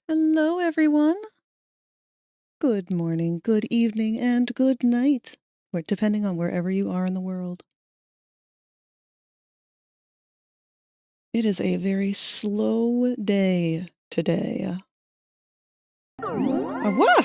Hello, everyone. Good morning, good evening, and good night, depending on wherever you are in the world. It is a very slow day today. What?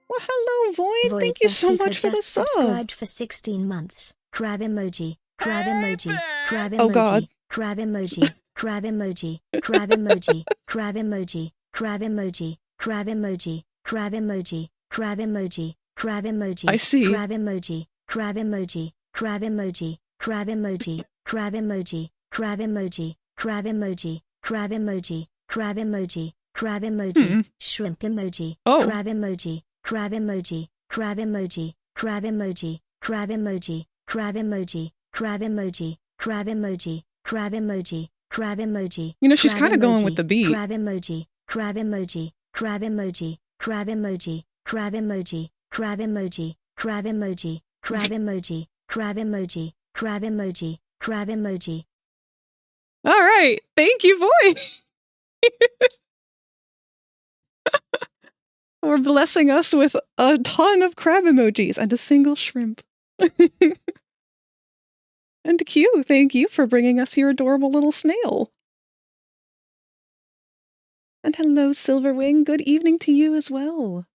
Well, hello, Void. Thank you so much for the sub. Subscribed for 16 months. Crab emoji. Crab emoji. Crab emoji. Oh, God. Crab emoji. Crab emoji. Crab emoji. Crab emoji. Crab emoji. Crab emoji. Crab emoji. Crab emoji. Crab emoji. I see. Crab emoji. Crab emoji. Crab emoji. Crab emoji. Crab emoji. Crab emoji. Crab emoji. Crab emoji. Crab emoji. Crab emoji. Shrimp emoji. Oh. Crab emoji. Crab emoji. Crab emoji. Crab emoji. Crab emoji. Crab emoji. Crab emoji. Crab emoji. Crab emoji. Crab emoji. You know, she's kind of going with the beat. Crab emoji. Crab emoji. Crab emoji. Crab emoji. Crab emoji. Crab emoji. Crab emoji. Crab emoji. Crab emoji. Crab emoji. Crab emoji. All right. Thank you, Void. For blessing us with a ton of crab emojis and a single shrimp. And Q, thank you for bringing us your adorable little snail. And hello, Silverwing. Good evening to you as well.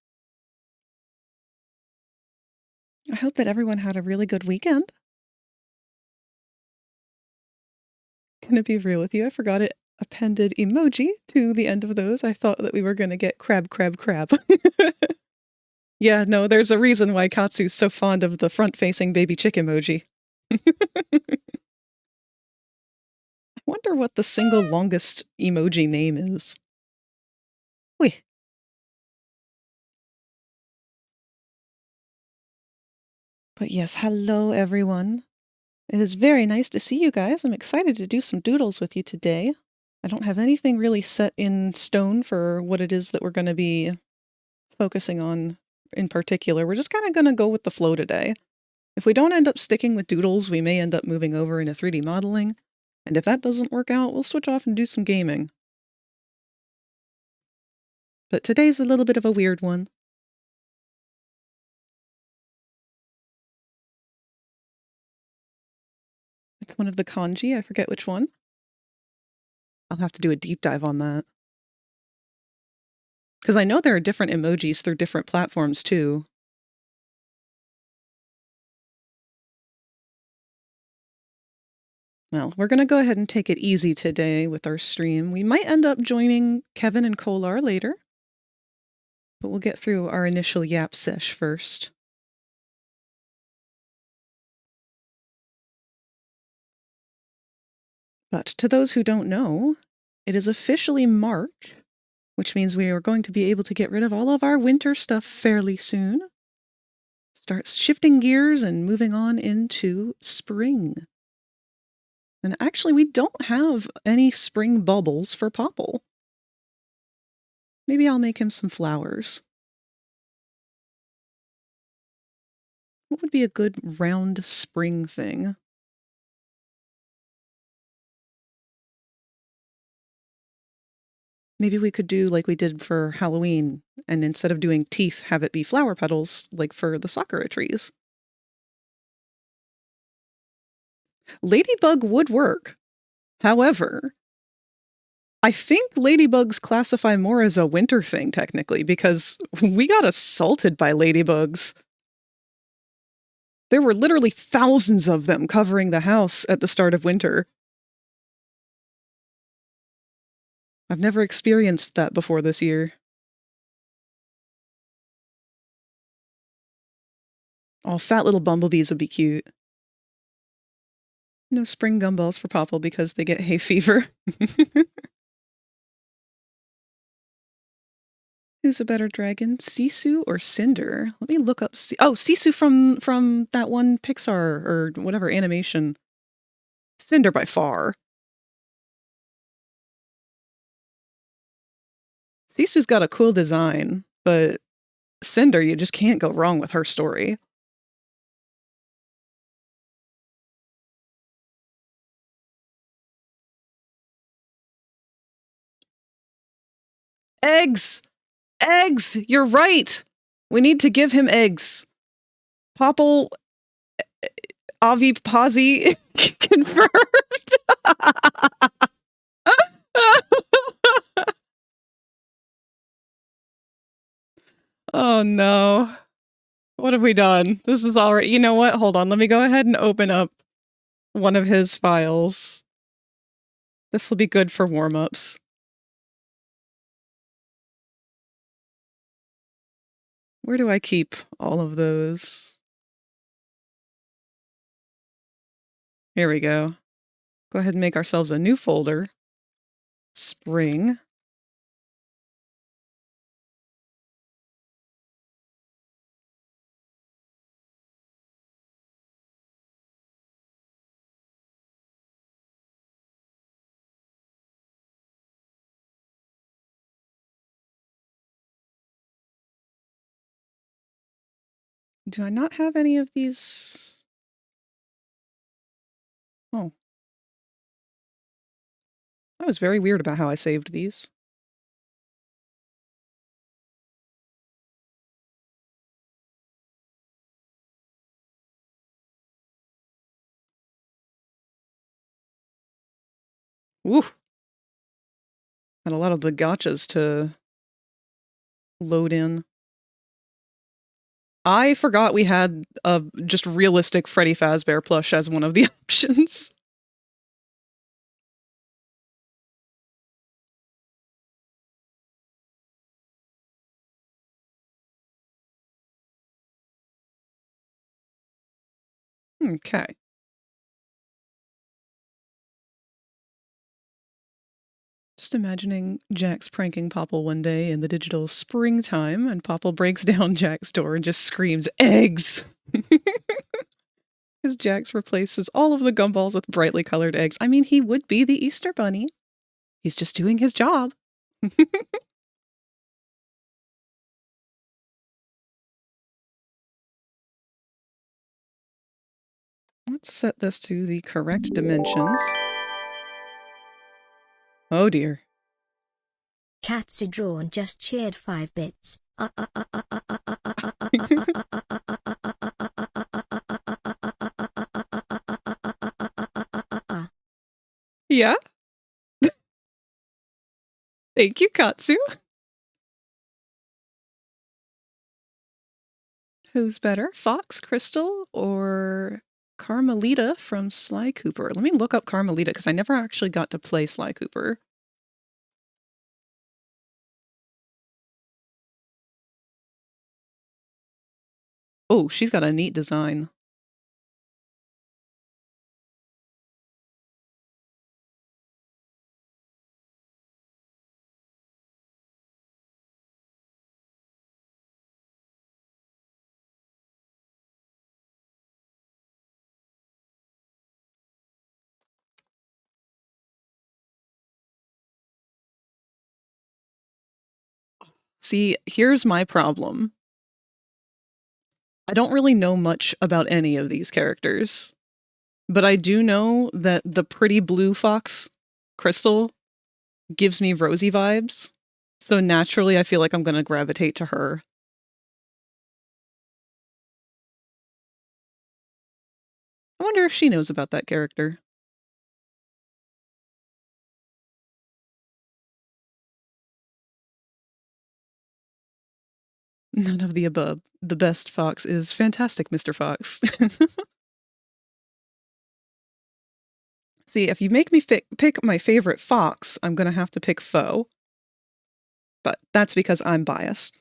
I hope that everyone had a really good weekend. Gonna be real with you, I forgot it appended emoji to the end of those. I thought that we were gonna get crab, crab, crab. Yeah, no, there's a reason why Katsu's so fond of the front-facing baby chick emoji. I wonder what the single longest emoji name is. Wait. But yes, hello everyone. It is very nice to see you guys. I'm excited to do some doodles with you today. I don't have anything really set in stone for what it is that we're going to be focusing on in particular. We're just kind of going to go with the flow today. If we don't end up sticking with doodles, we may end up moving over into 3D modeling. And if that doesn't work out, we'll switch off and do some gaming. But today's a little bit of a weird one. It's one of the kanji, I forget which one. I'll have to do a deep dive on that. Because I know there are different emojis through different platforms too. Well, we're going to go ahead and take it easy today with our stream. We might end up joining Kevin and Kolar later. But we'll get through our initial yap sesh first. But to those who don't know, it is officially March, which means we are going to be able to get rid of all of our winter stuff fairly soon. Start shifting gears and moving on into spring. And actually, we don't have any spring bubbles for Popple. Maybe I'll make him some flowers. What would be a good round spring thing? Maybe we could do like we did for Halloween, and instead of doing teeth, have it be flower petals, like for the sakura trees. Ladybug would work. However, I think ladybugs classify more as a winter thing, technically, because we got assaulted by ladybugs. There were literally thousands of them covering the house at the start of winter. I've never experienced that before this year. Oh, fat little bumblebees would be cute. No spring gumballs for Popple because they get hay fever. Who's a better dragon, Sisu or Cinder? Let me look up. Sisu from that one Pixar or whatever animation. Cinder by far. Sisu's got a cool design, but Cinder, you just can't go wrong with her story. Eggs! Eggs! You're right! We need to give him eggs. Popple... Avi Pazzi confirmed. Oh no. What have we done? This is already... You know what? Hold on. Let me go ahead and open up one of his files. This will be good for warm-ups. Where do I keep all of those? Here we go. Go ahead and make ourselves a new folder. Spring. Do I not have any of these? Oh. I was very weird about how I saved these. Woo! Had a lot of the gotchas to load in. I forgot we had a just realistic Freddy Fazbear plush as one of the options. Okay. Just imagining Jax pranking Popple one day in the digital springtime, and Popple breaks down Jack's door and just screams, "Eggs!" As Jax replaces all of the gumballs with brightly colored eggs. I mean, he would be the Easter Bunny. He's just doing his job. Let's set this to the correct dimensions. Oh dear. Katsu drawn just cheered 5 bits. Yeah? Thank you, Katsu. Who's better, Fox, Crystal, or Carmelita from Sly Cooper? Let me look up Carmelita, because I never actually got to play Sly Cooper. Oh, she's got a neat design. See, here's my problem. I don't really know much about any of these characters, but I do know that the pretty blue fox, Crystal, gives me Rosie vibes. So naturally, I feel like I'm going to gravitate to her. I wonder if she knows about that character. None of the above. The best fox is fantastic, Mr. Fox. See, if you make me pick my favorite fox, I'm going to have to pick Foe. But that's because I'm biased.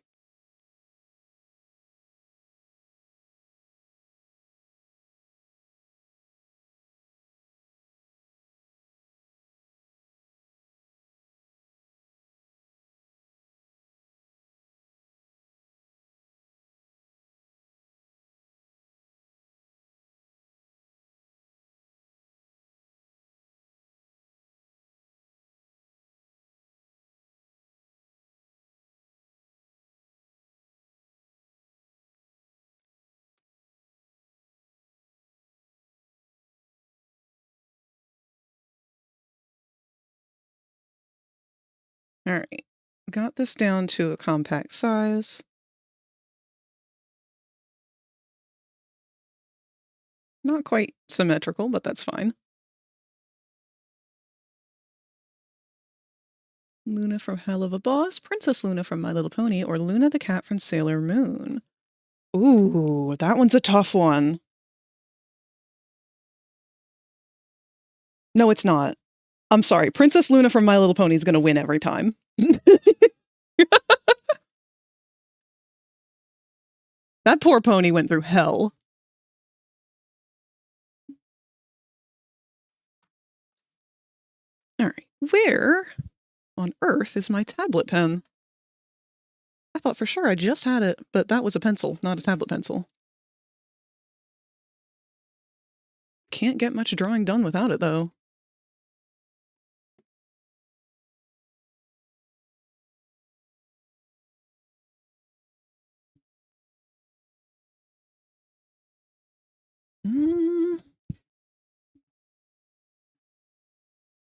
All right. got this down to a compact size. Not quite symmetrical, but that's fine. Luna from Hell of a Boss, Princess Luna from My Little Pony, or Luna the cat from Sailor Moon. Ooh, that one's a tough one. No, it's not. I'm sorry. Princess Luna from My Little Pony is going to win every time. That poor pony went through hell. All right, where on earth is my tablet pen? I thought for sure I just had it, but that was a pencil, not a tablet pencil. Can't get much drawing done without it, though.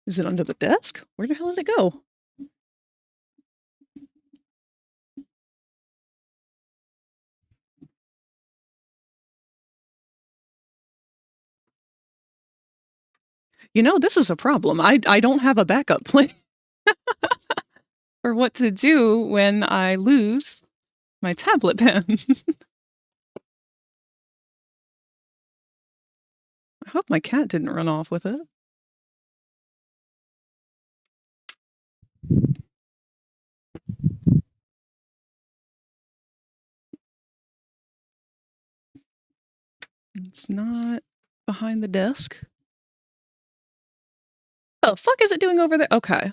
Is it under the desk? Where the hell did it go? You know, this is a problem. I don't have a backup plan for what to do when I lose my tablet pen. I hope my cat didn't run off with it. It's not behind the desk. The fuck is it doing over there? Okay.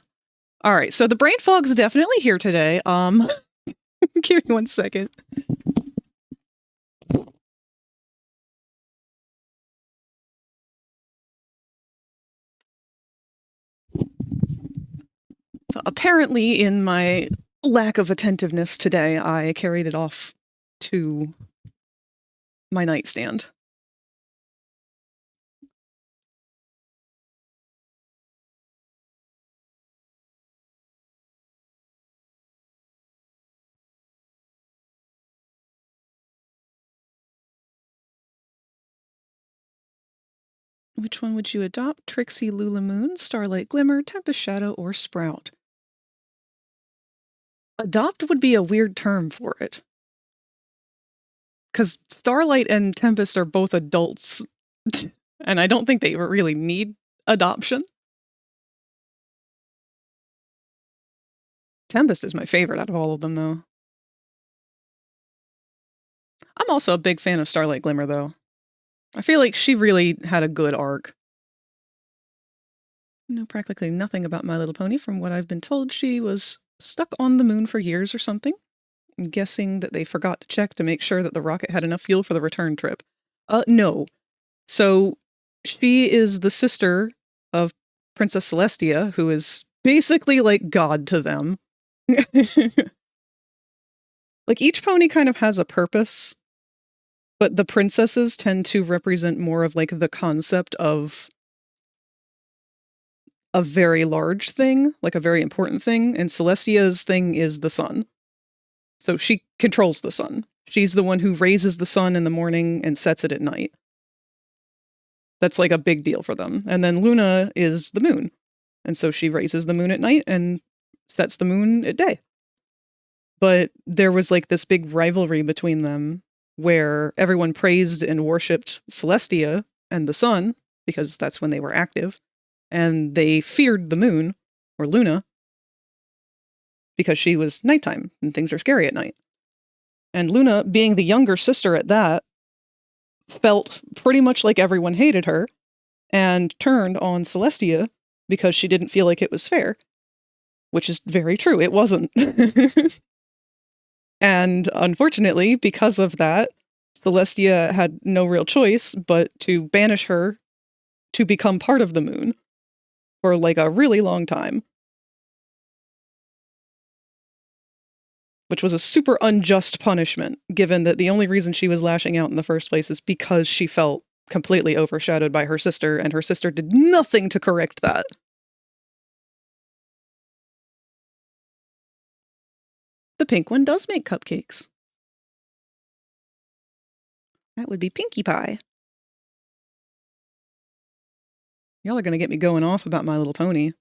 All right, so the brain fog's definitely here today. Give me 1 second. So apparently, in my lack of attentiveness today, I carried it off to my nightstand. Which one would you adopt? Trixie Lulamoon, Starlight Glimmer, Tempest Shadow, or Sprout? Adopt would be a weird term for it. Because Starlight and Tempest are both adults, and I don't think they really need adoption. Tempest is my favorite out of all of them, though. I'm also a big fan of Starlight Glimmer, though. I feel like she really had a good arc. Know practically nothing about My Little Pony. From what I've been told, she was stuck on the moon for years or something. I'm guessing that they forgot to check to make sure that the rocket had enough fuel for the return trip. No. So she is the sister of Princess Celestia, who is basically like God to them. Like, each pony kind of has a purpose, but the princesses tend to represent more of like the concept of a very large thing, like a very important thing, and Celestia's thing is the sun. So she controls the sun. She's the one who raises the sun in the morning and sets it at night. That's like a big deal for them. And then Luna is the moon. And so she raises the moon at night and sets the moon at day. But there was like this big rivalry between them where everyone praised and worshipped Celestia and the sun because that's when they were active. And they feared the moon, or Luna, because she was nighttime and things are scary at night. And Luna, being the younger sister at that, felt pretty much like everyone hated her and turned on Celestia because she didn't feel like it was fair. Which is very true. It wasn't. And unfortunately, because of that, Celestia had no real choice but to banish her to become part of the moon for like a really long time. Which was a super unjust punishment, given that the only reason she was lashing out in the first place is because she felt completely overshadowed by her sister, and her sister did nothing to correct that. The pink one does make cupcakes. That would be Pinkie Pie. Y'all are gonna get me going off about My Little Pony.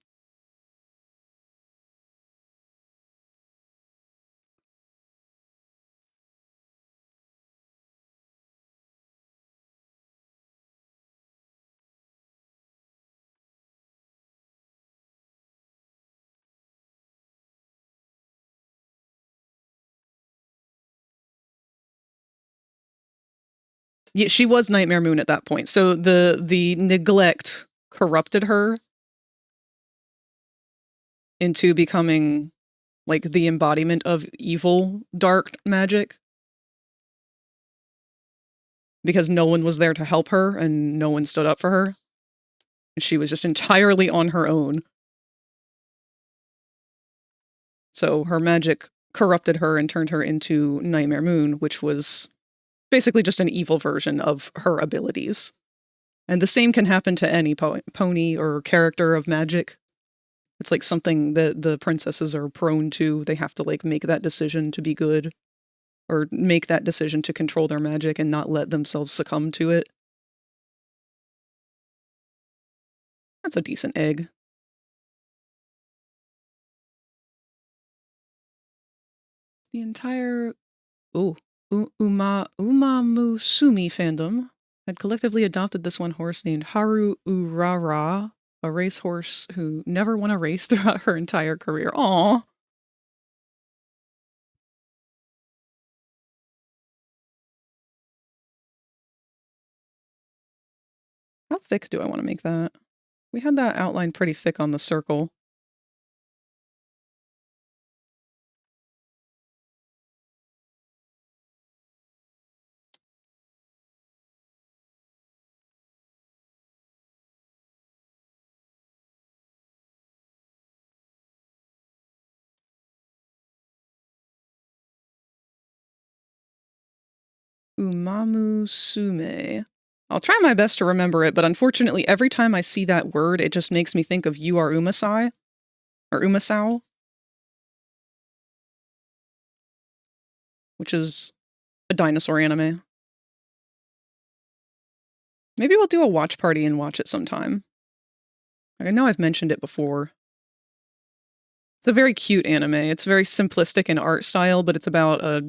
Yeah, she was Nightmare Moon at that point. So the neglect corrupted her into becoming like the embodiment of evil dark magic. Because no one was there to help her and no one stood up for her. And she was just entirely on her own. So her magic corrupted her and turned her into Nightmare Moon, which was basically just an evil version of her abilities. And the same can happen to any pony or character of magic. It's like something that the princesses are prone to. They have to like make that decision to be good or make that decision to control their magic and not let themselves succumb to it. That's a decent egg. The entire Umamusumi fandom had collectively adopted this one horse named Haru Urara, a racehorse who never won a race throughout her entire career. Aww. How thick do I want to make that? We had that outline pretty thick on the circle. Umamusume. I'll try my best to remember it, but unfortunately, every time I see that word, it just makes me think of You Are Umasai, or Umasao, which is a dinosaur anime. Maybe we'll do a watch party and watch it sometime. I know I've mentioned it before. It's a very cute anime. It's very simplistic in art style, but it's about I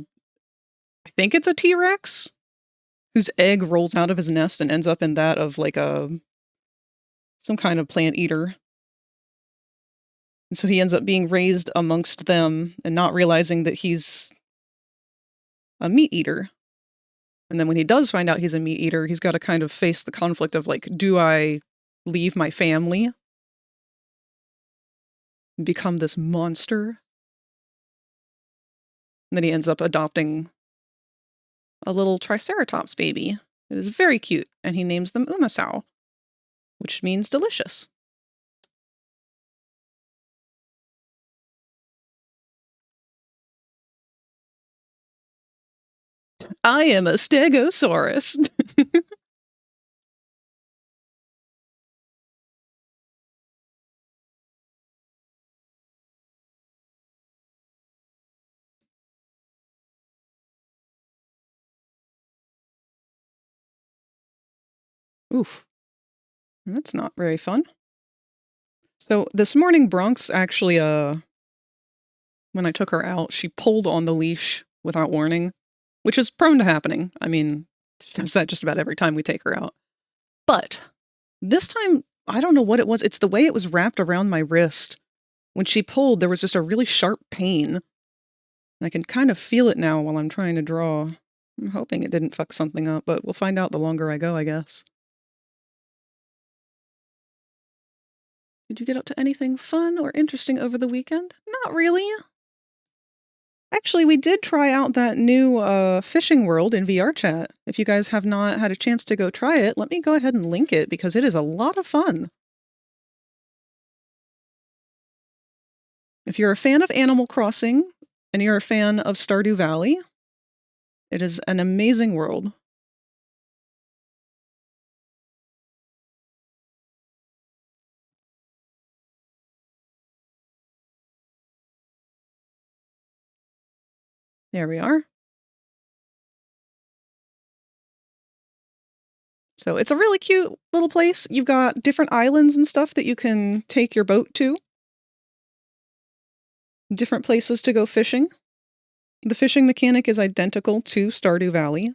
think it's a T-Rex whose egg rolls out of his nest and ends up in that of like some kind of plant eater. And so he ends up being raised amongst them and not realizing that he's a meat eater. And then when he does find out he's a meat eater, he's got to kind of face the conflict of like, do I leave my family and become this monster? And then he ends up adopting a little Triceratops baby. It is very cute, and he names them Umasao, which means delicious. I am a Stegosaurus. Oof. That's not very fun. So this morning, Bronx actually, when I took her out, she pulled on the leash without warning, which is prone to happening. I mean, she does that just about every time we take her out. But this time, I don't know what it was. It's the way it was wrapped around my wrist. When she pulled, there was just a really sharp pain. I can kind of feel it now while I'm trying to draw. I'm hoping it didn't fuck something up, but we'll find out the longer I go, I guess. Did you get up to anything fun or interesting over the weekend? Not really. Actually, we did try out that new fishing world in VR chat. If you guys have not had a chance to go try it, let me go ahead and link it because it is a lot of fun. If you're a fan of Animal Crossing and you're a fan of Stardew Valley, it is an amazing world. There we are. So it's a really cute little place. You've got different islands and stuff that you can take your boat to. Different places to go fishing. The fishing mechanic is identical to Stardew Valley,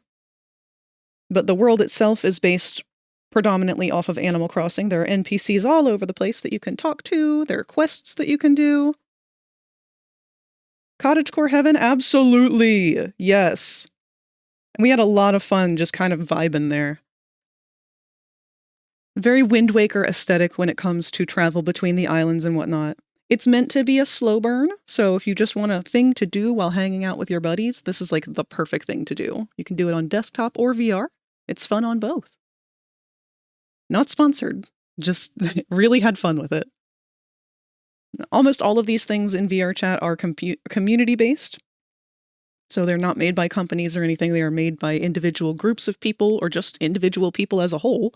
but the world itself is based predominantly off of Animal Crossing. There are NPCs all over the place that you can talk to. There are quests that you can do. Cottagecore Heaven? Absolutely! Yes. And we had a lot of fun just kind of vibing there. Very Wind Waker aesthetic when it comes to travel between the islands and whatnot. It's meant to be a slow burn, so if you just want a thing to do while hanging out with your buddies, this is like the perfect thing to do. You can do it on desktop or VR. It's fun on both. Not sponsored, just really had fun with it. Almost all of these things in VR chat are community-based, so they're not made by companies or anything. They are made by individual groups of people or just individual people as a whole.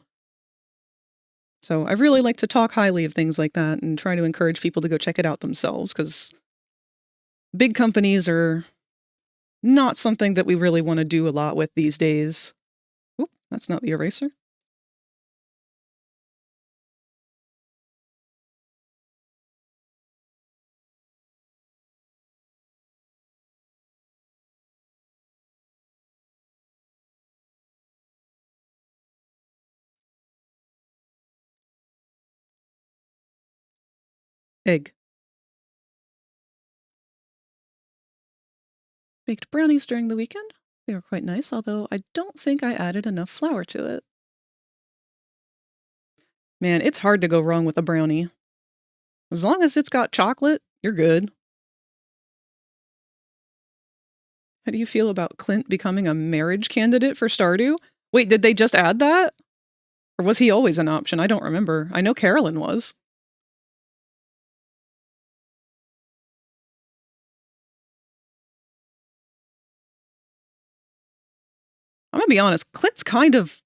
So I really like to talk highly of things like that and try to encourage people to go check it out themselves, because big companies are not something that we really want to do a lot with these days. Oop, that's not the eraser. Egg. Baked brownies during the weekend. They were quite nice, although I don't think I added enough flour to it. Man, it's hard to go wrong with a brownie. As long as it's got chocolate, you're good. How do you feel about Clint becoming a marriage candidate for Stardew? Wait, did they just add that? Or was he always an option? I don't remember. I know Carolyn was. I'm gonna be honest, Clint's kind of...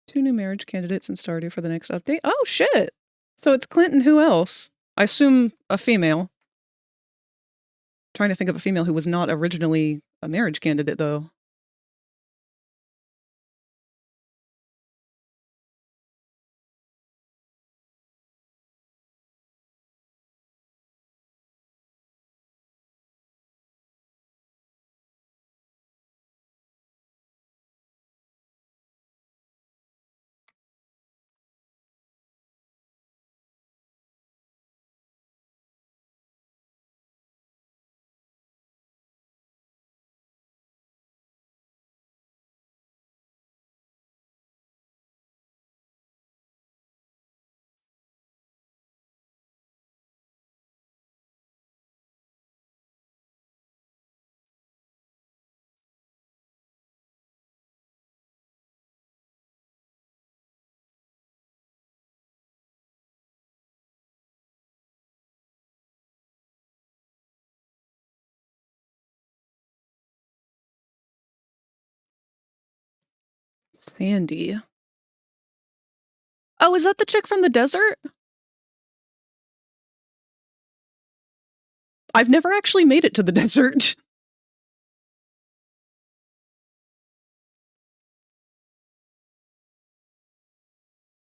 Two new marriage candidates in Stardew for the next update. Oh, shit! So it's Clint and who else? I assume a female. Trying to think of a female who was not originally a marriage candidate, though. Sandy. Oh, is that the chick from the desert? I've never actually made it to the desert.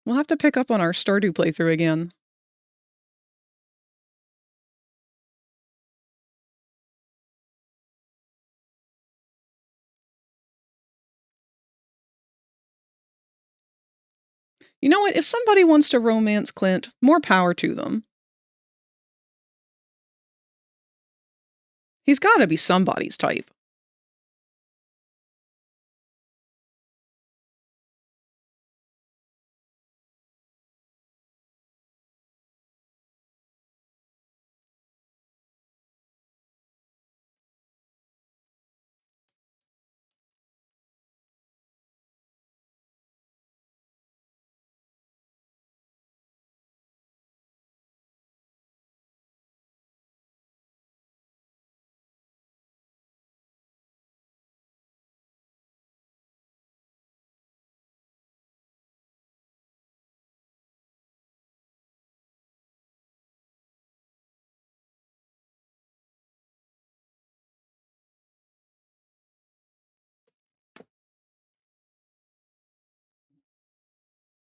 We'll have to pick up on our Stardew playthrough again. You know what? If somebody wants to romance Clint, more power to them. He's gotta be somebody's type.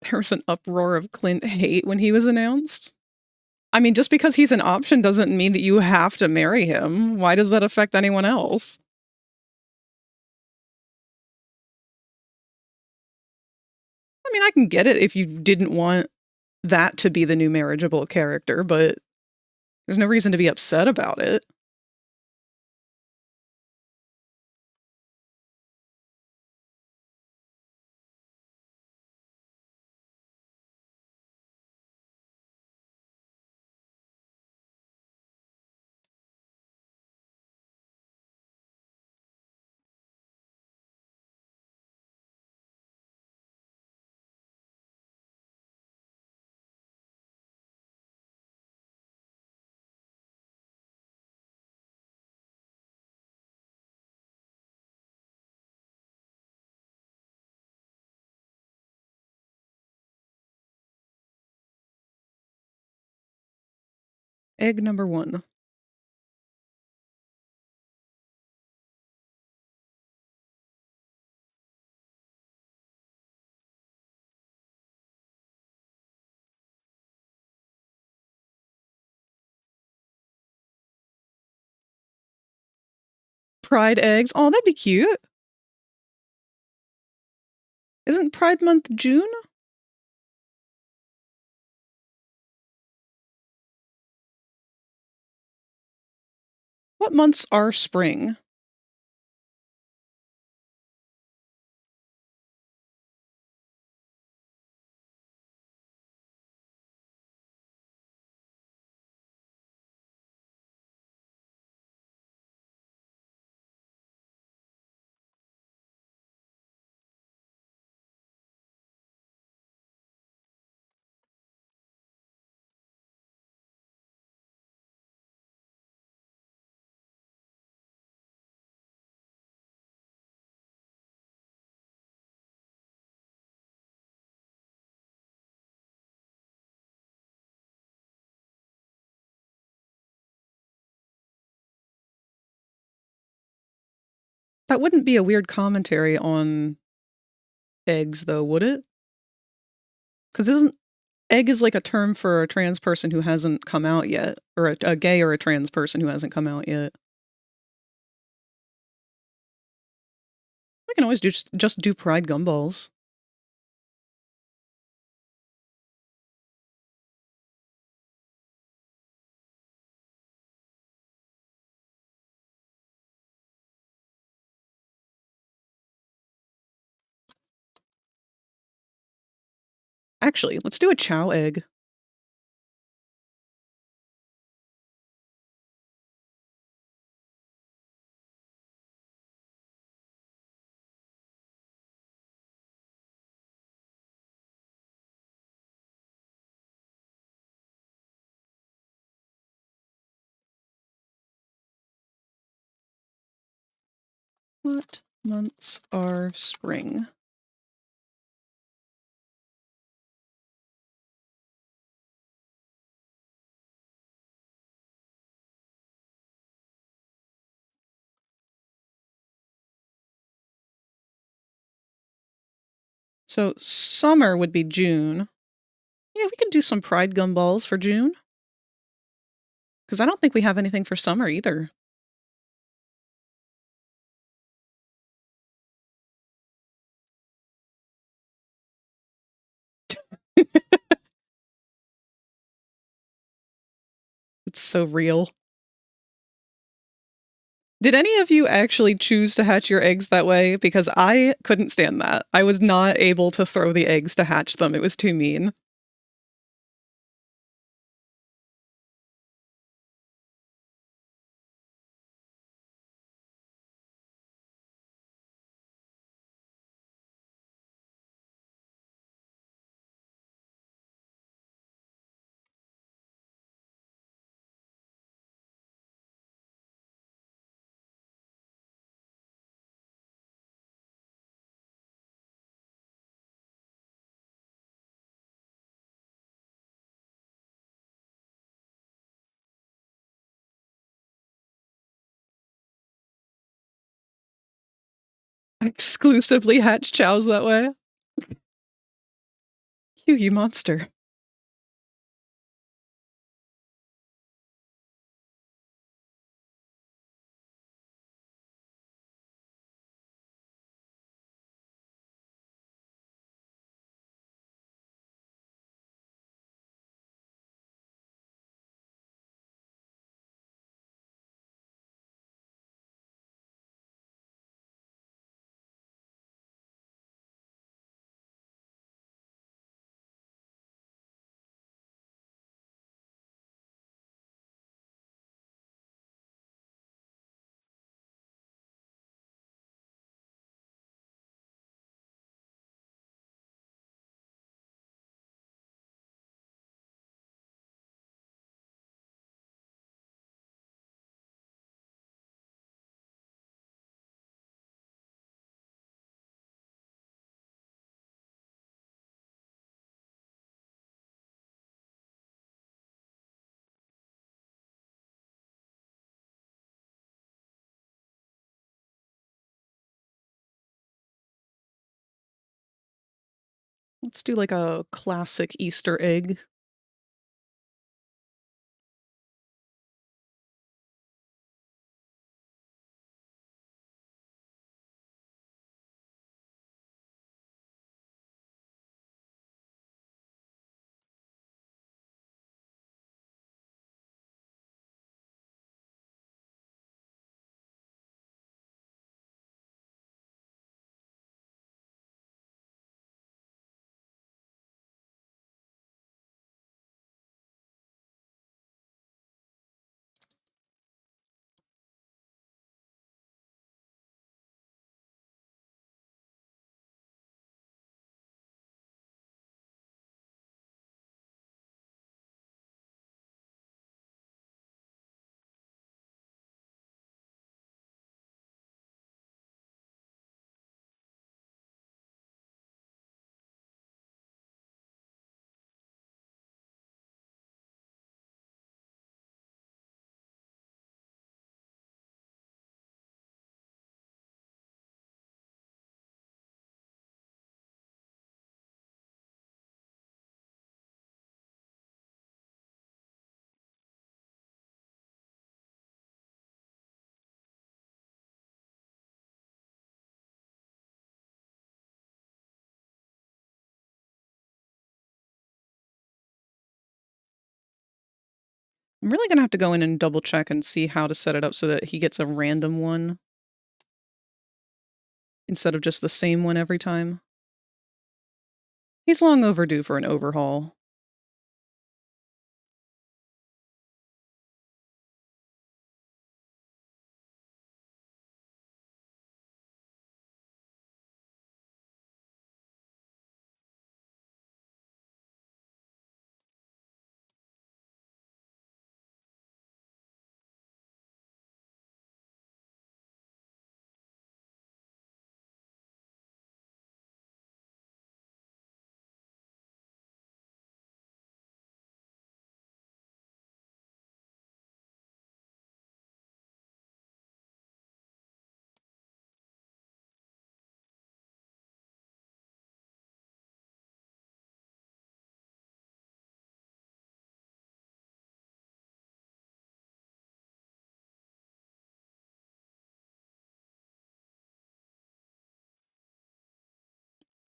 There was an uproar of Clint hate when he was announced. I mean, just because he's an option doesn't mean that you have to marry him. Why does that affect anyone else? I mean, I can get it if you didn't want that to be the new marriageable character, but there's no reason to be upset about it. Egg number 1. Pride eggs. Oh, that'd be cute. Isn't Pride Month June? What months are spring? That wouldn't be a weird commentary on eggs, though, would it? Because isn't egg is like a term for a trans person who hasn't come out yet, or a gay or a trans person who hasn't come out yet. We can always just do pride gumballs. Actually, let's do a chow egg. What months are spring? So summer would be June. Yeah, we could do some pride gumballs for June. Because I don't think we have anything for summer either. It's so real. Did any of you actually choose to hatch your eggs that way? Because I couldn't stand that. I was not able to throw the eggs to hatch them. It was too mean. I exclusively hatch chows that way. You monster. Let's do like a classic Easter egg. I'm really gonna have to go in and double check and see how to set it up so that he gets a random one instead of just the same one every time. He's long overdue for an overhaul.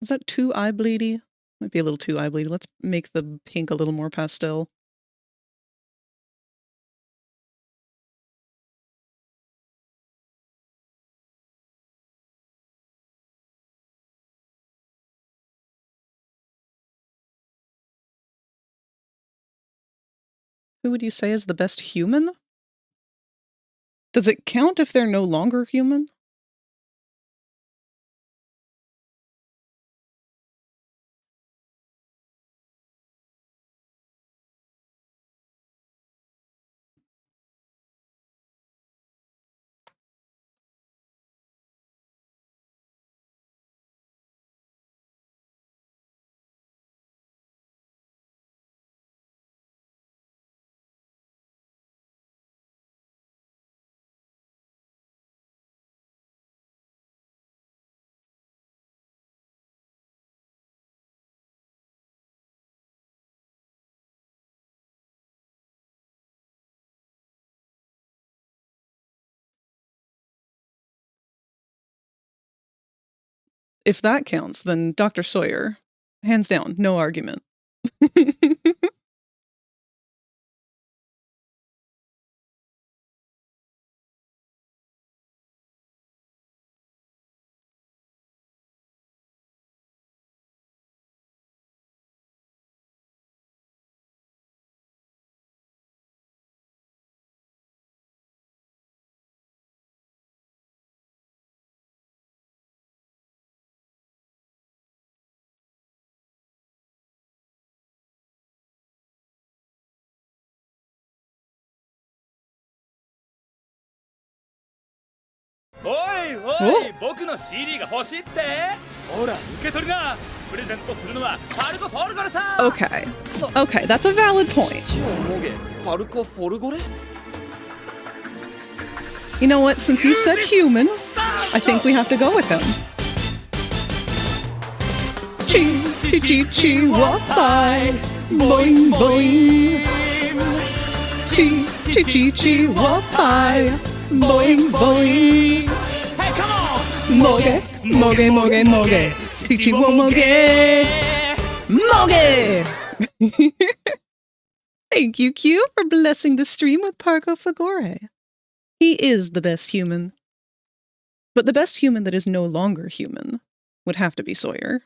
Is that too eye bleedy? Might be a little too eye bleedy. Let's make the pink a little more pastel. Who would you say is the best human? Does it count if they're no longer human? if that counts, then Dr. Sawyer. Hands down, no argument.おいおい、僕の CD が欲しいって。ほら受け取りな。プレゼントするのはパルコフォルゴレさ。Okay. Okay, that's a valid point. 父をもげ、パルコフォルゴレ。 You know what? Since you said human, I think we have to go with him. Chi chi chi chi wapai, boing boing. Chi chi chi chi wapai, boing boing. Hey, come on! Moge, moge, moge, moge. Chi chi wo moge, moge. Thank you, Q, for blessing the stream with Parco Fagore. He is the best human. But the best human that is no longer human would have to be Sawyer.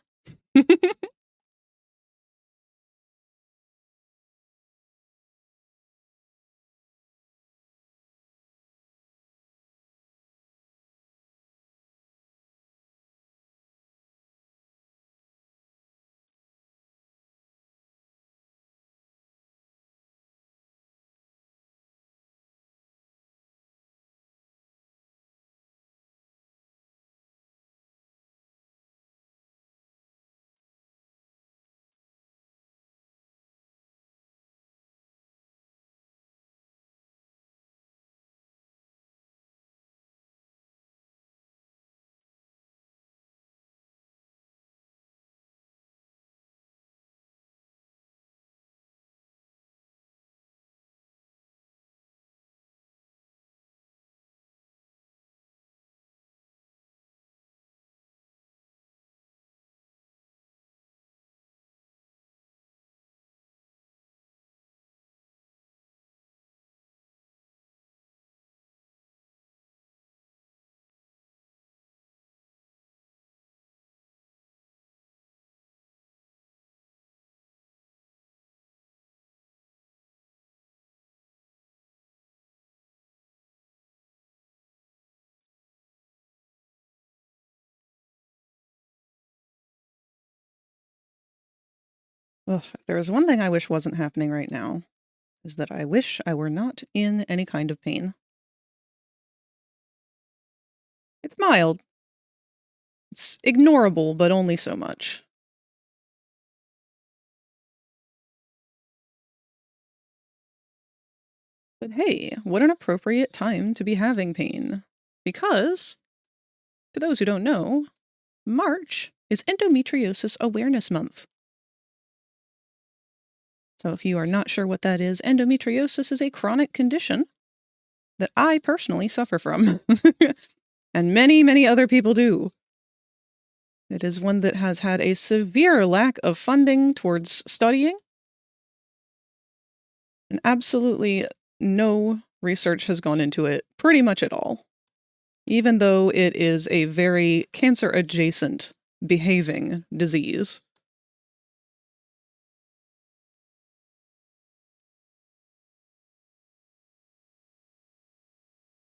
Ugh, there is one thing I wish wasn't happening right now, is that I wish I were not in any kind of pain. It's mild. It's ignorable, but only so much. But hey, what an appropriate time to be having pain. Because, for those who don't know, March is Endometriosis Awareness Month. So if you are not sure what that is, endometriosis is a chronic condition that I personally suffer from. And many, many other people do. It is one that has had a severe lack of funding towards studying. And absolutely no research has gone into it pretty much at all. Even though it is a very cancer-adjacent behaving disease.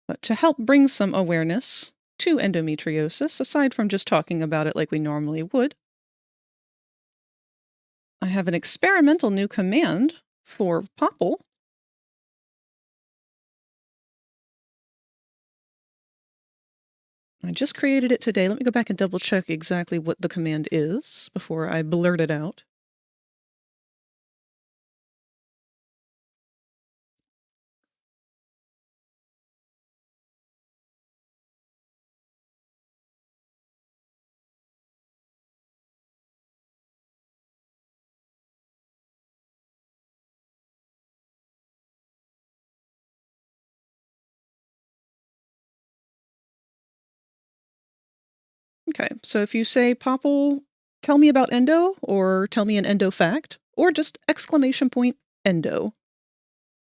But to help bring some awareness to endometriosis, aside from just talking about it like we normally would, I have an experimental new command for Popple. I just created it today. Let me go back and double check exactly what the command is before I blurt it out. Okay, so if you say, Popple, tell me about endo, or tell me an endo fact, or just exclamation point endo,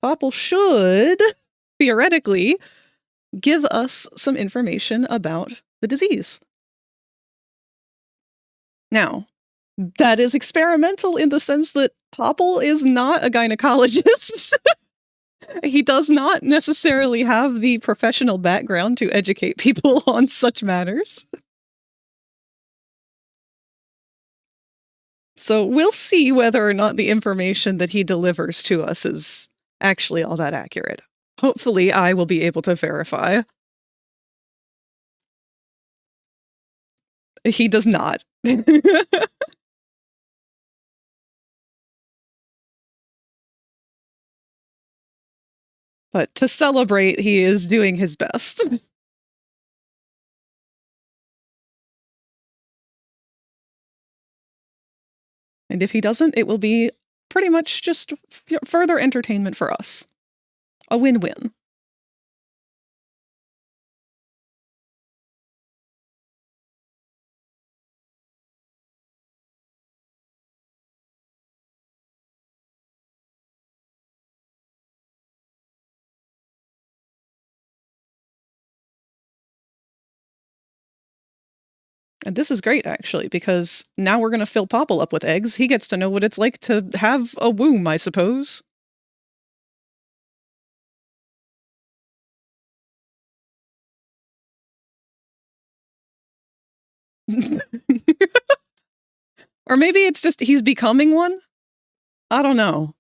Popple should, theoretically, give us some information about the disease. Now, that is experimental in the sense that Popple is not a gynecologist. He does not necessarily have the professional background to educate people on such matters. So we'll see whether or not the information that he delivers to us is actually all that accurate. Hopefully, I will be able to verify. He does not. But to celebrate, he is doing his best. And if he doesn't, it will be pretty much just further entertainment for us. A win-win. And this is great, actually, because now we're going to fill Popple up with eggs. He gets to know what it's like to have a womb, I suppose. Or maybe it's just he's becoming one? I don't know.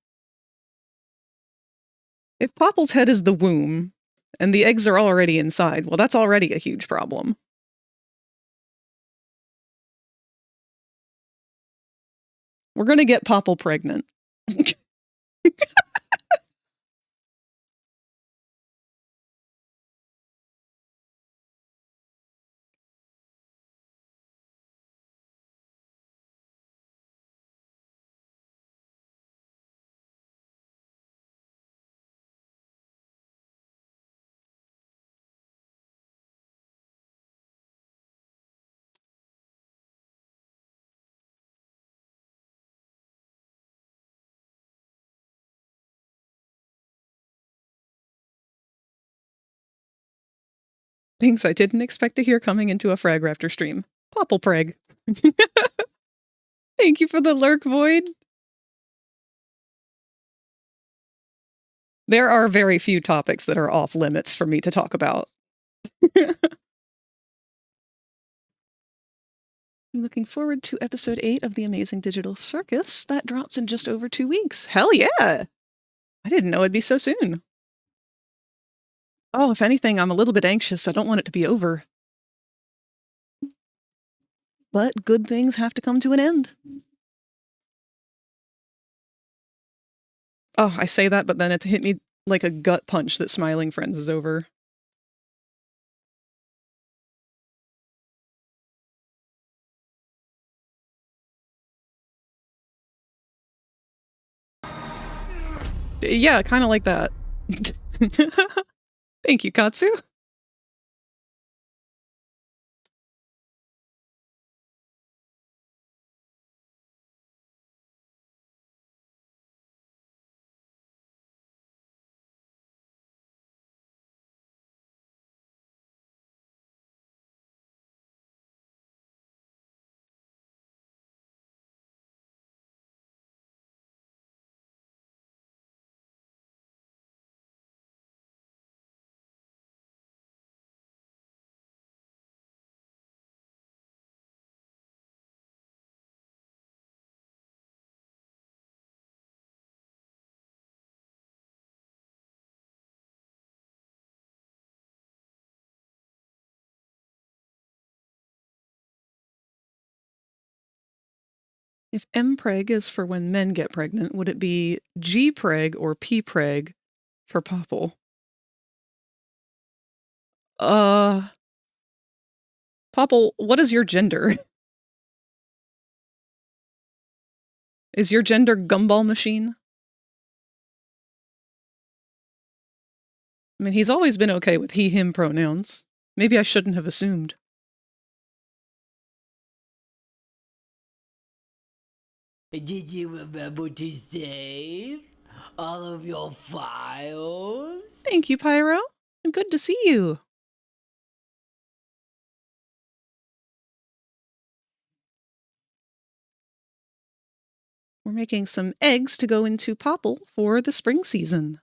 If Popple's head is the womb, and the eggs are already inside, well, that's already a huge problem. We're gonna get Popple pregnant. Things I didn't expect to hear coming into a FragRaptor stream. Popple preg. Thank you for the lurk, Void. There are very few topics that are off limits for me to talk about. I'm looking forward to episode 8 of The Amazing Digital Circus. That drops in just over 2 weeks. Hell yeah! I didn't know it'd be so soon. Oh, if anything, I'm a little bit anxious. I don't want it to be over. But good things have to come to an end. Oh, I say that, but then it hit me like a gut punch that Smiling Friends is over. Yeah, kind of like that. Thank you, Katsu. If M-preg is for when men get pregnant, would it be G-preg or P-preg for Popple? Popple, what is your gender? Is your gender Gumball Machine? I mean, he's always been okay with he, him pronouns. Maybe I shouldn't have assumed. Did you remember to save all of your files? Thank you, Pyro. And good to see you. We're making some eggs to go into Popple for the spring season.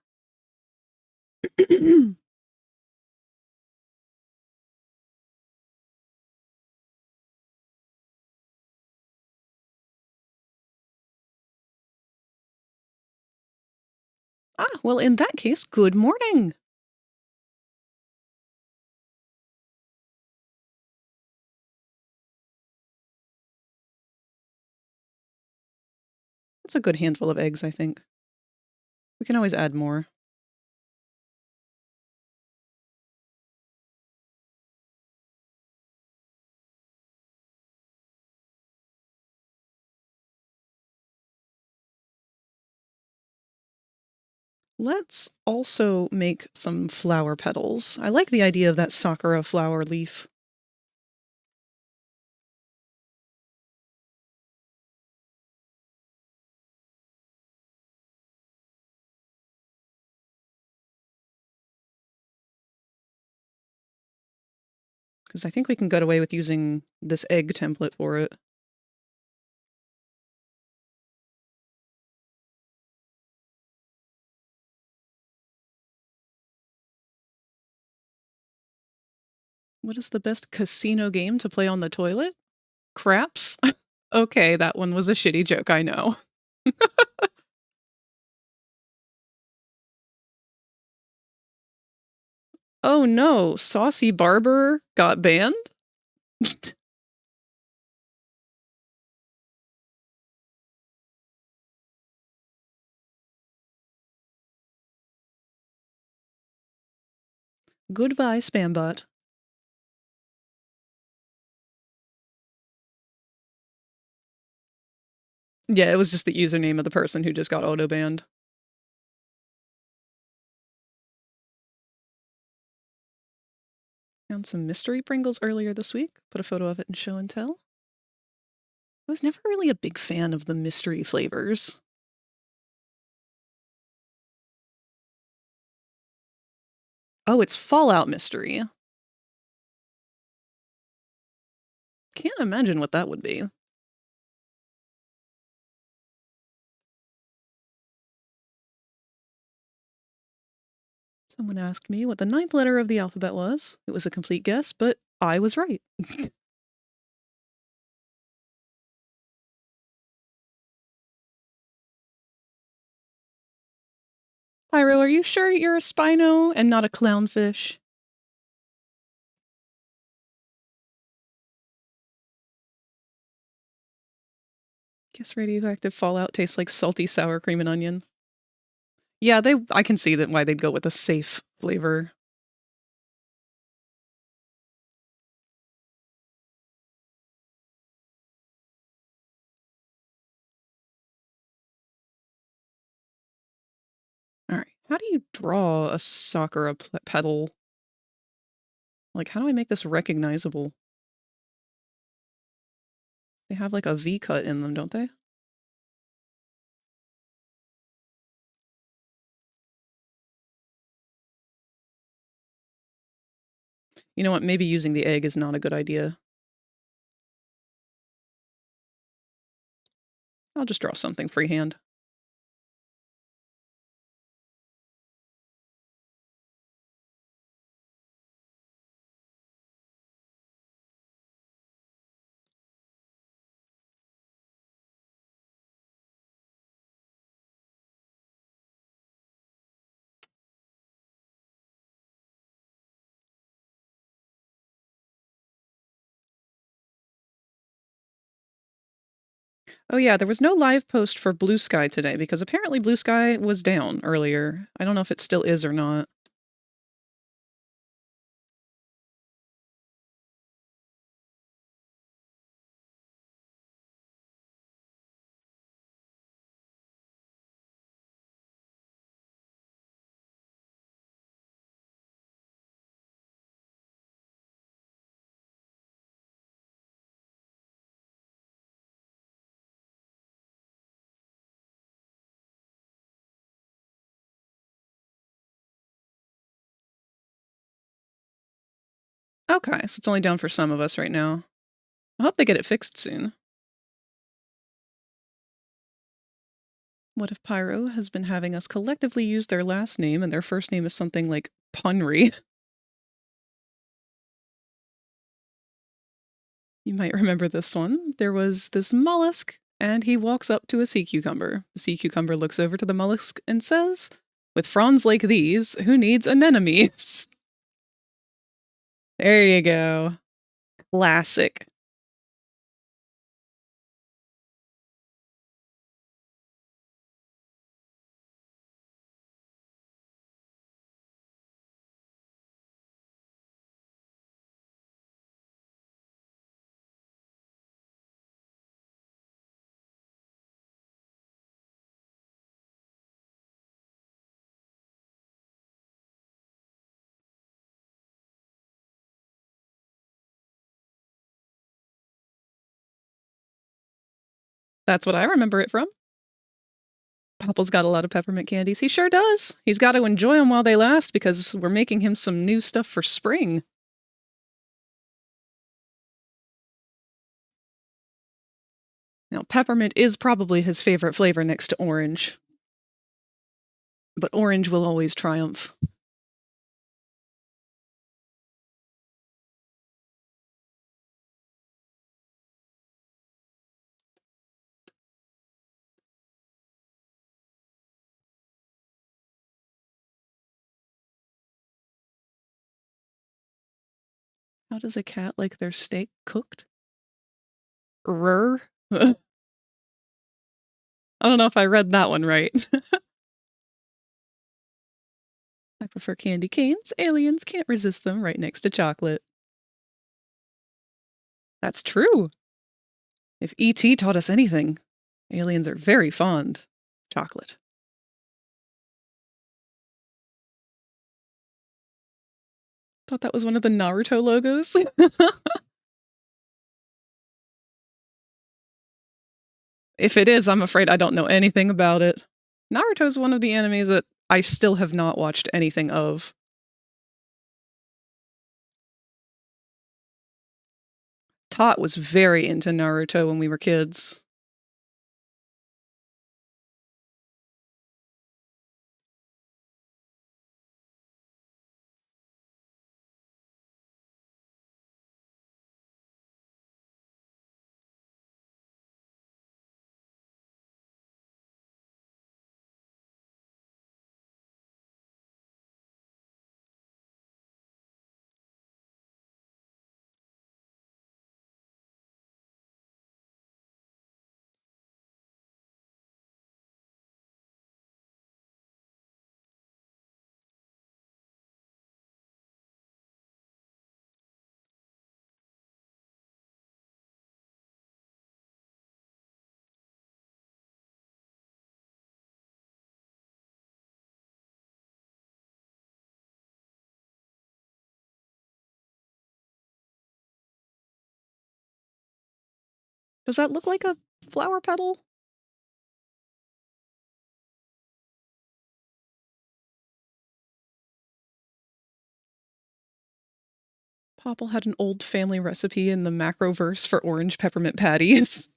Well, in that case, good morning. That's a good handful of eggs, I think. We can always add more. Let's also make some flower petals. I like the idea of that sakura flower leaf. Because I think we can get away with using this egg template for it. What is the best casino game to play on the toilet? Craps? Okay, that one was a shitty joke, I know. Oh no, Saucy Barber got banned? Goodbye, Spambot. Yeah, it was just the username of the person who just got auto-banned. Found some mystery Pringles earlier this week. Put a photo of it in show and tell. I was never really a big fan of the mystery flavors. Oh, it's Fallout Mystery. Can't imagine what that would be. Someone asked me what the 9th letter of the alphabet was. It was a complete guess, but I was right. Pyro, are you sure you're a Spino and not a clownfish? Guess radioactive fallout tastes like salty sour cream and onion. Yeah, I can see that why they'd go with a safe flavor. All right, how do you draw a sakura petal? Like, how do I make this recognizable? They have like a V cut in them, don't they? You know what? Maybe using the egg is not a good idea. I'll just draw something freehand. Oh yeah, there was no live post for Blue Sky today because apparently Blue Sky was down earlier. I don't know if it still is or not. Okay, so it's only down for some of us right now. I hope they get it fixed soon. What if Pyro has been having us collectively use their last name and their first name is something like Punry? You might remember this one. There was this mollusk, and he walks up to a sea cucumber. The sea cucumber looks over to the mollusk and says, "With fronds like these, who needs anemones?" There you go. Classic. That's what I remember it from. Popple's got a lot of peppermint candies. He sure does. He's got to enjoy them while they last because we're making him some new stuff for spring. Now, peppermint is probably his favorite flavor next to orange. But orange will always triumph. How does a cat like their steak cooked? Rrr. I don't know if I read that one right. I prefer candy canes. Aliens can't resist them right next to chocolate. That's true. If E.T. taught us anything, aliens are very fond of chocolate. Thought that was one of the Naruto logos. If it is, I'm afraid I don't know anything about it. Naruto's one of the animes that I still have not watched anything of. Tot was very into Naruto when we were kids. Does that look like a flower petal? Popple had an old family recipe in the macroverse for orange peppermint patties.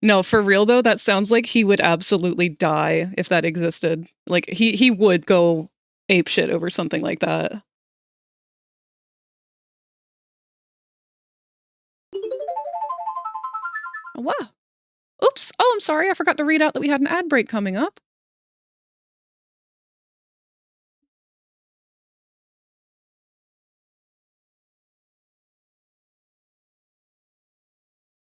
No, for real though, that sounds like he would absolutely die if that existed. Like he would go apeshit over something like that. Oh, wow. Oops. Oh, I'm sorry. I forgot to read out that we had an ad break coming up.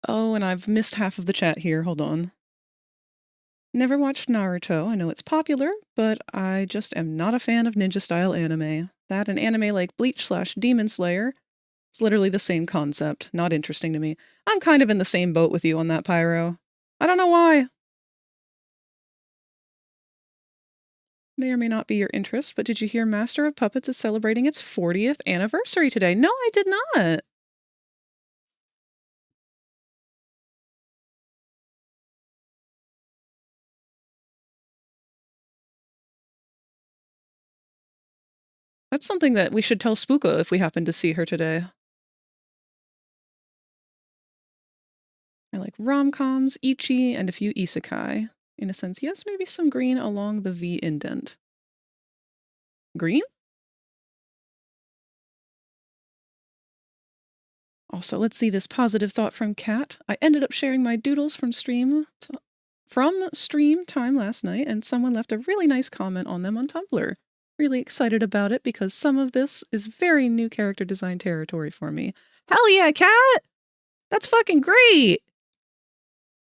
Oh, and I've missed half of the chat here. Hold on. Never watched Naruto. I know it's popular, but I just am not a fan of ninja-style anime. That and anime like Bleach/Demon Slayer, it's literally the same concept. Not interesting to me. I'm kind of in the same boat with you on that, Pyro. I don't know why. May or may not be your interest, but did you hear Master of Puppets is celebrating its 40th anniversary today? No, I did not. That's something that we should tell Spooka if we happen to see her today. I like rom-coms, ichi, and a few isekai. In a sense, yes, maybe some green along the V indent. Green? Also, let's see this positive thought from Kat. I ended up sharing my doodles from stream time last night, and someone left a really nice comment on them on Tumblr. Really excited about it because some of this is very new character design territory for me. Hell yeah, Kat! That's fucking great!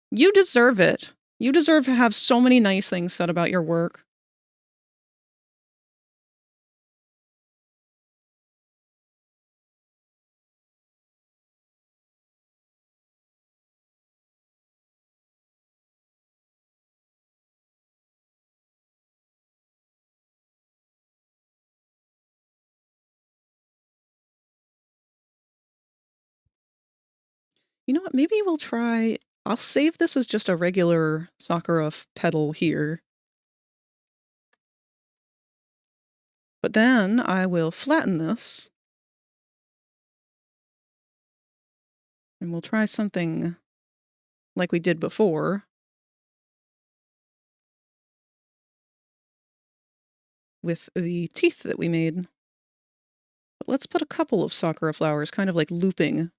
You deserve it. You deserve to have so many nice things said about your work. You know what? Maybe we'll try... I'll save this as just a regular Sakura petal here. But then I will flatten this. And we'll try something like we did before. With the teeth that we made. But let's put a couple of Sakura flowers, kind of like looping.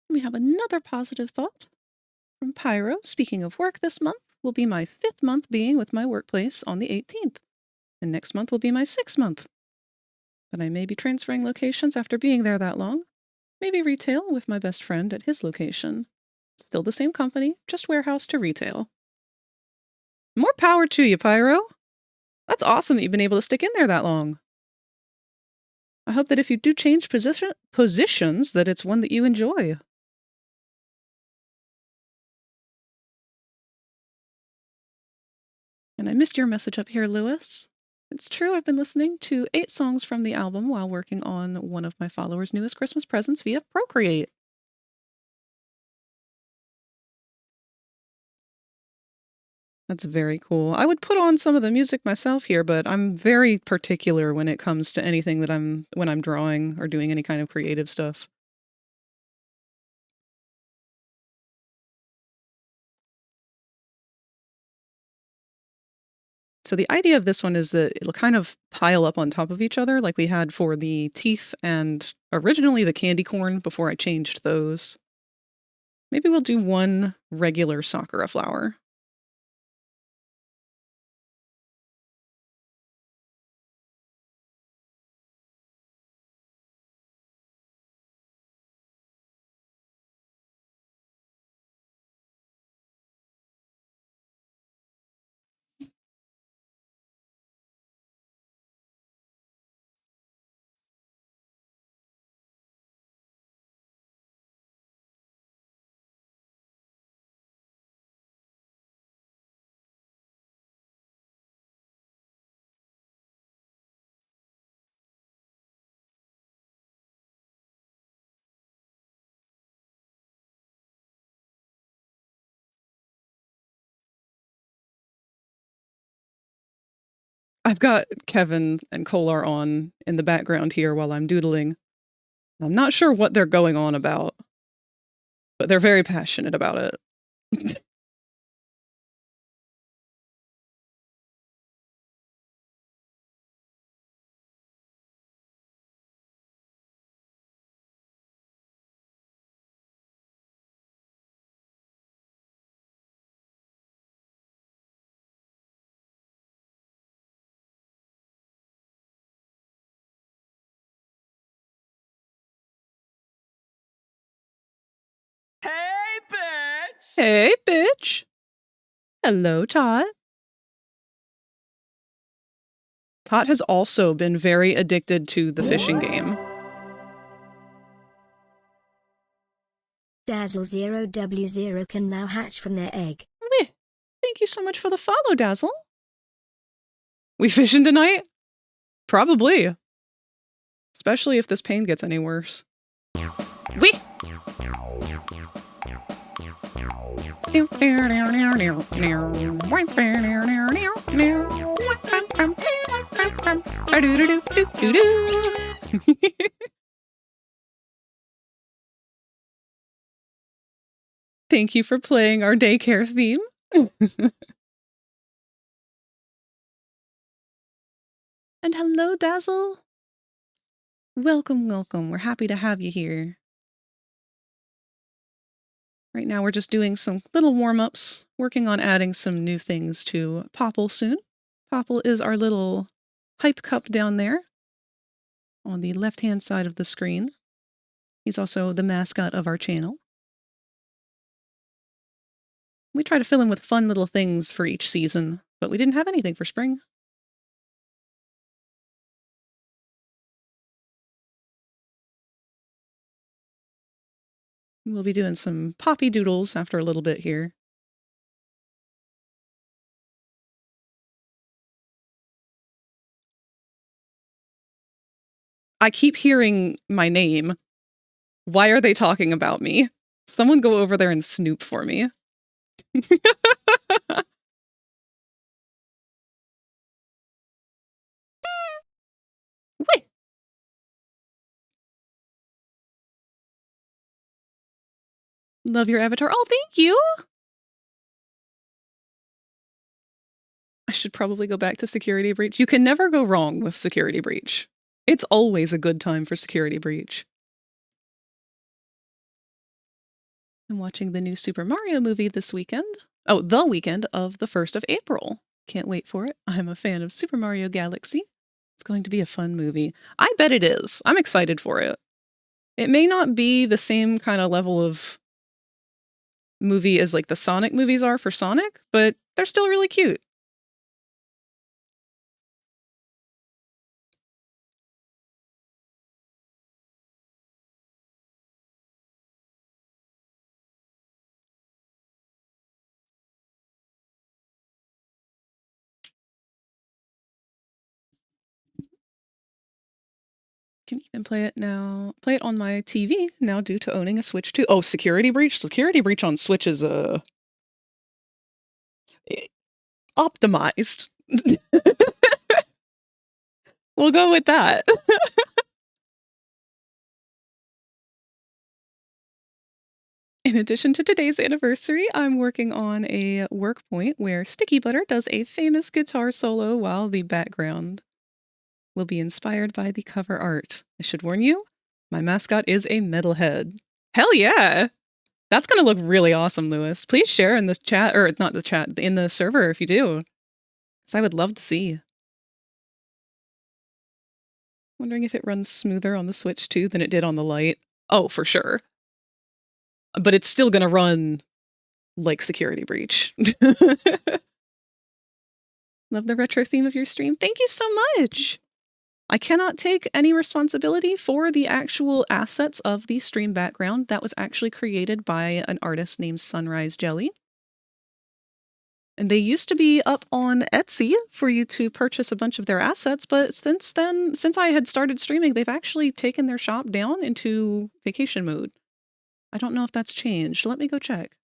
We have another positive thought from Pyro. Speaking of work, this month will be my 5th month being with my workplace on the 18th. And next month will be my 6th month. But I may be transferring locations after being there that long. Maybe retail with my best friend at his location. Still the same company, just warehouse to retail. More power to you, Pyro. That's awesome that you've been able to stick in there that long. I hope that if you do change positions, that it's one that you enjoy. And I missed your message up here, Lewis. It's true, I've been listening to 8 songs from the album while working on one of my followers' newest Christmas presents via Procreate. That's very cool. I would put on some of the music myself here, but I'm very particular when it comes to anything that when I'm drawing or doing any kind of creative stuff. So the idea of this one is that it'll kind of pile up on top of each other like we had for the teeth and originally the candy corn before I changed those. Maybe we'll do one regular Sakura flower. I've got Kevin and Kolar on in the background here while I'm doodling. I'm not sure what they're going on about, but they're very passionate about it. Hey, bitch. Hello, Tot. Tot has also been very addicted to the fishing game. Dazzle0W0 can now hatch from their egg. Meh. Thank you so much for the follow, Dazzle. We fishing tonight? Probably. Especially if this pain gets any worse. We. Thank you for playing our daycare theme. And hello, Dazzle. Welcome, welcome. We're happy to have you here. Right now we're just doing some little warm-ups, working on adding some new things to Popple soon. Popple is our little hype cup down there on the left-hand side of the screen. He's also the mascot of our channel. We try to fill in with fun little things for each season, but we didn't have anything for spring. We'll be doing some poppy doodles after a little bit here. I keep hearing my name. Why are they talking about me? Someone go over there and snoop for me. Wait. Love your avatar. Oh, thank you! I should probably go back to Security Breach. You can never go wrong with Security Breach. It's always a good time for Security Breach. I'm watching the new Super Mario movie this weekend. Oh, the weekend of the 1st of April. Can't wait for it. I'm a fan of Super Mario Galaxy. It's going to be a fun movie. I bet it is. I'm excited for it. It may not be the same kind of level of movie as like the Sonic movies are for Sonic, but they're still really cute. Can even play it now. Play it on my TV now due to owning a Switch 2. Oh, Security Breach? Security Breach on Switch is optimized. We'll go with that. In addition to today's anniversary, I'm working on a work point where Sticky Butter does a famous guitar solo while the background will be inspired by the cover art. I should warn you, my mascot is a metalhead. Hell yeah! That's gonna look really awesome, Lewis. Please share in the chat, or not the chat, in the server if you do. Because I would love to see. Wondering if it runs smoother on the Switch 2 than it did on the Lite. Oh, for sure. But it's still gonna run like Security Breach. Love the retro theme of your stream. Thank you so much! I cannot take any responsibility for the actual assets of the stream background. That was actually created by an artist named Sunrise Jelly. And they used to be up on Etsy for you to purchase a bunch of their assets, but since I had started streaming, they've actually taken their shop down into vacation mode. I don't know if that's changed. Let me go check.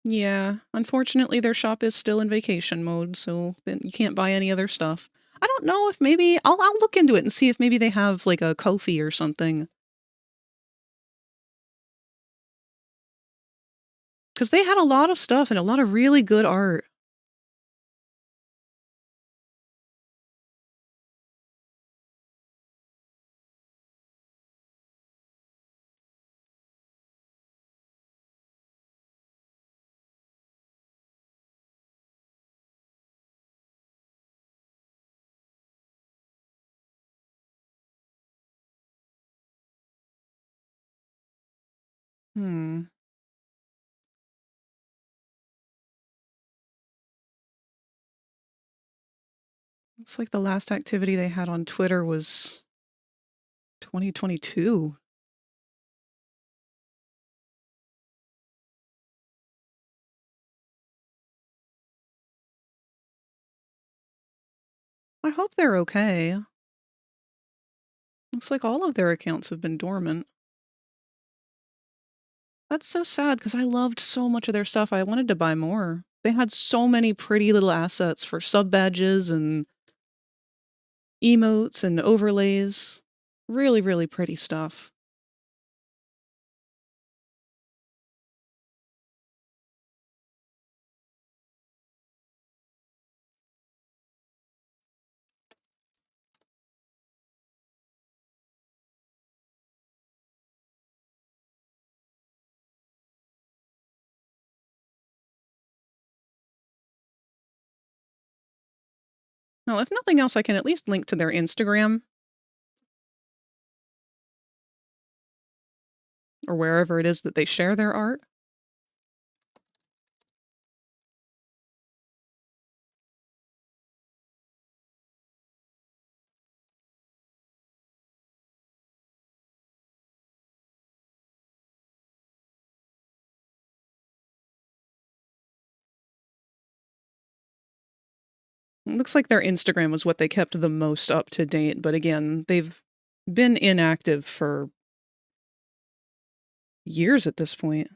Yeah, unfortunately their shop is still in vacation mode, so then you can't buy any other stuff. I don't know if maybe I'll look into it and see if maybe they have like a Ko-fi or something. Because they had a lot of stuff and a lot of really good art. Hmm. Looks like the last activity they had on Twitter was 2022. I hope they're okay. Looks like all of their accounts have been dormant. That's so sad because I loved so much of their stuff. I wanted to buy more. They had so many pretty little assets for sub badges and emotes and overlays. Really, really pretty stuff. Now, if nothing else, I can at least link to their Instagram or wherever it is that they share their art. It looks like their Instagram was what they kept the most up to date, but again, they've been inactive for years at this point.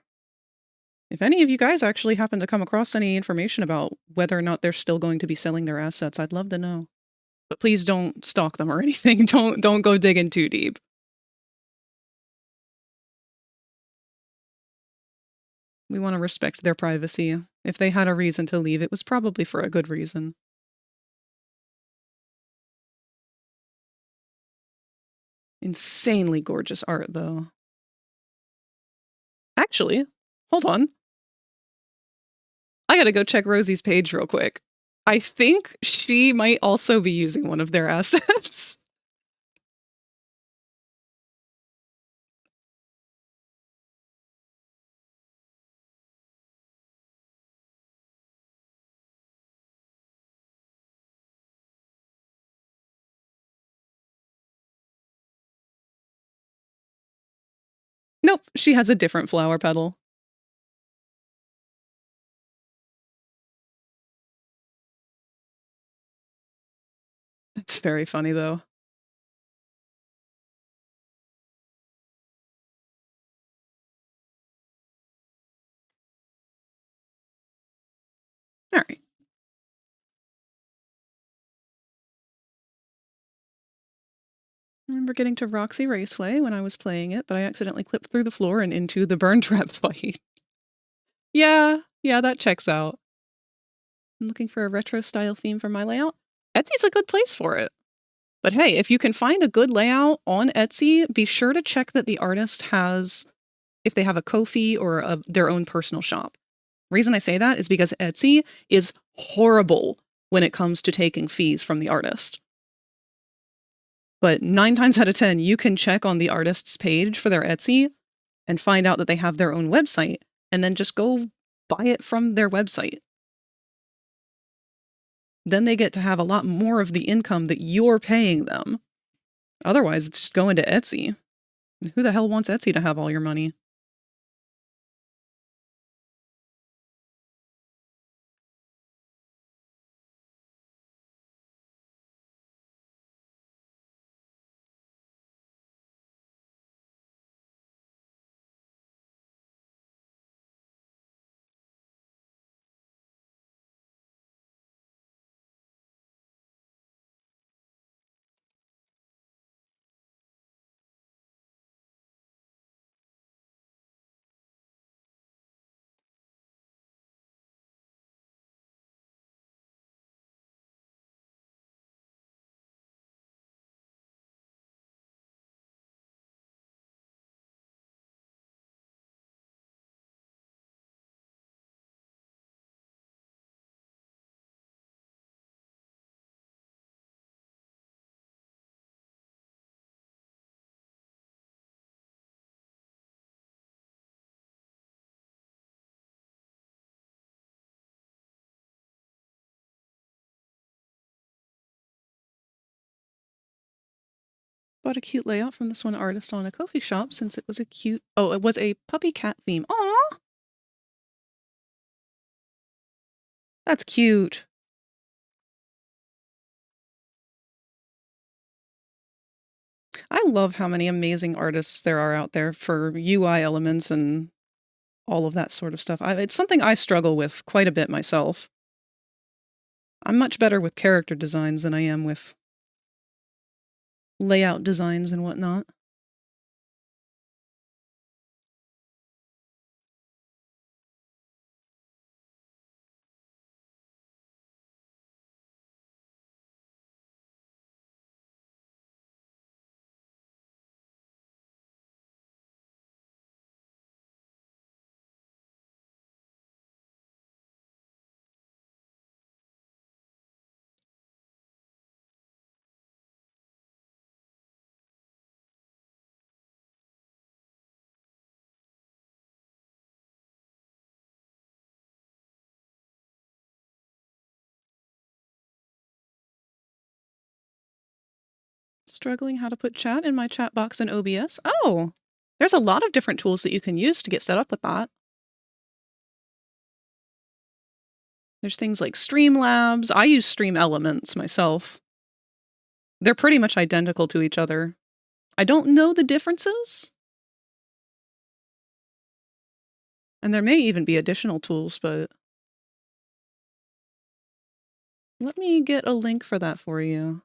If any of you guys actually happen to come across any information about whether or not they're still going to be selling their assets, I'd love to know. But please don't stalk them or anything. Don't go digging too deep. We want to respect their privacy. If they had a reason to leave, it was probably for a good reason. Insanely gorgeous art, though. Actually, hold on. I gotta go check Rosie's page real quick. I think she might also be using one of their assets. Nope, she has a different flower petal. That's very funny, though. All right. I remember getting to Roxy Raceway when I was playing it, but I accidentally clipped through the floor and into the burn trap fight. Yeah, that checks out. I'm looking for a retro style theme for my layout. Etsy's a good place for it. But hey, if you can find a good layout on Etsy, be sure to check that the artist has, if they have a Ko-fi or their own personal shop. The reason I say that is because Etsy is horrible when it comes to taking fees from the artist. But 9 times out of 10, you can check on the artist's page for their Etsy and find out that they have their own website, and then just go buy it from their website. Then they get to have a lot more of the income that you're paying them. Otherwise, it's just going to Etsy. Who the hell wants Etsy to have all your money? bought a cute layout from this one artist on a Ko-fi shop since it was a cute... Oh, it was a puppy cat theme. Aww! That's cute. I love how many amazing artists there are out there for UI elements and all of that sort of stuff. It's something I struggle with quite a bit myself. I'm much better with character designs than I am with layout designs and whatnot. Struggling how to put chat in my chat box in OBS. Oh, there's a lot of different tools that you can use to get set up with that. There's things like Streamlabs. I use Stream Elements myself. They're pretty much identical to each other. I don't know the differences. And there may even be additional tools, but let me get a link for that for you.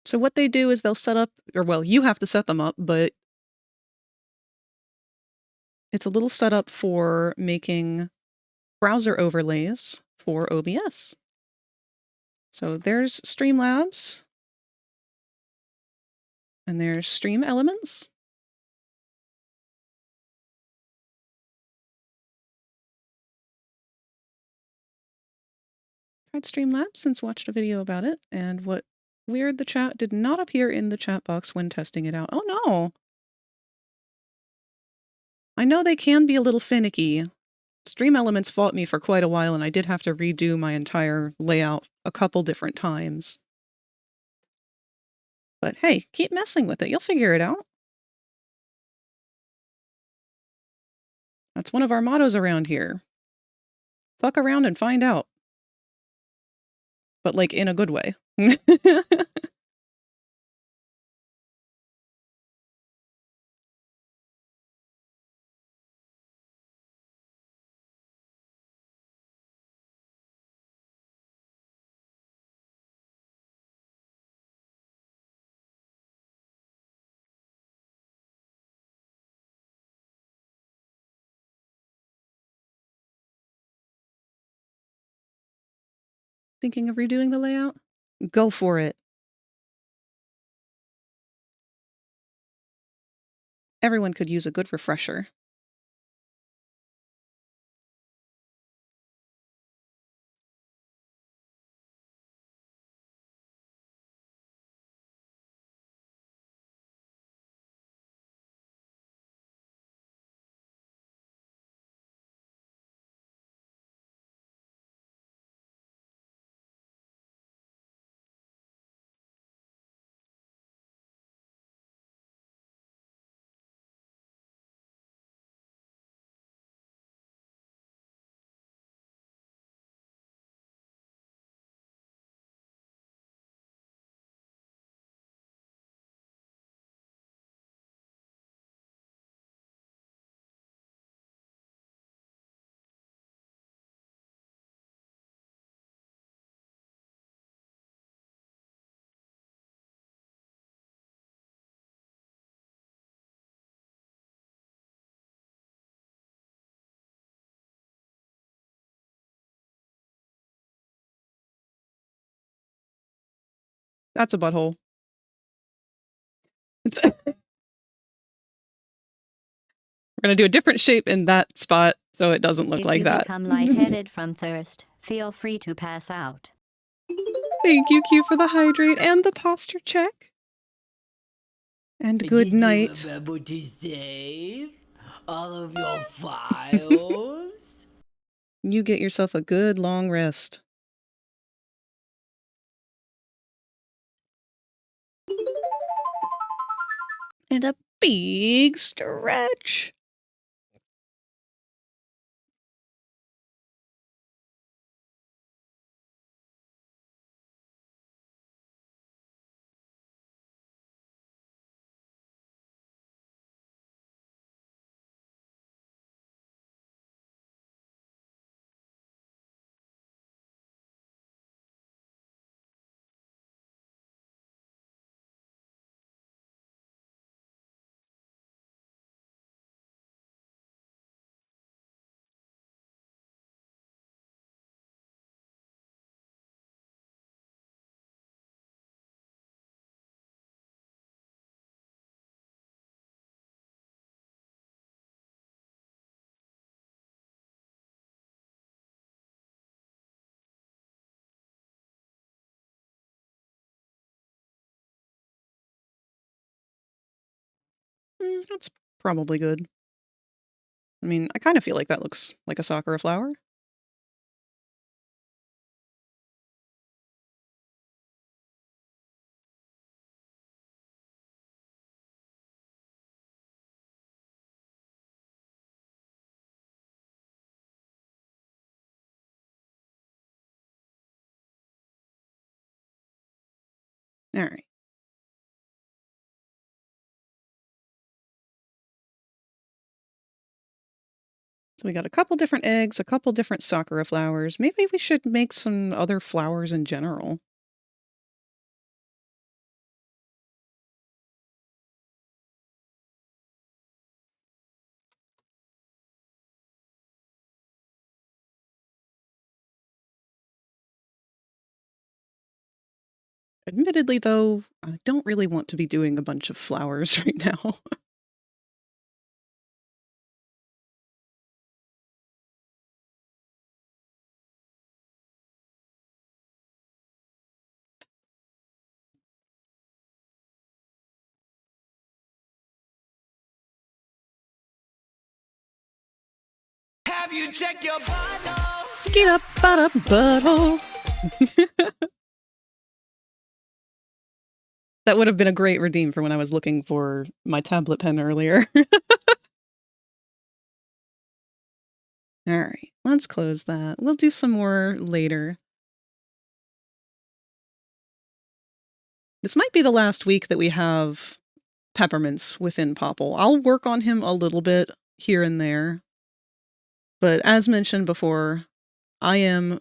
So what they do is they'll set up, or well, you have to set them up, but it's a little setup for making browser overlays for OBS. So there's Streamlabs, and there's Stream Elements. Tried Streamlabs since watched a video about it, and what weird, the chat did not appear in the chat box when testing it out. Oh no! I know they can be a little finicky. Stream Elements fought me for quite a while, and I did have to redo my entire layout a couple different times. But hey, keep messing with it. You'll figure it out. That's one of our mottos around here. Fuck around and find out. But like in a good way. Thinking of redoing the layout? Go for it. Everyone could use a good refresher. That's a butthole. It's We're going to do a different shape in that spot so it doesn't look like that. If you become lightheaded from thirst, feel free to pass out. Thank you, Q, for the hydrate and the posture check. And good night. Did you remember to save all of your files? You get yourself a good long rest. And a big stretch. That's probably good. I mean, I kind of feel like that looks like a sakura flower. All right. So we got a couple different eggs, a couple different sakura flowers. Maybe we should make some other flowers in general. Admittedly, though, I don't really want to be doing a bunch of flowers right now. Have you checked your bottle? Skeet up, bada, butthole. That would have been a great redeem for when I was looking for my tablet pen earlier. All right, let's close that. We'll do some more later. This might be the last week that we have Peppermints within Popple. I'll work on him a little bit here and there. But as mentioned before, I am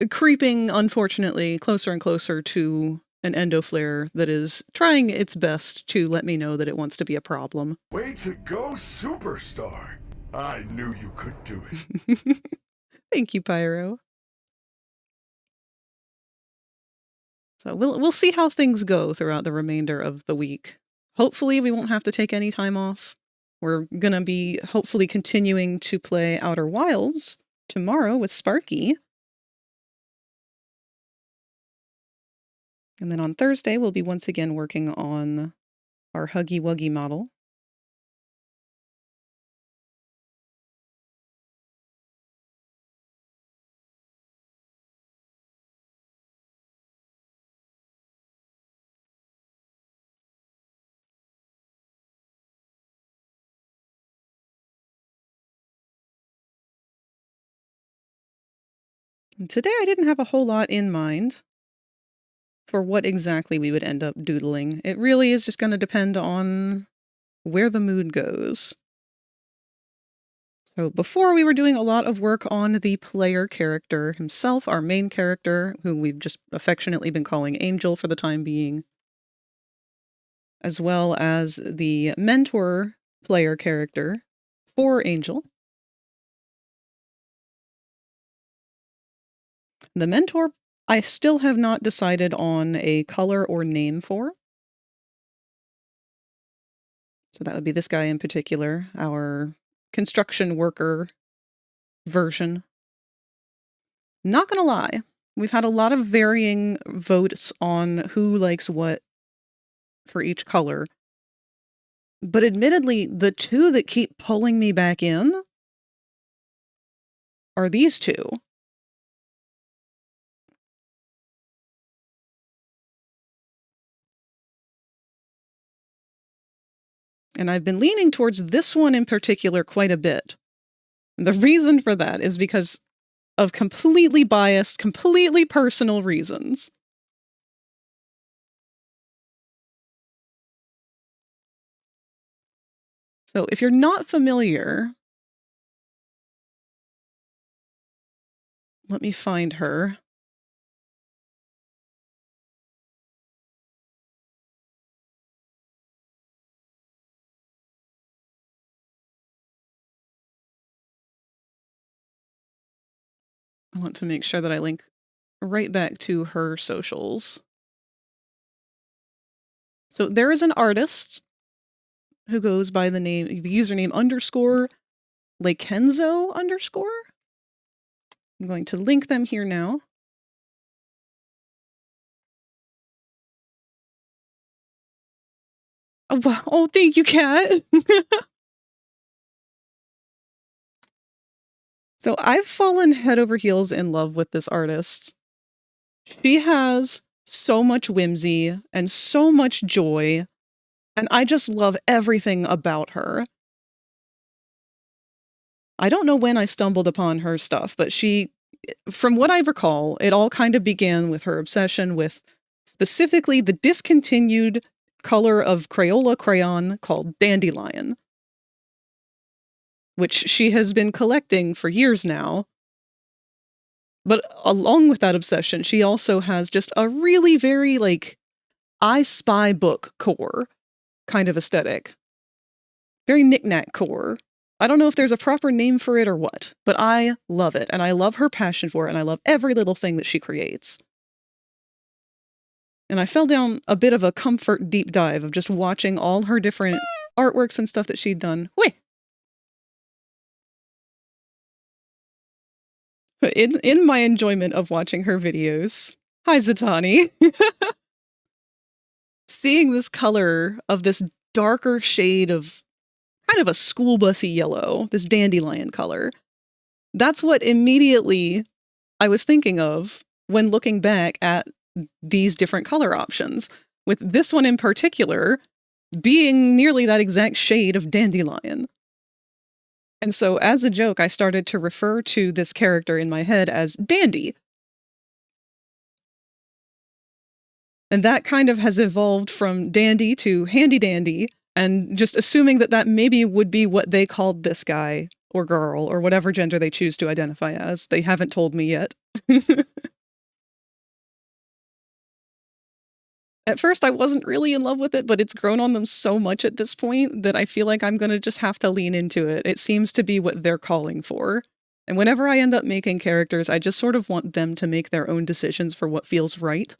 creeping, unfortunately, closer and closer to an endoflare that is trying its best to let me know that it wants to be a problem. Way to go, superstar! I knew you could do it. Thank you, Pyro. So we'll see how things go throughout the remainder of the week. Hopefully we won't have to take any time off. We're gonna be hopefully continuing to play Outer Wilds tomorrow with Sparky. And then on Thursday, we'll be once again working on our Huggy Wuggy model. And today I didn't have a whole lot in mind for what exactly we would end up doodling. It really is just going to depend on where the mood goes. So before we were doing a lot of work on the player character himself, our main character, who we've just affectionately been calling Angel for the time being, as well as the mentor player character for Angel. The mentor, I still have not decided on a color or name for. So that would be this guy in particular, our construction worker version. Not gonna lie, We've had a lot of varying votes on who likes what for each color. But admittedly, the two that keep pulling me back in are these two. And I've been leaning towards this one in particular quite a bit. The reason for that is because of completely biased, completely personal reasons. So if you're not familiar, let me find her. I want to make sure that I link right back to her socials. So there is an artist who goes by the username _ Lekenzo _. I'm going to link them here now. Oh, thank you, Kat. So I've fallen head over heels in love with this artist. She has so much whimsy and so much joy, and I just love everything about her. I don't know when I stumbled upon her stuff, but from what I recall, it all kind of began with her obsession with specifically the discontinued color of Crayola crayon called Dandelion, which she has been collecting for years now. But along with that obsession, she also has just a really very, I Spy book core kind of aesthetic. Very knick-knack core. I don't know if there's a proper name for it or what, but I love it, and I love her passion for it, and I love every little thing that she creates. And I fell down a bit of a comfort deep dive of just watching all her different artworks and stuff that she'd done. Wait! In my enjoyment of watching her videos, hi Zatani, seeing this color of this darker shade of kind of a school busy yellow, this dandelion color, that's what immediately I was thinking of when looking back at these different color options, with this one in particular being nearly that exact shade of dandelion. And so as a joke, I started to refer to this character in my head as Dandy. And that kind of has evolved from Dandy to Handy Dandy, and just assuming that that maybe would be what they called this guy or girl or whatever gender they choose to identify as. They haven't told me yet. At first, I wasn't really in love with it, but it's grown on them so much at this point that I feel like I'm going to just have to lean into it. It seems to be what they're calling for. And whenever I end up making characters, I just sort of want them to make their own decisions for what feels right.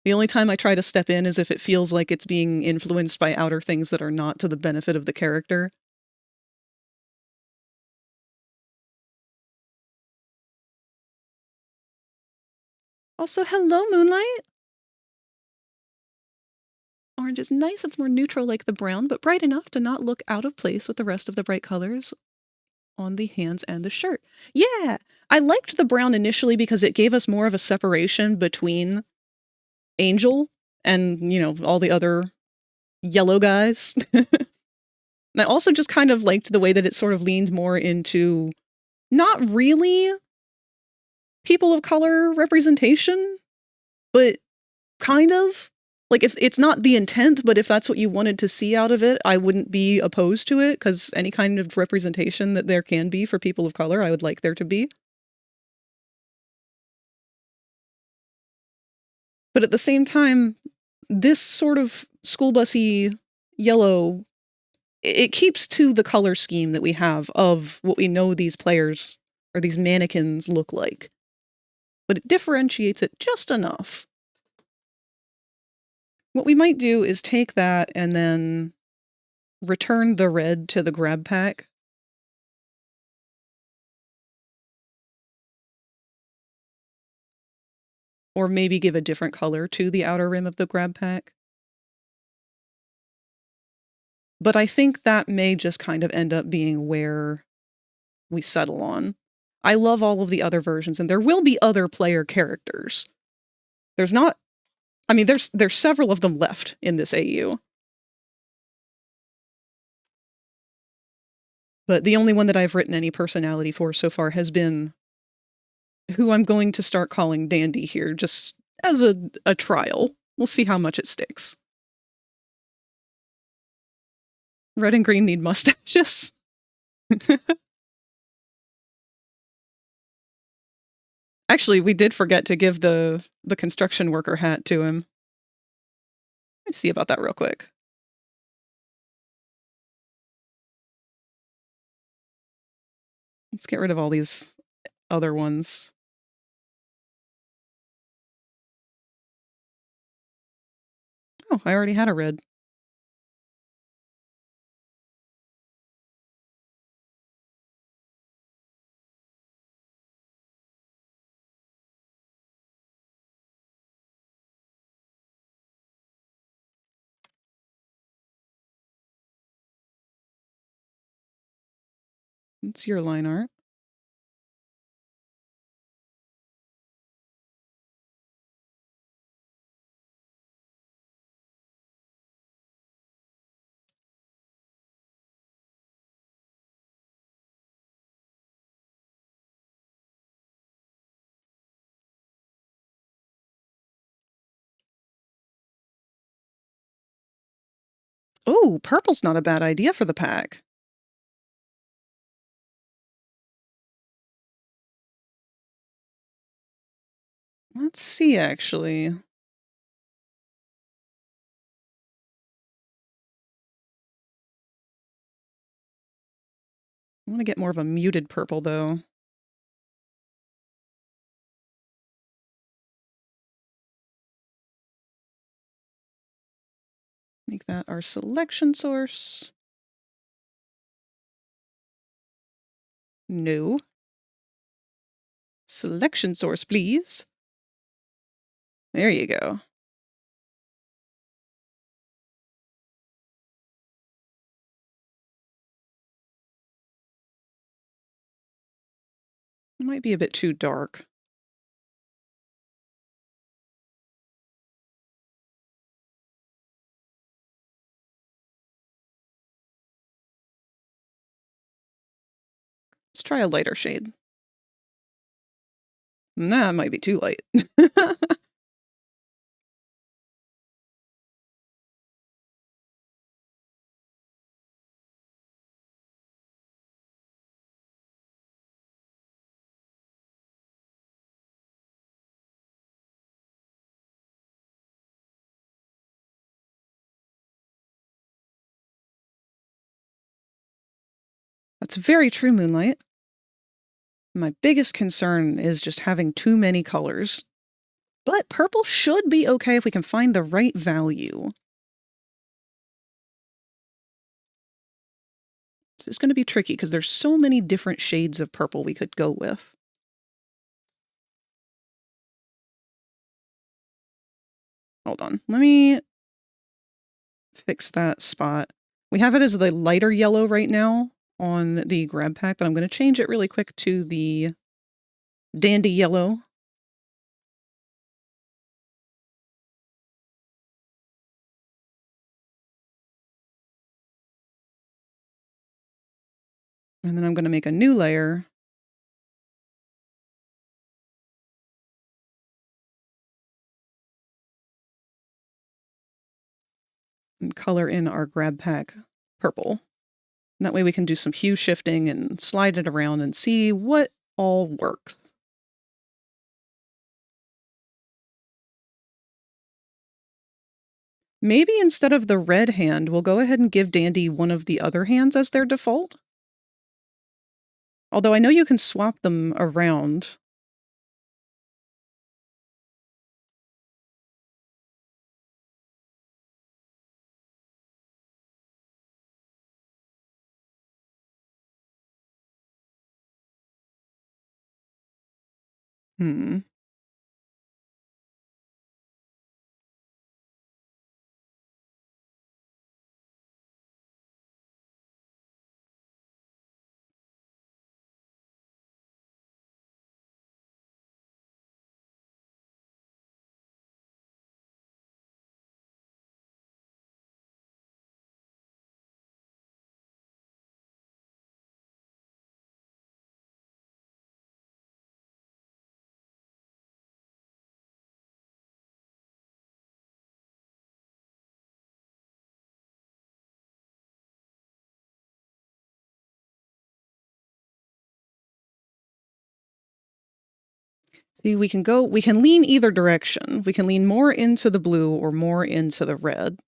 The only time I try to step in is if it feels like it's being influenced by outer things that are not to the benefit of the character. Also, hello, Moonlight! Orange is nice, it's more neutral like the brown, but bright enough to not look out of place with the rest of the bright colors on the hands and the shirt. Yeah! I liked the brown initially because it gave us more of a separation between Angel and, all the other yellow guys. And I also just kind of liked the way that it sort of leaned more into not really people of color representation, but kind of. Like, if it's not the intent, but if that's what you wanted to see out of it, I wouldn't be opposed to it, because any kind of representation that there can be for people of color, I would like there to be. But at the same time, this sort of school busy yellow, it keeps to the color scheme that we have of what we know these players, or these mannequins, look like. But it differentiates it just enough. What we might do is take that and then return the red to the grab pack. or maybe give a different color to the outer rim of the grab pack. But I think that may just kind of end up being where we settle on. I love all of the other versions, and there will be other player characters. There's not... I mean, there's several of them left in this AU. But the only one that I've written any personality for so far has been who I'm going to start calling Dandy here, just as a trial. We'll see how much it sticks. Red and green need mustaches. Actually, we did forget to give the construction worker hat to him. Let's see about that real quick. Let's get rid of all these other ones. Oh, I already had a red. It's your line art. Oh, purple's not a bad idea for the pack. Let's see, actually. I want to get more of a muted purple, though. Make that our selection source. No. Selection source, please. There you go. It might be a bit too dark. Let's try a lighter shade. Nah, it might be too light. That's very true, Moonlight. My biggest concern is just having too many colors. But purple should be okay if we can find the right value. It's going to be tricky because there's so many different shades of purple we could go with. Hold on. Let me fix that spot. We have it as the lighter yellow right now on the grab pack, but I'm going to change it really quick to the dandy yellow. And then I'm going to make a new layer. And color in our grab pack purple. And that way we can do some hue shifting and slide it around and see what all works. Maybe instead of the red hand, we'll go ahead and give Dandy one of the other hands as their default. Although I know you can swap them around. See, we can lean either direction. We can lean more into the blue or more into the red.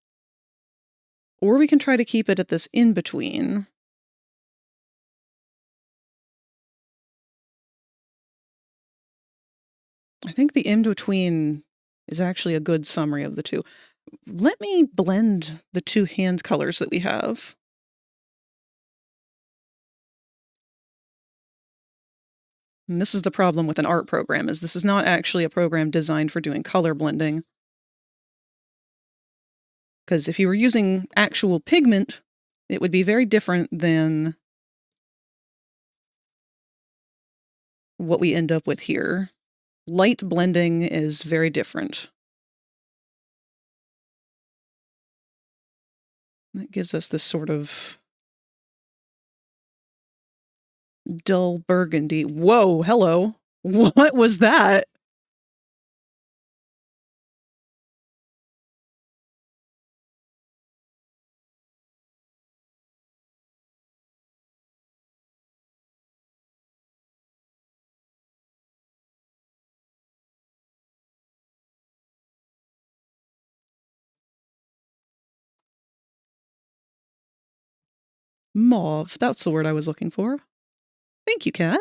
Or we can try to keep it at this in-between. I think the in-between is actually a good summary of the two. Let me blend the two hand colors that we have. And this is the problem with an art program, is this is not actually a program designed for doing color blending. Because if you were using actual pigment, it would be very different than what we end up with here. Light blending is very different. That gives us this sort of dull burgundy. Whoa, hello. What was that? Mauve. That's the word I was looking for. Thank you, Kat.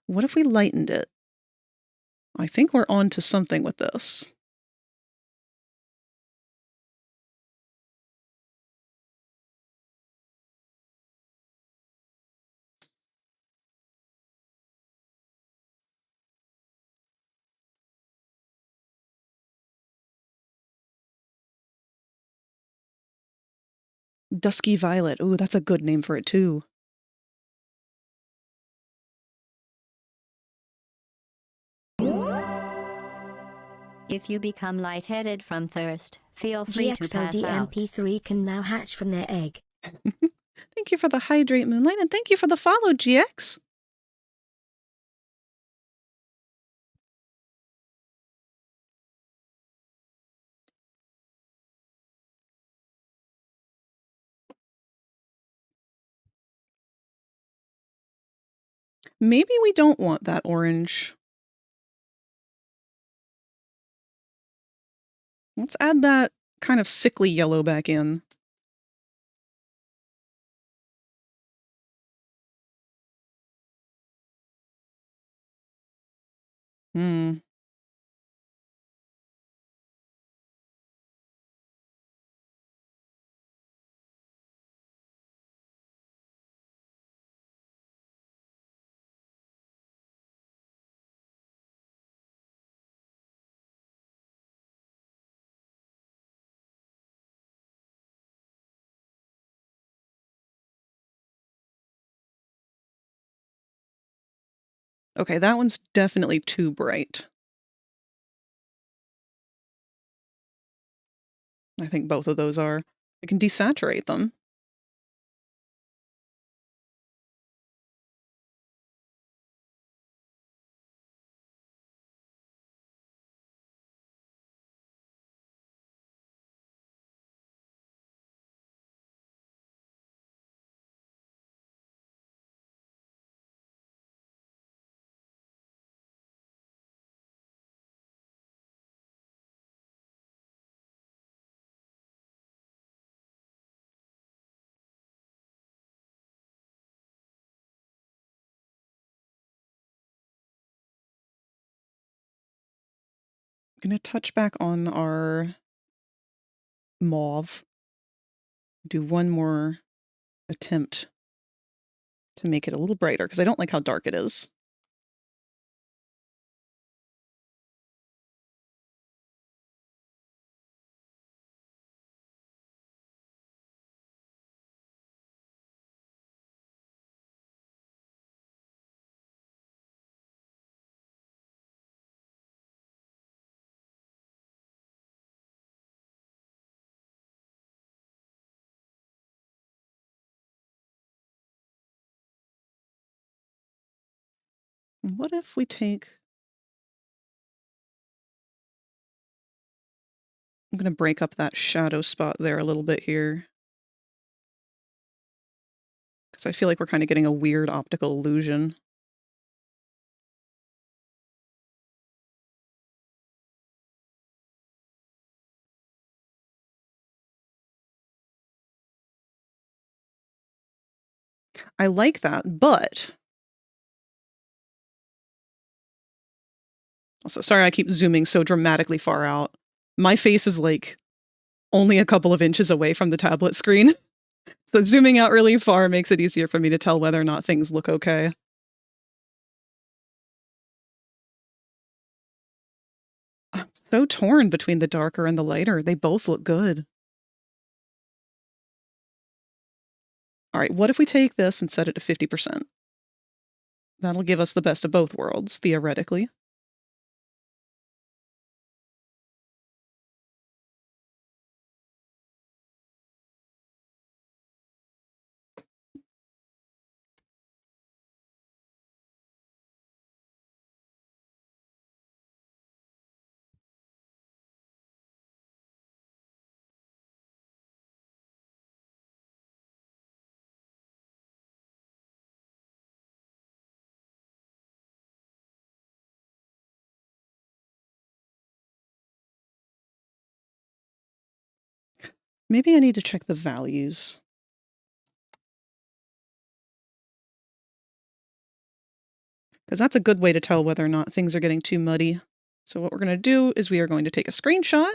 What if we lightened it? I think we're on to something with this. Dusky Violet. Ooh, that's a good name for it, too. If you become lightheaded from thirst, feel free to pass out. GXLDMP3 can now hatch from their egg. Thank you for the hydrate, Moonlight, and thank you for the follow, GX. Maybe we don't want that orange. Let's add that kind of sickly yellow back in. Hmm. Okay, that one's definitely too bright. I think both of those are. I can desaturate them. I'm going to touch back on our mauve. Do one more attempt to make it a little brighter, because I don't like how dark it is. What if we take I'm going to break up that shadow spot there a little bit here. Because I feel like we're kind of getting a weird optical illusion. I like that, but... Also, sorry I keep zooming so dramatically far out. My face is like only a couple of inches away from the tablet screen. So zooming out really far makes it easier for me to tell whether or not things look okay. I'm so torn between the darker and the lighter. They both look good. All right, what if we take this and set it to 50%? That'll give us the best of both worlds, theoretically. Maybe I need to check the values. Because that's a good way to tell whether or not things are getting too muddy. So what we're going to do is we are going to take a screenshot.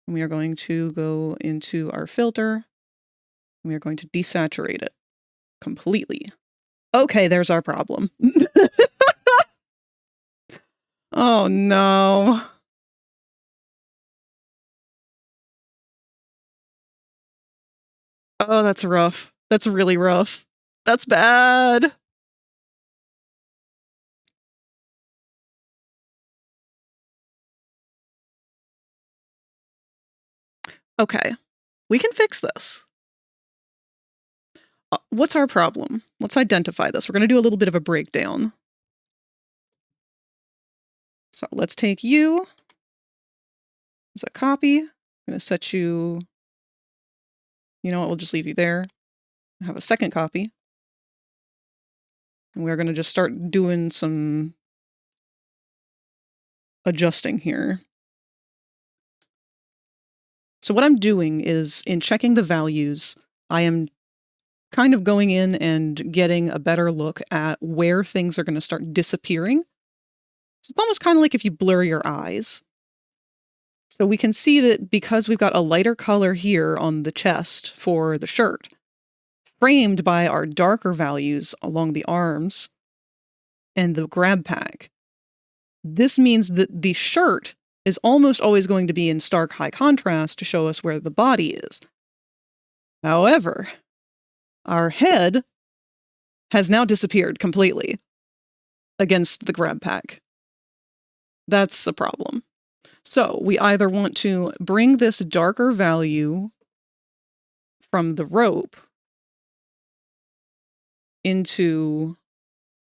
And we are going to go into our filter. And we are going to desaturate it completely. Okay, there's our problem. Oh no. Oh, that's rough. That's really rough. That's bad. Okay, we can fix this. What's our problem? Let's identify this. We're going to do a little bit of a breakdown. So let's take you as a copy. I'm going to set you, you know what, we'll just leave you there. I have a second copy. And we're going to just start doing some adjusting here. So what I'm doing is, in checking the values, I am kind of going in and getting a better look at where things are going to start disappearing. It's almost kind of like if you blur your eyes. So we can see that because we've got a lighter color here on the chest for the shirt, framed by our darker values along the arms and the grab pack, this means that the shirt is almost always going to be in stark high contrast to show us where the body is. However, our head has now disappeared completely against the grab pack. That's a problem. So we either want to bring this darker value from the rope into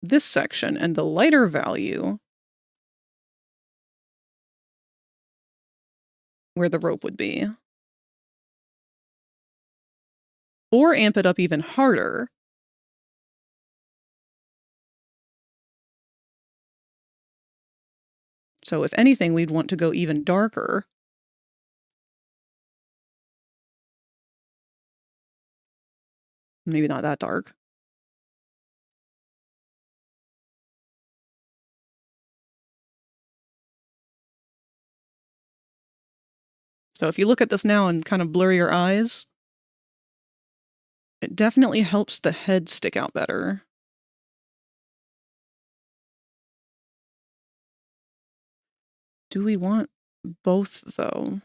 this section and the lighter value where the rope would be. Or amp it up even harder. So if anything, we'd want to go even darker. Maybe not that dark. So if you look at this now and kind of blur your eyes, it definitely helps the head stick out better. Do we want both, though?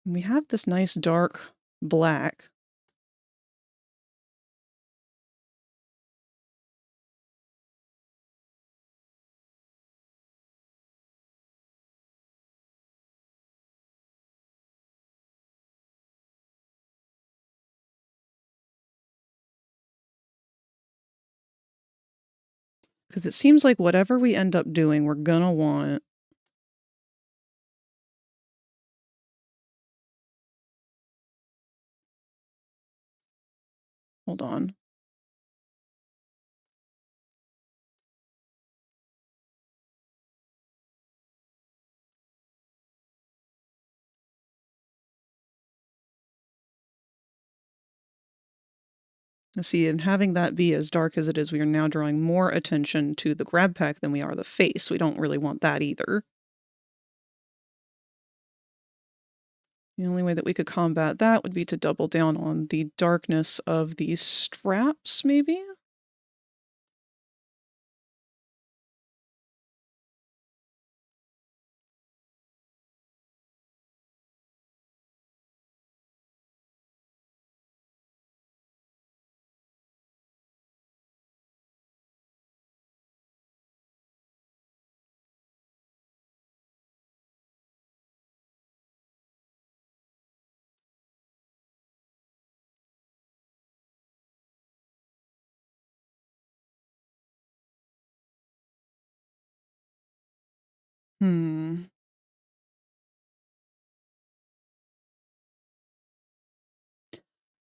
We have this nice dark black. Because it seems like whatever we end up doing, we're gonna want... Hold on. Let's see, and having that be as dark as it is, we are now drawing more attention to the grab pack than we are the face. We don't really want that either. The only way that we could combat that would be to double down on the darkness of these straps, maybe?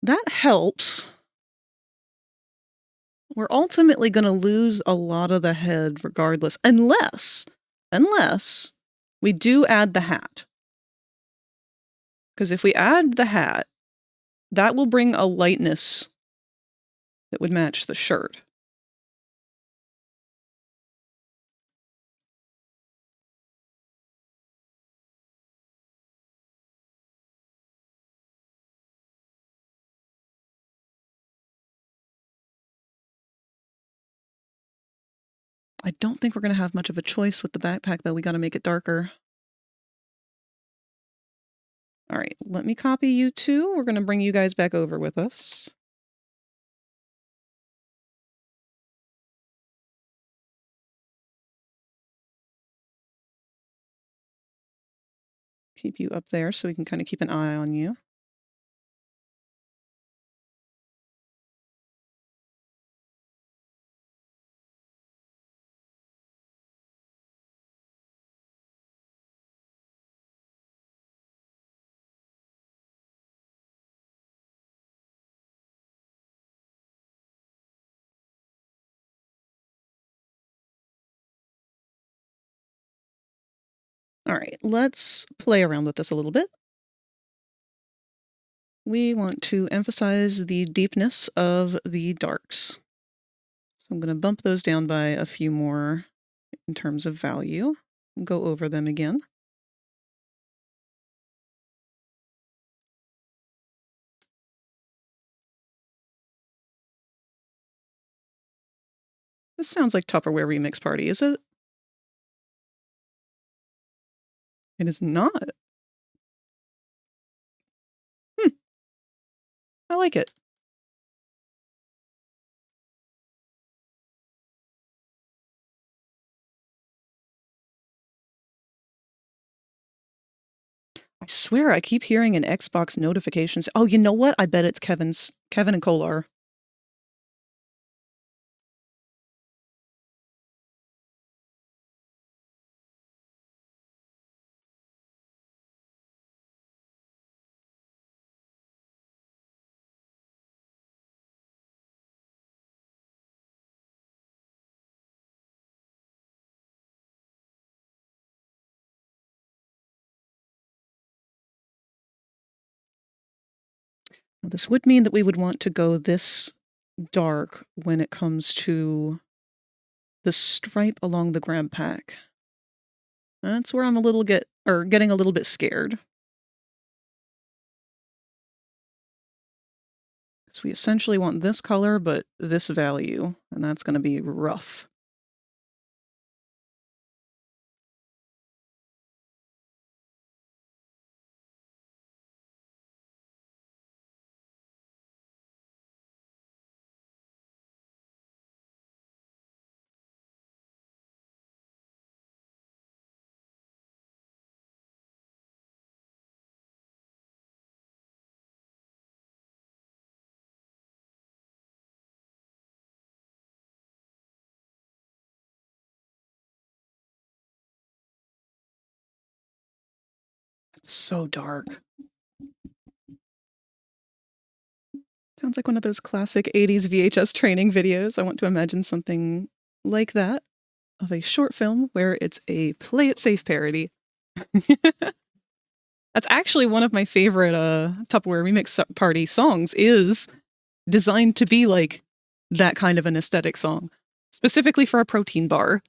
That helps. We're ultimately going to lose a lot of the head regardless, unless we do add the hat. Because if we add the hat, that will bring a lightness that would match the shirt. I don't think we're going to have much of a choice with the backpack, though. We got to make it darker. All right, let me copy you two. We're going to bring you guys back over with us. Keep you up there so we can kind of keep an eye on you. All right, let's play around with this a little bit. We want to emphasize the deepness of the darks. So I'm going to bump those down by a few more in terms of value and go over them again. This sounds like Tupperware Remix Party, is it? It is not. I like it. I swear I keep hearing an Xbox notifications. Oh, you know what? I bet it's Kevin and Kolar. This would mean that we would want to go this dark when it comes to the stripe along the grab pack. That's where I'm getting a little bit scared. Because we essentially want this color, but this value, and that's going to be rough. It's so dark. Sounds like one of those classic 80s VHS training videos. I want to imagine something like that of a short film where it's a Play It Safe parody. That's actually one of my favorite Tupperware Remix Party songs, is designed to be like that kind of an aesthetic song, specifically for a protein bar.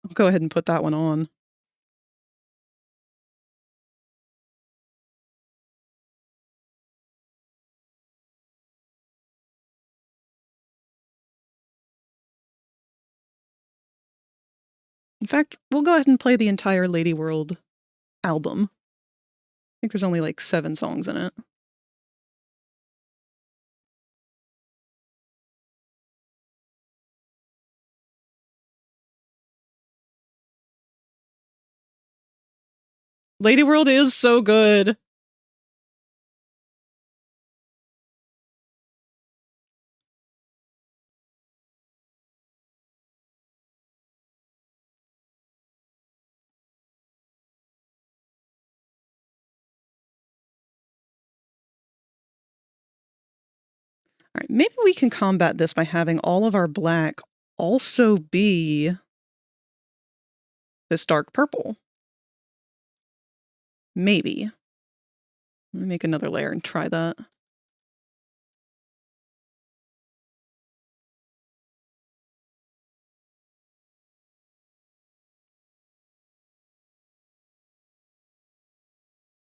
I'll go ahead and put that one on. In fact, we'll go ahead and play the entire Lady World album. I think there's only like 7 songs in it. Lady World is so good. All right, maybe we can combat this by having all of our black also be this dark purple. Maybe. Let me make another layer and try that.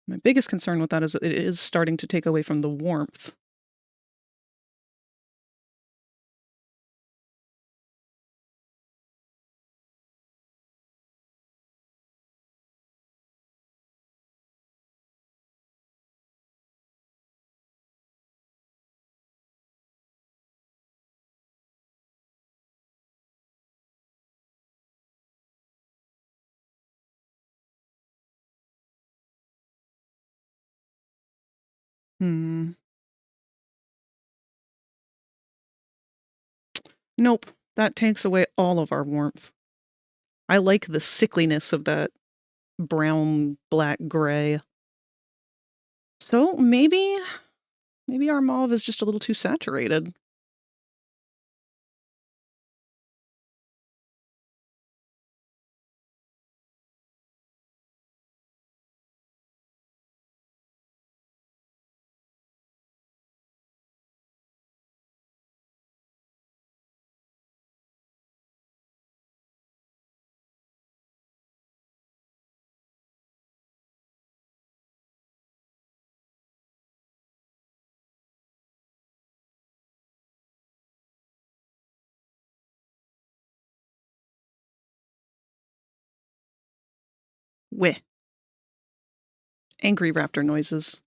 My biggest concern with that is that it is starting to take away from the warmth. Nope, that takes away all of our warmth. I like the sickliness of that brown, black, gray. So maybe our mauve is just a little too saturated. Weh. Angry raptor noises.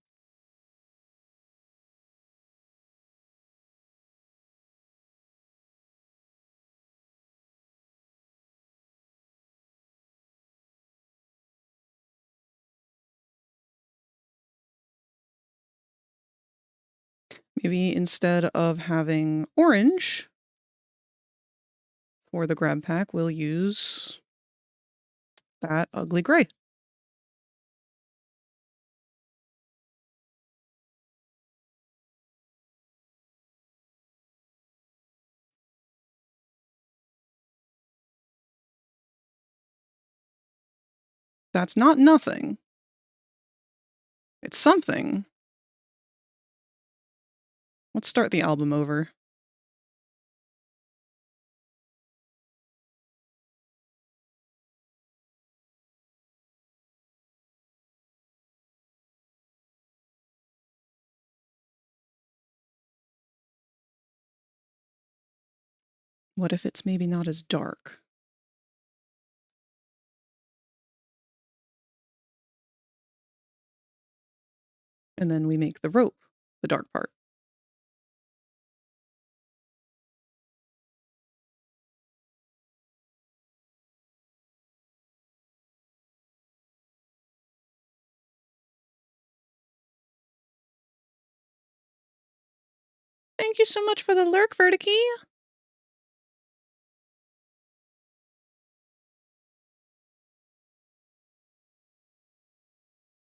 Maybe instead of having orange for the grab pack, we'll use that ugly gray. That's not nothing. It's something. Let's start the album over. What if it's maybe not as dark? And then we make the rope the dark part. Thank you so much for the lurk, Vertiky.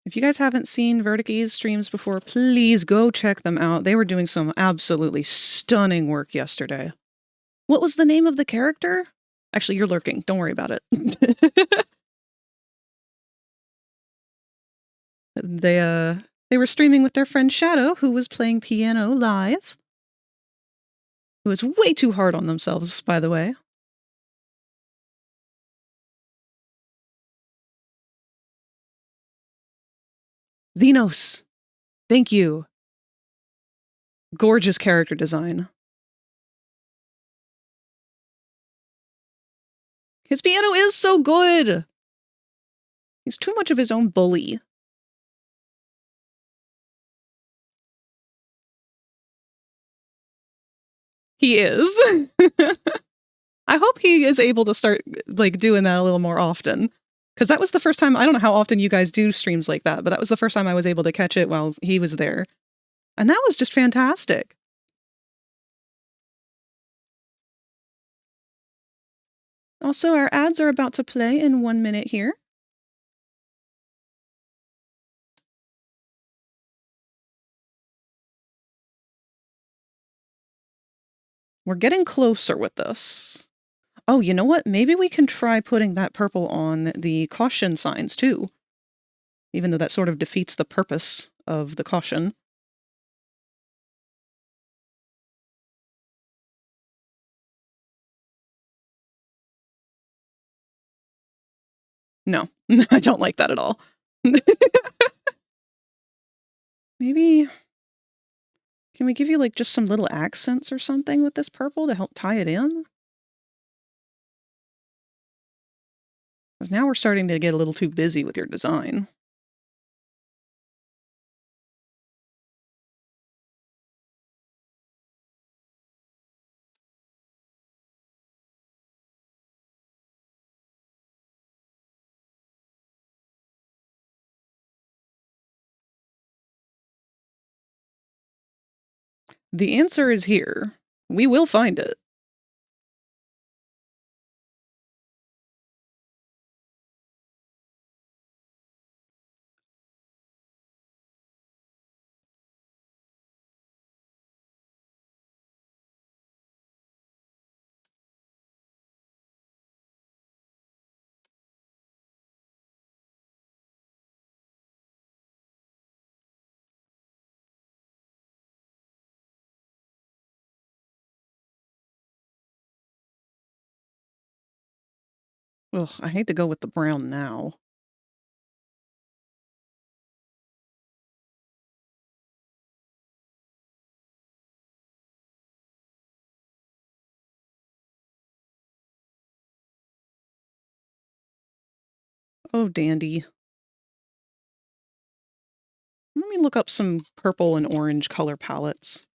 If you guys haven't seen Vertice's streams before, please go check them out. They were doing some absolutely stunning work yesterday. What was the name of the character? Actually, you're lurking. Don't worry about it. They were streaming with their friend Shadow, who was playing piano live. Who was way too hard on themselves, by the way. Xenos. Thank you. Gorgeous character design. His piano is so good. He's too much of his own bully. He is. I hope he is able to start like doing that a little more often. Because that was the first time, I don't know how often you guys do streams like that, but that was the first time I was able to catch it while he was there. And that was just fantastic. Also, our ads are about to play in 1 minute here. We're getting closer with this. Oh, you know what? Maybe we can try putting that purple on the caution signs too. Even though that sort of defeats the purpose of the caution. No, I don't like that at all. Maybe... Can we give you like just some little accents or something with this purple to help tie it in? Because now we're starting to get a little too busy with your design. The answer is here. We will find it. Ugh, I hate to go with the brown now. Oh, dandy. Let me look up some purple and orange color palettes.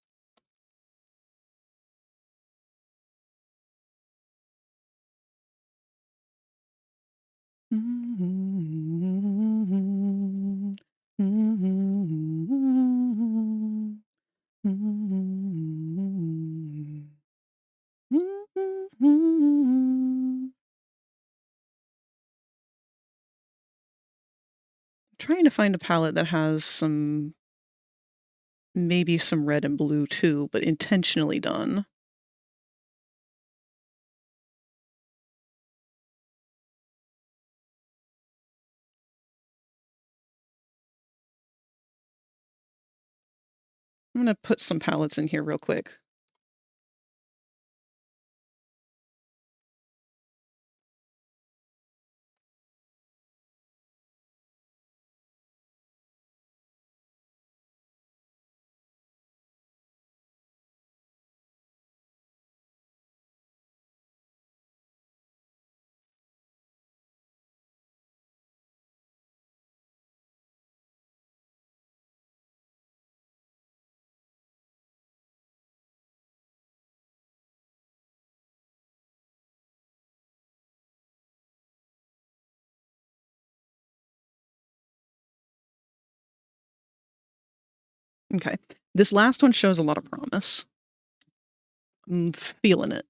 Trying to find a palette that has some, maybe some red and blue too, but intentionally done. I'm going to put some palettes in here real quick. Okay, this last one shows a lot of promise. I'm feeling it.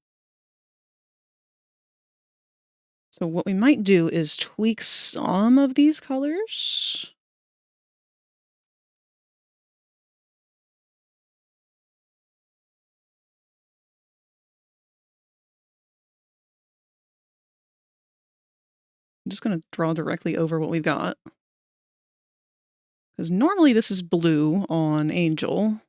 So what we might do is tweak some of these colors. I'm just going to draw directly over what we've got. Because normally this is blue on Angel.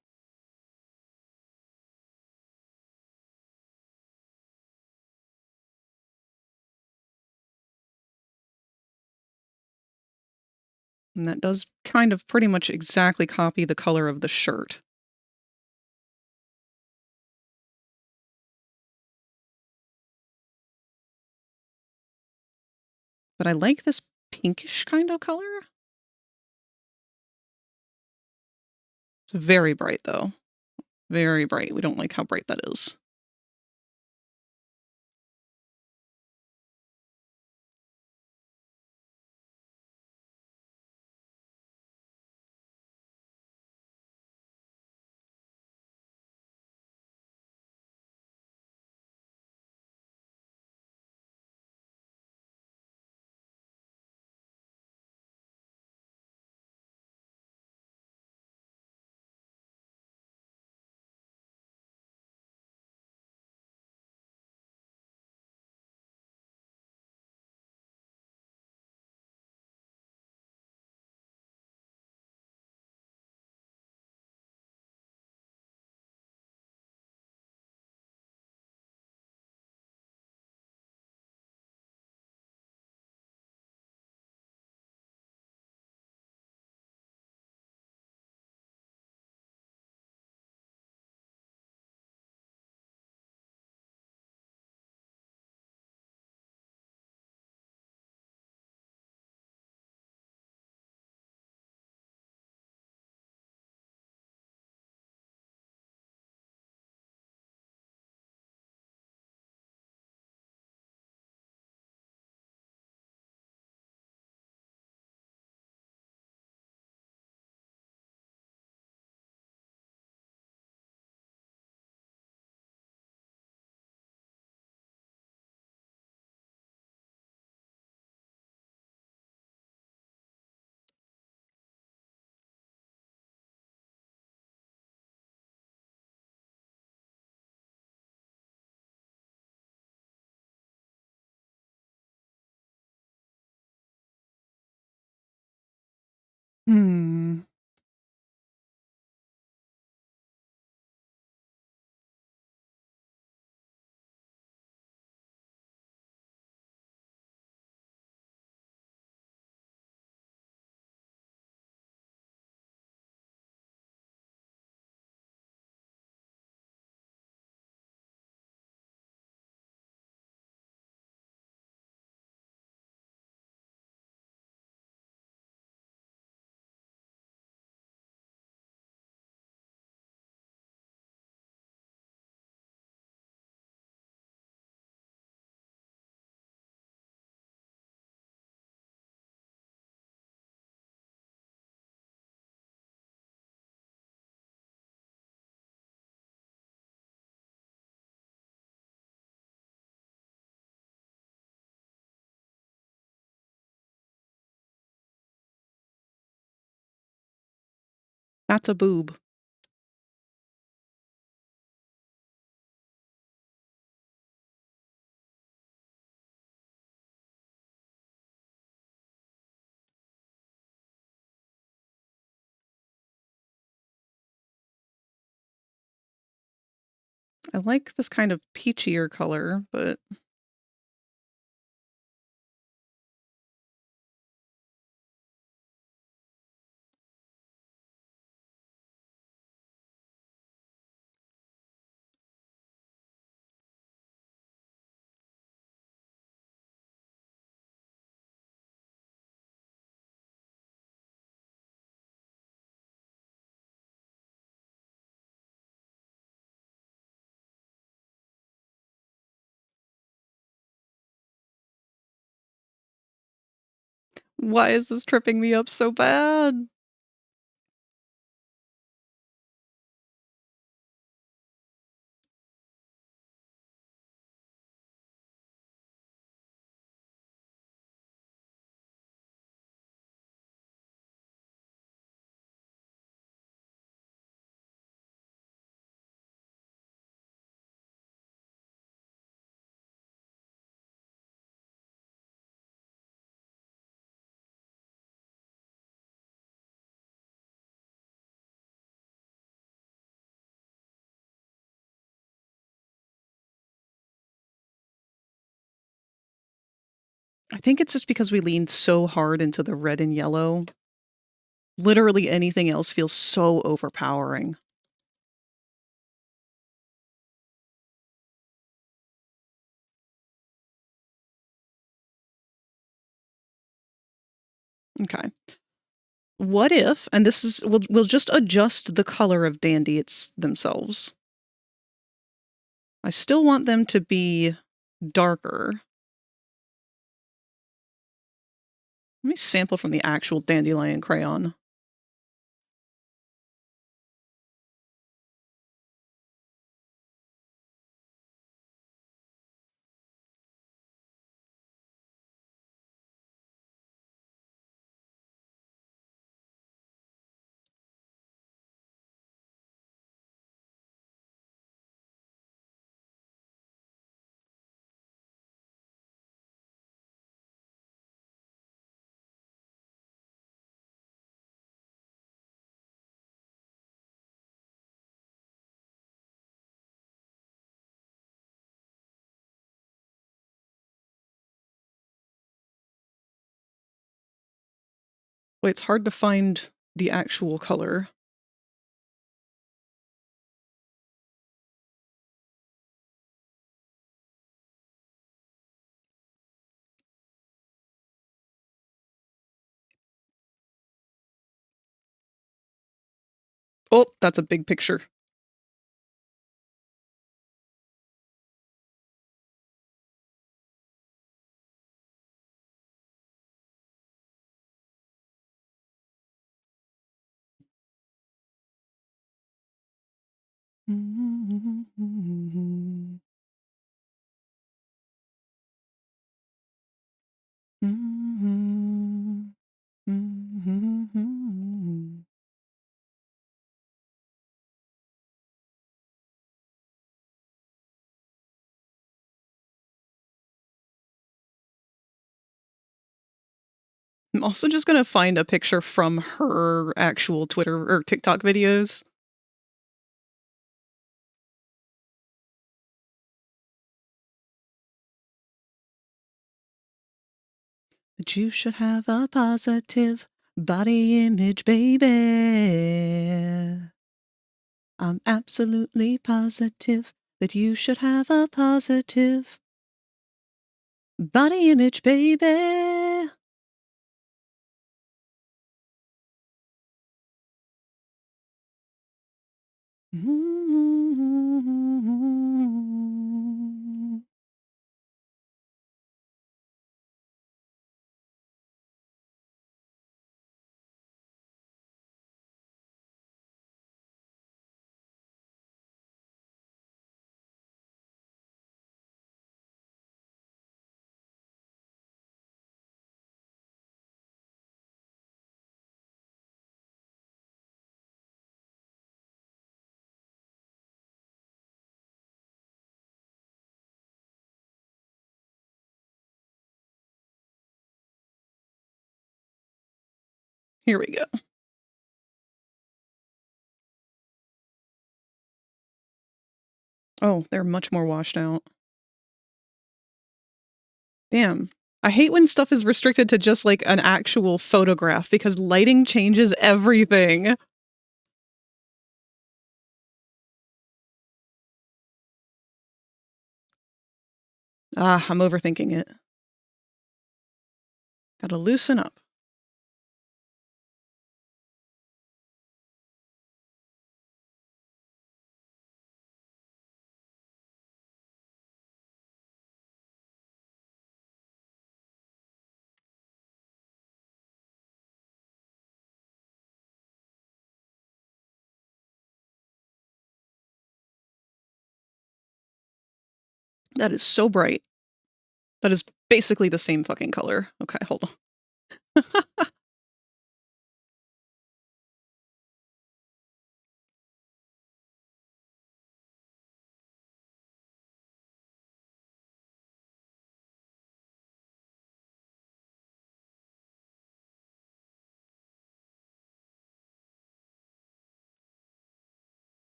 And that does kind of pretty much exactly copy the color of the shirt. But I like this pinkish kind of color. It's very bright, though. Very bright. We don't like how bright that is. Hmm. That's a boob. I like this kind of peachier color, but why is this tripping me up so bad? I think it's just because we leaned so hard into the red and yellow. Literally anything else feels so overpowering. Okay. What if, and this is, we'll just adjust the color of Dandy themselves. I still want them to be darker. Let me sample from the actual dandelion crayon. Wait, it's hard to find the actual color. Oh, that's a big picture. I'm also just gonna find a picture from her actual Twitter or TikTok videos. That you should have a positive body image, baby. I'm absolutely positive that you should have a positive body image, baby. Here we go. Oh, they're much more washed out. Damn. I hate when stuff is restricted to just like an actual photograph because lighting changes everything. Ah, I'm overthinking it. Gotta loosen up. That is so bright. That is basically the same fucking color. Okay, hold on.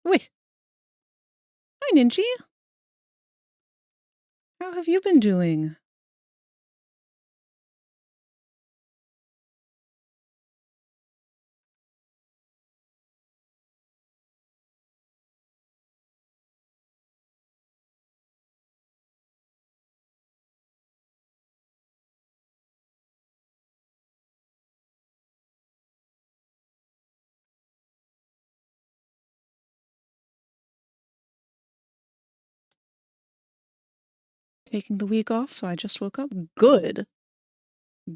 Wait. Hi, Ninji. How have you been doing? Taking the week off, so I just woke up. Good.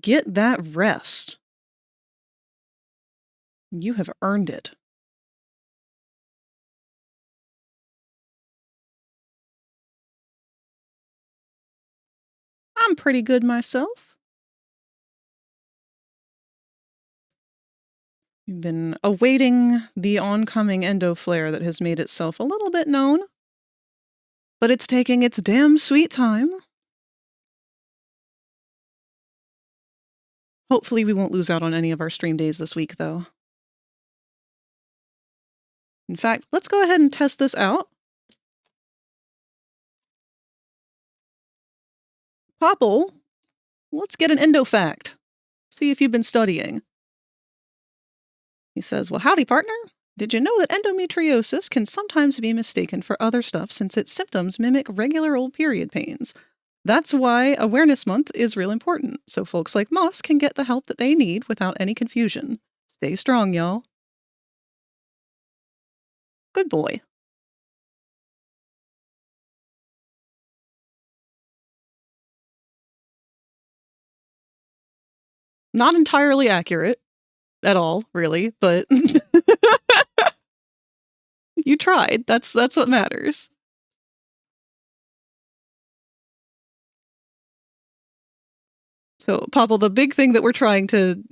Get that rest. You have earned it. I'm pretty good myself. You've been awaiting the oncoming endo flare that has made itself a little bit known. But it's taking its damn sweet time. Hopefully we won't lose out on any of our stream days this week, though. In fact, let's go ahead and test this out. Popple, let's get an endo fact. See if you've been studying. He says, well, howdy, partner. Did you know that endometriosis can sometimes be mistaken for other stuff since its symptoms mimic regular old period pains? That's why Awareness Month is real important, so folks like Moss can get the help that they need without any confusion. Stay strong, y'all. Good boy. Not entirely accurate at all, really, but you tried. That's what matters. So, Popple, the big thing that we're trying to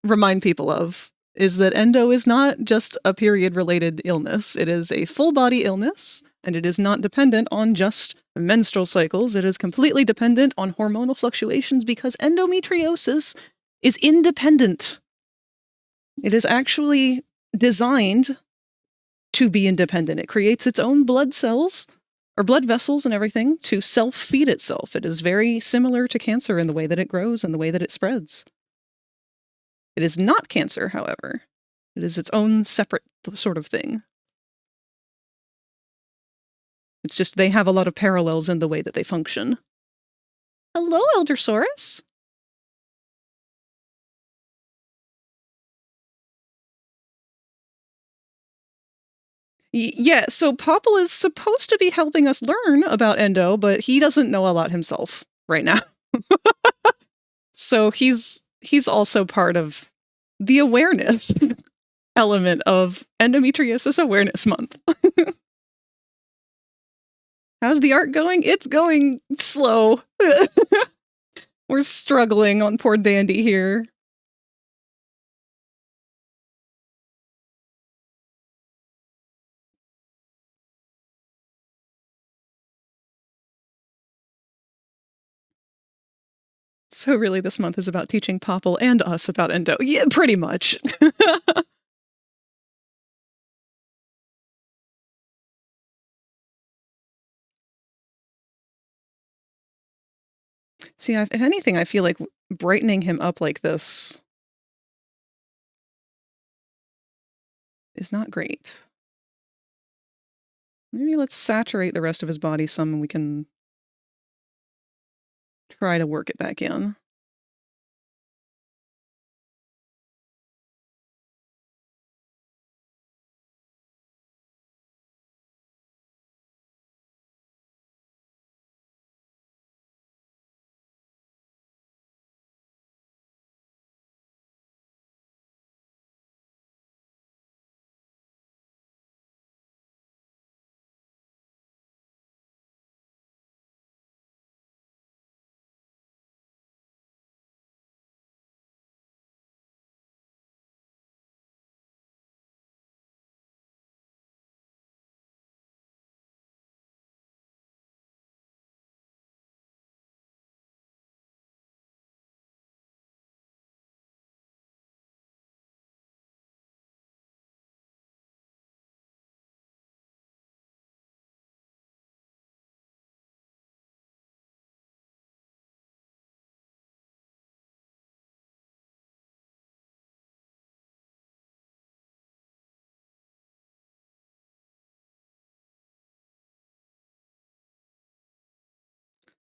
remind people of is that endo is not just a period-related illness. It is a full-body illness, and it is not dependent on just menstrual cycles. It is completely dependent on hormonal fluctuations because endometriosis is independent. It is actually designed to be independent. It creates its own blood cells, or blood vessels and everything, to self-feed itself. It is very similar to cancer in the way that it grows and the way that it spreads. It is not cancer, however. It is its own separate sort of thing. It's just they have a lot of parallels in the way that they function. Hello, Eldersaurus. Yeah, so Popple is supposed to be helping us learn about endo, but he doesn't know a lot himself right now. So he's also part of the awareness element of Endometriosis Awareness Month. How's the art going? It's going slow. We're struggling on poor Dandy here. So really this month is about teaching Popple and us about endo. Yeah, pretty much. See, if anything, I feel like brightening him up like this is not great. Maybe let's saturate the rest of his body some and we can try to work it back in.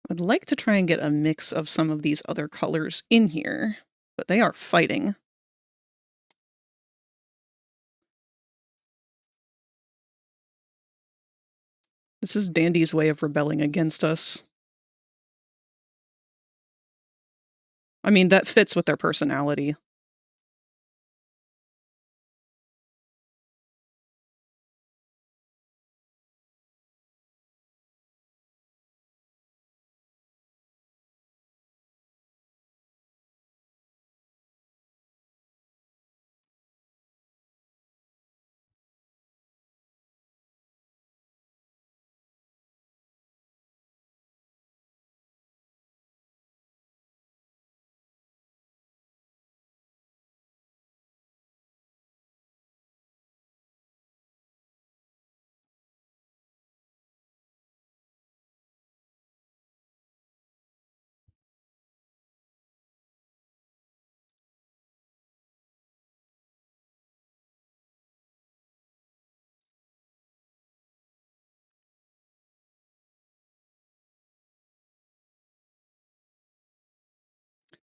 I'd like to try and get a mix of some of these other colors in here, but they are fighting. This is Dandy's way of rebelling against us. I mean, that fits with their personality.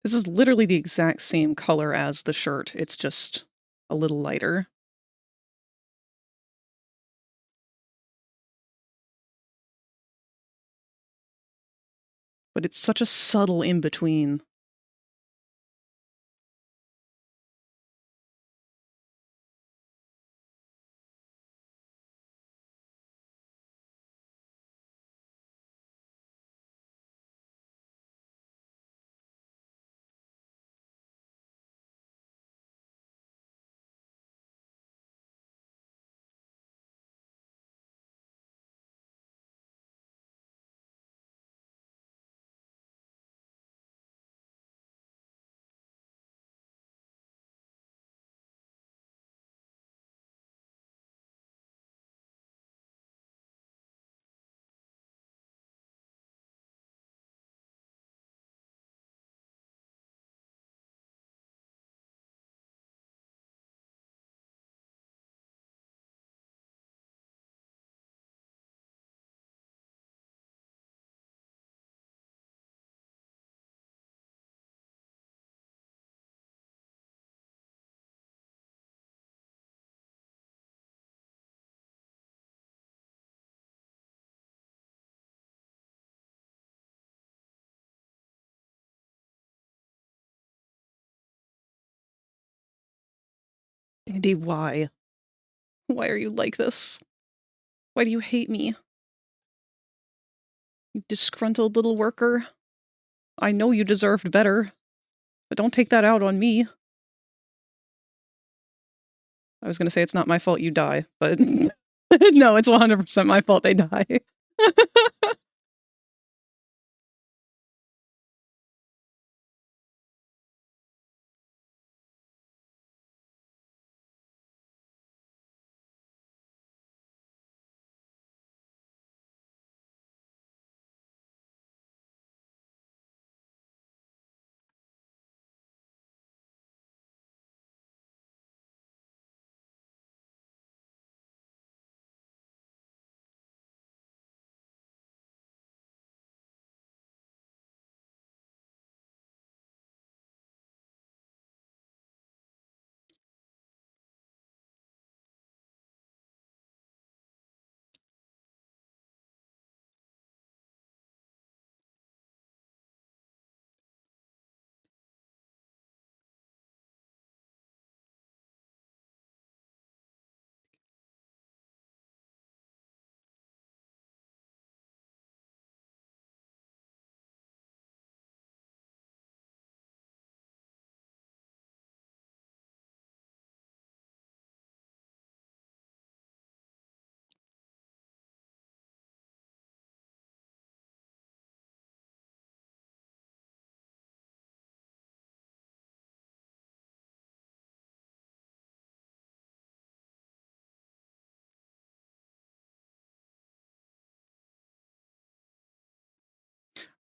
This is literally the exact same color as the shirt. It's just a little lighter. But it's such a subtle in-between. Dandy, why? Why are you like this? Why do you hate me? You disgruntled little worker. I know you deserved better, but don't take that out on me. I was gonna say it's not my fault you die, but no, it's 100% my fault they die.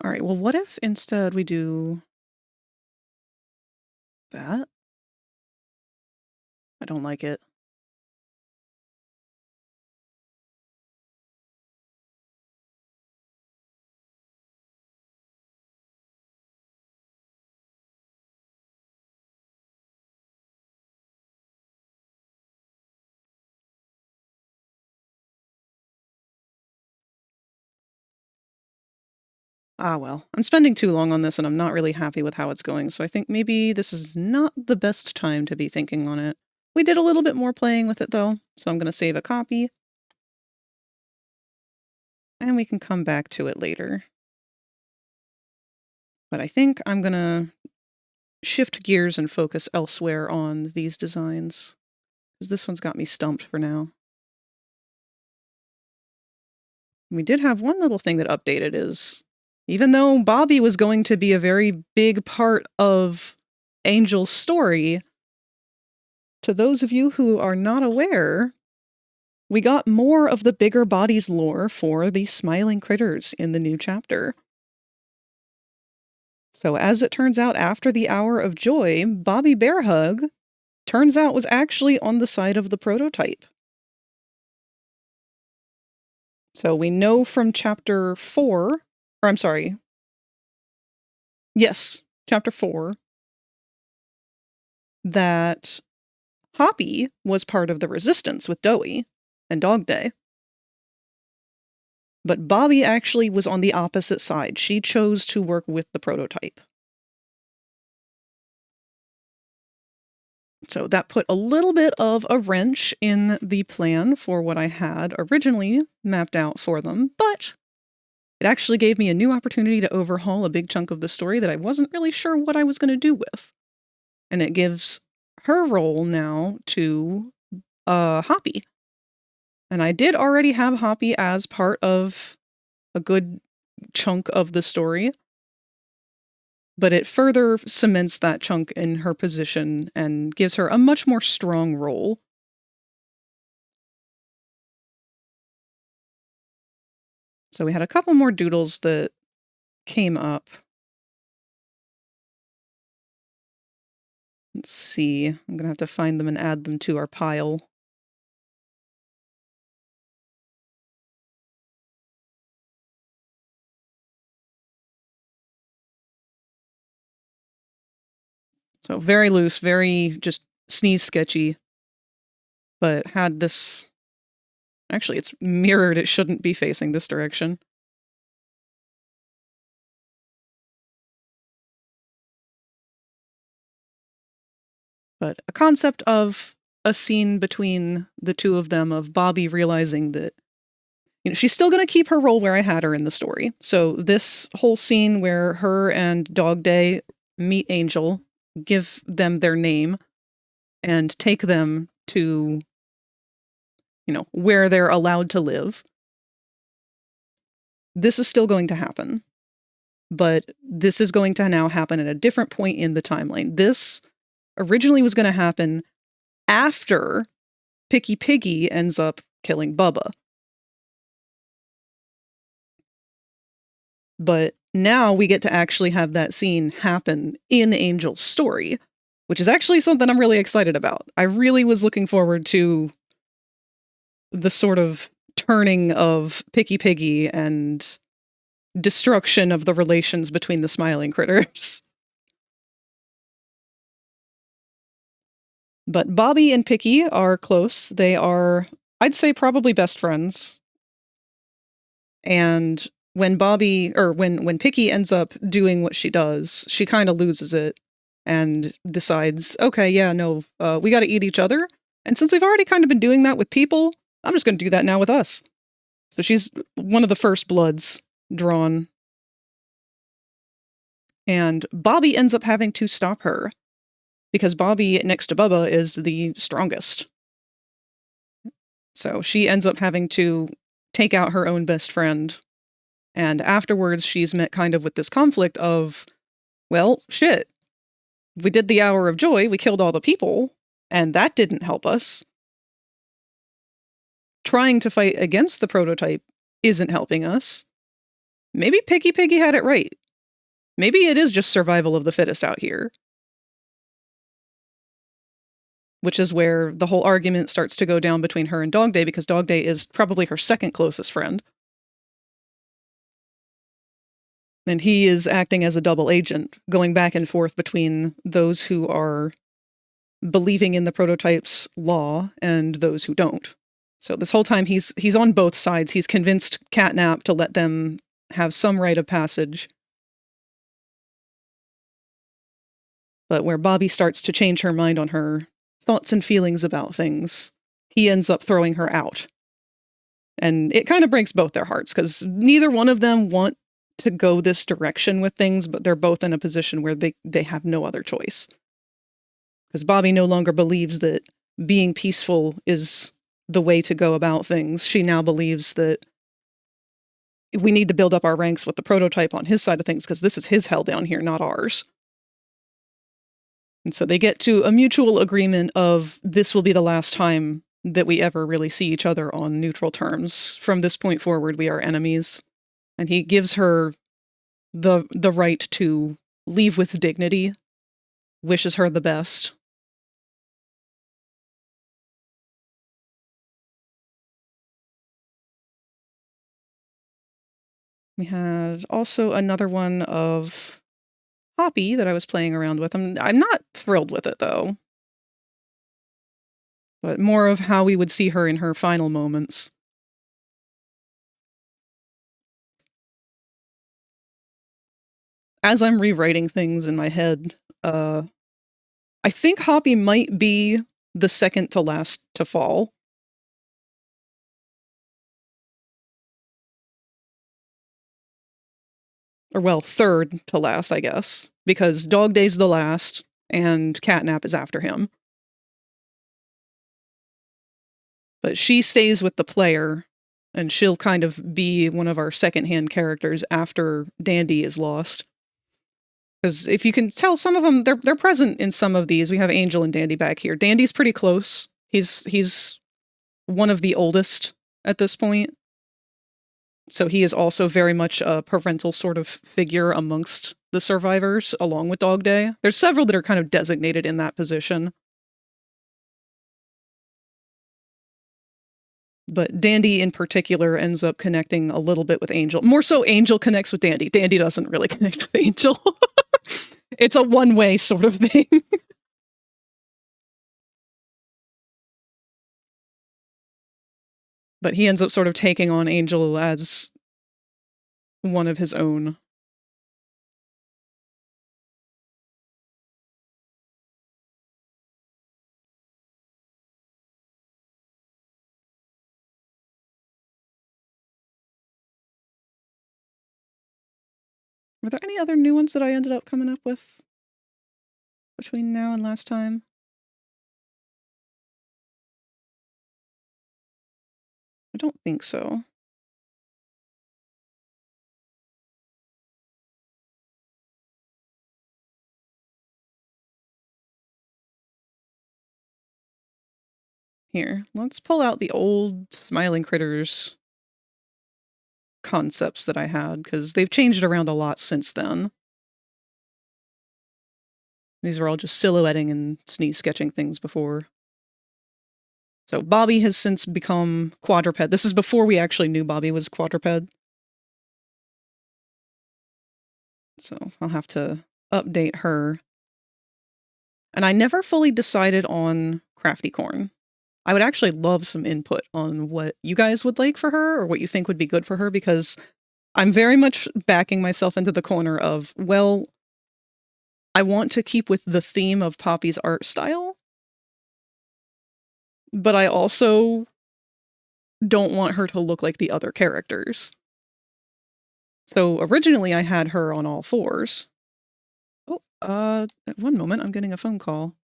All right, well, what if instead we do that? I don't like it. Ah, well, I'm spending too long on this and I'm not really happy with how it's going, so I think maybe this is not the best time to be thinking on it. We did a little bit more playing with it, though, so I'm going to save a copy. And we can come back to it later. But I think I'm going to shift gears and focus elsewhere on these designs, because this one's got me stumped for now. We did have one little thing that updated is, even though Bobby was going to be a very big part of Angel's story, to those of you who are not aware, we got more of the bigger bodies lore for the smiling critters in the new chapter. So as it turns out, after the Hour of Joy, Bobby Bearhug turns out was actually on the side of the prototype. So we know from chapter 4, or I'm sorry, yes, chapter 4, that Hoppy was part of the resistance with Doey and Dog Day. But Bobby actually was on the opposite side. She chose to work with the prototype. So that put a little bit of a wrench in the plan for what I had originally mapped out for them, but it actually gave me a new opportunity to overhaul a big chunk of the story that I wasn't really sure what I was going to do with. And it gives her role now to Hoppy. And I did already have Hoppy as part of a good chunk of the story, but it further cements that chunk in her position and gives her a much more strong role. So we had a couple more doodles that came up. Let's see. I'm going to have to find them and add them to our pile. So very loose, very just sneeze sketchy, but had this... Actually, it's mirrored. It shouldn't be facing this direction. But a concept of a scene between the two of them, of Bobby realizing that, you know, she's still going to keep her role where I had her in the story. So this whole scene where her and Dog Day meet Angel, give them their name, and take them to, you know, where they're allowed to live. This is still going to happen. But this is going to now happen at a different point in the timeline. This originally was going to happen after Picky Piggy ends up killing Bubba. But now we get to actually have that scene happen in Angel's story, which is actually something I'm really excited about. I really was looking forward to the sort of turning of Picky Piggy and destruction of the relations between the smiling critters. But Bobby and Picky are close. They are, I'd say, probably best friends. And when when Picky ends up doing what she does, she kind of loses it and decides, okay, yeah, no, we got to eat each other. And since we've already kind of been doing that with people, I'm just going to do that now with us. So she's one of the first bloods drawn. And Bobby ends up having to stop her, because Bobby, next to Bubba, is the strongest. So she ends up having to take out her own best friend. And afterwards, she's met kind of with this conflict of, well, shit. We did the Hour of Joy, we killed all the people, and that didn't help us. Trying to fight against the prototype isn't helping us. Maybe Picky Piggy had it right. Maybe it is just survival of the fittest out here. Which is where the whole argument starts to go down between her and Dog Day, because Dog Day is probably her second closest friend. And he is acting as a double agent, going back and forth between those who are believing in the prototype's law and those who don't. So this whole time he's on both sides. He's convinced Catnap to let them have some rite of passage. But where Bobby starts to change her mind on her thoughts and feelings about things, he ends up throwing her out. And it kind of breaks both their hearts, because neither one of them want to go this direction with things, but they're both in a position where they have no other choice. Because Bobby no longer believes that being peaceful is the way to go about things. She now believes that we need to build up our ranks with the prototype on his side of things, because this is his hell down here, not ours. And so they get to a mutual agreement of this will be the last time that we ever really see each other on neutral terms. From this point forward, we are enemies. And he gives her the right to leave with dignity, wishes her the best. We had also another one of Poppy that I was playing around with. I'm not thrilled with it, though. But more of how we would see her in her final moments. As I'm rewriting things in my head, I think Hoppy might be the second to last to fall. Or, well, third to last, I guess. Because Dog Day's the last, and Catnap is after him. But she stays with the player, and she'll kind of be one of our secondhand characters after Dandy is lost. Because if you can tell, some of them, they're present in some of these. We have Angel and Dandy back here. Dandy's pretty close. He's one of the oldest at this point. So he is also very much a parental sort of figure amongst the survivors, along with Dog Day. There's several that are kind of designated in that position. But Dandy in particular ends up connecting a little bit with Angel. More so Angel connects with Dandy. Dandy doesn't really connect with Angel. It's a one-way sort of thing. But he ends up sort of taking on Angel as one of his own. Were there any other new ones that I ended up coming up with between now and last time? I don't think so. Here, let's pull out the old Smiling Critters concepts that I had, because they've changed around a lot since then. These are all just silhouetting and sneeze sketching things before. So Bobby has since become quadruped. This is before we actually knew Bobby was quadruped. So I'll have to update her. And I never fully decided on Crafty Corn. I would actually love some input on what you guys would like for her, or what you think would be good for her, because I'm very much backing myself into the corner of, well, I want to keep with the theme of Poppy's art style, but I also don't want her to look like the other characters. So originally I had her on all fours. Oh, one moment, I'm getting a phone call.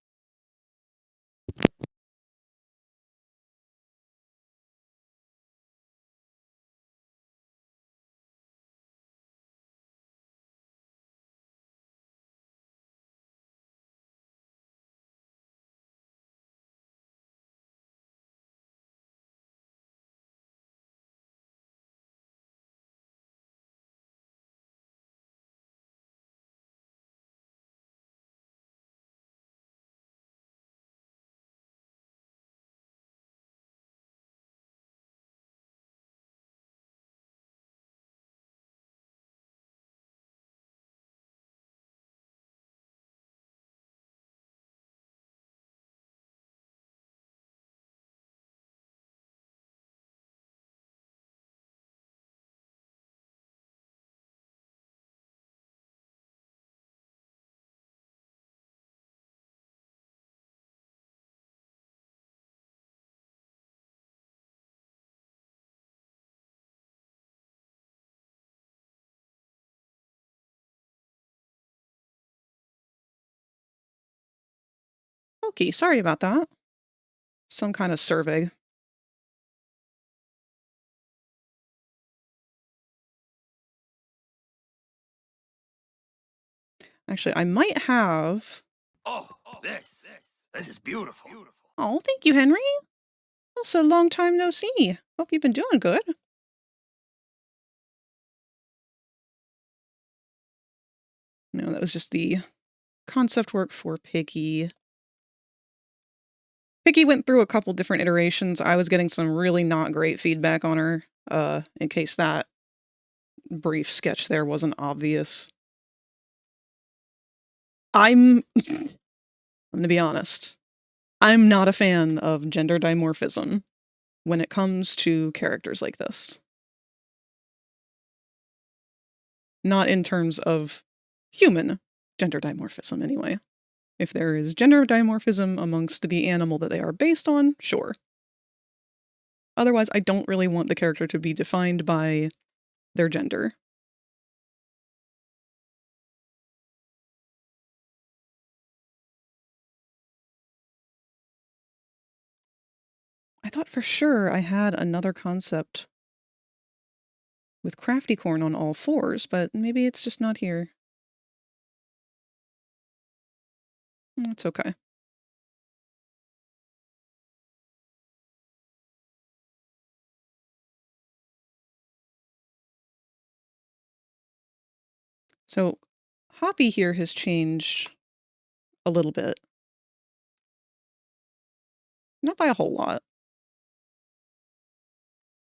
Okie, sorry about that. Some kind of survey. Actually, I might have... Oh, this is beautiful. Oh, thank you, Henry. Also, long time no see. Hope you've been doing good. No, that was just the concept work for Piggy. Piggy went through a couple different iterations. I was getting some really not great feedback on her, in case that brief sketch there wasn't obvious. I'm gonna be honest. I'm not a fan of gender dimorphism when it comes to characters like this. Not in terms of human gender dimorphism, anyway. If there is gender dimorphism amongst the animal that they are based on, sure. Otherwise, I don't really want the character to be defined by their gender. I thought for sure I had another concept with Crafty Corn on all fours, but maybe it's just not here. That's okay. So, Hoppy here has changed a little bit. Not by a whole lot.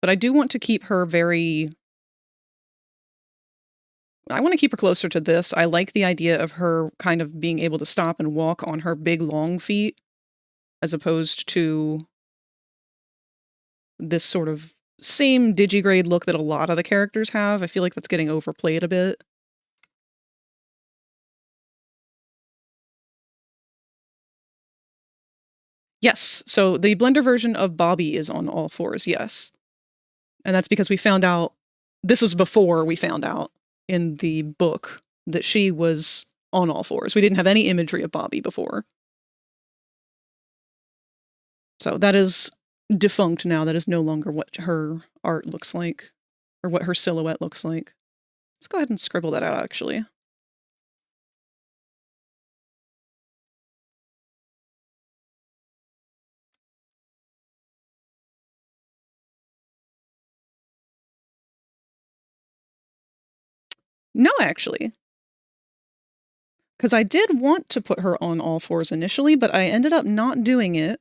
But I do want to keep her I want to keep her closer to this. I like the idea of her kind of being able to stop and walk on her big, long feet, as opposed to this sort of same digigrade look that a lot of the characters have. I feel like that's getting overplayed a bit. Yes, so the Blender version of Bobby is on all fours, yes. And that's because we found out, this is before we found out in the book that she was on all fours. We didn't have any imagery of Bobby before. So that is defunct now. That is no longer what her art looks like, or what her silhouette looks like. Let's go ahead and scribble that out, actually. No, actually. Because I did want to put her on all fours initially, but I ended up not doing it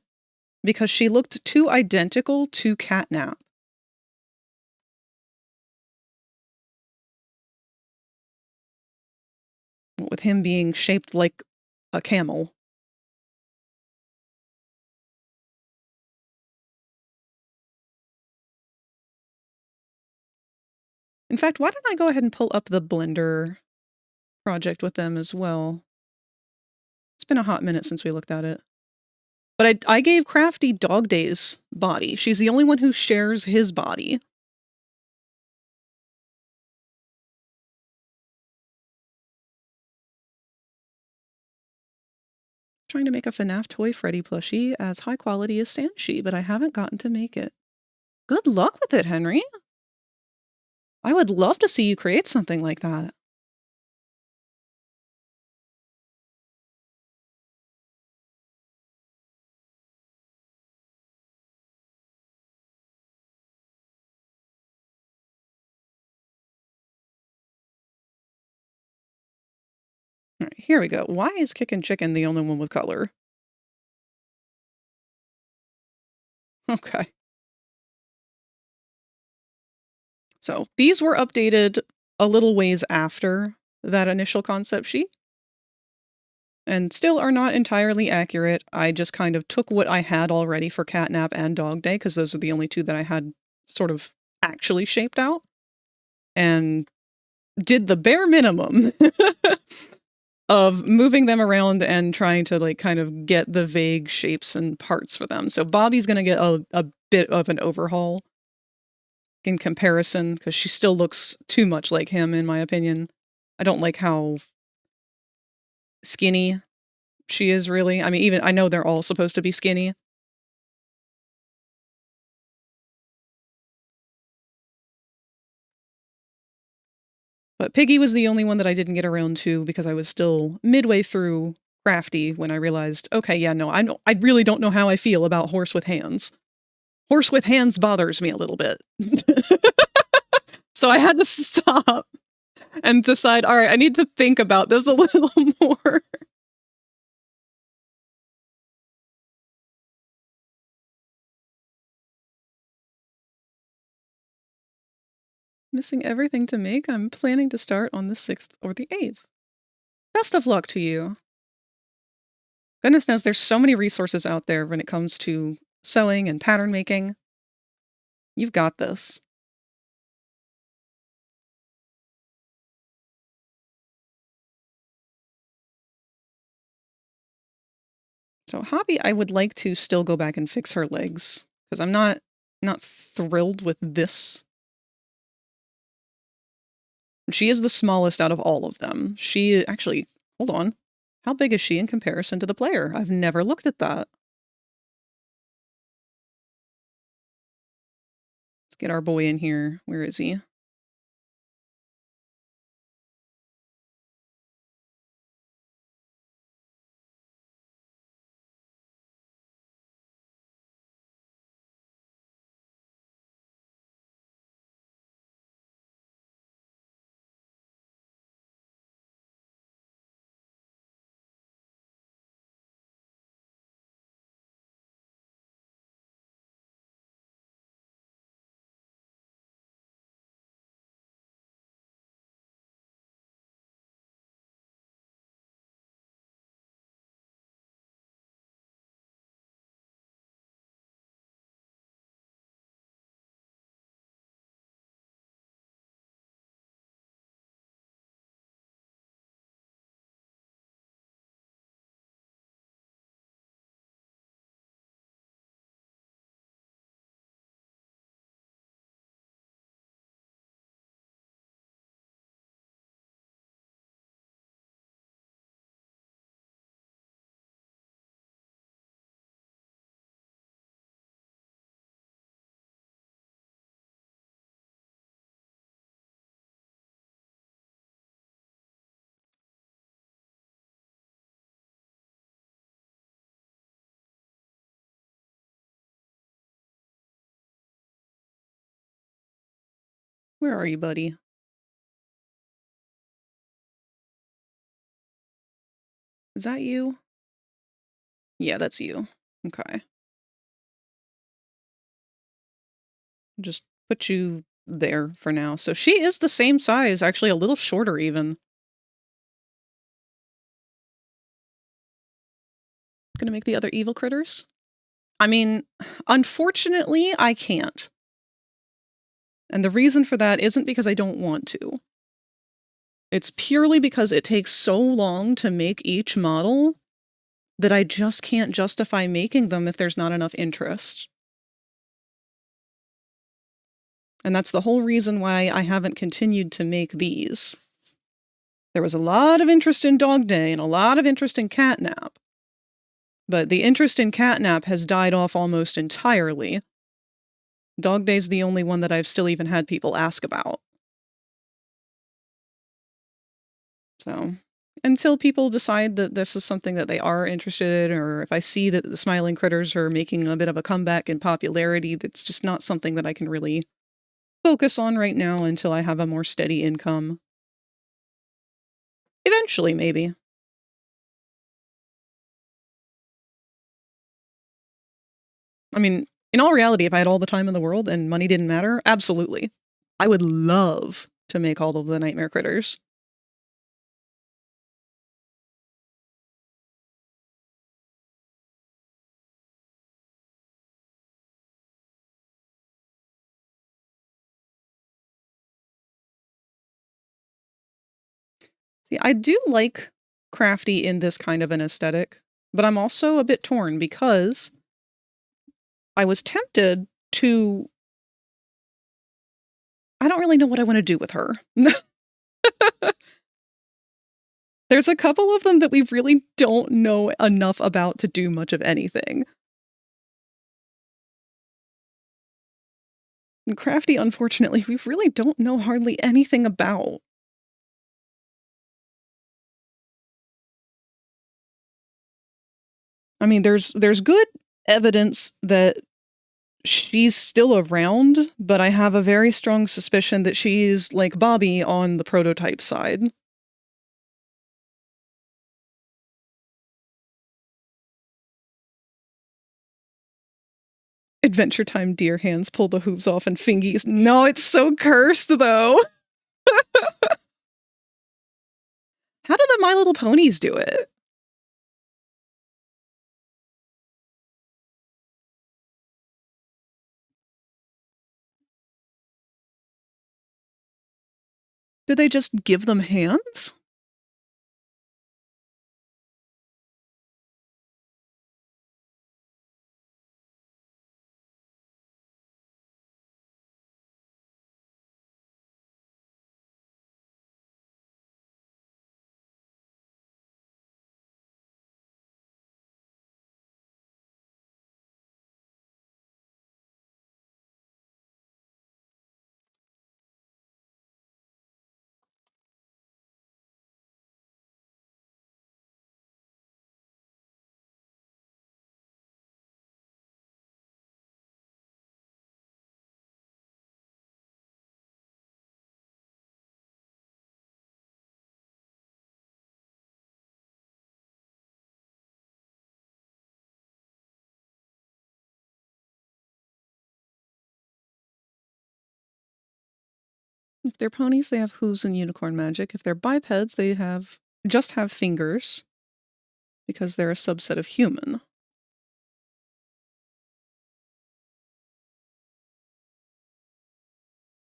because she looked too identical to Catnap. With him being shaped like a camel. In fact, why don't I go ahead and pull up the Blender project with them as well? It's been a hot minute since we looked at it. But I gave Crafty Dog Days body. She's the only one who shares his body. Trying to make a FNAF Toy Freddy plushie as high quality as Sanshi, but I haven't gotten to make it. Good luck with it, Henry. I would love to see you create something like that. All right, here we go. Why is Kickin' Chicken the only one with color? Okay. So these were updated a little ways after that initial concept sheet, and still are not entirely accurate. I just kind of took what I had already for Catnap and Dog Day, because those are the only two that I had sort of actually shaped out, and did the bare minimum of moving them around and trying to like kind of get the vague shapes and parts for them. So Bobby's going to get a bit of an overhaul in comparison, because she still looks too much like him, in my opinion. I don't like how skinny She is really. I mean, even I know they're all supposed to be skinny. But Piggy was the only one that I didn't get around to because I was still midway through Crafty when I realized, okay, yeah, no, I really don't know how I feel about horse with hands. Horse with hands bothers me a little bit. So I had to stop and decide, all right, I need to think about this a little more. Missing everything to make? I'm planning to start on the 6th or the 8th. Best of luck to you. Goodness knows there's so many resources out there when it comes to sewing and pattern making. You've got this. So hobby, I would like to still go back and fix her legs because I'm not thrilled with this. She is the smallest out of all of them. She actually, hold on. How big is she in comparison to the player? I've never looked at that. Let's get our boy in here. Where is he? Where are you, buddy? Is that you? Yeah, that's you. Okay. Just put you there for now. So she is the same size, actually a little shorter even. Gonna make the other evil critters? I mean, unfortunately, I can't. And the reason for that isn't because I don't want to. It's purely because it takes so long to make each model that I just can't justify making them if there's not enough interest. And that's the whole reason why I haven't continued to make these. There was a lot of interest in Dog Day and a lot of interest in Catnap. But the interest in Catnap has died off almost entirely. Dog Day's the only one that I've still even had people ask about. So, until people decide that this is something that they are interested in, or if I see that the Smiling Critters are making a bit of a comeback in popularity, that's just not something that I can really focus on right now until I have a more steady income. Eventually, maybe. I mean, in all reality, if I had all the time in the world and money didn't matter, absolutely. I would love to make all of the Nightmare Critters. See, I do like Crafty in this kind of an aesthetic, but I'm also a bit torn because I was tempted to... I don't really know what I want to do with her. There's a couple of them that we really don't know enough about to do much of anything. And Crafty, unfortunately, we really don't know hardly anything about. I mean, there's good evidence that she's still around, but I have a very strong suspicion that she's like Bobby on the prototype side. Adventure Time deer hands pull the hooves off and fingies. No, it's so cursed, though. How do the My Little Ponies do it? Do they just give them hands? If they're ponies, they have hooves and unicorn magic. If they're bipeds, they just have fingers because they're a subset of human.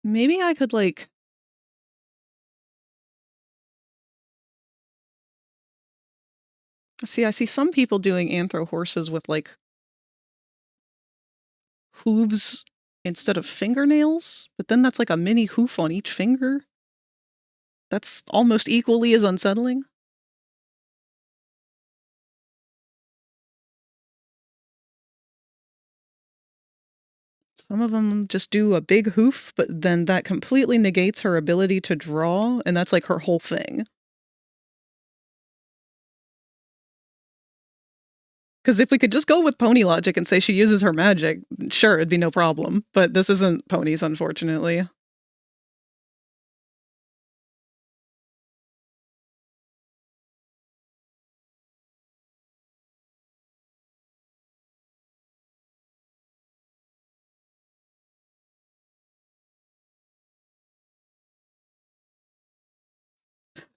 Maybe I could, like... See, I see some people doing anthro horses with, like, hooves instead of fingernails, but then that's like a mini hoof on each finger. That's almost equally as unsettling. Some of them just do a big hoof, but then that completely negates her ability to draw, and that's like her whole thing. Because if we could just go with pony logic and say she uses her magic, sure, it'd be no problem. But this isn't ponies, unfortunately.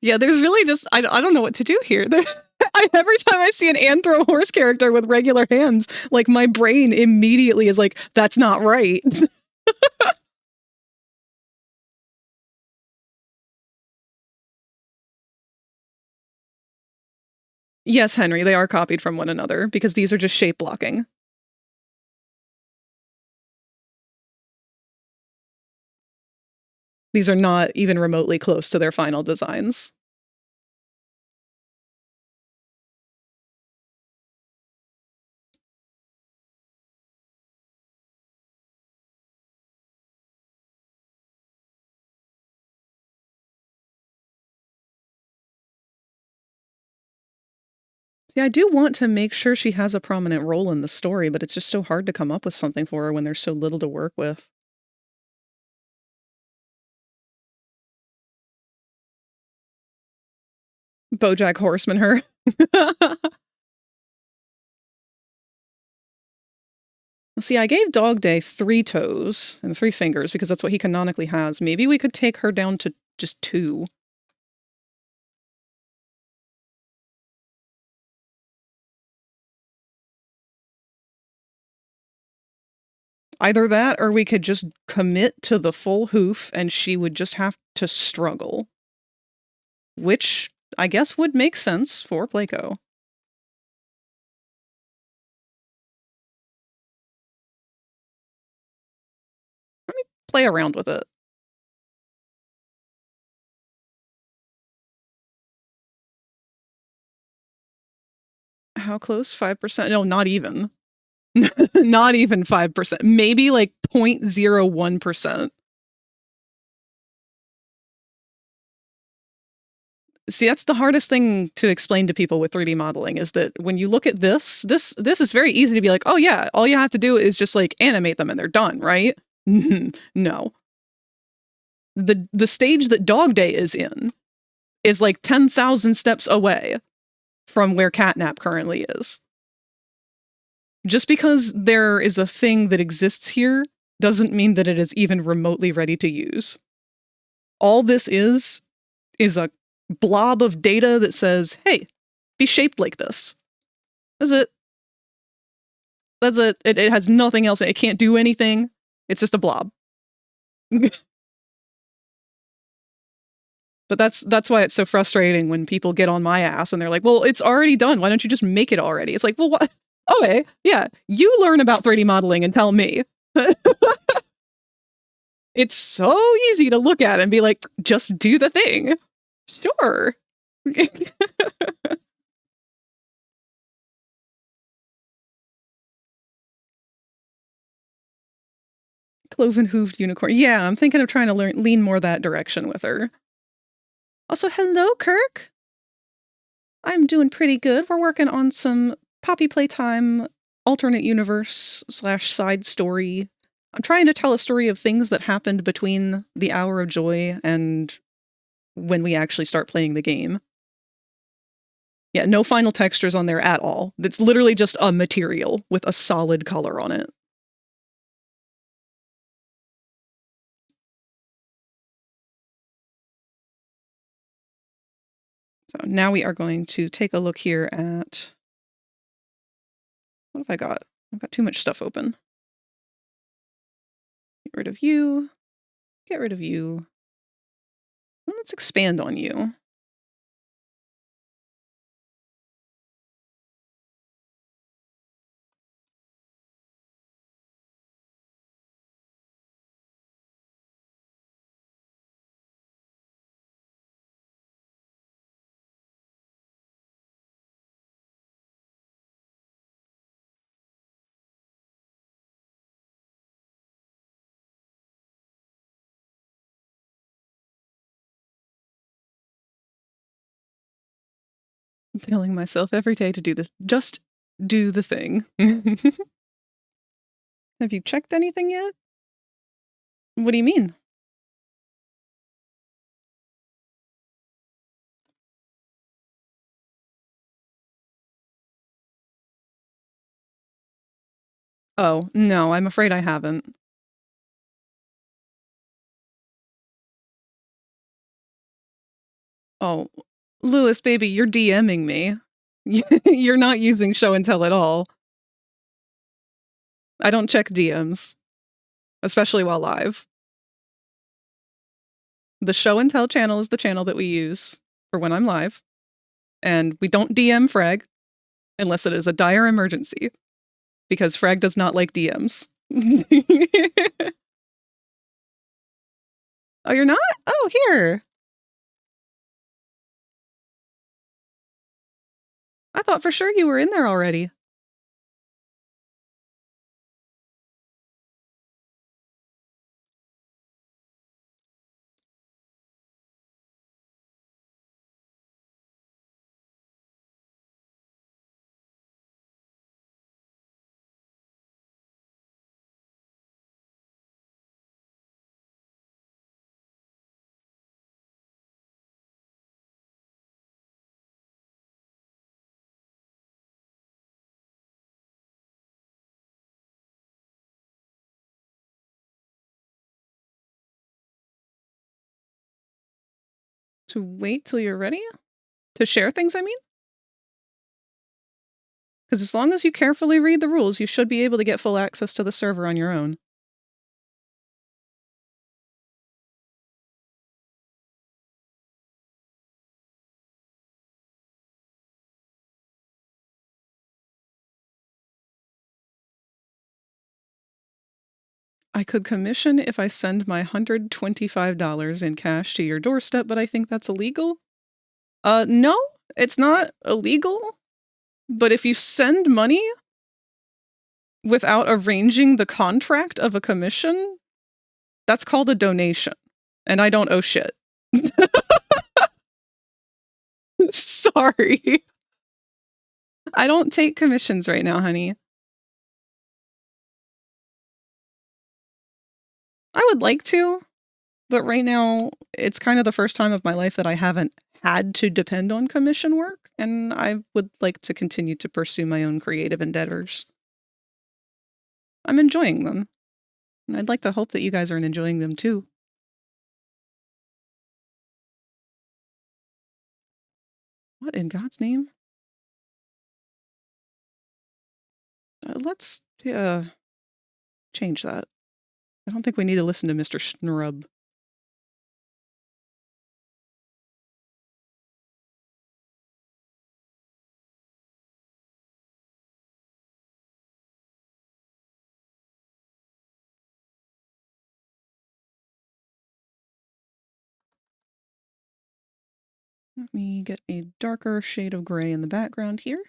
Yeah, there's really just, I don't know what to do here. Every time I see an anthro horse character with regular hands, like my brain immediately is like, that's not right. Yes, Henry, they are copied from one another because these are just shape blocking. These are not even remotely close to their final designs. See, I do want to make sure she has a prominent role in the story, but it's just so hard to come up with something for her when there's so little to work with. BoJack Horseman her. See, I gave Dog Day 3 toes and 3 fingers because that's what he canonically has. Maybe we could take her down to just 2. Either that, or we could just commit to the full hoof and she would just have to struggle. Which, I guess, would make sense for Playco. Let me play around with it. how close? 5%? No, not even. Not even 5%. Maybe like 0.01%. See, that's the hardest thing to explain to people with 3D modeling is that when you look at this is very easy to be like, oh yeah, all you have to do is just like animate them and they're done, right? No. The stage that Dog Day is in is like 10,000 steps away from where Catnap currently is. Just because there is a thing that exists here doesn't mean that it is even remotely ready to use. All this is a blob of data that says, hey, be shaped like this. That's it. That's it. It has nothing else. It can't do anything. It's just a blob. But that's why it's so frustrating when people get on my ass and they're like, well, it's already done. Why don't you just make it already? It's like, well, what? Okay, yeah, you learn about 3D modeling and tell me. It's so easy to look at and be like, just do the thing. Sure. Cloven-hooved unicorn. Yeah, I'm thinking of trying to lean more that direction with her. Also, hello, Kirk. I'm doing pretty good. We're working on some Poppy Playtime alternate universe / side story. I'm trying to tell a story of things that happened between the Hour of Joy and when we actually start playing the game. Yeah, no final textures on there at all. It's literally just a material with a solid color on it. So now we are going to take a look here at... What have I got? I've got too much stuff open. Get rid of you. Get rid of you. Let's expand on you. I'm telling myself every day to do this. Just do the thing. Have you checked anything yet? What do you mean? Oh, no, I'm afraid I haven't. Oh, Lewis, baby, you're DMing me. You're not using show and tell at all. I don't check DMs, especially while live. The show and tell channel is the channel that we use for when I'm live, and we don't DM Frag unless it is a dire emergency, because Frag does not like DMs. Oh, you're not? Oh, here. I thought for sure you were in there already. To wait till you're ready? To share things, I mean? Because as long as you carefully read the rules, you should be able to get full access to the server on your own. I could commission if I send my $125 in cash to your doorstep, but I think that's illegal. No, it's not illegal. but if you send money without arranging the contract of a commission, that's called a donation. And I don't owe shit. Sorry. I don't take commissions right now, honey. I would like to, but right now it's kind of the first time of my life that I haven't had to depend on commission work, and I would like to continue to pursue my own creative endeavors. I'm enjoying them, and I'd like to hope that you guys are enjoying them too. What in God's name? Let's change that. I don't think we need to listen to Mr. Schnrub. Let me get a darker shade of gray in the background here.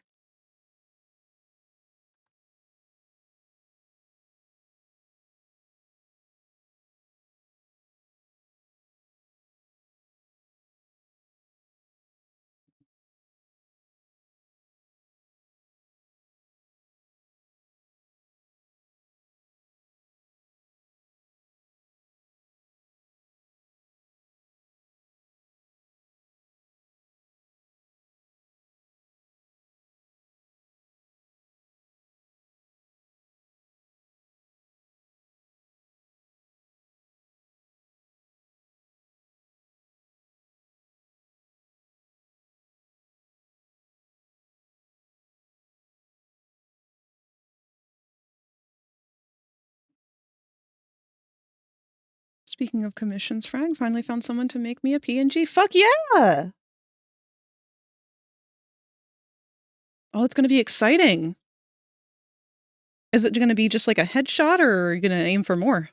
Speaking of commissions, Frag finally found someone to make me a PNG. Fuck yeah! Oh, it's going to be exciting. Is it going to be just like a headshot, or are you going to aim for more?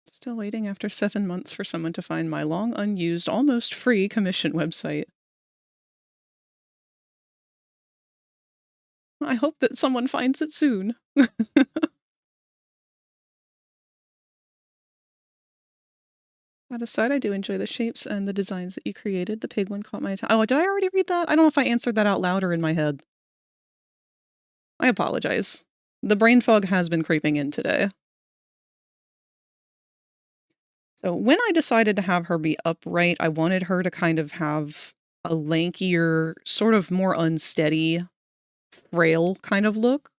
Still waiting after 7 months for someone to find my long unused, almost free commission website. I hope that someone finds it soon. That aside, I do enjoy the shapes and the designs that you created. The pig one caught my attention. Oh, did I already read that? I don't know if I answered that out loud or in my head. I apologize. The brain fog has been creeping in today. So when I decided to have her be upright, I wanted her to kind of have a lankier, sort of more unsteady, frail kind of look.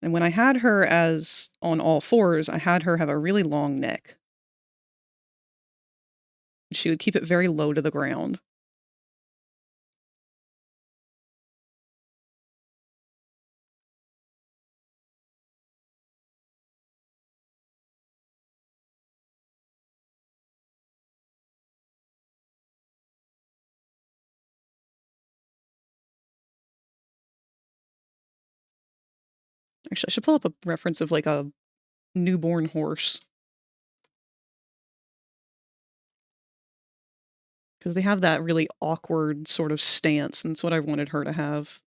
And when I had her as on all fours, I had her have a really long neck. She would keep it very low to the ground. Actually, I should pull up a reference of like a newborn horse. Because they have that really awkward sort of stance, and that's what I wanted her to have.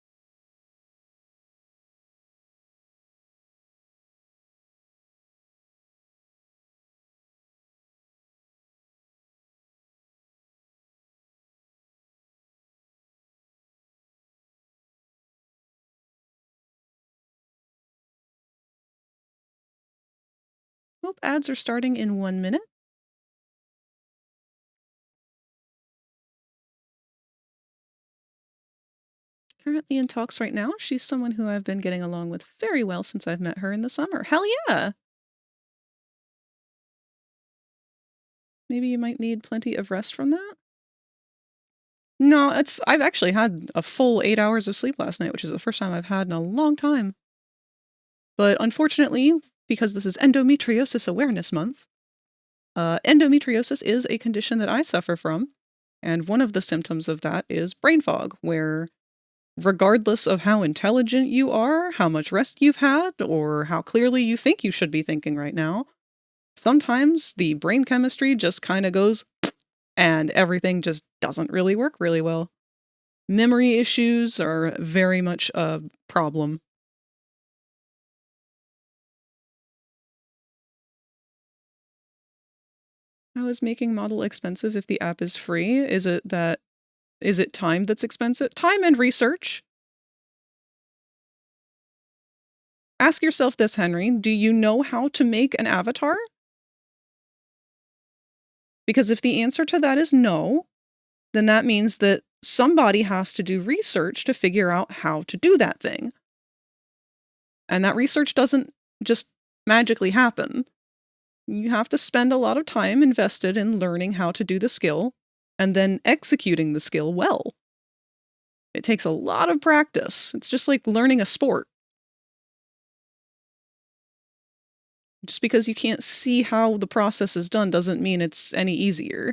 Nope, ads are starting in 1 minute. Currently in talks right now. She's someone who I've been getting along with very well since I've met her in the summer. Hell yeah! Maybe you might need plenty of rest from that? No, I've actually had a full 8 hours of sleep last night, which is the first time I've had in a long time. But unfortunately, because this is Endometriosis Awareness Month, endometriosis is a condition that I suffer from. And one of the symptoms of that is brain fog, where regardless of how intelligent you are, how much rest you've had, or how clearly you think you should be thinking right now, sometimes the brain chemistry just kind of goes and everything just doesn't really work really well. Memory issues are very much a problem. How is making model expensive if the app is free? Is it time that's expensive? Time and research. Ask yourself this, Henry. Do you know how to make an avatar? Because if the answer to that is no, then that means that somebody has to do research to figure out how to do that thing. And that research doesn't just magically happen. You have to spend a lot of time invested in learning how to do the skill and then executing the skill well. It takes a lot of practice. It's just like learning a sport. Just because you can't see how the process is done doesn't mean it's any easier.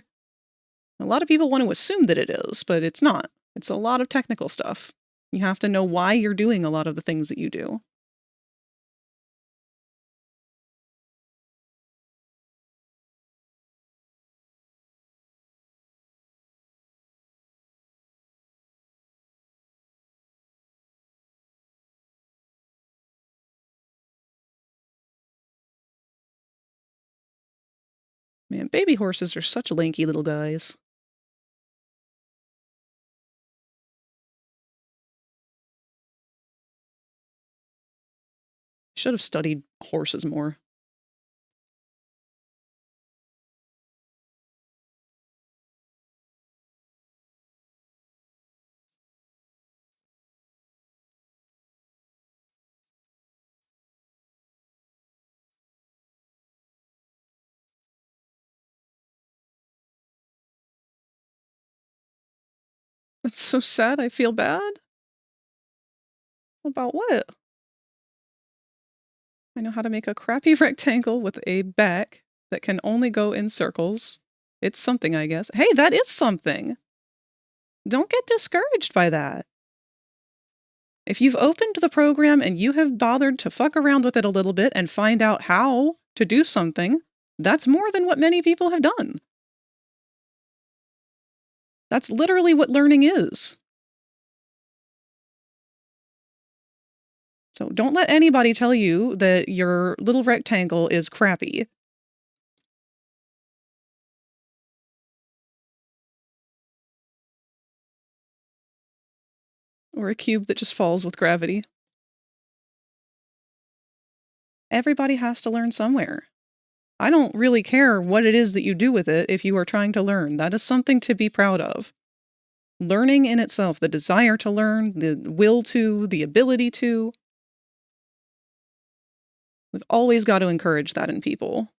A lot of people want to assume that it is, but it's not. It's a lot of technical stuff. You have to know why you're doing a lot of the things that you do. Man, baby horses are such lanky little guys. Should have studied horses more. That's so sad, I feel bad. About what? I know how to make a crappy rectangle with a back that can only go in circles. It's something, I guess. Hey, that is something! Don't get discouraged by that. If you've opened the program and you have bothered to fuck around with it a little bit and find out how to do something, that's more than what many people have done. That's literally what learning is. So don't let anybody tell you that your little rectangle is crappy. Or a cube that just falls with gravity. Everybody has to learn somewhere. I don't really care what it is that you do with it if you are trying to learn. That is something to be proud of. Learning in itself, the desire to learn, the will to, the ability to. We've always got to encourage that in people.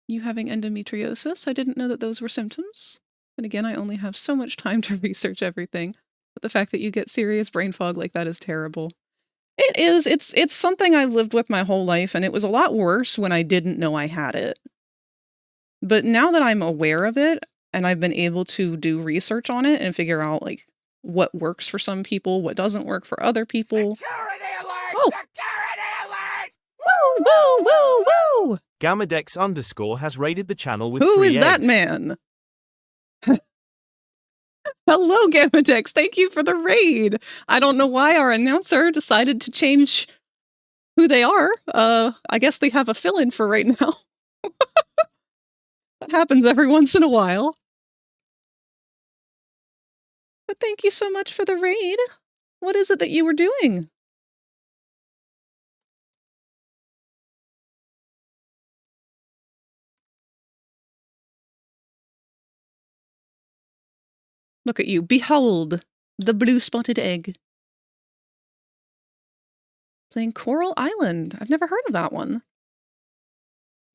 You having endometriosis? I didn't know that those were symptoms. And again, I only have so much time to research everything. But the fact that you get serious brain fog like that is terrible. It is. It's something I've lived with my whole life, and it was a lot worse when I didn't know I had it. But now that I'm aware of it, and I've been able to do research on it and figure out, like, what works for some people, what doesn't work for other people. Security alert! Oh. Security alert! Woo, woo, woo, woo! Gamadex_ has raided the channel with Who 3 is that eggs. man? Hello, Gamadex. Thank you for the raid. I don't know why our announcer decided to change who they are. I guess they have a fill-in for right now. That happens every once in a while. But thank you so much for the raid. What is it that you were doing? Look at you. Behold, the blue-spotted egg. Playing Coral Island. I've never heard of that one.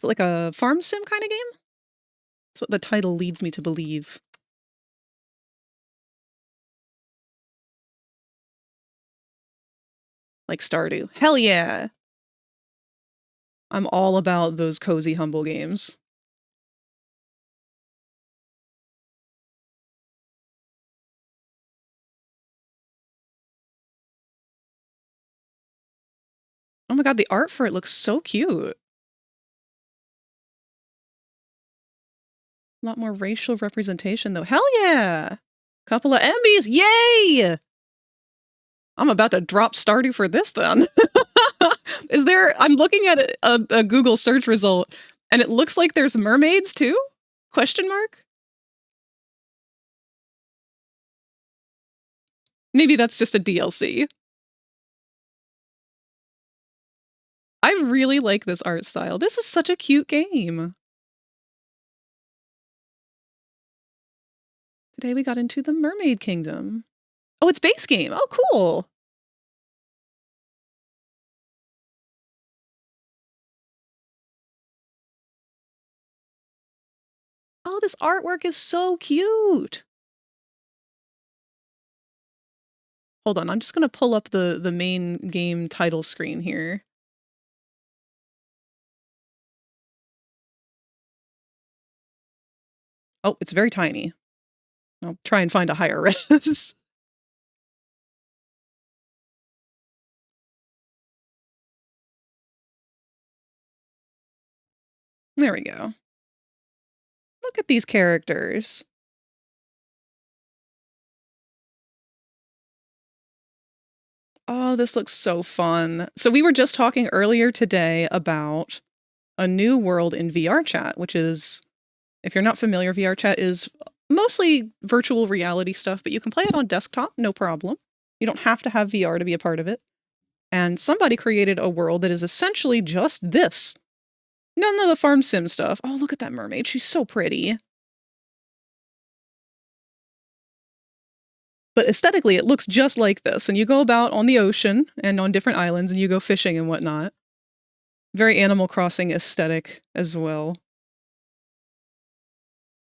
Is it like a farm sim kind of game? That's what the title leads me to believe. Like Stardew. Hell yeah! I'm all about those cozy, humble games. Oh my god, the art for it looks so cute. A lot more racial representation, though. Hell yeah! Couple of Emmys, yay! I'm about to drop Stardew for this, then. Is there... I'm looking at a Google search result, and it looks like there's mermaids, too? Question mark? Maybe that's just a DLC. I really like this art style. This is such a cute game. Today we got into the Mermaid Kingdom. Oh, it's base game. Oh, cool. Oh, this artwork is so cute. Hold on, I'm just going to pull up the main game title screen here. Oh, it's very tiny. I'll try and find a higher res. There we go. Look at these characters. Oh, this looks so fun. So we were just talking earlier today about a new world in VR chat, which is, if you're not familiar, VR chat is mostly virtual reality stuff, but you can play it on desktop, no problem. You don't have to have VR to be a part of it. And somebody created a world that is essentially just this. None of the farm sim stuff. Oh, look at that mermaid. She's so pretty. But aesthetically, it looks just like this. And you go about on the ocean and on different islands and you go fishing and whatnot. Very Animal Crossing aesthetic as well.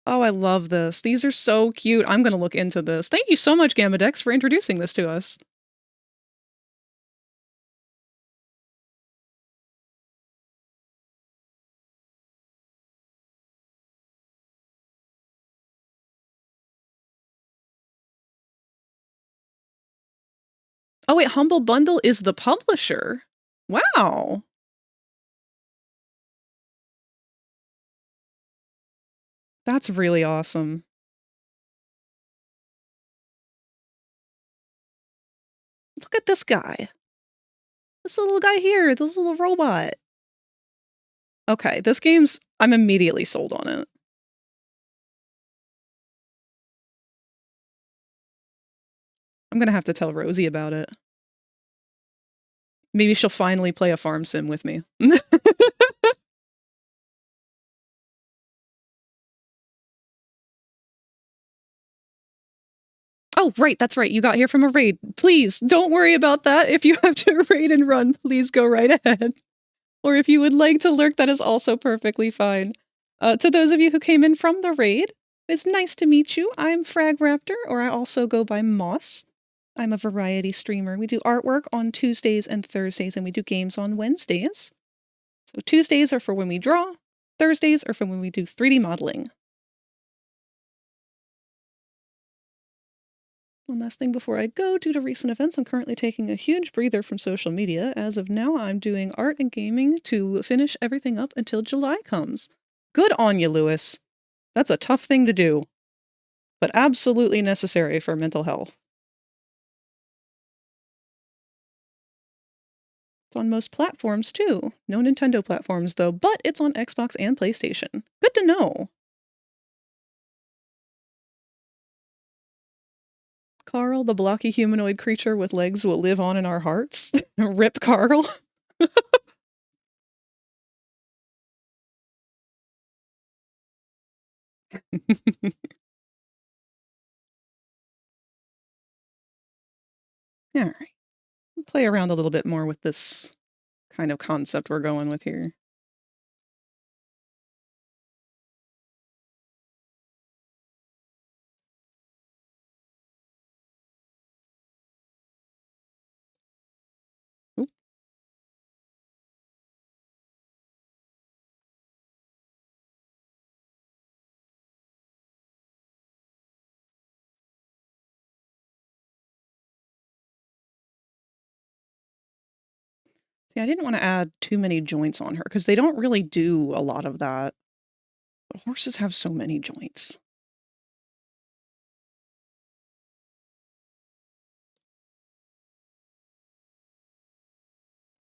Oh, I love this. These are so cute. I'm going to look into this. Thank you so much, Gamadex, for introducing this to us. Oh, wait, Humble Bundle is the publisher. Wow. That's really awesome. Look at this guy. This little guy here, this little robot. Okay, this game's... I'm immediately sold on it. I'm gonna have to tell Rosie about it. Maybe she'll finally play a farm sim with me. Oh, right, that's right. You got here from a raid. Please, don't worry about that. If you have to raid and run, please go right ahead. Or if you would like to lurk, that is also perfectly fine. To those of you who came in from the raid, it's nice to meet you. I'm FragRaptor, or I also go by Moss. I'm a variety streamer. We do artwork on Tuesdays and Thursdays, and we do games on Wednesdays. So Tuesdays are for when we draw, Thursdays are for when we do 3D modeling. One last thing before I go, due to recent events, I'm currently taking a huge breather from social media. As of now, I'm doing art and gaming to finish everything up until July comes. Good on you, Lewis. That's a tough thing to do, but absolutely necessary for mental health. It's on most platforms, too. No Nintendo platforms, though, but it's on Xbox and PlayStation. Good to know. Carl, the blocky humanoid creature with legs, will live on in our hearts. Rip Carl. All right. Play around a little bit more with this kind of concept we're going with here. See, I didn't want to add too many joints on her, because they don't really do a lot of that. But horses have so many joints.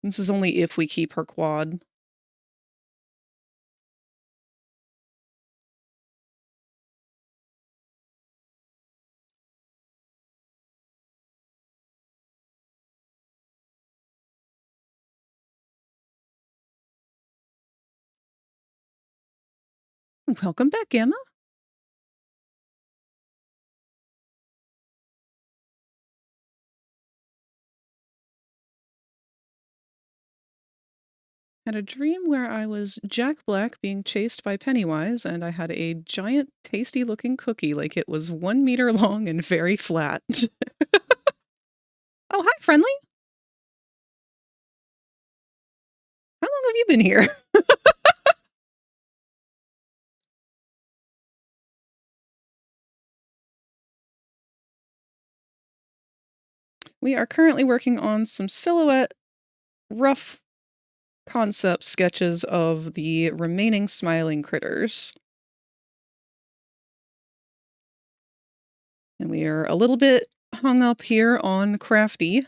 This is only if we keep her quad. Welcome back, Emma. Had a dream where I was Jack Black being chased by Pennywise, and I had a giant, tasty-looking cookie like it was 1 meter long and very flat. Oh, hi, Friendly. How long have you been here? We are currently working on some silhouette, rough concept sketches of the remaining smiling critters. And we are a little bit hung up here on Crafty,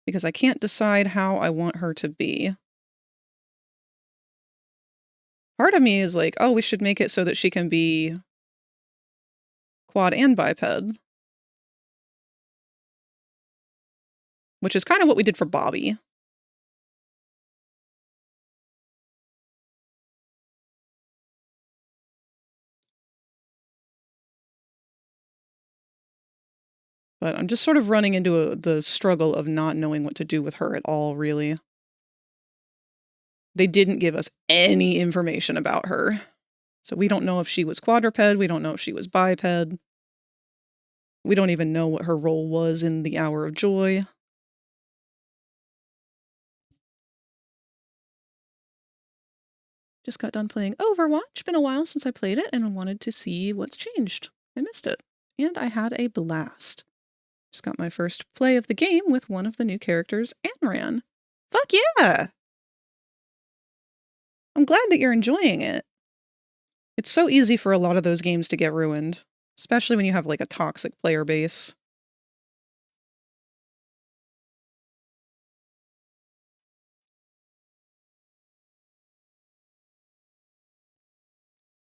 because I can't decide how I want her to be. Part of me is like, oh, we should make it so that she can be quad and biped. Which is kind of what we did for Bobby. But I'm just sort of running into the struggle of not knowing what to do with her at all, really. They didn't give us any information about her. So we don't know if she was quadruped, we don't know if she was biped. We don't even know what her role was in the Hour of Joy. Just got done playing Overwatch. Been a while since I played it and wanted to see what's changed. I missed it. And I had a blast. Just got my first play of the game with one of the new characters, Amran. Fuck yeah! I'm glad that you're enjoying it. It's so easy for a lot of those games to get ruined, especially when you have like a toxic player base.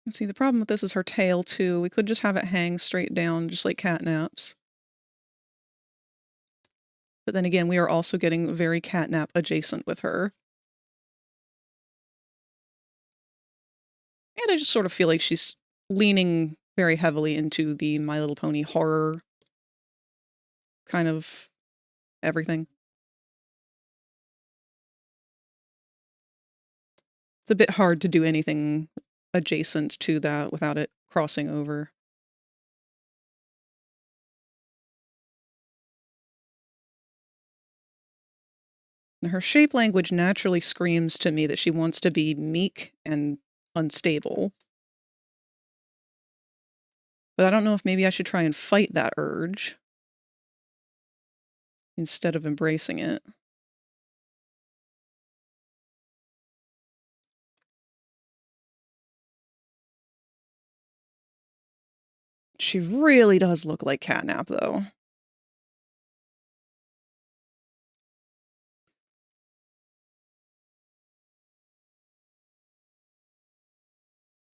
And see, the problem with this is her tail, too. We could just have it hang straight down, just like catnaps. But then again, we are also getting very catnap adjacent with her. And I just sort of feel like she's leaning very heavily into the My Little Pony horror kind of everything. It's a bit hard to do anything adjacent to that without it crossing over. And her shape language naturally screams to me that she wants to be meek and unstable. But I don't know if maybe I should try and fight that urge instead of embracing it. She really does look like Catnap, though.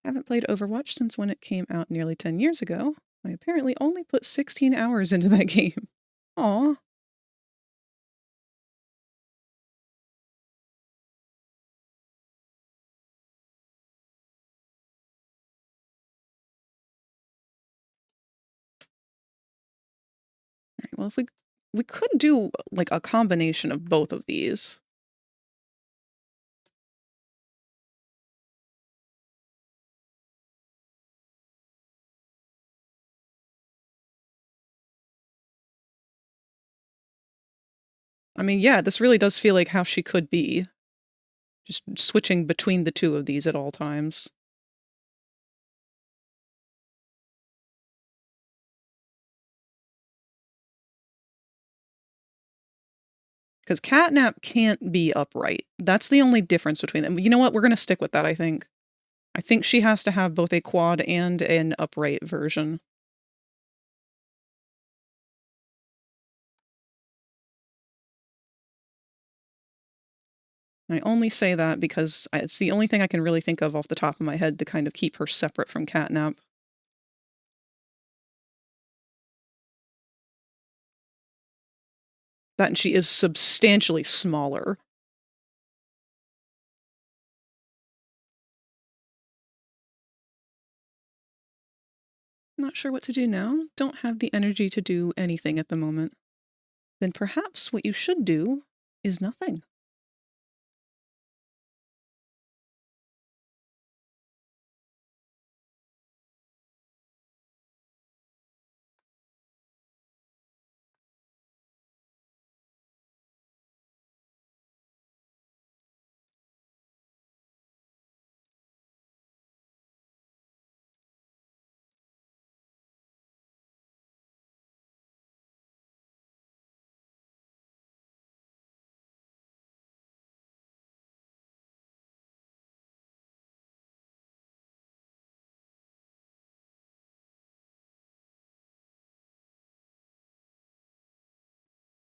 Haven't played Overwatch since when it came out nearly 10 years ago. I apparently only put 16 hours into that game. Aw. Alright, well, if we could do, like, a combination of both of these. I mean, yeah, this really does feel like how she could be. Just switching between the two of these at all times. Because Catnap can't be upright. That's the only difference between them. You know what? We're going to stick with that, I think. I think she has to have both a quad and an upright version. I only say that because it's the only thing I can really think of off the top of my head to kind of keep her separate from Catnap. That and she is substantially smaller. Not sure what to do now. Don't have the energy to do anything at the moment. Then perhaps what you should do is nothing.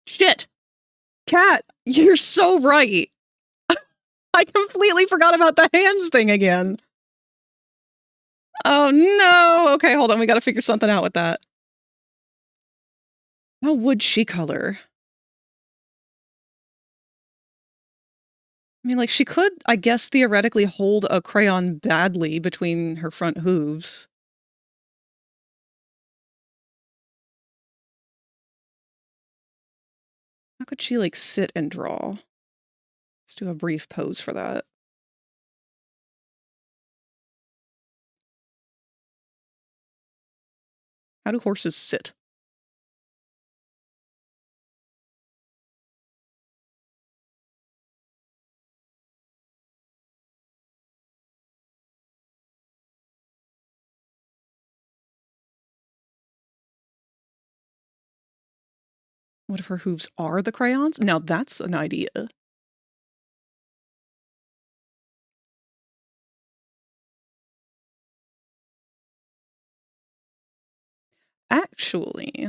Shit! Cat, you're so right! I completely forgot about the hands thing again! Oh no! Okay, hold on, we gotta figure something out with that. How would she color? I mean, like, she could, I guess, theoretically hold a crayon badly between her front hooves. How could she, like, sit and draw? Let's do a brief pose for that. How do horses sit? What if her hooves are the crayons? Now that's an idea. Actually,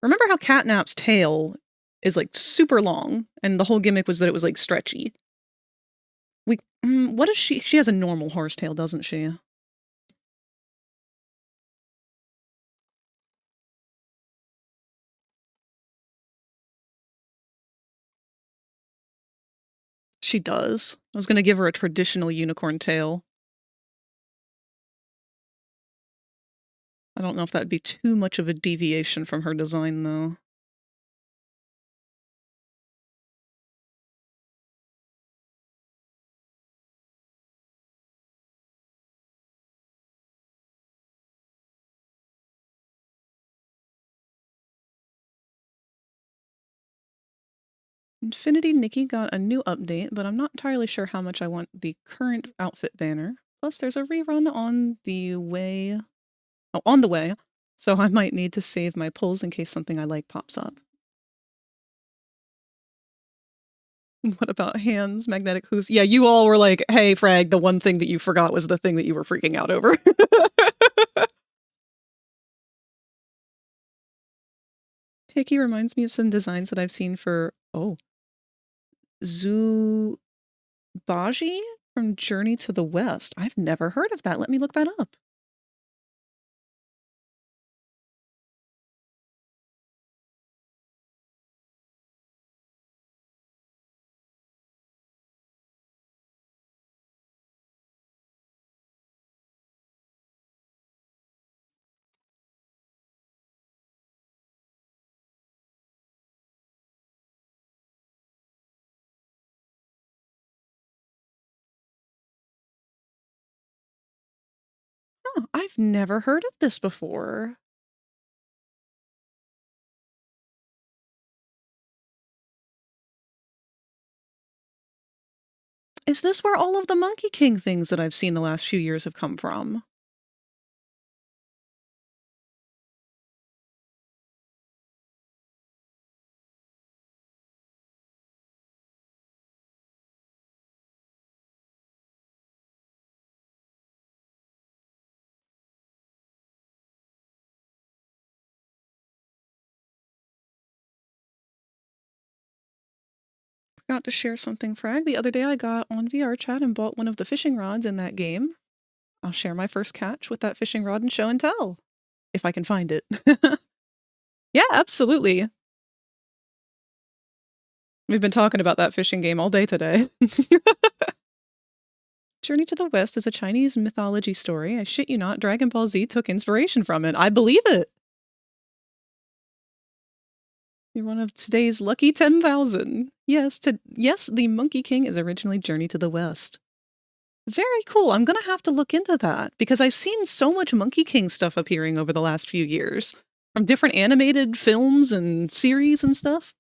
remember how Catnap's tail is, like, super long, and the whole gimmick was that it was, like, stretchy? What is she? She has a normal horse tail, doesn't she? She does. I was gonna give her a traditional unicorn tail. I don't know if that'd be too much of a deviation from her design, though. Infinity Nikki got a new update, but I'm not entirely sure how much I want the current outfit banner. Plus, there's a rerun on the way. Oh, on the way. So I might need to save my pulls in case something I like pops up. What about hands, magnetic hooves? Yeah, you all were like, hey, Frag, the one thing that you forgot was the thing that you were freaking out over. Picky reminds me of some designs that I've seen for, Zubaji from Journey to the West. I've never heard of that. Let me look that up. Oh, I've never heard of this before. Is this where all of the Monkey King things that I've seen the last few years have come from? forgot to share something, Frag. The other day I got on VR chat and bought one of the fishing rods in that game. I'll share my first catch with that fishing rod and show and tell. If I can find it. Yeah, absolutely. We've been talking about that fishing game all day today. Journey to the West is a Chinese mythology story. I shit you not, Dragon Ball Z took inspiration from it. I believe it. You're one of today's lucky 10,000. Yes, the Monkey King is originally Journey to the West. Very cool. I'm gonna have to look into that because I've seen so much Monkey King stuff appearing over the last few years from different animated films and series and stuff.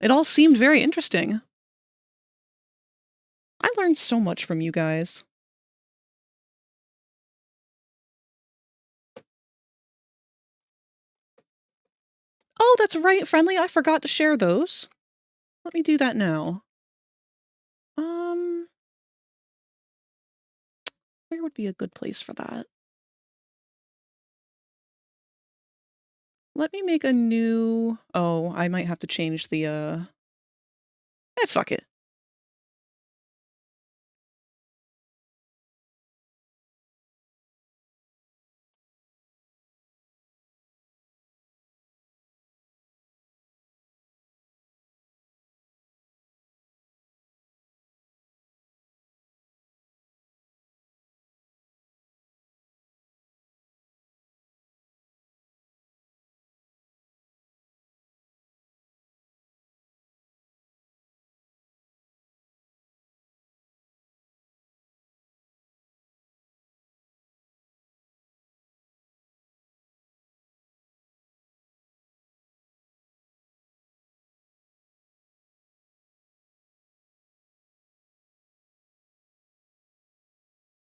It all seemed very interesting. I learned so much from you guys. Oh, that's right, Friendly. I forgot to share those. Let me do that now. Where would be a good place for that? Let me make a new... Oh, I might have to change the, fuck it.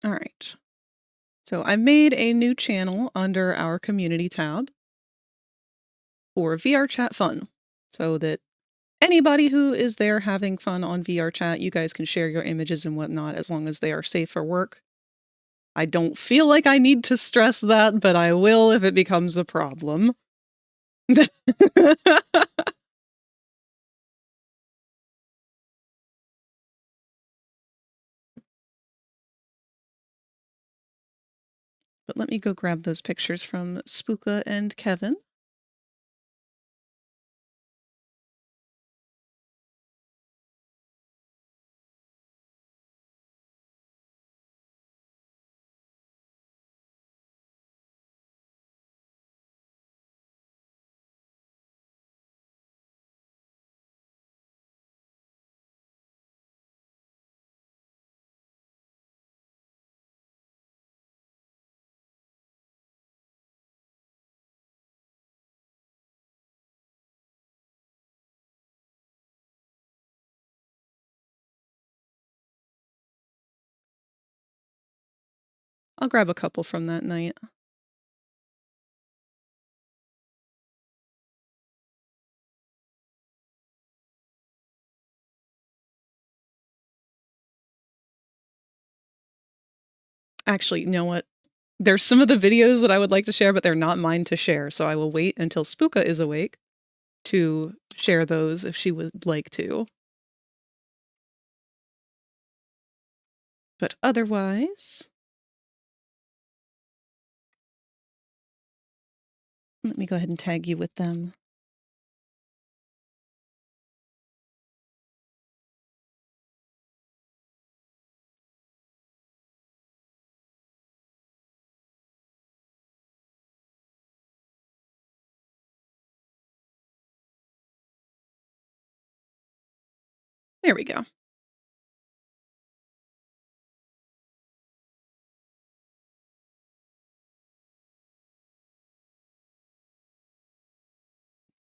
All right. So I made a new channel under our community tab for VR chat fun so that anybody who is there having fun on VR chat, you guys can share your images and whatnot as long as they are safe for work. I don't feel like I need to stress that, but I will if it becomes a problem. But let me go grab those pictures from Spooka and Kevin. I'll grab a couple from that night. Actually, you know what? There's some of the videos that I would like to share, but they're not mine to share, so I will wait until Spooka is awake to share those if she would like to. But otherwise... Let me go ahead and tag you with them. There we go.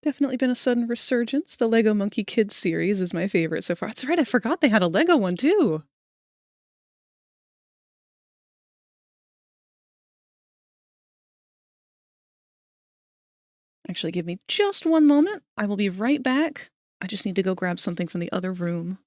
Definitely been a sudden resurgence. The Lego Monkey Kids series is my favorite so far. That's right, I forgot they had a Lego one too. Actually, give me just one moment. I will be right back. I just need to go grab something from the other room.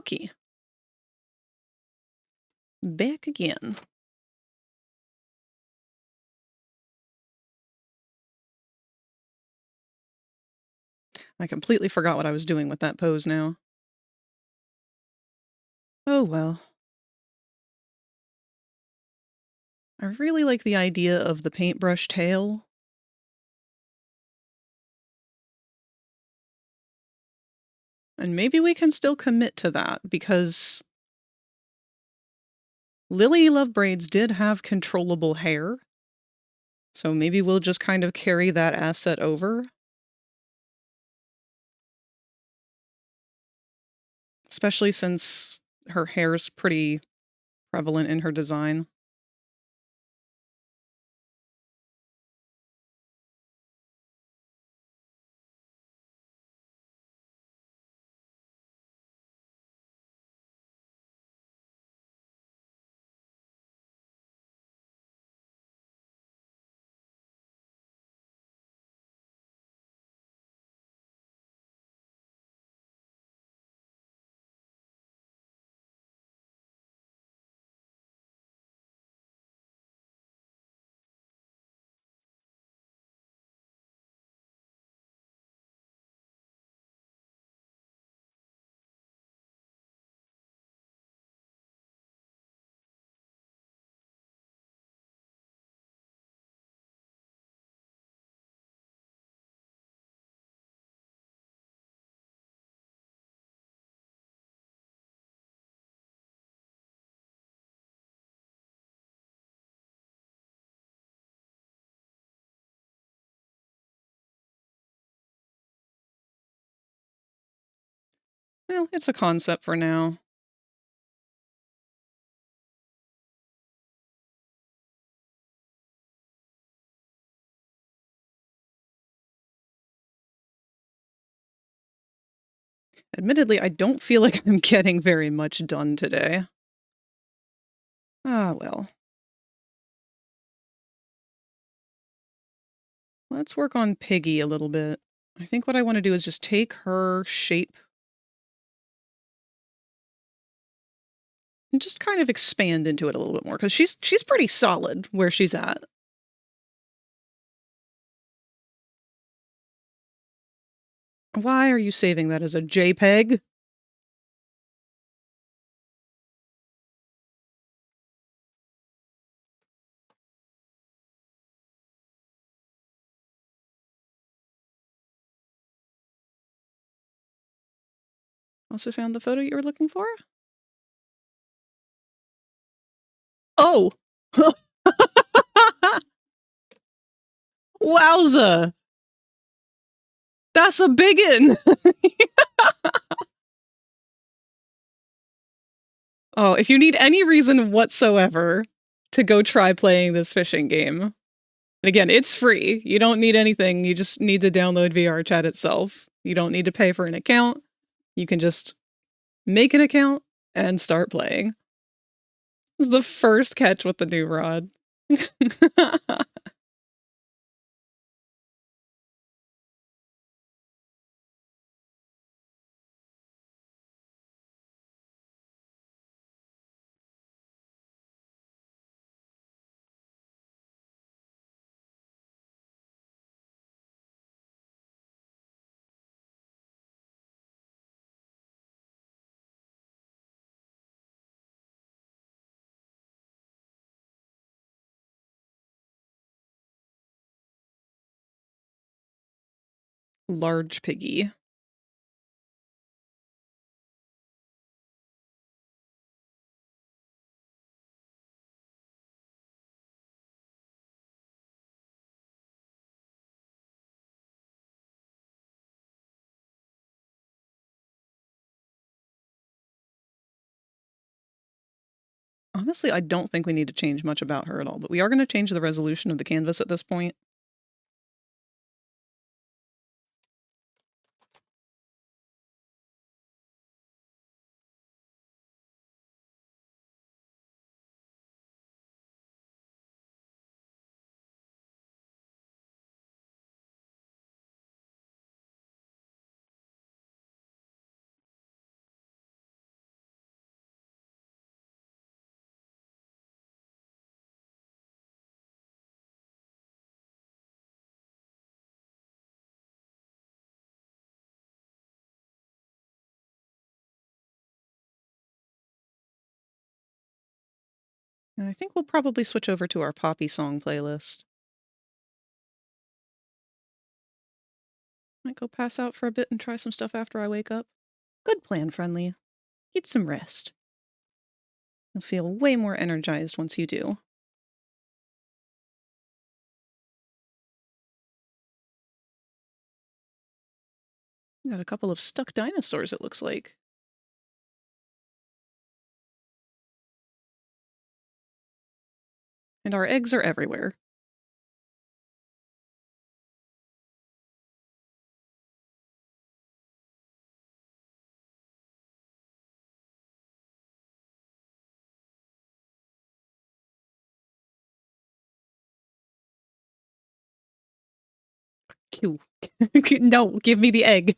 Okay. Back again. I completely forgot what I was doing with that pose now. Oh well. I really like the idea of the paintbrush tail. And maybe we can still commit to that, because Lily Love Braids did have controllable hair. So maybe we'll just kind of carry that asset over. Especially since her hair's pretty prevalent in her design. Well, it's a concept for now. Admittedly, I don't feel like I'm getting very much done today. Ah, well. Let's work on Piggy a little bit. I think what I want to do is just take her shape and just kind of expand into it a little bit more, because she's pretty solid where she's at. Why are you saving that as a JPEG? Also found the photo you were looking for? Oh! Wowza! That's a biggin! Oh, if you need any reason whatsoever to go try playing this fishing game, and again, it's free. You don't need anything. You just need to download VRChat itself. You don't need to pay for an account. You can just make an account and start playing. This is the first catch with the new rod. Large piggy. Honestly, I don't think we need to change much about her at all, but we are going to change the resolution of the canvas at this point. And I think we'll probably switch over to our Poppy song playlist. Might go pass out for a bit and try some stuff after I wake up. Good plan, Friendly. Get some rest. You'll feel way more energized once you do. We got a couple of stuck dinosaurs, it looks like. And our eggs are everywhere. No, give me the egg.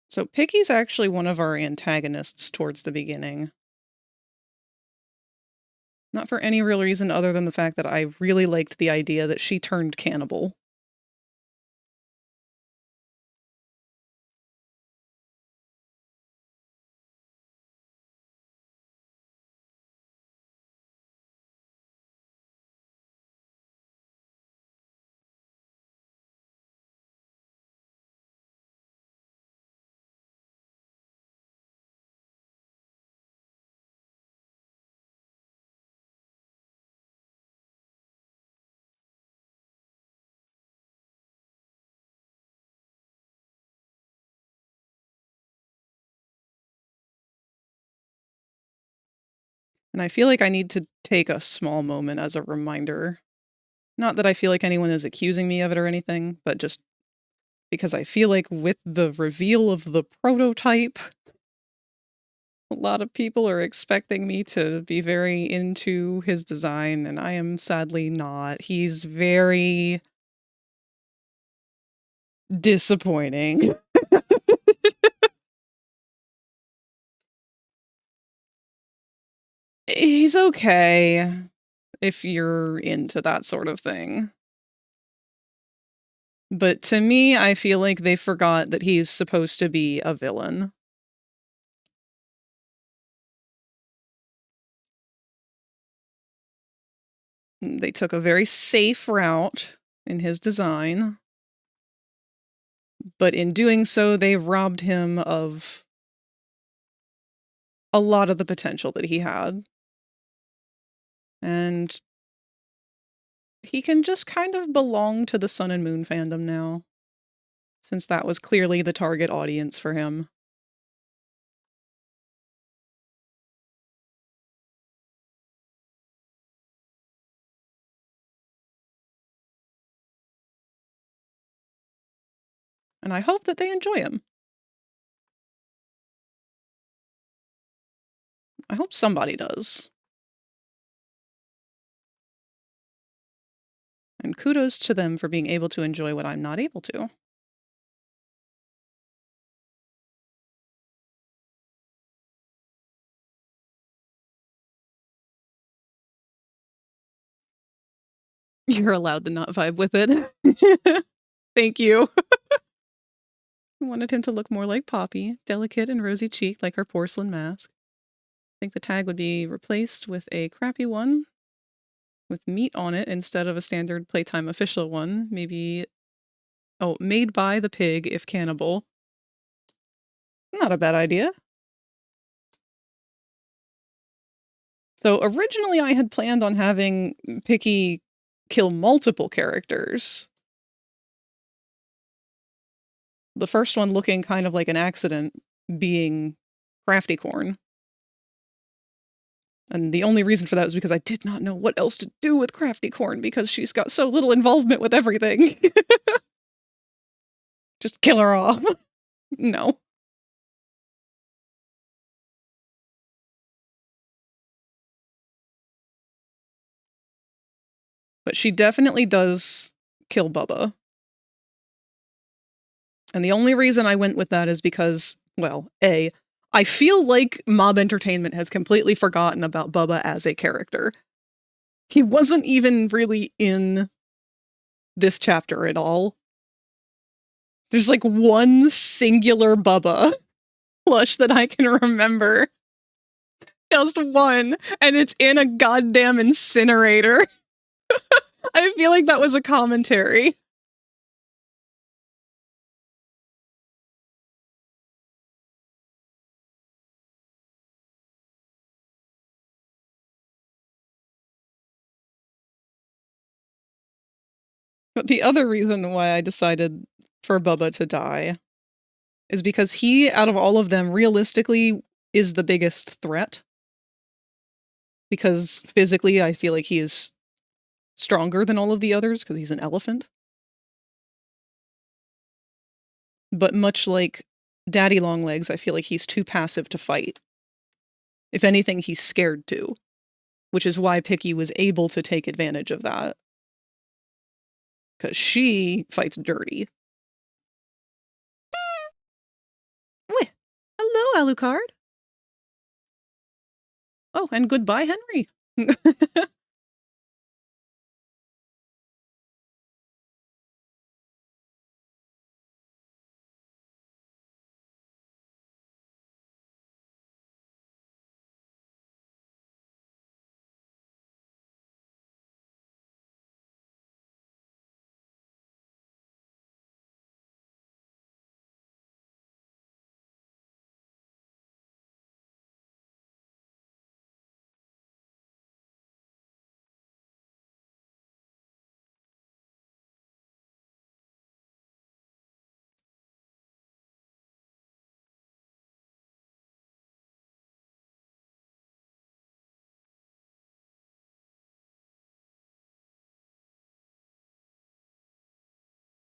So Piggy's actually one of our antagonists towards the beginning. Not for any real reason other than the fact that I really liked the idea that she turned cannibal. And I feel like I need to take a small moment as a reminder. Not that I feel like anyone is accusing me of it or anything, but just because I feel like with the reveal of the prototype, a lot of people are expecting me to be very into his design, and I am sadly not. He's very disappointing. He's okay if you're into that sort of thing. But to me, I feel like they forgot that he's supposed to be a villain. They took a very safe route in his design, but in doing so, they robbed him of a lot of the potential that he had. And he can just kind of belong to the Sun and Moon fandom now, since that was clearly the target audience for him. And I hope that they enjoy him. I hope somebody does. And kudos to them for being able to enjoy what I'm not able to. You're allowed to not vibe with it. Thank you. I wanted him to look more like Poppy, delicate and rosy-cheeked like her porcelain mask. I think the tag would be replaced with a crappy one with meat on it instead of a standard Playtime official one. Maybe, oh, made by the pig if cannibal. Not a bad idea. So originally I had planned on having Picky kill multiple characters. The first one looking kind of like an accident being Crafty Corn. And the only reason for that was because I did not know what else to do with Crafty Corn because she's got so little involvement with everything. Just kill her off. No. But she definitely does kill Bubba. And the only reason I went with that is because, well, A, I feel like Mob Entertainment has completely forgotten about Bubba as a character. He wasn't even really in this chapter at all. There's like one singular Bubba plush that I can remember. Just one, and it's in a goddamn incinerator. I feel like that was a commentary. But the other reason why I decided for Bubba to die is because he, out of all of them, realistically is the biggest threat. Because physically, I feel like he is stronger than all of the others because he's an elephant. But much like Daddy Longlegs, I feel like he's too passive to fight. If anything, he's scared to, which is why Picky was able to take advantage of that. Because she fights dirty. Weh. Hello, Alucard. Oh, and goodbye, Henry.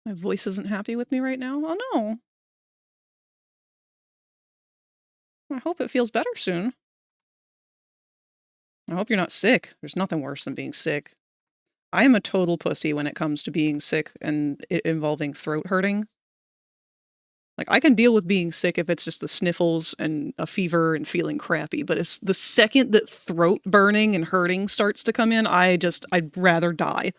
My voice isn't happy with me right now. Oh no. I hope it feels better soon. I hope you're not sick. There's nothing worse than being sick. I am a total pussy when it comes to being sick and it involving throat hurting. Like, I can deal with being sick if it's just the sniffles and a fever and feeling crappy, but it's the second that throat burning and hurting starts to come in, I'd rather die.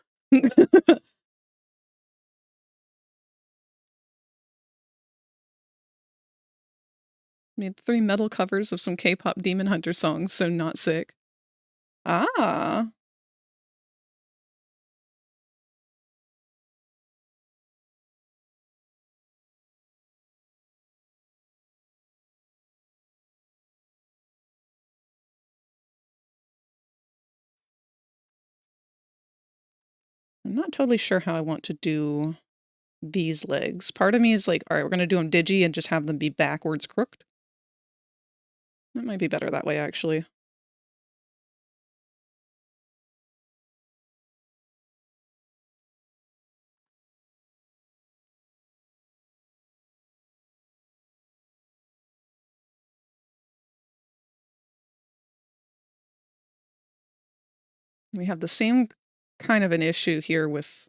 Made 3 metal covers of some K-pop Demon Hunter songs, so not sick. Ah. I'm not totally sure how I want to do these legs. Part of me is like, all right, we're going to do them digi and just have them be backwards crooked. That might be better that way, actually. We have the same kind of an issue here with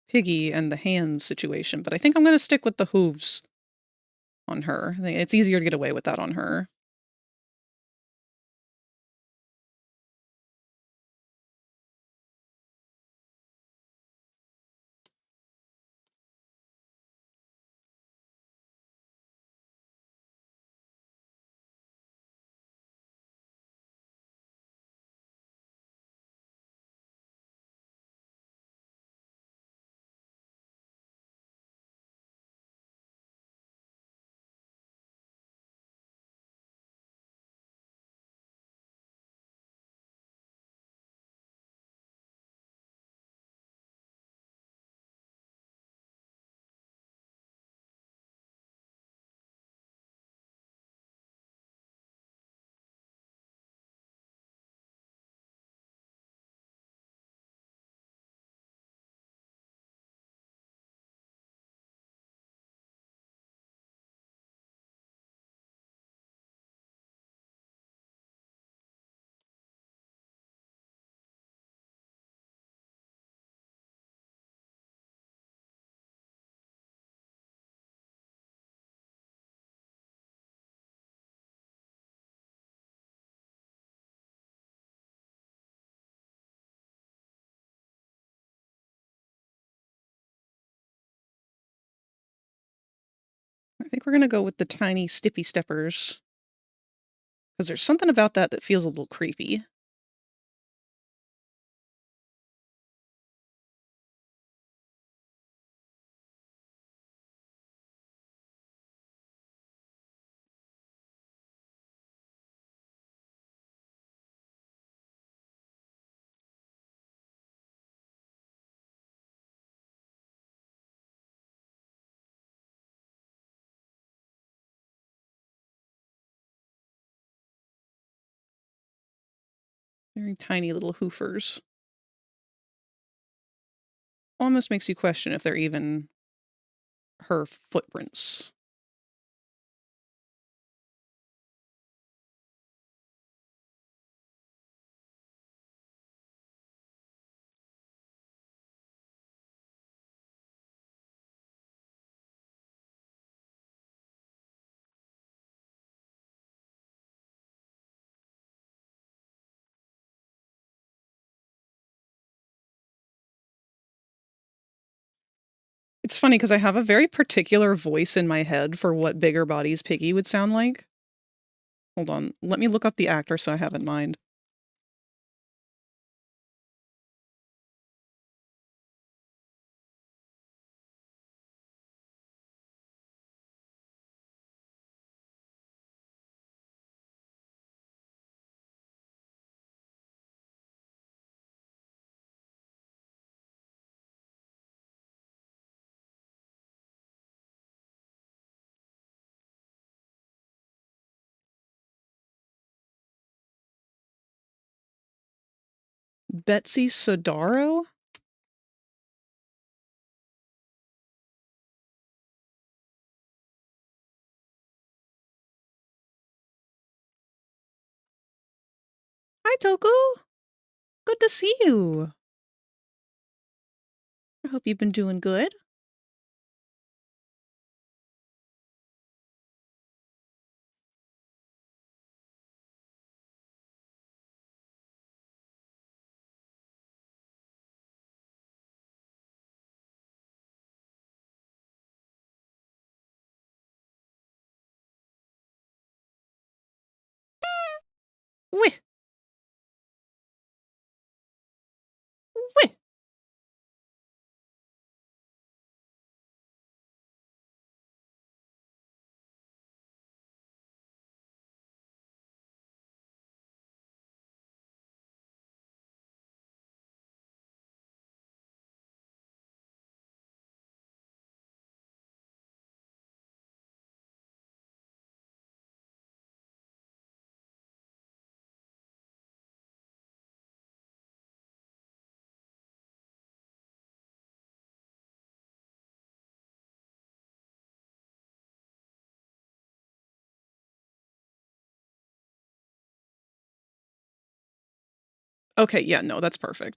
Piggy and the hands situation, but I think I'm going to stick with the hooves on her. I think it's easier to get away with that on her. think we're going to go with the tiny stippy steppers. Because there's something about that that feels a little creepy. Very tiny little hoofers. Almost makes you question if they're even her footprints. It's funny because I have a very particular voice in my head for what Bigger Bodies Piggy would sound like. Hold on, let me look up the actor so I have in mind. Betsy Sodaro? Hi, Toku! Good to see you! I hope you've been doing good. Wih! Wih! Okay, yeah, no, that's perfect.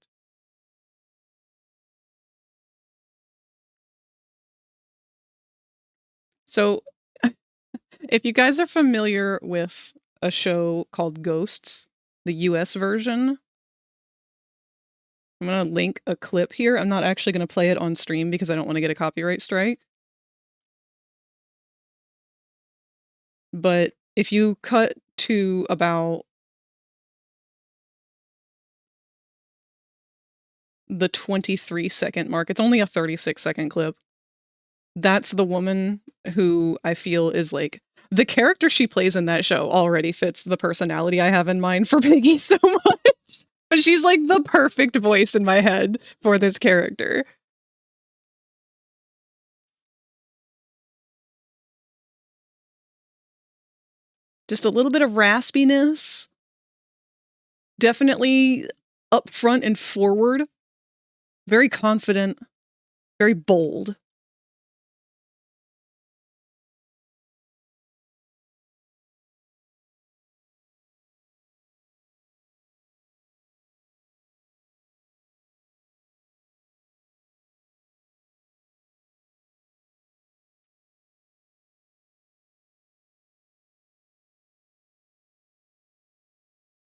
So, if you guys are familiar with a show called Ghosts, the US version, I'm going to link a clip here. I'm not actually going to play it on stream because I don't want to get a copyright strike. But if you cut to about the 23-second mark, it's only a 36-second clip. That's the woman who I feel is like the character she plays in that show already fits the personality I have in mind for Piggy so much. But she's like the perfect voice in my head for this character. Just a little bit of raspiness. Definitely up front and forward. Very confident. Very bold.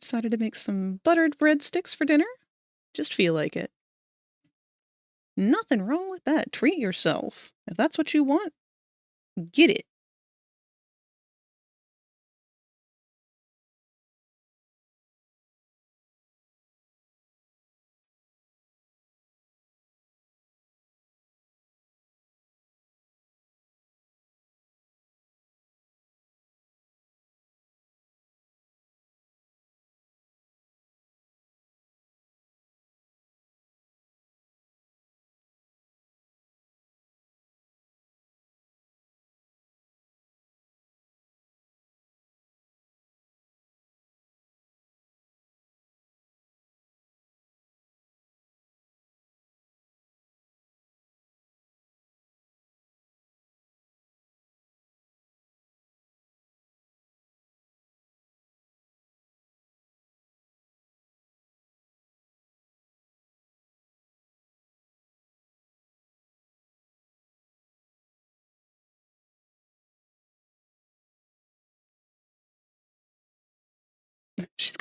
Decided to make some buttered breadsticks for dinner. Just feel like it. Nothing wrong with that. Treat yourself. If that's what you want, get it.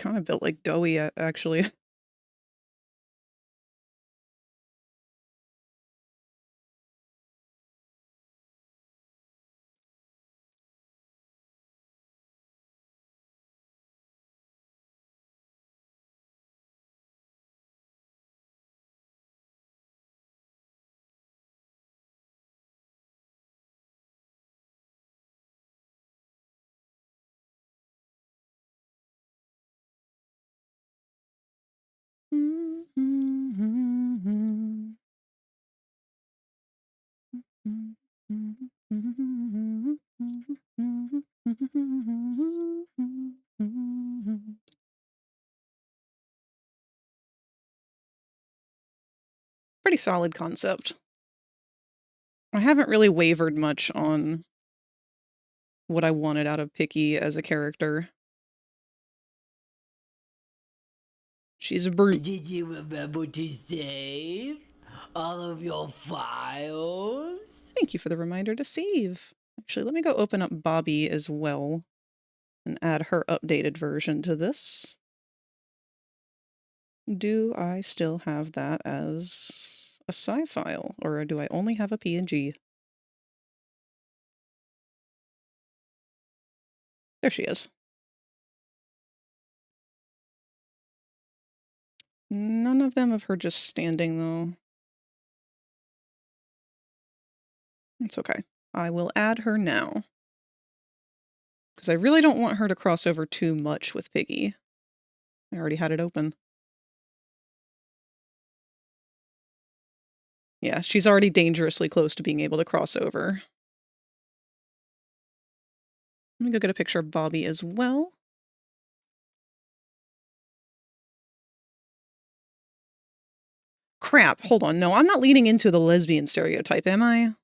kind of built like Doughy, actually. Pretty solid concept. I haven't really wavered much on what I wanted out of Picky as a character. She's a brute. Did you remember to save all of your files? Thank you for the reminder to save. Actually, let me go open up Bobby as well and add her updated version to this. Do I still have that as a sci file, or do I only have a PNG? There she is. None of them of her just standing, though. It's okay. I will add her now. Because I really don't want her to cross over too much with Piggy. I already had it open. Yeah, she's already dangerously close to being able to cross over. Let me go get a picture of Bobby as well. Crap, hold on. No, I'm not leaning into the lesbian stereotype, am I?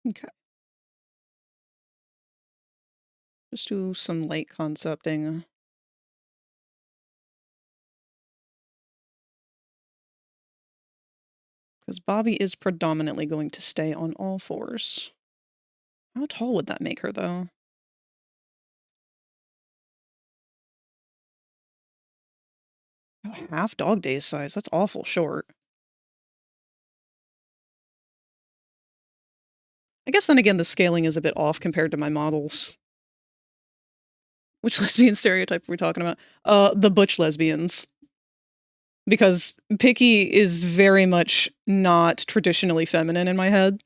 Okay. Just do some light concepting. Because Bobby is predominantly going to stay on all fours. How tall would that make her, though? Oh, half dog days size. That's awful short. I guess then again, the scaling is a bit off compared to my models. Which lesbian stereotype are we talking about? The butch lesbians. Because Picky is very much not traditionally feminine in my head.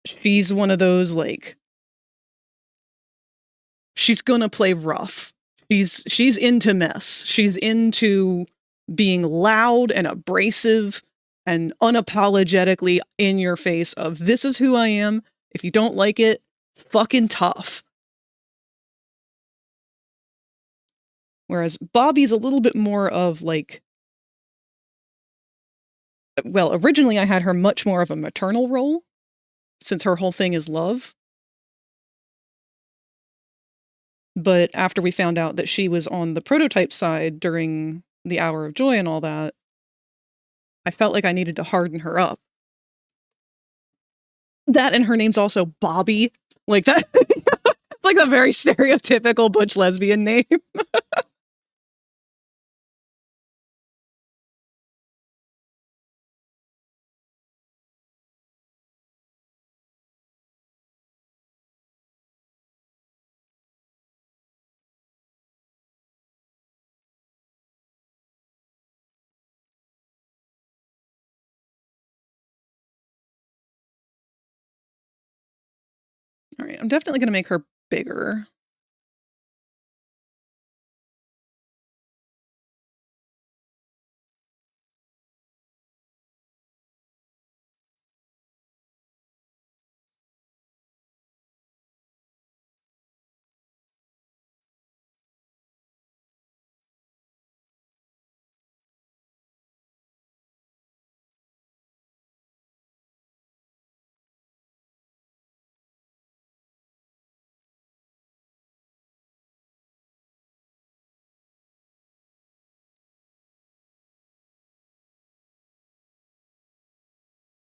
She's one of those, like... She's gonna play rough. She's into mess. She's into being loud and abrasive and unapologetically in your face of, this is who I am. If you don't like it, fucking tough. Whereas Bobby's a little bit more of, like... Well, originally I had her much more of a maternal role, since her whole thing is love. But after we found out that she was on the prototype side during the Hour of Joy and all that, I felt like I needed to harden her up. That, and her name's also Bobby. Like that. It's like a very stereotypical butch lesbian name. All right, I'm definitely going to make her bigger.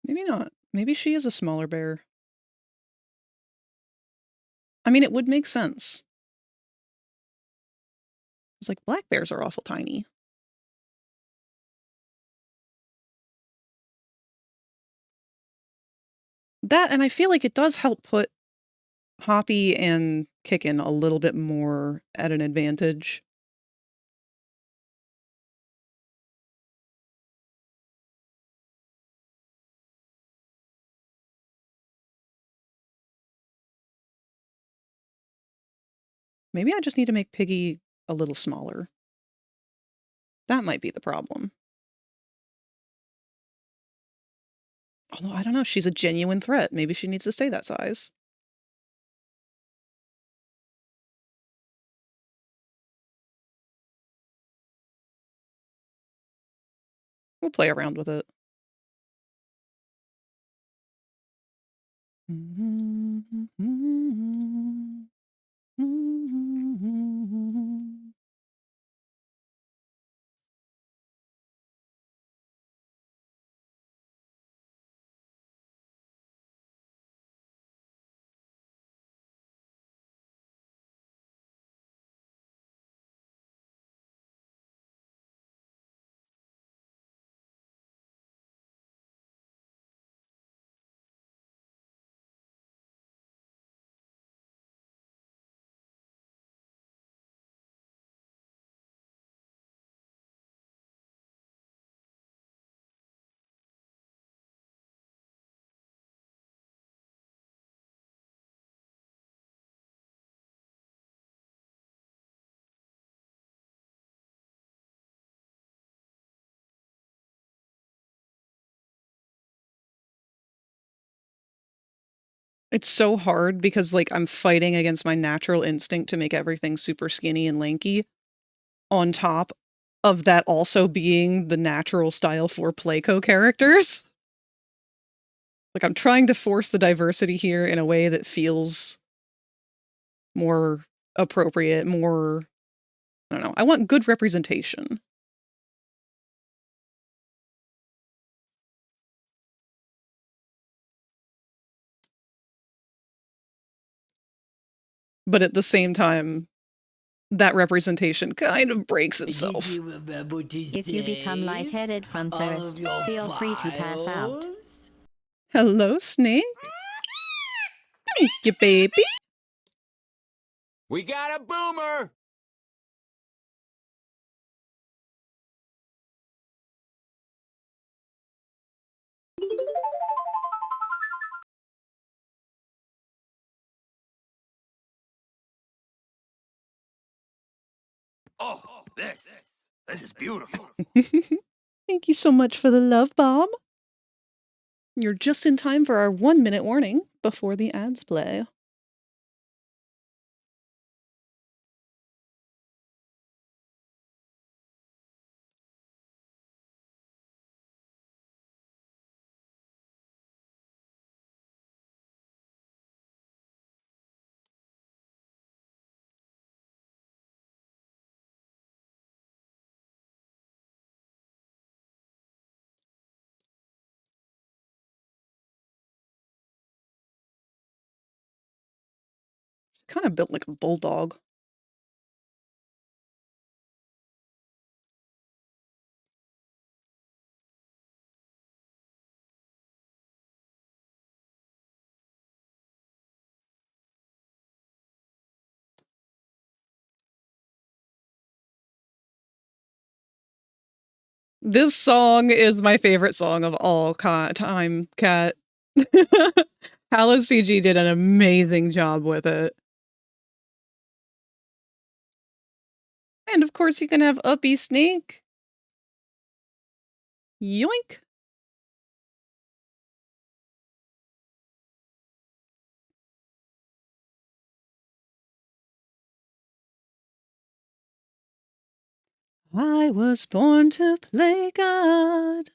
Maybe not. Maybe she is a smaller bear. I mean, it would make sense. It's like black bears are awful tiny. That, and I feel like it does help put Hoppy and Kickin a little bit more at an advantage. Maybe I just need to make Piggy a little smaller. That might be the problem. Although, I don't know, she's a genuine threat. Maybe she needs to stay that size. We'll play around with it. It's so hard because, like, I'm fighting against my natural instinct to make everything super skinny and lanky, on top of that also being the natural style for Playco characters. Like, I'm trying to force the diversity here in a way that feels more appropriate, more... I don't know. I want good representation. But at the same time, that representation kind of breaks itself. Did you remember to If you become save lightheaded from all of thirst, your feel free to pass out. files? Hello, Snake. Thank you, baby. We got a boomer! Oh, this is beautiful. Thank you so much for the love, Bob. You're just in time for our 1-minute warning before the ads play. Kind of built like a bulldog. This song is my favorite song of all time, Cat. Hallow CG did an amazing job with it. And of course you can have Uppy Snake. Yoink! I was born to play God.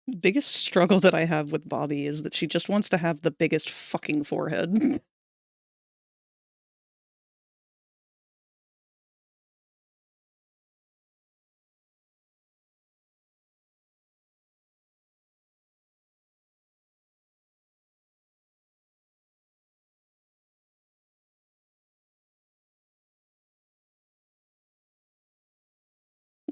The biggest struggle that I have with Bobby is that she just wants to have the biggest fucking forehead.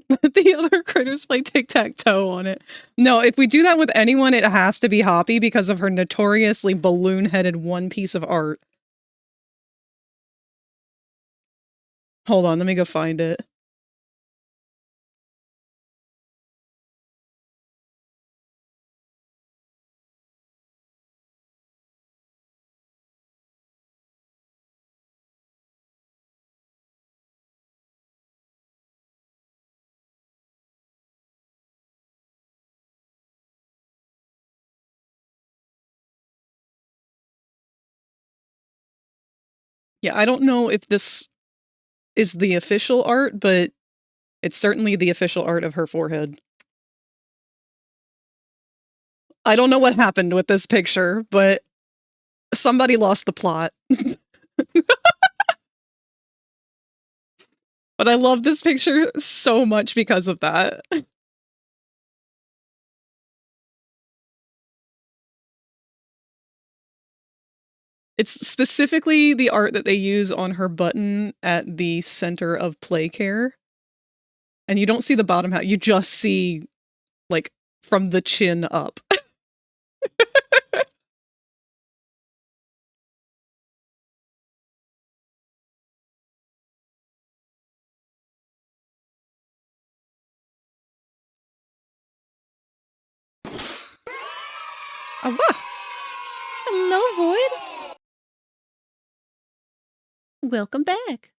The other critters play tic-tac-toe on it. No, if we do that with anyone, it has to be Hoppy because of her notoriously balloon-headed one piece of art. Hold on, let me go find it. Yeah, I don't know if this is the official art, but it's certainly the official art of her forehead. I don't know what happened with this picture, but somebody lost the plot. But I love this picture so much because of that. It's specifically the art that they use on her button at the center of play care. And you don't see the bottom half, you just see, like, from the chin up. Ah, Hello, Void. Welcome back.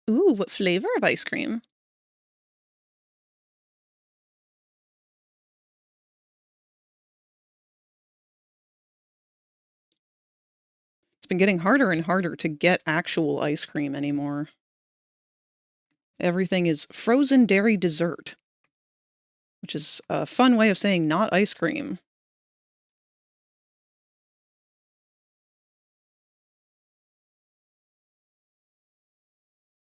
Ooh, what flavor of ice cream? It's been getting harder and harder to get actual ice cream anymore. Everything is frozen dairy dessert, which is a fun way of saying not ice cream.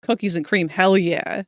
Cookies and cream, hell yeah.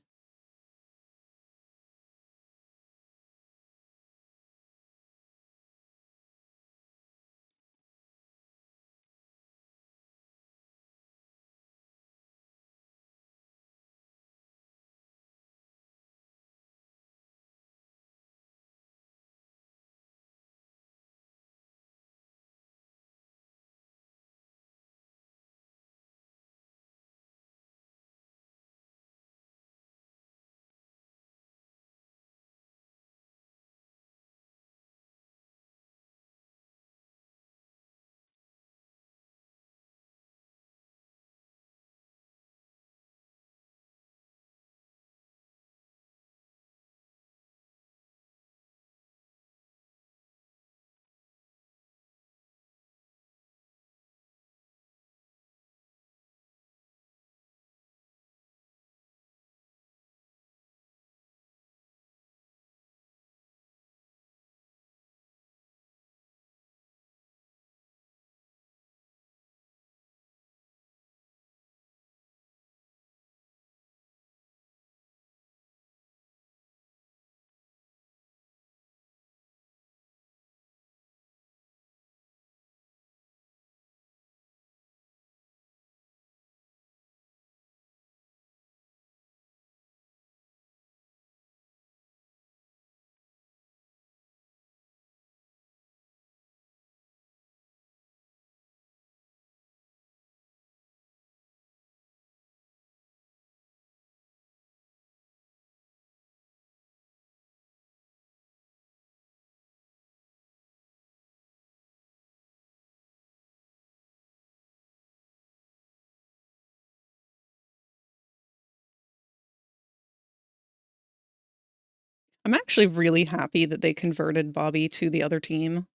I'm actually really happy that they converted Bobby to the other team,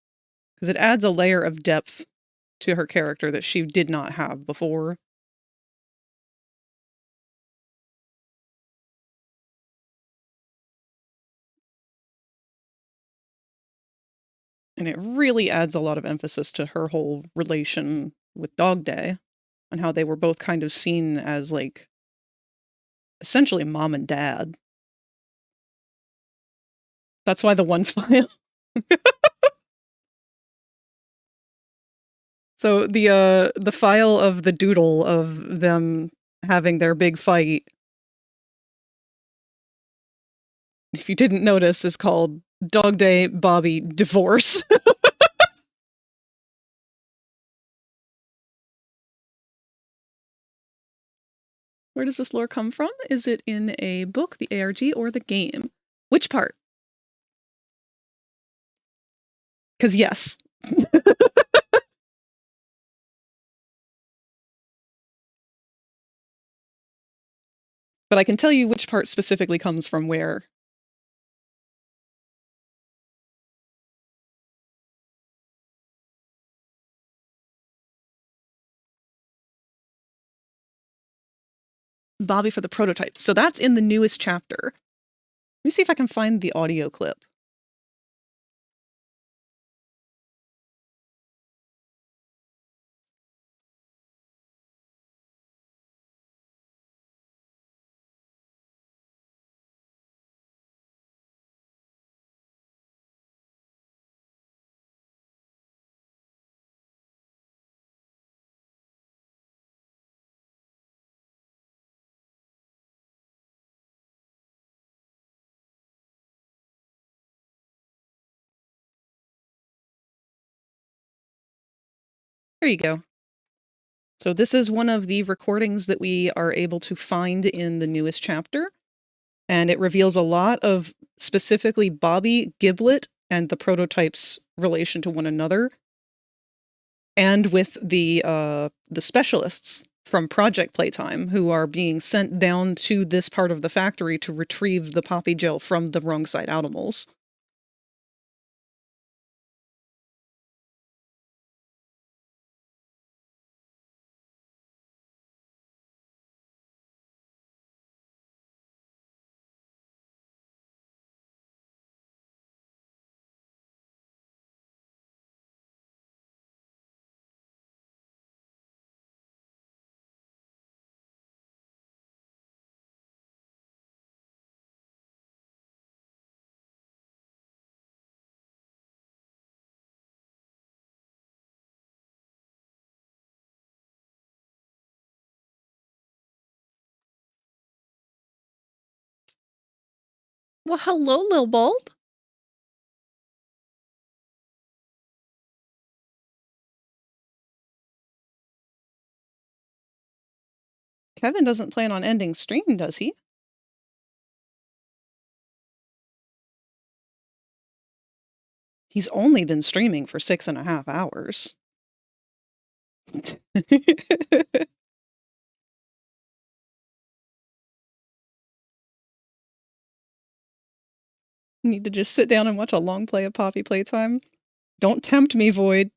because it adds a layer of depth to her character that she did not have before. And it really adds a lot of emphasis to her whole relation with Dog Day, and how they were both kind of seen as, like, essentially mom and dad. That's why the one file. So the file of the doodle of them having their big fight, if you didn't notice, is called Dog Day Bobby Divorce. Where does this lore come from? Is it in a book, the ARG, or the game? Which part? Because yes. But I can tell you which part specifically comes from where. Bobby for the prototype. So that's in the newest chapter. Let me see if I can find the audio clip. There you go. So this is one of the recordings that we are able to find in the newest chapter, and it reveals a lot of specifically Bobby, Giblet, and the prototype's relation to one another, and with the specialists from Project Playtime who are being sent down to this part of the factory to retrieve the poppy gel from the wrong side animals. Well, hello, Lil Bald. Kevin doesn't plan on ending stream, does he? He's only been streaming for 6.5 hours. Need to just sit down and watch a long play of Poppy Playtime? Don't tempt me, Void.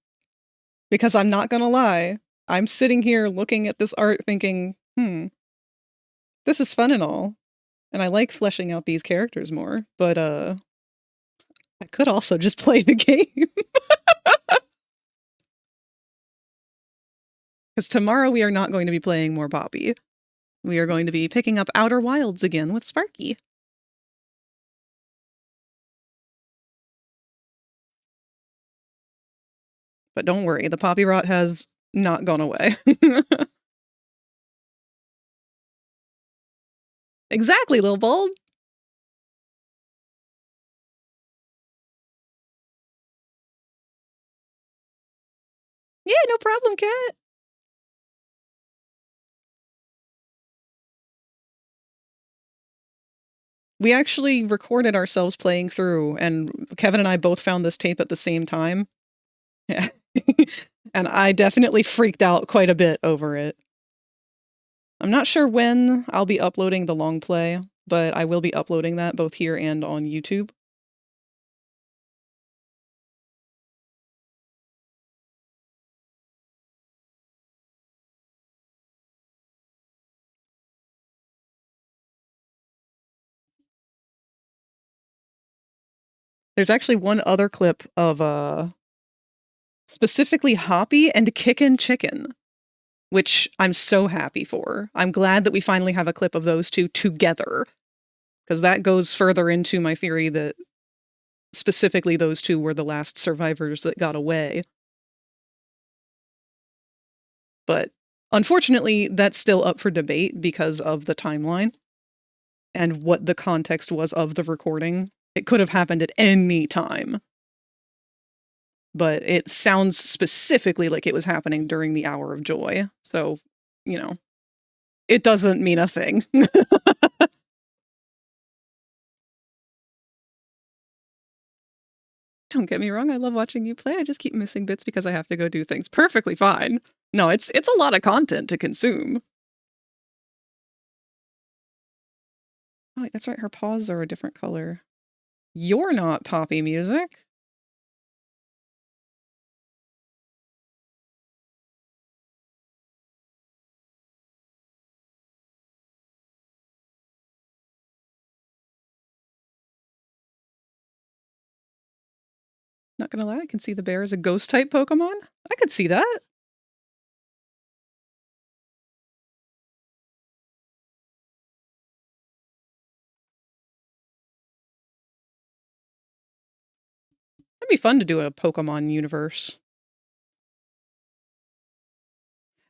Because I'm not gonna lie. I'm sitting here looking at this art thinking, this is fun and all. And I like fleshing out these characters more, but I could also just play the game. Because tomorrow we are not going to be playing more Poppy. We are going to be picking up Outer Wilds again with Sparky. But don't worry, the Poppy rot has not gone away. Exactly, Lil Bulb! Yeah, no problem, cat! We actually recorded ourselves playing through, and Kevin and I both found this tape at the same time. Yeah. And I definitely freaked out quite a bit over it. I'm not sure when I'll be uploading the long play, but I will be uploading that both here and on YouTube. There's actually one other clip of specifically Hoppy and Kickin' Chicken, which I'm so happy for. I'm glad that we finally have a clip of those two together, because that goes further into my theory that specifically those two were the last survivors that got away. But unfortunately, that's still up for debate because of the timeline and what the context was of the recording. It could have happened at any time. But it sounds specifically like it was happening during the Hour of Joy. So, you know, it doesn't mean a thing. Don't get me wrong, I love watching you play. I just keep missing bits because I have to go do things. Perfectly fine. No, it's a lot of content to consume. Oh, wait, that's right, her paws are a different color. You're not Poppy music. Not gonna lie, I can see the bear as a ghost-type Pokemon. I could see that. That'd be fun to do a Pokemon universe.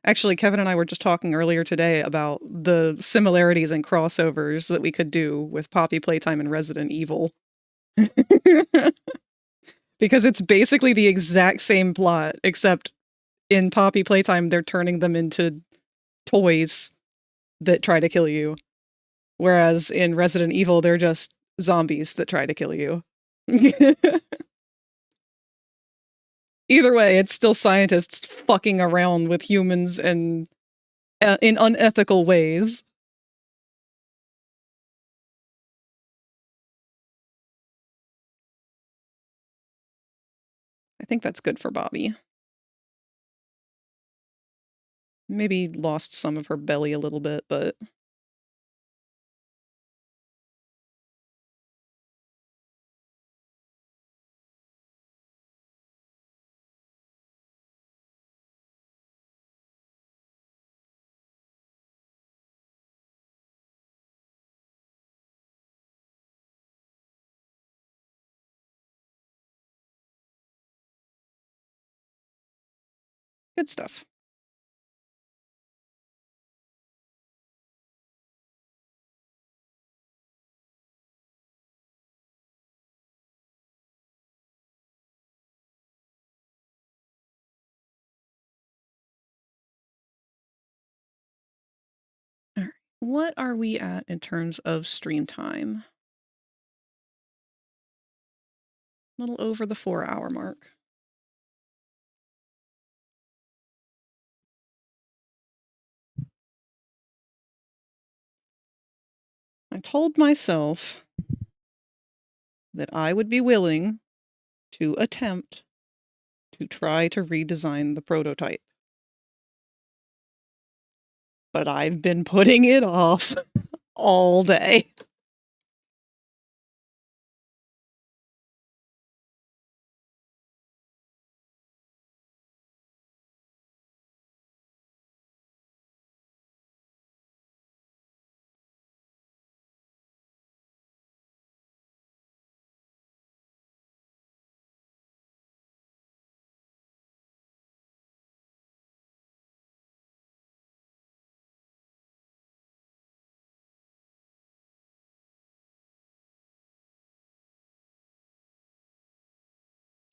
Actually, Kevin and I were just talking earlier today about the similarities and crossovers that we could do with Poppy Playtime and Resident Evil. Because it's basically the exact same plot, except in Poppy Playtime, they're turning them into toys that try to kill you. Whereas in Resident Evil, they're just zombies that try to kill you. Either way, it's still scientists fucking around with humans and in unethical ways. I think that's good for Bobby. Maybe lost some of her belly a little bit, but... Good stuff. All right. What are we at in terms of stream time? A little over the 4-hour mark. I told myself that I would be willing to attempt to try to redesign the prototype. But I've been putting it off all day.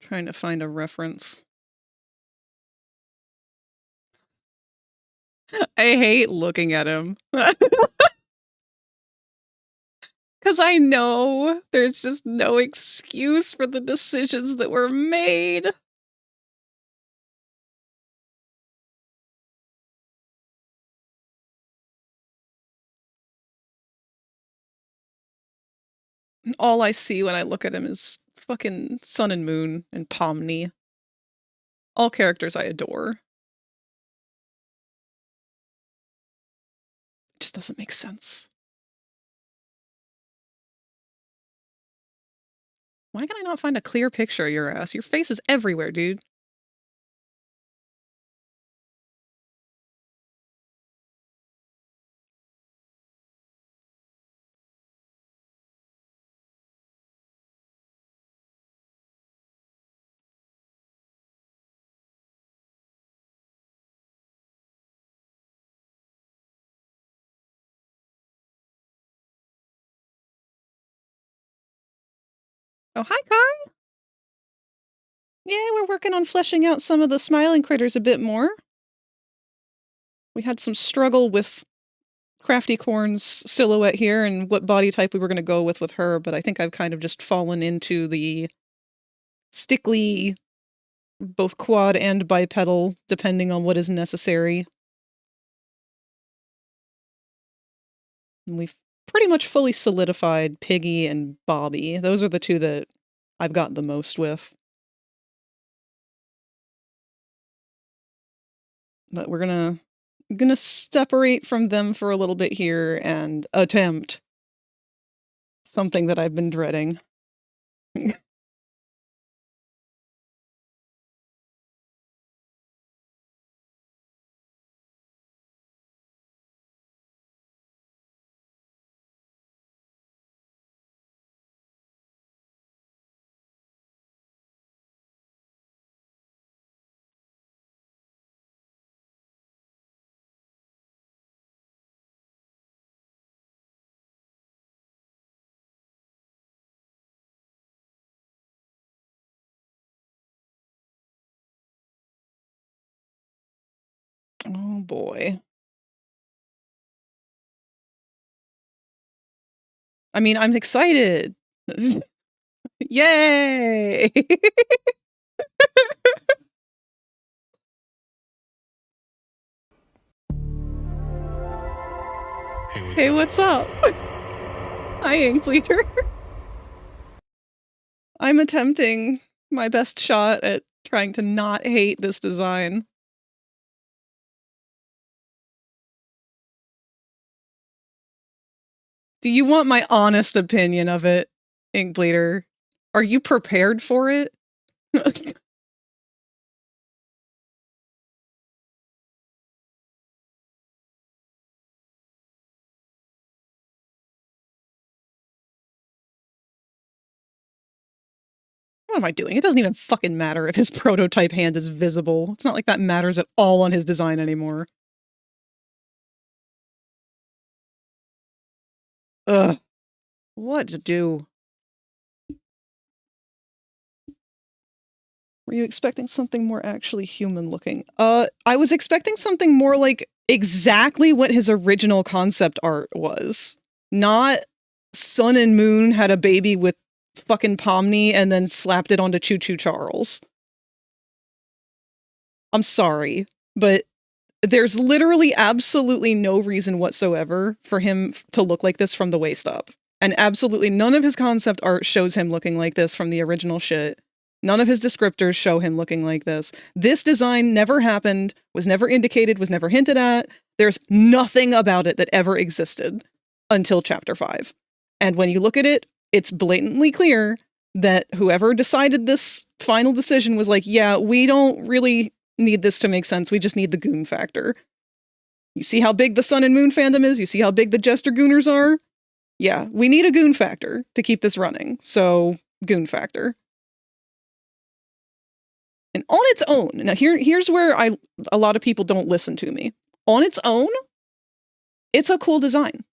Trying to find a reference. I hate looking at him. Because I know there's just no excuse for the decisions that were made. All I see when I look at him is fucking Sun and Moon and Pomni. All characters I adore. It just doesn't make sense. Why can I not find a clear picture of your ass? Your face is everywhere, dude. Oh, hi, Kai! Yeah, we're working on fleshing out some of the smiling critters a bit more. We had some struggle with Crafty Corn's silhouette here and what body type we were going to go with her, but I think I've kind of just fallen into the stickly, both quad and bipedal, depending on what is necessary. And we've pretty much fully solidified Piggy and Bobby. Those are the two that I've got the most with. But we're gonna separate from them for a little bit here and attempt something that I've been dreading. Oh boy. I mean, I'm excited. Yay! Hey, what's up? Hi, Inkbleeder. I'm attempting my best shot at trying to not hate this design. Do you want my honest opinion of it, Inkbleeder? Are you prepared for it? What am I doing? It doesn't even fucking matter if his prototype hand is visible. It's not like that matters at all on his design anymore. Ugh. What to do? Were you expecting something more actually human looking? I was expecting something more like exactly what his original concept art was. Not Sun and Moon had a baby with fucking Pomni and then slapped it onto Choo Choo Charles. I'm sorry, but there's literally absolutely no reason whatsoever for him to look like this from the waist up. And absolutely none of his concept art shows him looking like this from the original shit. None of his descriptors show him looking like this. This design never happened, was never indicated, was never hinted at. There's nothing about it that ever existed until Chapter 5. And when you look at it, it's blatantly clear that whoever decided this final decision was like, yeah, we don't really need this to make sense. We just need the goon factor. You see how big the Sun and Moon fandom is? You see how big the Jester Gooners are? Yeah, we need a goon factor to keep this running. So, goon factor. And on its own, now here's where a lot of people don't listen to me. On its own, it's a cool design.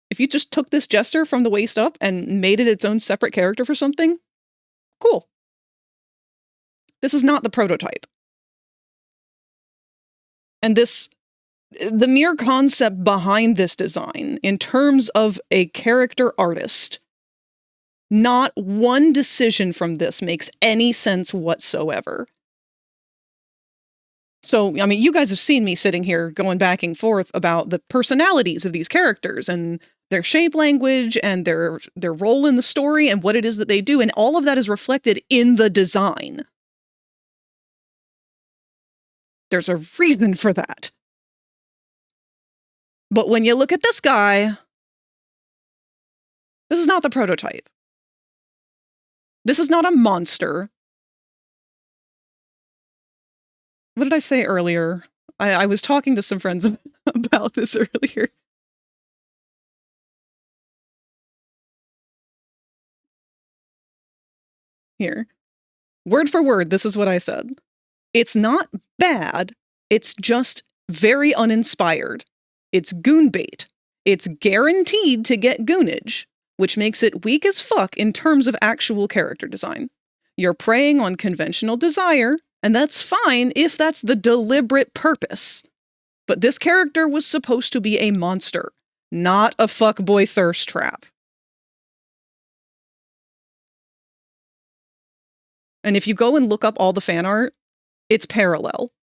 If you just took this Jester from the waist up and made it its own separate character for something, cool. This is not the prototype. And the mere concept behind this design, in terms of a character artist, not one decision from this makes any sense whatsoever. So, I mean, you guys have seen me sitting here going back and forth about the personalities of these characters and their shape language and their role in the story and what it is that they do, and all of that is reflected in the design. There's a reason for that. But when you look at this guy, this is not the prototype. This is not a monster. What did I say earlier? I was talking to some friends about this earlier. Here. Word for word, this is what I said. It's not bad, it's just very uninspired. It's goon bait. It's guaranteed to get goonage, which makes it weak as fuck in terms of actual character design. You're preying on conventional desire, and that's fine if that's the deliberate purpose. But this character was supposed to be a monster, not a fuckboy thirst trap. And if you go and look up all the fan art, it's parallel.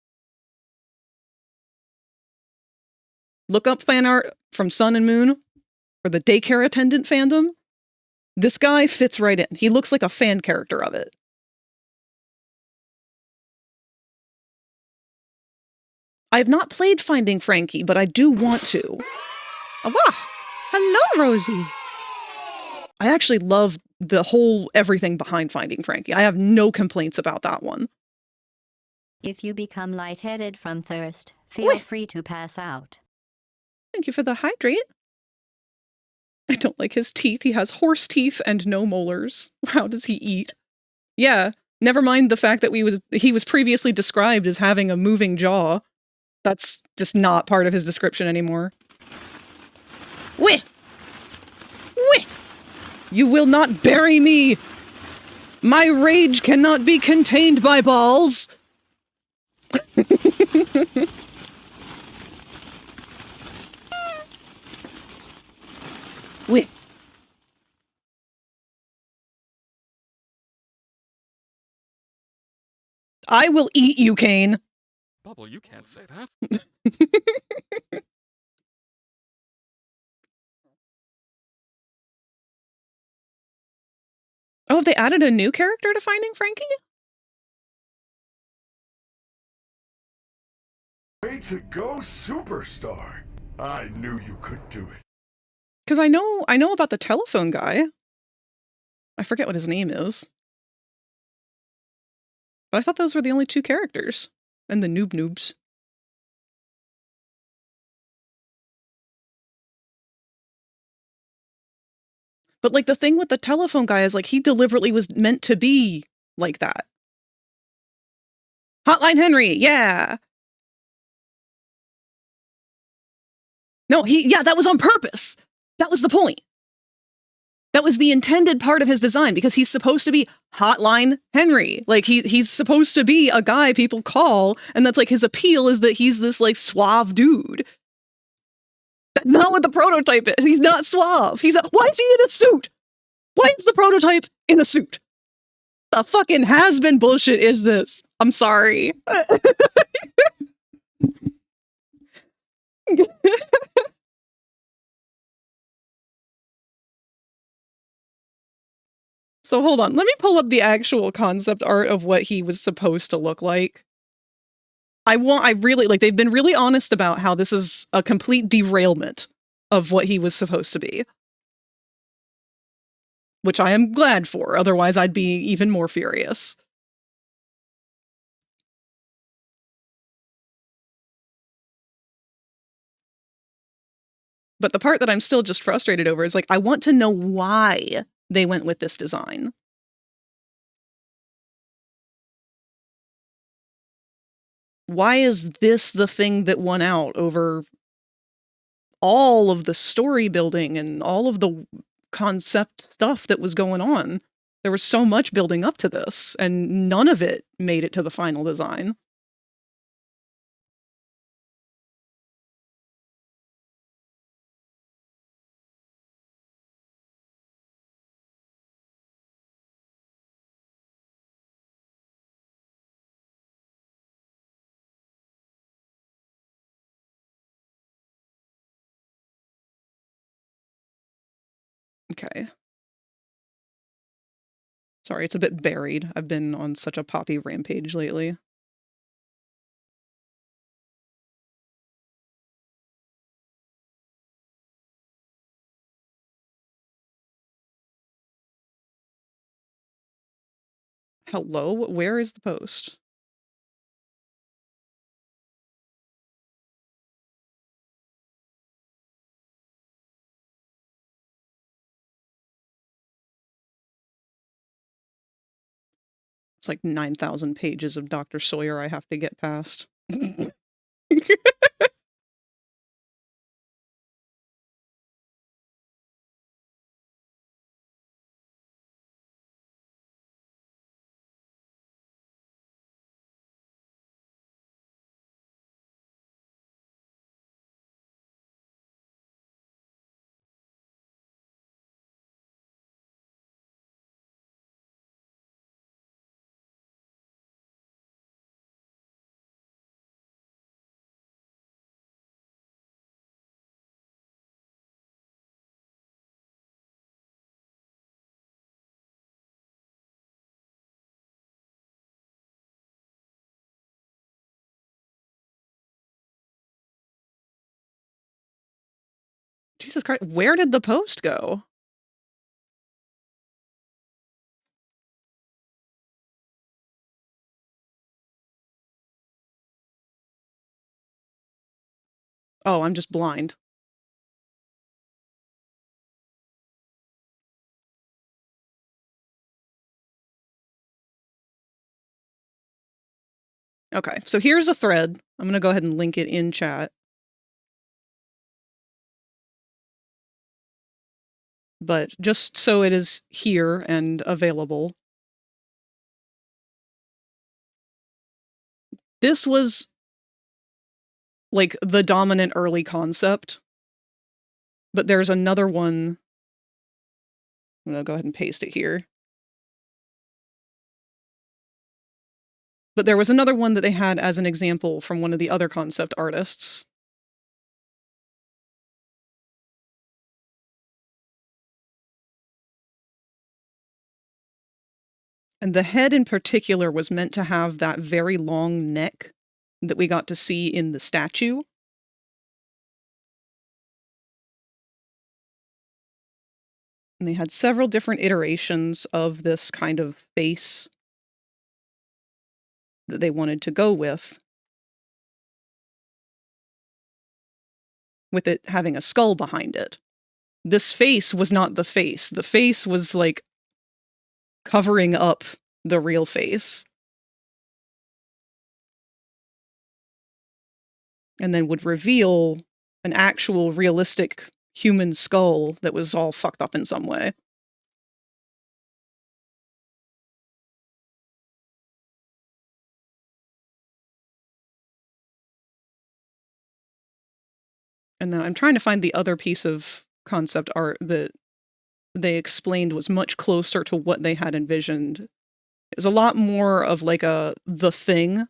Look up fan art from Sun and Moon, or the daycare attendant fandom. This guy fits right in. He looks like a fan character of it. I have not played Finding Frankie, but I do want to. Ah, hello, Rosie. I actually love the whole everything behind Finding Frankie. I have no complaints about that one. If you become lightheaded from thirst, feel free to pass out. Thank you for the hydrate. I don't like his teeth. He has horse teeth and no molars. How does he eat? Yeah, never mind the fact that he was previously described as having a moving jaw. That's just not part of his description anymore. Weh! Weh! You will not bury me! My rage cannot be contained by balls! I will eat you, Kane. Bubble, you can't say that. Oh, have they added a new character to Finding Frankie? Way to go, superstar! I knew you could do it. Because I know about the telephone guy. I forget what his name is. But I thought those were the only two characters. And the noobs. But, like, the thing with the telephone guy is, like, he deliberately was meant to be like that. Hotline Henry, yeah! No, that was on purpose! That was the point! That was the intended part of his design, because he's supposed to be Hotline Henry. Like, he's supposed to be a guy people call, and that's, like, his appeal is that he's this, like, suave dude. That's not what the prototype is. He's not suave. Why is he in a suit? Why is the prototype in a suit? The fucking has-been bullshit is this? I'm sorry. So hold on, let me pull up the actual concept art of what he was supposed to look like. They've been really honest about how this is a complete derailment of what he was supposed to be. Which I am glad for, otherwise I'd be even more furious. But the part that I'm still just frustrated over is, like, I want to know why they went with this design. Why is this the thing that won out over all of the story building and all of the concept stuff that was going on? There was so much building up to this, and none of it made it to the final design. Okay. Sorry, it's a bit buried. I've been on such a Poppy rampage lately. Hello? Where is the post? It's like 9,000 pages of Dr. Sawyer I have to get past. Jesus Christ, where did the post go? Oh, I'm just blind. Okay, so here's a thread. I'm going to go ahead and link it in chat. But just so it is here and available. This was, like, the dominant early concept. But there's another one. I'm going to go ahead and paste it here. But there was another one that they had as an example from one of the other concept artists. And the head in particular was meant to have that very long neck that we got to see in the statue. And they had several different iterations of this kind of face that they wanted to go with it having a skull behind it. This face was not the face. The face was like covering up the real face. And then would reveal an actual realistic human skull that was all fucked up in some way. And then I'm trying to find the other piece of concept art that they explained was much closer to what they had envisioned. It was a lot more of like the Thing,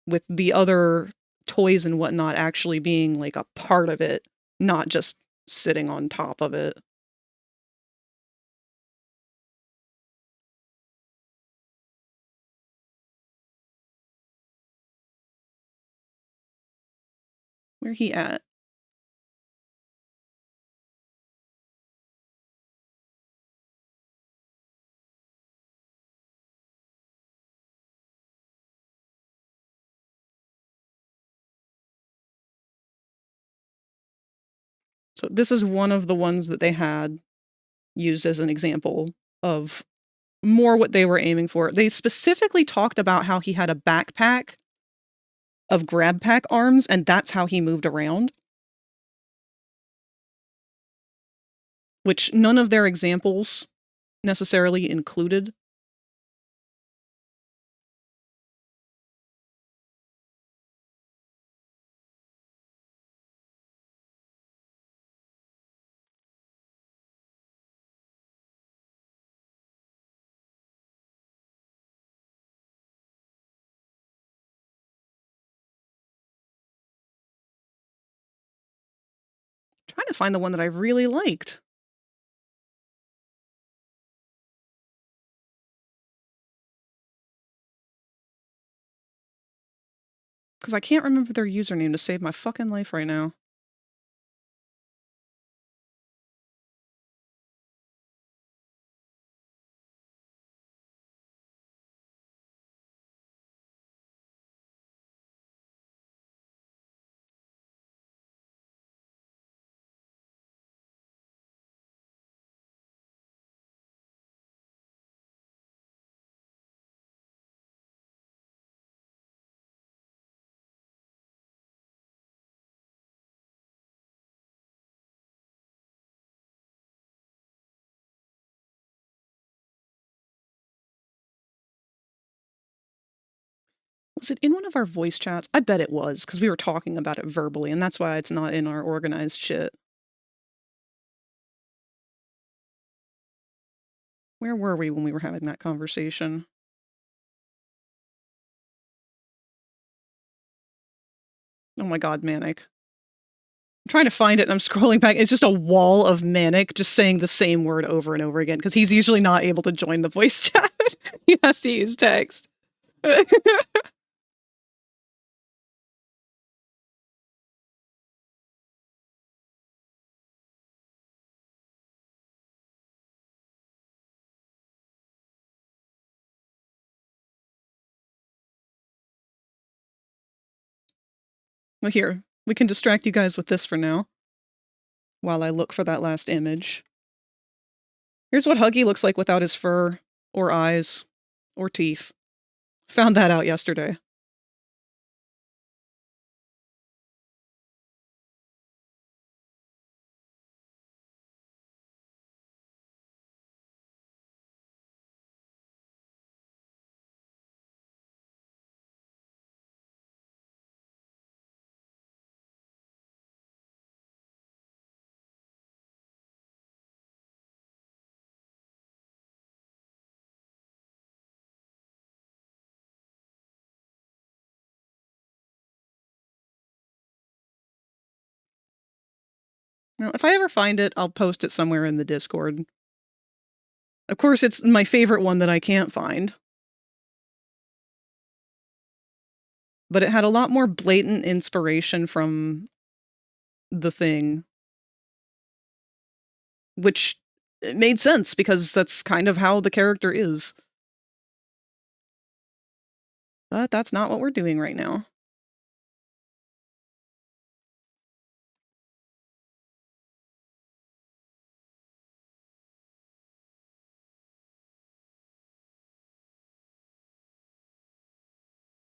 with the other toys and whatnot actually being like a part of it, not just sitting on top of it. Where he at? So this is one of the ones that they had used as an example of more what they were aiming for. They specifically talked about how he had a backpack of grab pack arms, and that's how he moved around. Which none of their examples necessarily included. Trying to find the one that I really liked. Because I can't remember their username to save my fucking life right now. Was it in one of our voice chats? I bet it was, because we were talking about it verbally, and that's why it's not in our organized shit. Where were we when we were having that conversation? Oh my god, Manic. I'm trying to find it and I'm scrolling back. It's just a wall of Manic just saying the same word over and over again, because he's usually not able to join the voice chat. He has to use text. Well, here, we can distract you guys with this for now, while I look for that last image. Here's what Huggy looks like without his fur, or eyes, or teeth. Found that out yesterday. Well, if I ever find it, I'll post it somewhere in the Discord. Of course, it's my favorite one that I can't find. But it had a lot more blatant inspiration from The Thing. Which made sense, because that's kind of how the character is. But that's not what we're doing right now.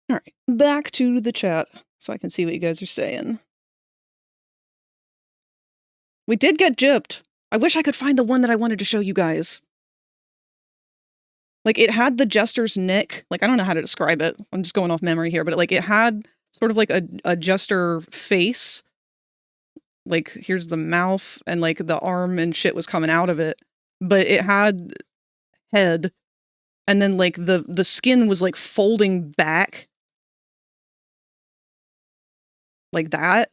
Alright, back to the chat, so I can see what you guys are saying. We did get gypped! I wish I could find the one that I wanted to show you guys. Like, it had the jester's neck. Like, I don't know how to describe it. I'm just going off memory here, but, like, it had sort of like a jester face. Like, here's the mouth, and, like, the arm and shit was coming out of it. But it had head, and then, like, the skin was, like, folding back. Like that.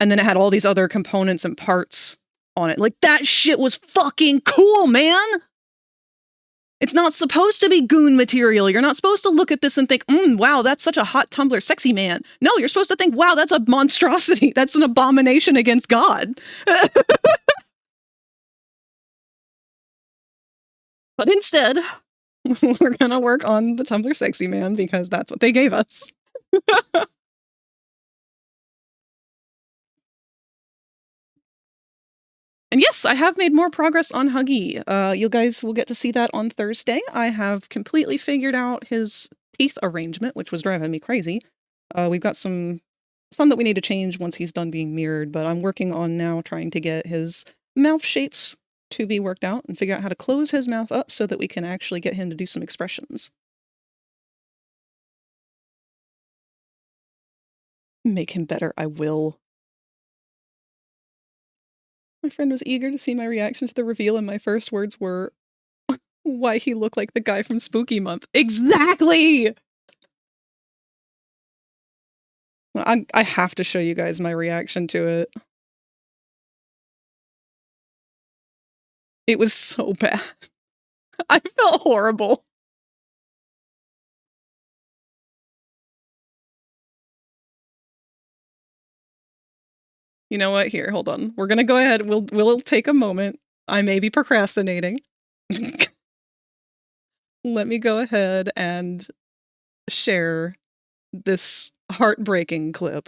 And then it had all these other components and parts on it. Like, that shit was fucking cool, man! It's not supposed to be goon material. You're not supposed to look at this and think, wow, that's such a hot Tumblr sexy man. No, you're supposed to think, wow, that's a monstrosity. That's an abomination against God. But instead, we're gonna work on the Tumblr sexy man, because that's what they gave us. And yes, I have made more progress on Huggy. You guys will get to see that on Thursday. I have completely figured out his teeth arrangement, which was driving me crazy. We've got some that we need to change once he's done being mirrored, but I'm working on now trying to get his mouth shapes to be worked out and figure out how to close his mouth up so that we can actually get him to do some expressions. Make him better, I will. My friend was eager to see my reaction to the reveal, and my first words were, why he looked like the guy from Spooky Month. Exactly! I have to show you guys my reaction to it. It was so bad. I felt horrible. You know what? Here, hold on. We're gonna go ahead. We'll take a moment. I may be procrastinating. Let me go ahead and share this heartbreaking clip.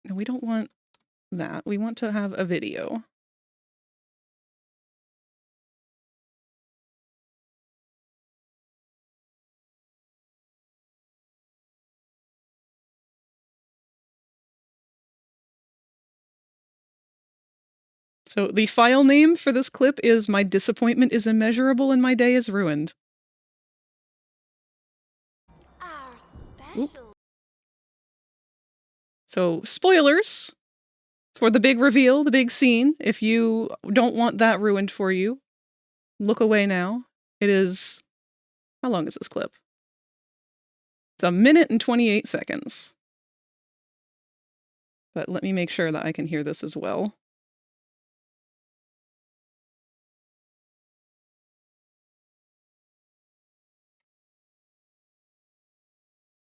No, we don't want that. We want to have a video. So the file name for this clip is "My disappointment is immeasurable and my day is ruined." Oop. So, spoilers for the big reveal, the big scene. If you don't want that ruined for you, look away now. It is... How long is this clip? It's 1 minute and 28 seconds. But let me make sure that I can hear this as well.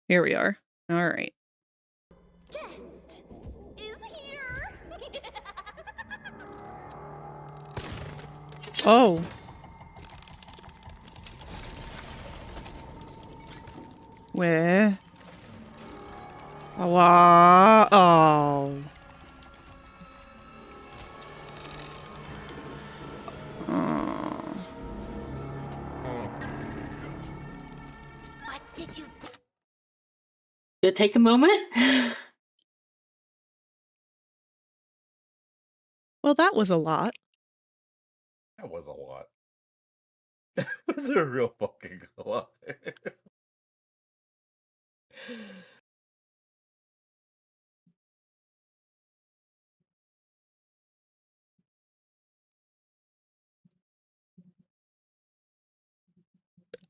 Here we are. All right. Guest is here. Oh. Where? Oh. Oh. What did you do? Did it take a moment? Well, that was a lot. That was a lot. That was a real fucking lot.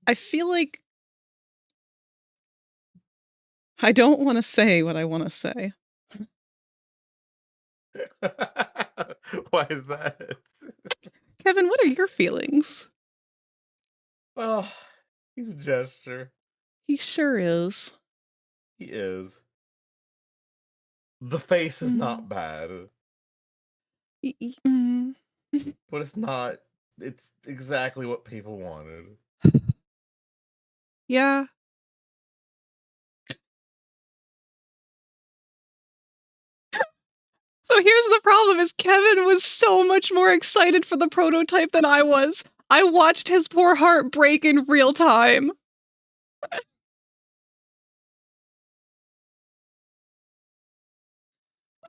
I feel like I don't want to say what I want to say. Why is that? Kevin, what are your feelings? Oh, he's a jester. He sure is. He is. The face is not bad. But it's not. It's exactly what people wanted. Yeah. So here's the problem is Kevin was so much more excited for the prototype than I was. I watched his poor heart break in real time.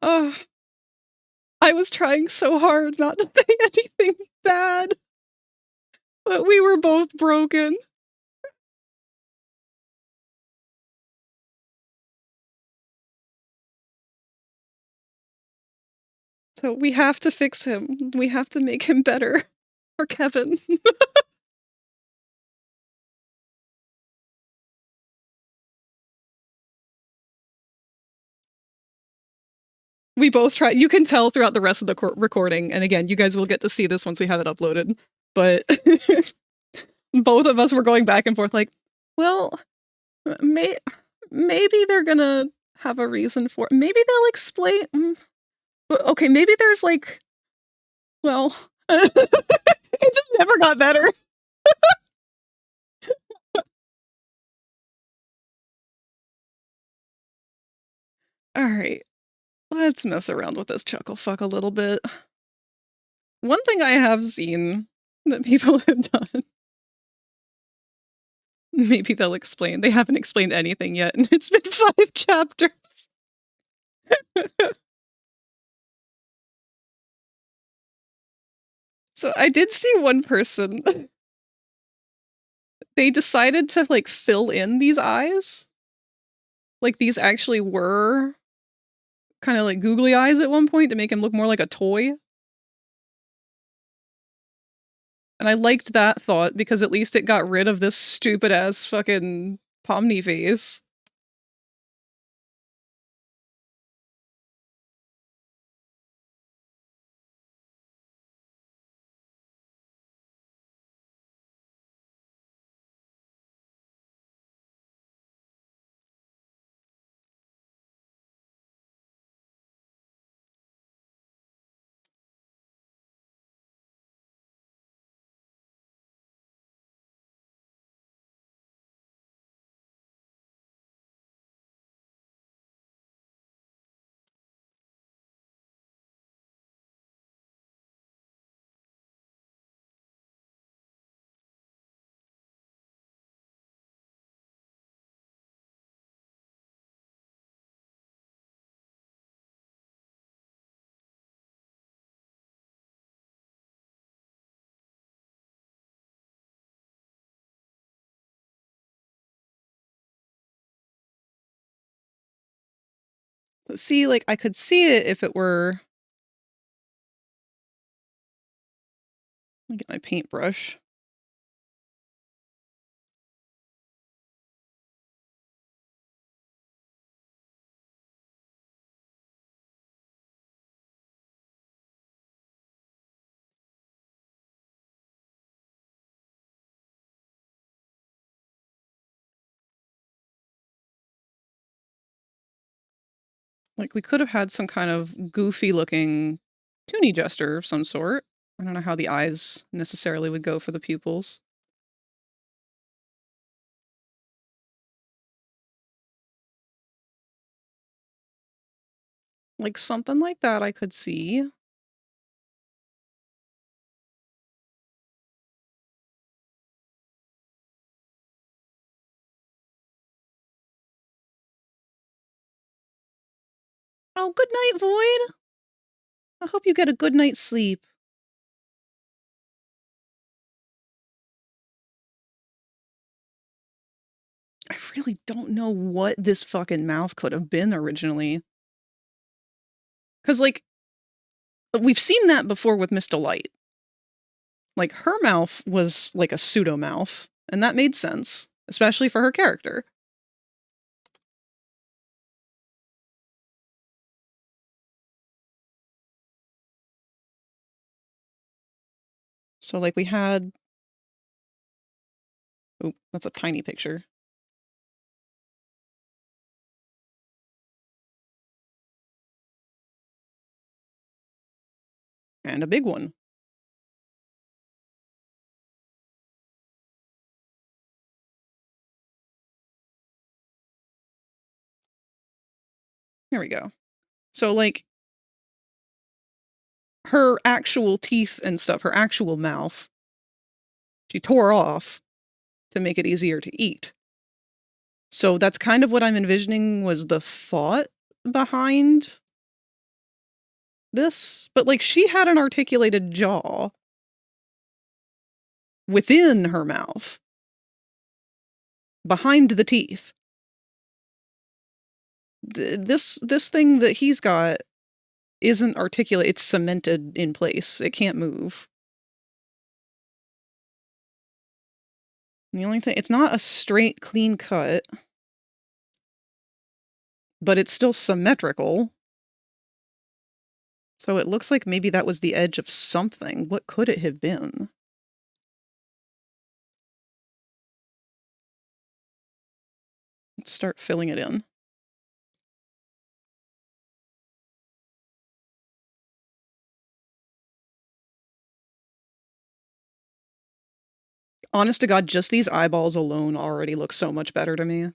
I was trying so hard not to say anything bad. But we were both broken. So we have to fix him. We have to make him better. For Kevin. We both try. You can tell throughout the rest of the recording, and again, you guys will get to see this once we have it uploaded. But both of us were going back and forth like, well, maybe they're gonna have a reason for it. Maybe they'll explain. Okay, maybe there's like, well, it just never got better. Alright. Let's mess around with this chuckle fuck a little bit. One thing I have seen that people have done. Maybe they'll explain. They haven't explained anything yet, and it's been 5 chapters. So I did see one person. They decided to, like, fill in these eyes. Like, these actually were kind of like googly eyes at one point to make him look more like a toy. And I liked that thought because at least it got rid of this stupid-ass fucking Pomni face. See, like, I could see it if it were... Let me get my paintbrush. Like, we could have had some kind of goofy-looking toony jester of some sort. I don't know how the eyes necessarily would go for the pupils. Like, something like that I could see. Oh, good night, Void! I hope you get a good night's sleep. I really don't know what this fucking mouth could have been originally. 'Cause, like, we've seen that before with Miss Delight. Like, her mouth was like a pseudo-mouth. And that made sense, especially for her character. So, like, we had... Oh, that's a tiny picture. And a big one. There we go. So, like, her actual teeth and stuff, her actual mouth, she tore off to make it easier to eat. So that's kind of what I'm envisioning was the thought behind this. But, like, she had an articulated jaw within her mouth, behind the teeth. This thing that he's got isn't articulate, it's cemented in place. It can't move. And the only thing, it's not a straight, clean cut, but it's still symmetrical. So it looks like maybe that was the edge of something. What could it have been? Let's start filling it in. Honest to God, just these eyeballs alone already look so much better to me.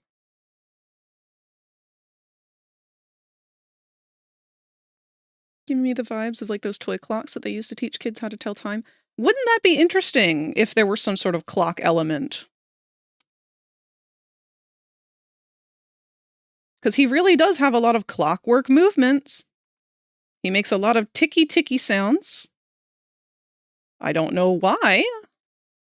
Giving me the vibes of, like, those toy clocks that they used to teach kids how to tell time. Wouldn't that be interesting if there were some sort of clock element? Because he really does have a lot of clockwork movements. He makes a lot of ticky-ticky sounds. I don't know why.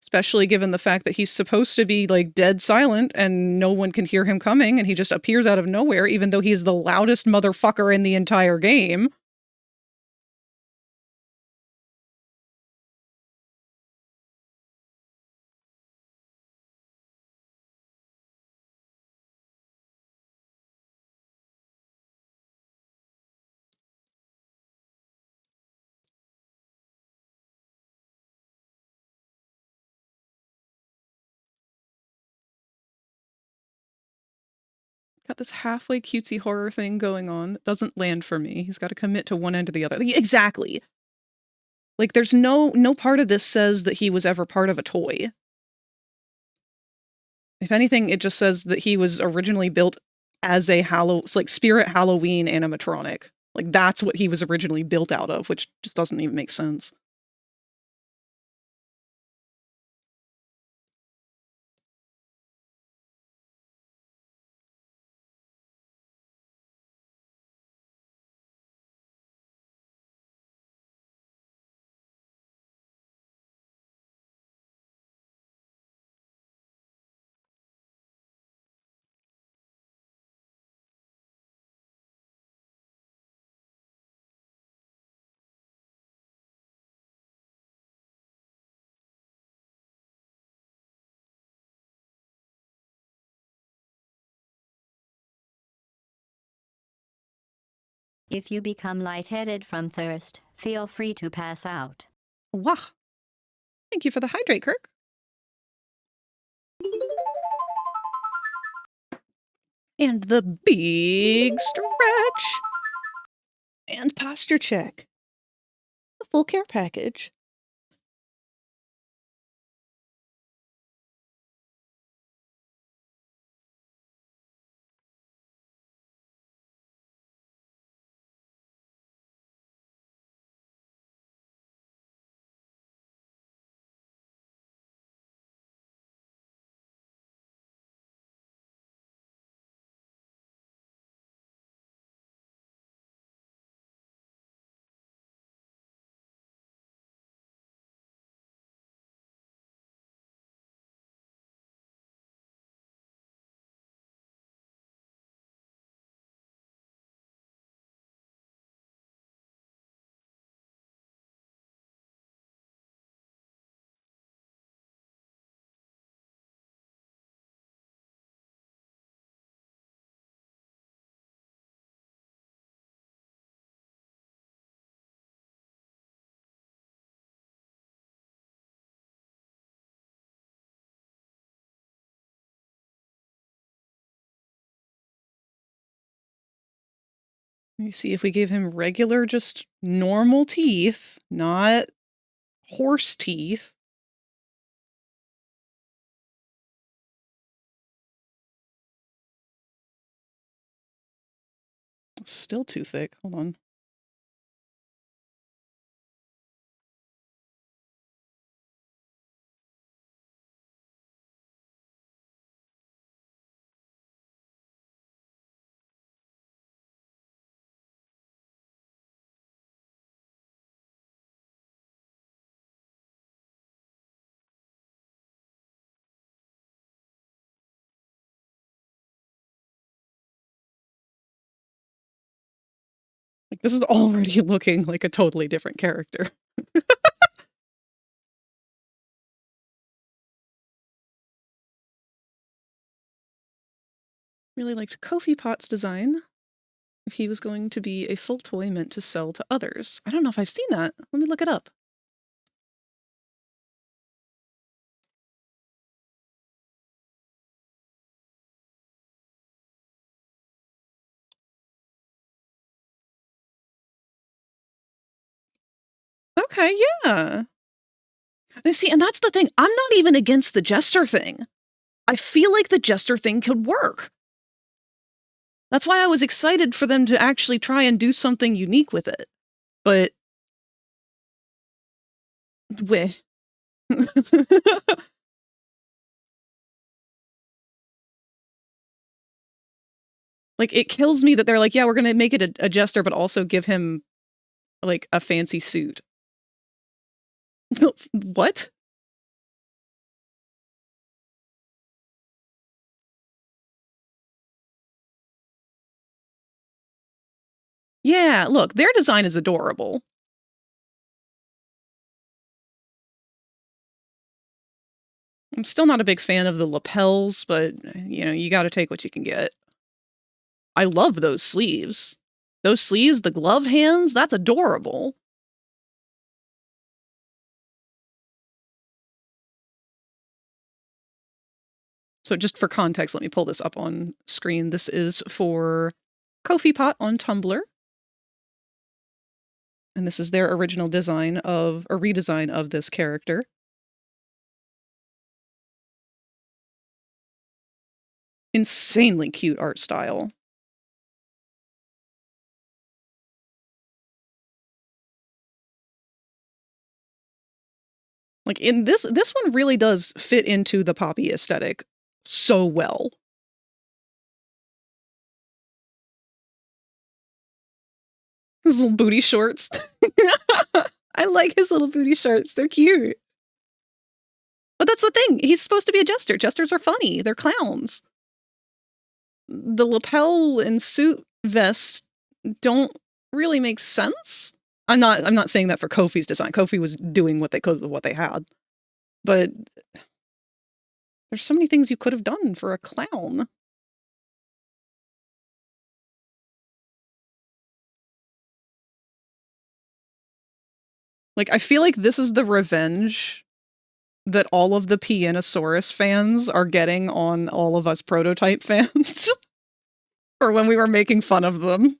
Especially given the fact that he's supposed to be, like, dead silent and no one can hear him coming, and he just appears out of nowhere, even though he's the loudest motherfucker in the entire game. Got this halfway cutesy horror thing going on that doesn't land for me. He's got to commit to one end or the other. Exactly. Like, there's no part of this says that he was ever part of a toy. If anything, it just says that he was originally built as a Spirit Halloween animatronic. Like, that's what he was originally built out of, which just doesn't even make sense. If you become lightheaded from thirst, feel free to pass out. Wah! Thank you for the hydrate, Kirk. And the big stretch. And posture check. A full care package. Let me see if we gave him regular, just normal teeth, not horse teeth. Still too thick. Hold on. Like, this is already looking like a totally different character. Really liked Kofi Pot's design. He was going to be a full toy meant to sell to others. I don't know if I've seen that. Let me look it up. Okay, yeah. And see, and that's the thing. I'm not even against the Jester thing. I feel like the Jester thing could work. That's why I was excited for them to actually try and do something unique with it. But with like, it kills me that they're like, yeah, we're gonna make it a Jester, but also give him like a fancy suit. What? Yeah, look, their design is adorable. I'm still not a big fan of the lapels, but, you know, you gotta take what you can get. I love those sleeves. Those sleeves, the glove hands, that's adorable. So just for context, let me pull this up on screen. This is for Kofi Pot on Tumblr. And this is their original design of, a redesign of this character. Insanely cute art style. Like, in this one really does fit into the Poppy aesthetic so well. His little booty shorts. I like his little booty shorts. They're cute. But that's the thing. He's supposed to be a jester. Jesters are funny. They're clowns. The lapel and suit vest don't really make sense. I'm not saying that for Kofi's design. Kofi was doing what they could with what they had. But there's so many things you could have done for a clown. Like, I feel like this is the revenge that all of the Pianosaurus fans are getting on all of us Prototype fans. For when we were making fun of them.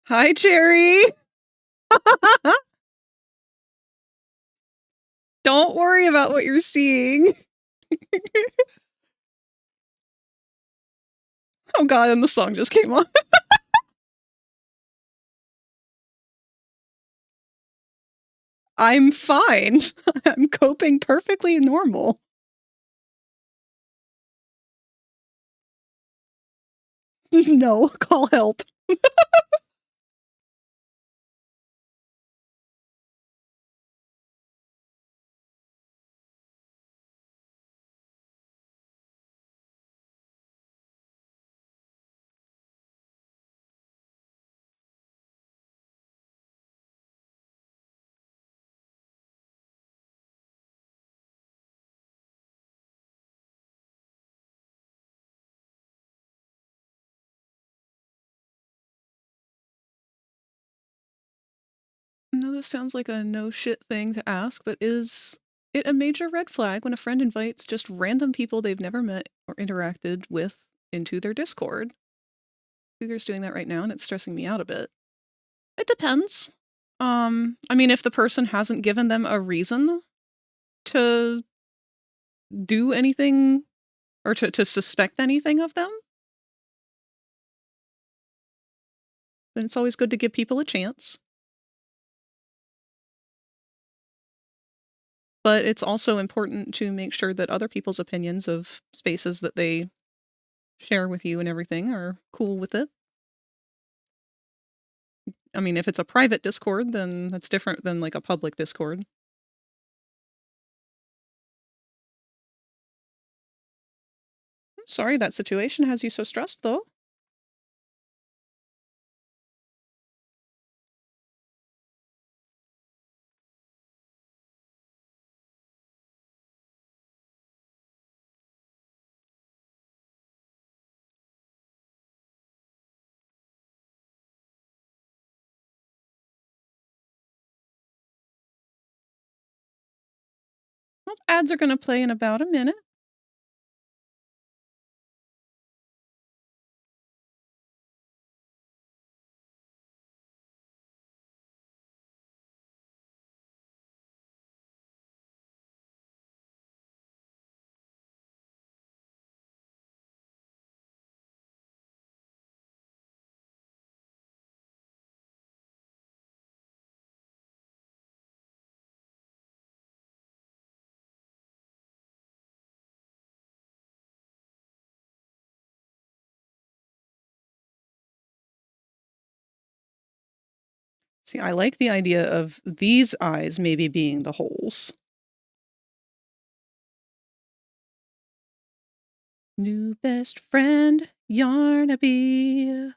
Hi, Cherry! Don't worry about what you're seeing. Oh god, and the song just came on. I'm fine. I'm coping perfectly normal. No, call help. No, this sounds like a no shit thing to ask, but is it a major red flag when a friend invites just random people they've never met or interacted with into their Discord? Cougar's doing that right now, and it's stressing me out a bit. It depends. I mean, if the person hasn't given them a reason to do anything or to suspect anything of them, then it's always good to give people a chance. But it's also important to make sure that other people's opinions of spaces that they share with you and everything are cool with it. I mean, if it's a private Discord, then that's different than like a public Discord. I'm sorry that situation has you so stressed, though. Well, ads are going to play in about a minute. See, I like the idea of these eyes maybe being the holes. New best friend, Yarnaby.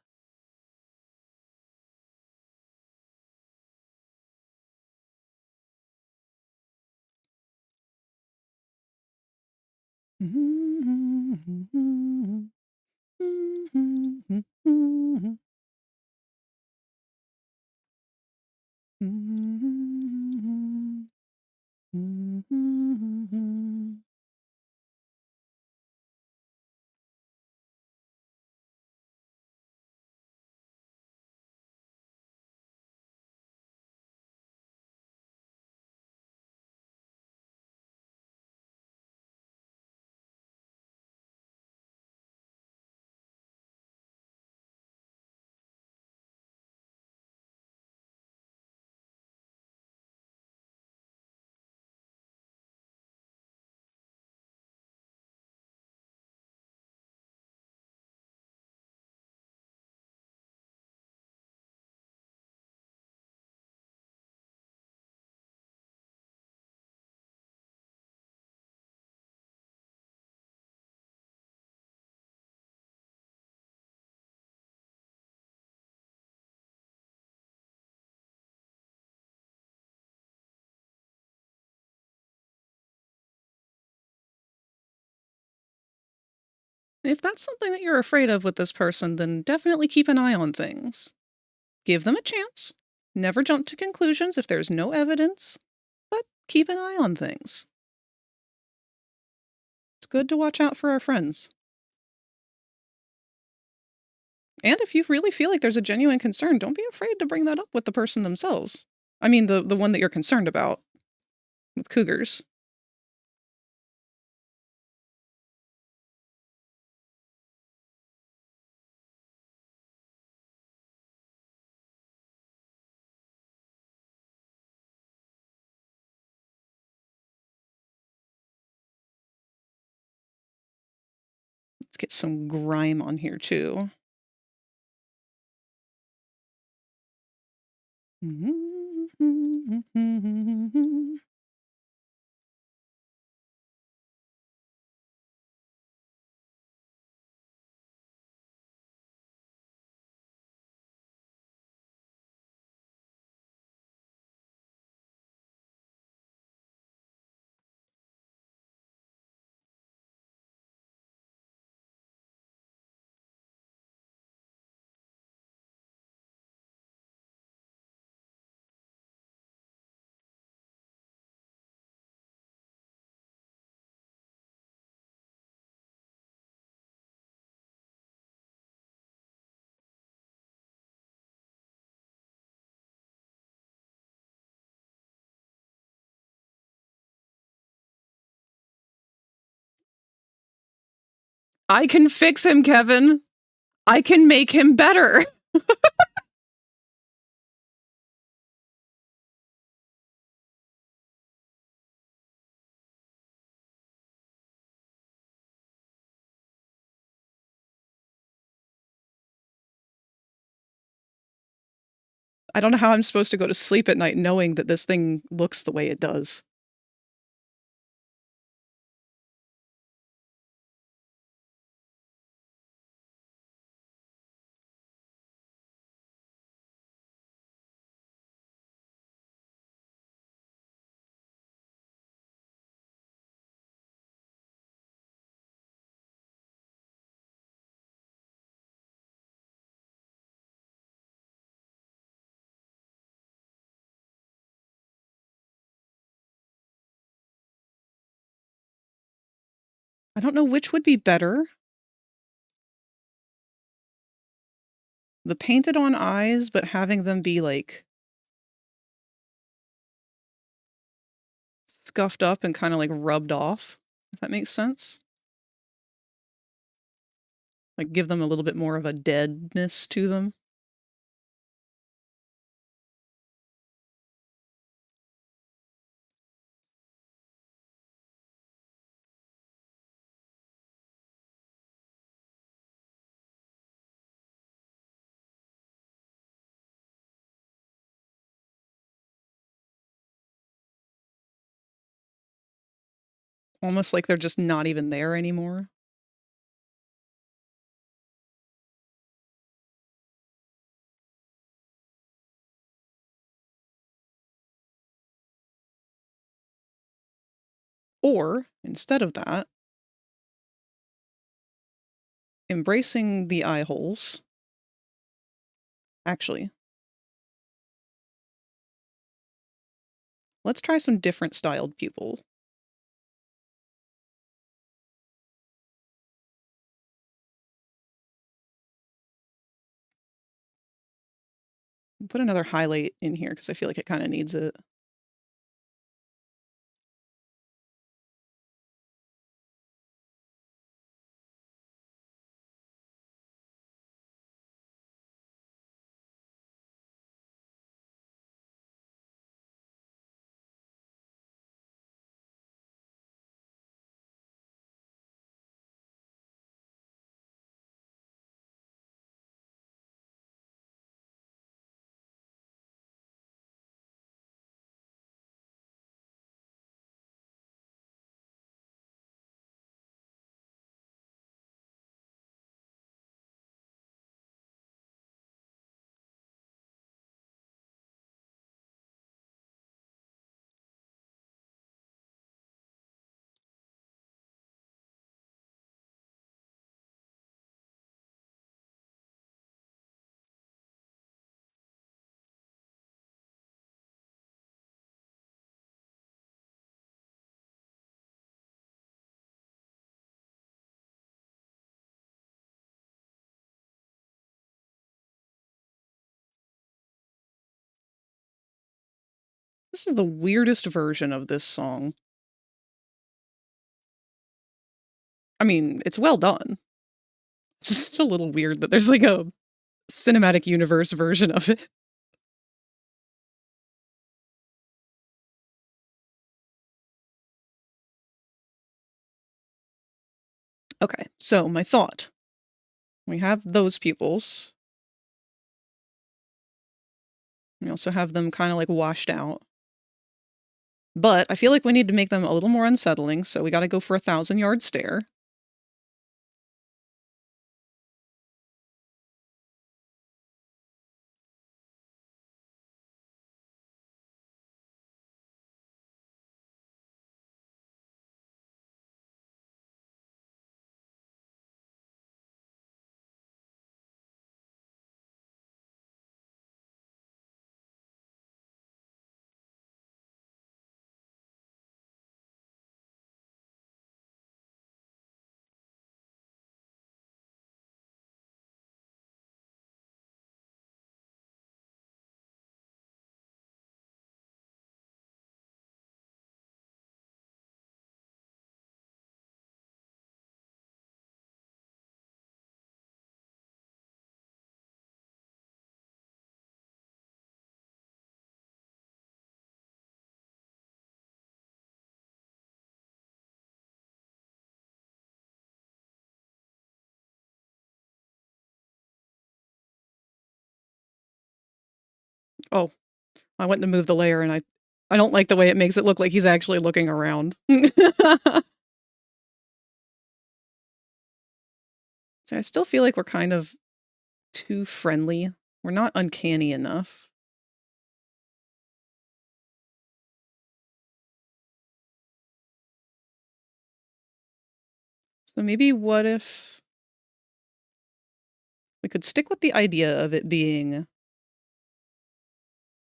If that's something that you're afraid of with this person, then definitely keep an eye on things. Give them a chance. Never jump to conclusions if there's no evidence, but keep an eye on things. It's good to watch out for our friends. And if you really feel like there's a genuine concern, don't be afraid to bring that up with the person themselves. I mean, the one that you're concerned about with cougars. Let's get some grime on here, too. I can fix him, Kevin. I can make him better. I don't know how I'm supposed to go to sleep at night knowing that this thing looks the way it does. I don't know which would be better. The painted on eyes, but having them be, like, scuffed up and kind of, like, rubbed off, if that makes sense. Like, give them a little bit more of a deadness to them. Almost like they're just not even there anymore. Or, instead of that, embracing the eye holes. Actually, let's try some different styled pupil. Put another highlight in here because I feel like it kind of needs it. This is the weirdest version of this song. I mean, it's well done. It's just a little weird that there's like a cinematic universe version of it. Okay, so my thought. We have those pupils. We also have them kind of like washed out. But I feel like we need to make them a little more unsettling, so we gotta go for a 1,000-yard stare. Oh, I went to move the layer and I don't like the way it makes it look like he's actually looking around. So I still feel like we're kind of too friendly. We're not uncanny enough. So maybe what if we could stick with the idea of it being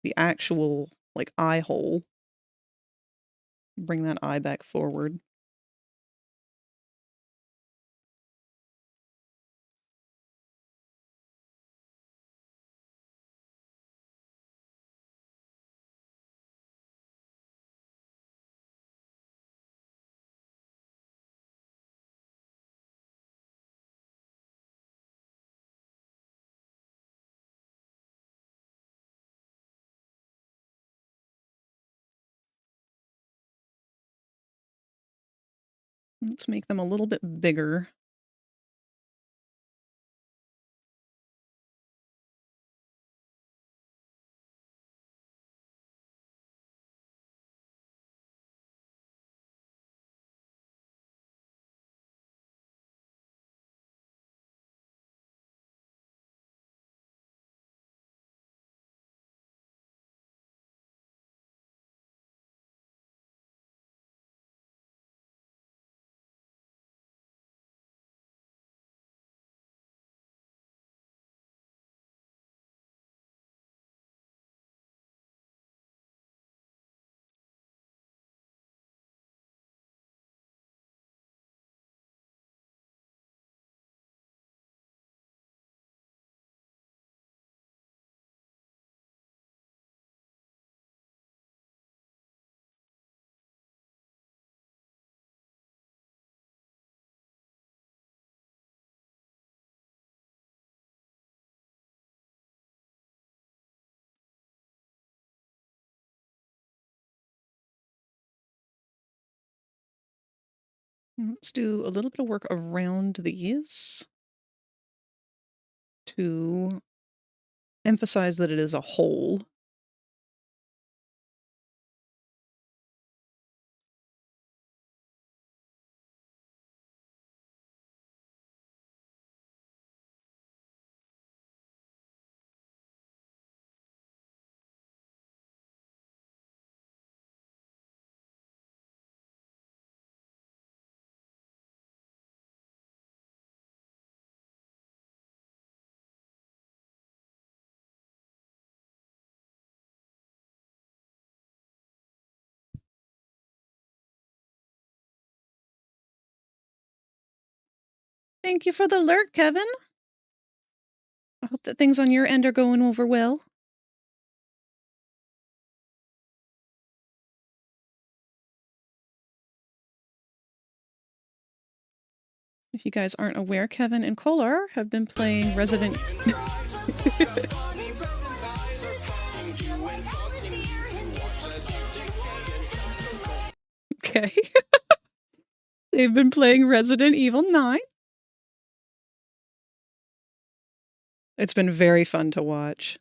the actual, like, eye hole. Bring that eye back forward. Let's make them a little bit bigger. Let's do a little bit of work around these to emphasize that it is a hole. Thank you for the alert, Kevin. I hope that things on your end are going over well. If you guys aren't aware, Kevin and Kolar have been playing Resident... Okay. They've been playing Resident Evil 9. It's been very fun to watch.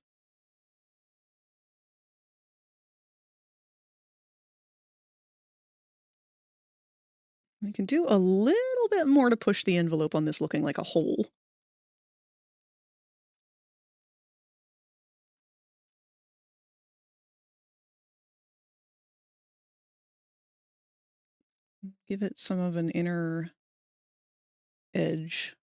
We can do a little bit more to push the envelope on this looking like a hole. Give it some of an inner edge.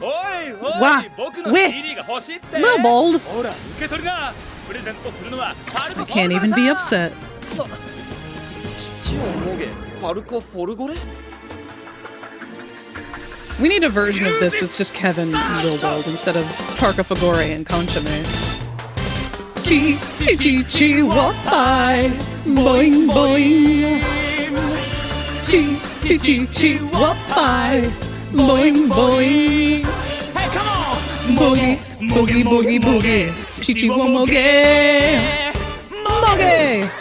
Wow. Wait. Little bold. I can't even be upset. We need a version of this that's just Kevin Lilbold instead of Parka Fagore and Conchame. Chi chi chi chi walk by, boing boing. Chi chi chi chi walk by, boing boing. Hey, come on! Boogie boogie boogie boogie. Chi chi womoge. Moge.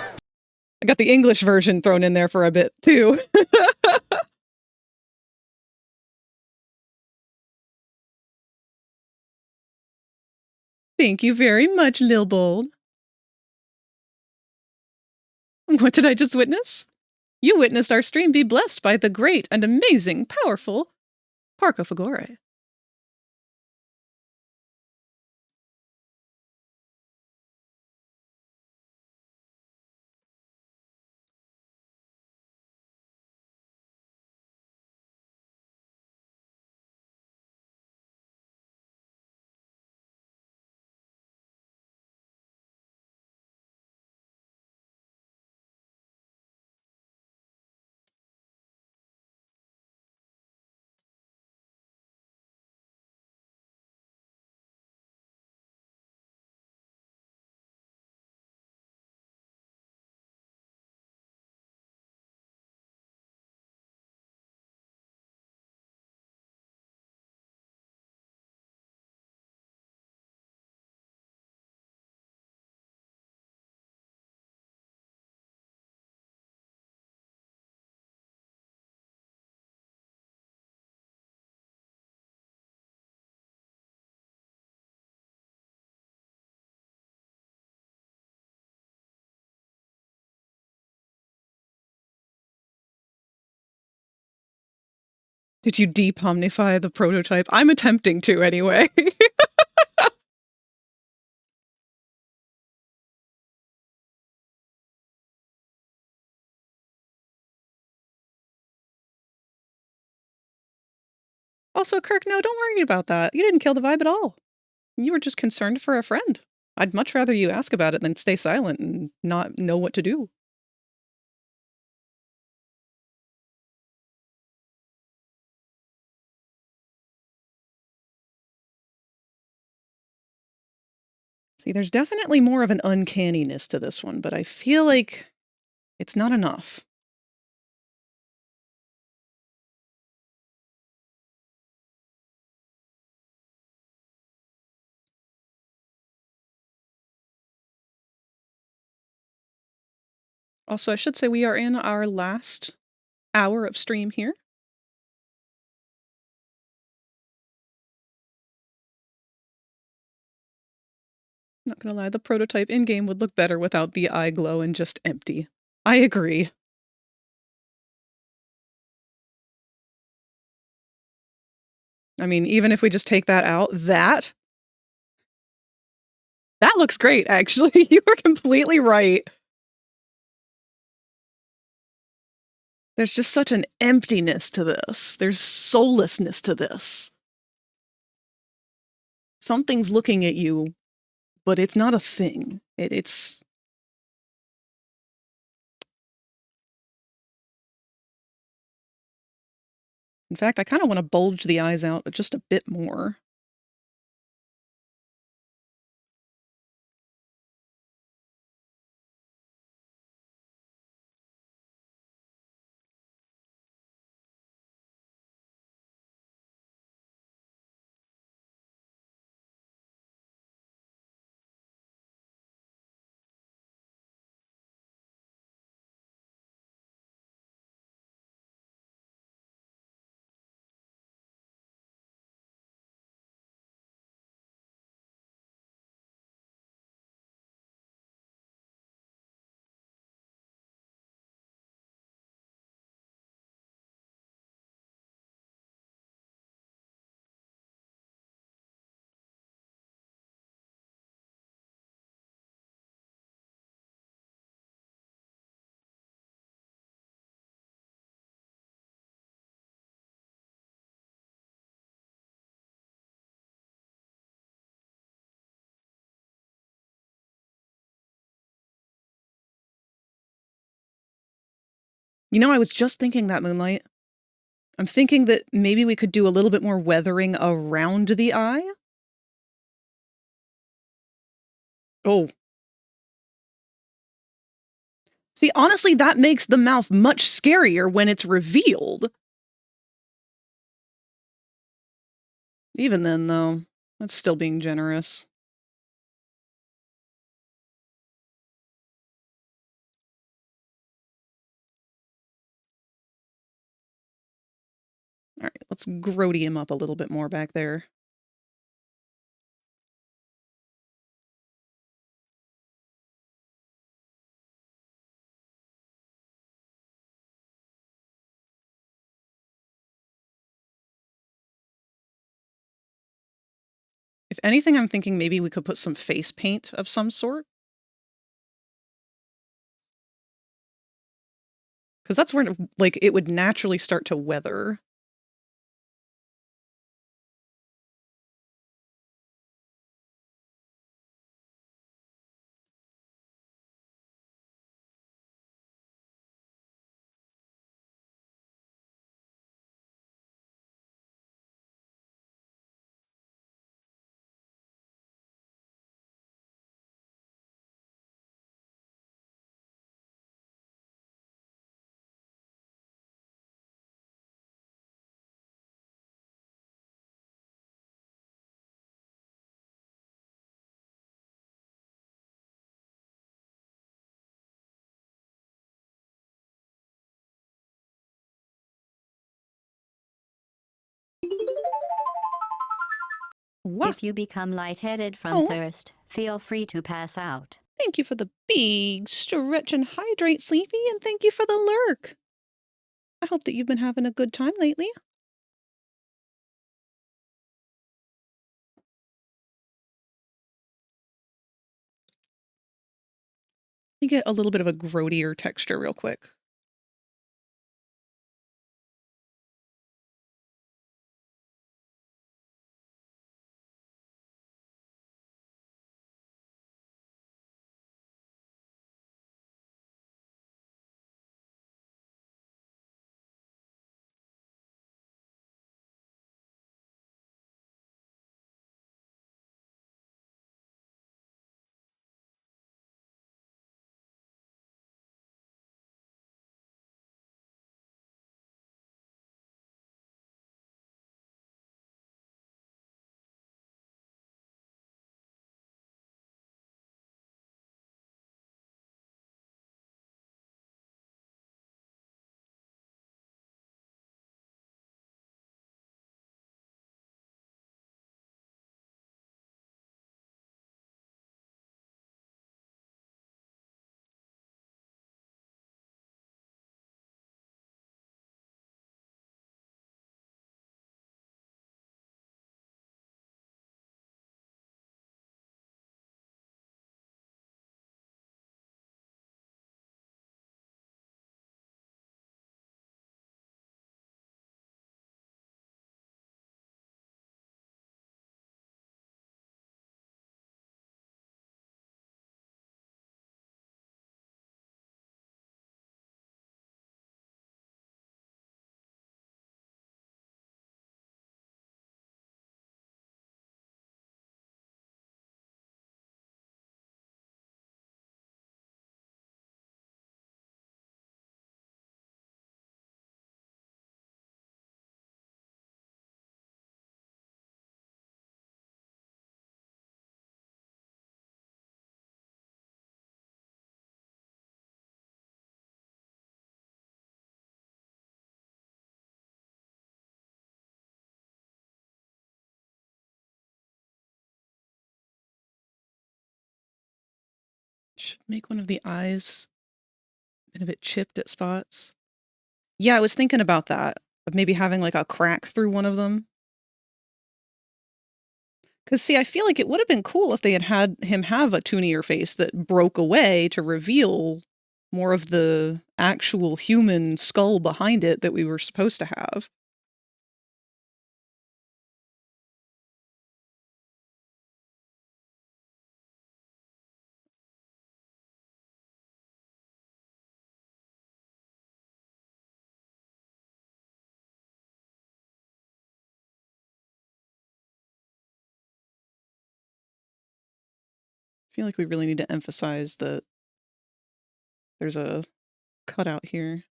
I got the English version thrown in there for a bit too. Thank you very much, Lil Bold. What did I just witness? You witnessed our stream be blessed by the great and amazing, powerful Parka Fagore. Did you depomnify the prototype? I'm attempting to anyway. Also, Kirk, no, don't worry about that. You didn't kill the vibe at all. You were just concerned for a friend. I'd much rather you ask about it than stay silent and not know what to do. See, there's definitely more of an uncanniness to this one, but I feel like it's not enough. Also, I should say we are in our last hour of stream here. Not gonna lie, the prototype in-game would look better without the eye glow and just empty. I agree. I mean, even if we just take that out, that That looks great, actually. You are completely right. There's just such an emptiness to this. There's soullessness to this. Something's looking at you, but it's not a thing. It's... In fact, I kind of want to bulge the eyes out just a bit more. You know, I was just thinking that, Moonlight. I'm thinking that maybe we could do a little bit more weathering around the eye. Oh. See, honestly, that makes the mouth much scarier when it's revealed. Even then, though, that's still being generous. Alright, let's grody him up a little bit more back there. If anything, I'm thinking maybe we could put some face paint of some sort. Because that's where, like, it would naturally start to weather. What? If you become lightheaded from thirst, feel free to pass out. Thank you for the big stretch and hydrate, Sleepy, and thank you for the lurk. I hope that you've been having a good time lately. Let me get a little bit of a grodier texture real quick. Should make one of the eyes been a bit chipped at spots. Yeah, I was thinking about that, of maybe having like a crack through one of them. Because, see, I feel like it would have been cool if they had him have a toonier face that broke away to reveal more of the actual human skull behind it that we were supposed to have. I feel like we really need to emphasize that there's a cutout here.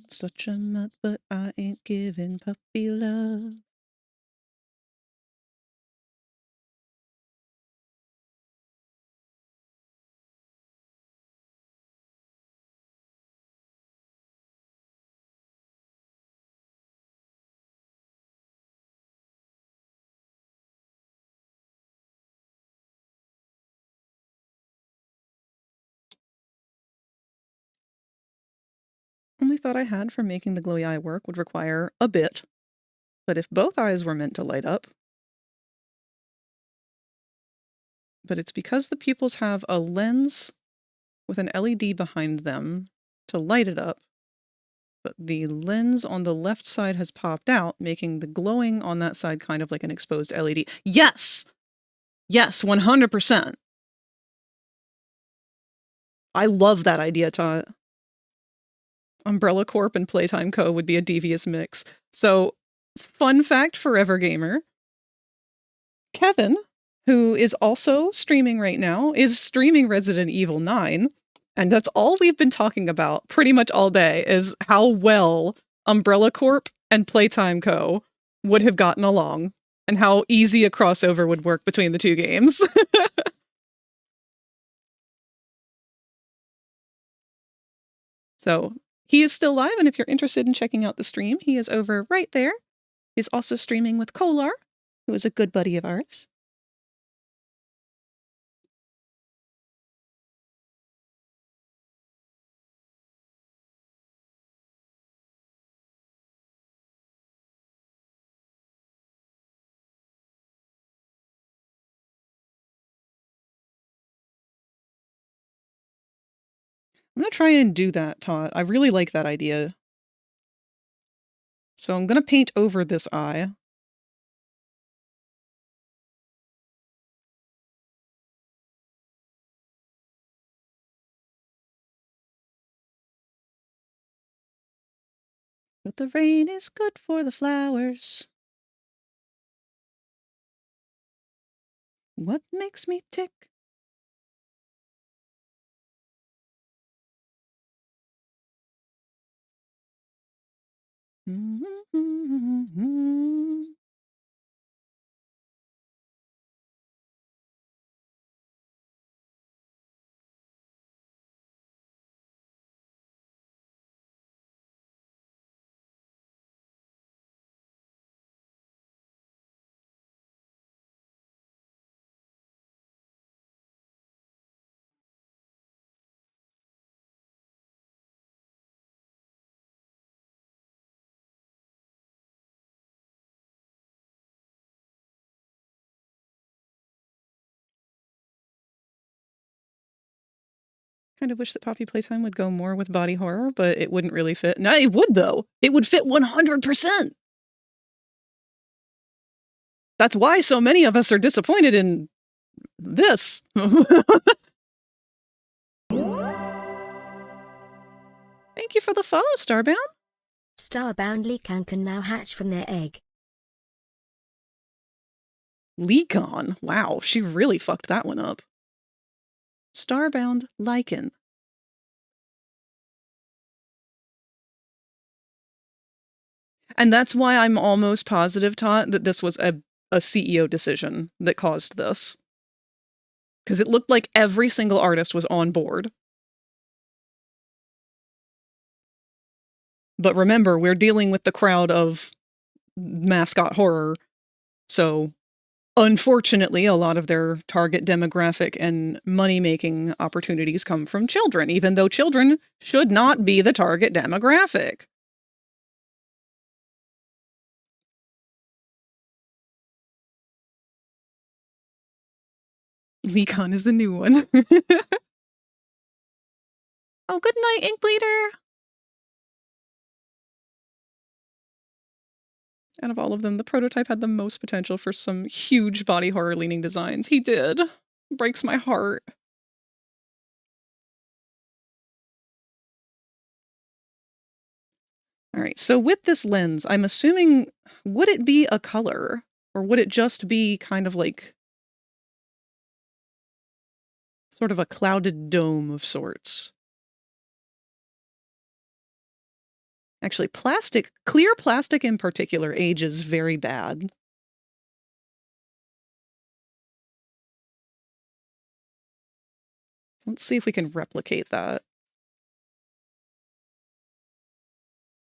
Such a mutt, but I ain't giving puppy love. Only thought I had for making the glowy eye work would require a bit. But if both eyes were meant to light up... But it's because the pupils have a lens with an LED behind them to light it up. But the lens on the left side has popped out, making the glowing on that side kind of like an exposed LED. Yes! Yes, 100%. I love that idea, Tot. Umbrella Corp and Playtime Co. would be a devious mix. So, fun fact for Evergamer, Kevin, who is also streaming right now, is streaming Resident Evil 9. And that's all we've been talking about pretty much all day, is how well Umbrella Corp and Playtime Co. would have gotten along, and how easy a crossover would work between the two games. So, he is still live, and if you're interested in checking out the stream, he is over right there. He's also streaming with Kolar, who is a good buddy of ours. I'm going to try and do that, Todd. I really like that idea. So I'm going to paint over this eye. But the rain is good for the flowers. What makes me tick? Kind of wish that Poppy Playtime would go more with body horror, but it wouldn't really fit. No, it would, though. It would fit 100%. That's why so many of us are disappointed in this. Thank you for the follow, Starbound. Starbound Leakan can now hatch from their egg. Leakan? Wow, she really fucked that one up. Starbound Lichen. And that's why I'm almost positive, Tot, that this was a CEO decision that caused this. Because it looked like every single artist was on board. But remember, we're dealing with the crowd of mascot horror, so unfortunately, a lot of their target demographic and money-making opportunities come from children, even though children should not be the target demographic. Lecon is the new one. Oh, good night, Inkbleeder! Out of all of them, the prototype had the most potential for some huge body horror-leaning designs. He did. Breaks my heart. Alright, so with this lens, I'm assuming, would it be a color? Or would it just be kind of like sort of a clouded dome of sorts? Actually, clear plastic in particular, ages very bad. Let's see if we can replicate that.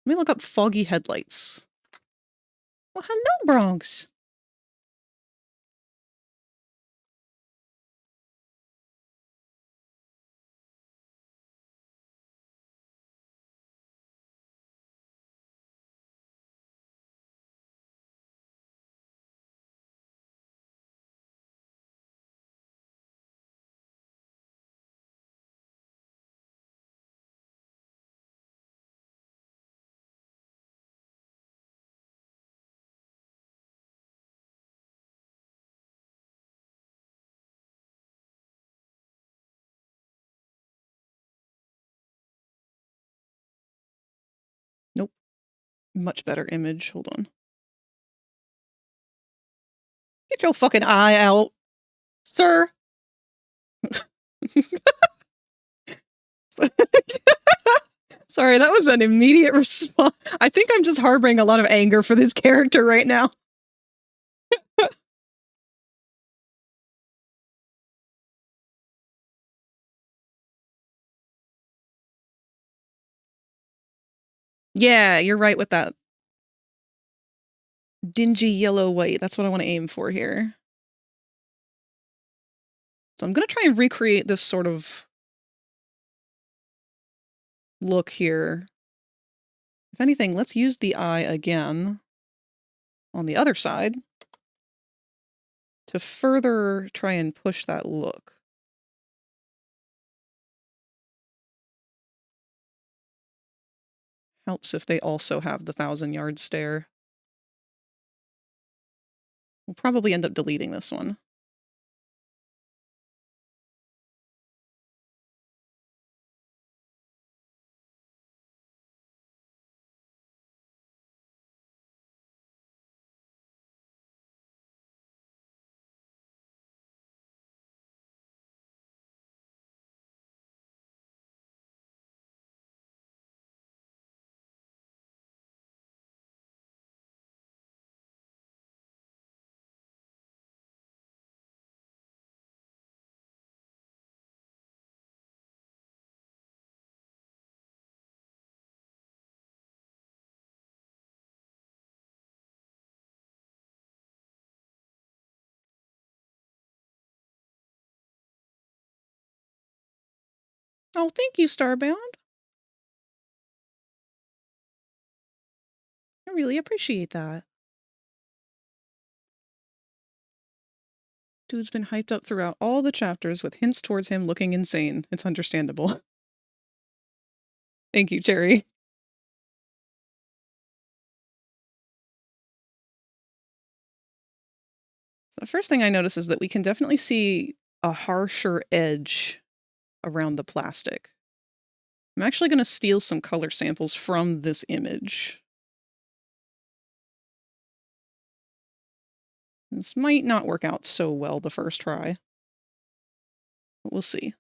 Let me look up foggy headlights. Well, hello, Bronx. Nope. Much better image. Hold on. Get your fucking eye out, sir. Sorry, that was an immediate response. I think I'm just harboring a lot of anger for this character right now. Yeah, you're right with that. Dingy yellow white. That's what I want to aim for here. So I'm going to try and recreate this sort of look here. If anything, let's use the eye again on the other side to further try and push that look. Helps if they also have the 1,000-yard stare. We'll probably end up deleting this one. Oh, thank you, Starbound. I really appreciate that. Dude's been hyped up throughout all the chapters with hints towards him looking insane. It's understandable. Thank you, Cherry. So the first thing I notice is that we can definitely see a harsher edge around the plastic. I'm actually going to steal some color samples from this image. This might not work out so well the first try, but we'll see.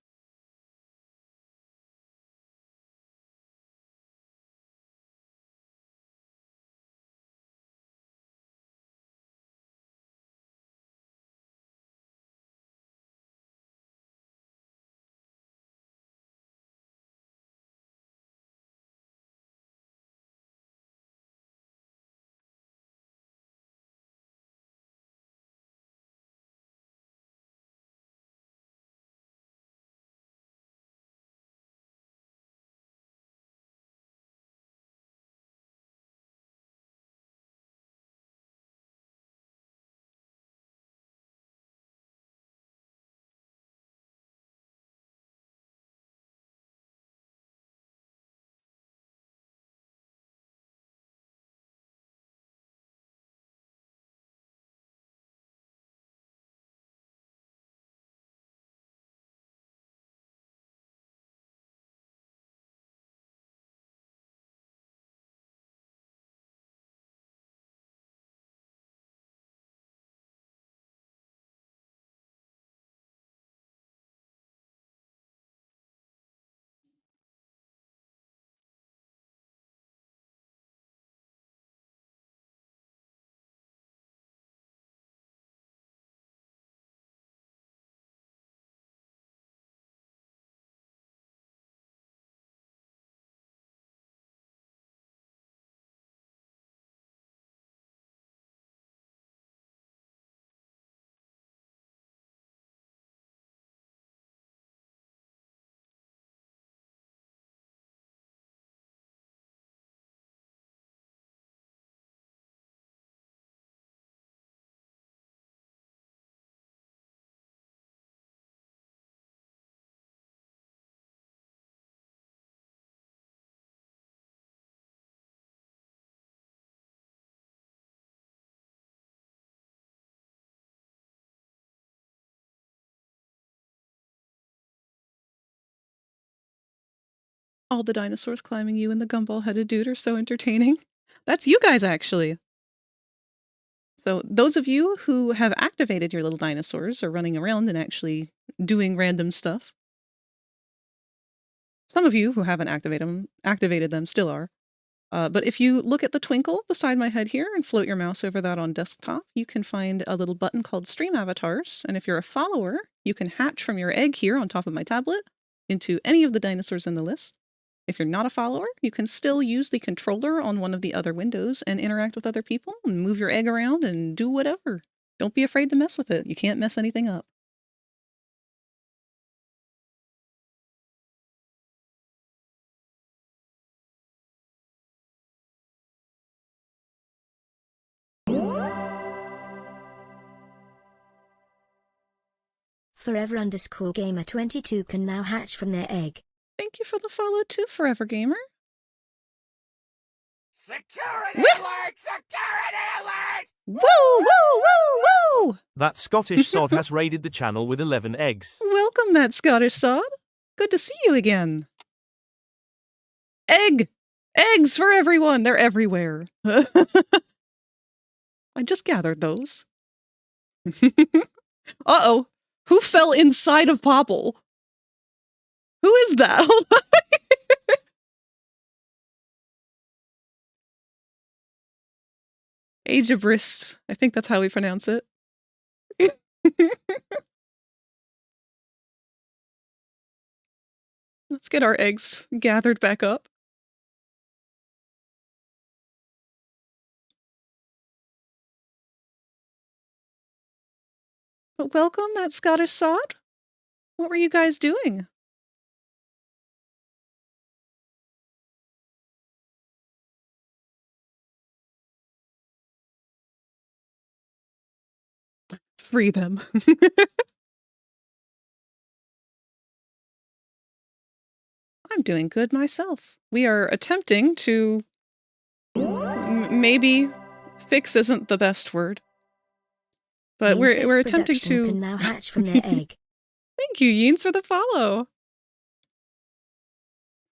All the dinosaurs climbing you and the gumball-headed dude are so entertaining. That's you guys, actually. So those of you who have activated your little dinosaurs are running around and actually doing random stuff. Some of you who haven't activated them still are. But if you look at the twinkle beside my head here and float your mouse over that on desktop, you can find a little button called Stream Avatars. And if you're a follower, you can hatch from your egg here on top of my tablet into any of the dinosaurs in the list. If you're not a follower, you can still use the controller on one of the other windows and interact with other people and move your egg around and do whatever. Don't be afraid to mess with it. You can't mess anything up. Forever_gamer22 can now hatch from their egg. Thank you for the follow too, Forever Gamer. Security alert! Security alert! Woo, woo, woo, woo! That Scottish sod has raided the channel with 11 eggs. Welcome, that Scottish sod. Good to see you again. Egg! Eggs for everyone! They're everywhere. I just gathered those. Uh-oh. Who fell inside of Popple? Who is that? Hold on. Agebrist. I think that's how we pronounce it. Let's get our eggs gathered back up. But welcome, that Scottish sod. What were you guys doing? Free them. I'm doing good myself. We are attempting to... maybe fix isn't the best word. But we're attempting to... can now hatch from their egg. Thank you, Yeens, for the follow.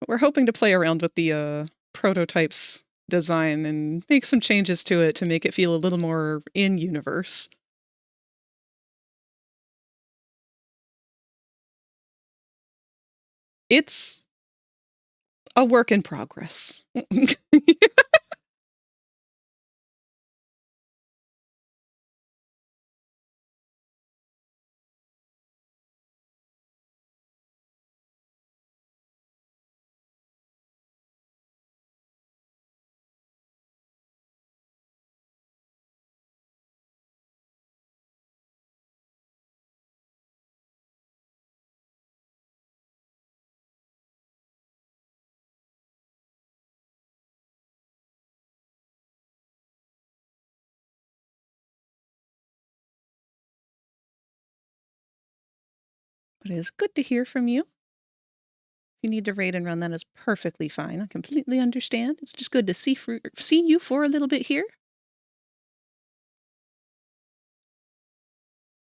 We're hoping to play around with the prototype's design and make some changes to it to make it feel a little more in-universe. It's a work in progress. But it is good to hear from you. If you need to raid and run, that is perfectly fine. I completely understand. It's just good to see you for a little bit here.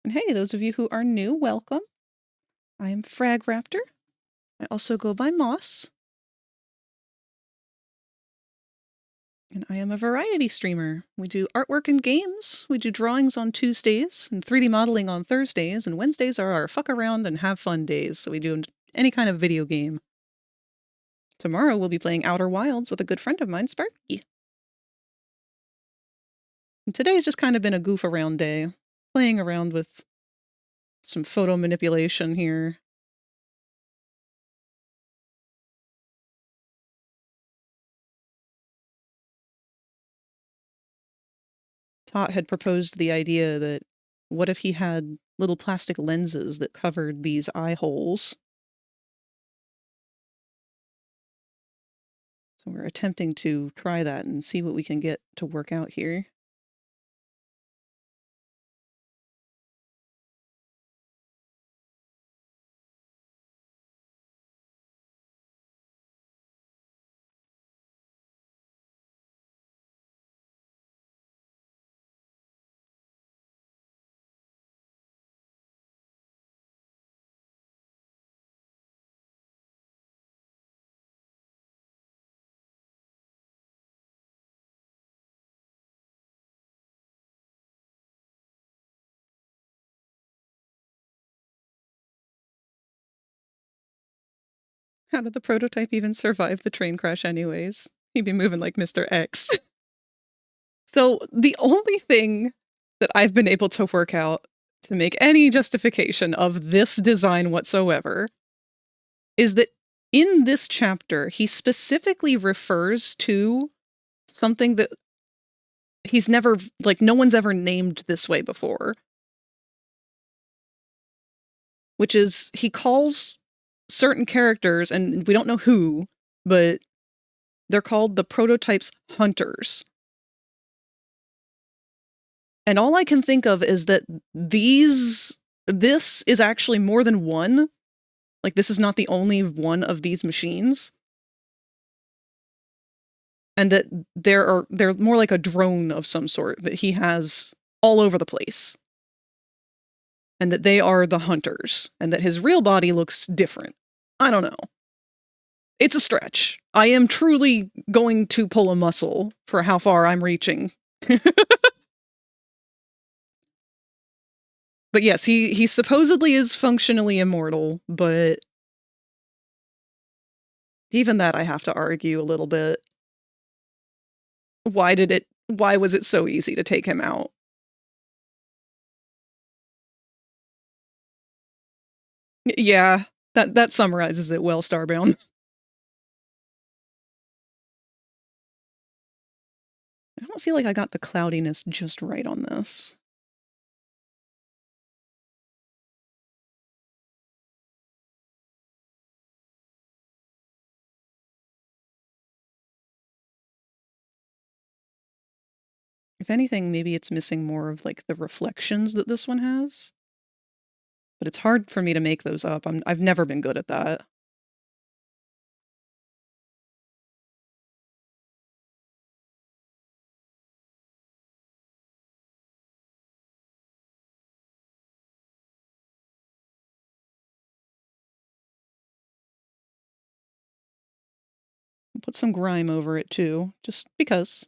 And hey, those of you who are new, welcome. I am FragRaptor. I also go by Moss. And I am a variety streamer. We do artwork and games. We do drawings on Tuesdays and 3D modeling on Thursdays. And Wednesdays are our fuck around and have fun days. So we do any kind of video game. Tomorrow we'll be playing Outer Wilds with a good friend of mine, Sparky. And today's just kind of been a goof around day. Playing around with some photo manipulation here. Tot had proposed the idea that what if he had little plastic lenses that covered these eye holes? So we're attempting to try that and see what we can get to work out here. How did the prototype even survive the train crash anyways? He'd be moving like Mr. X. So the only thing that I've been able to work out to make any justification of this design whatsoever is that in this chapter, he specifically refers to something that he's never, like, no one's ever named this way before. Which is, he calls certain characters, and we don't know who, but they're called the prototype's hunters. And all I can think of is that this is actually more than one. Like, this is not the only one of these machines. And that they're more like a drone of some sort that he has all over the place. And that they are the hunters. And that his real body looks different. I don't know. It's a stretch. I am truly going to pull a muscle for how far I'm reaching. But yes, he supposedly is functionally immortal, but even that I have to argue a little bit. Why was it so easy to take him out? Yeah, that summarizes it well, Starbound. I don't feel like I got the cloudiness just right on this. If anything, maybe it's missing more of, like, the reflections that this one has. But it's hard for me to make those up. I've never been good at that. I'll put some grime over it too, just because.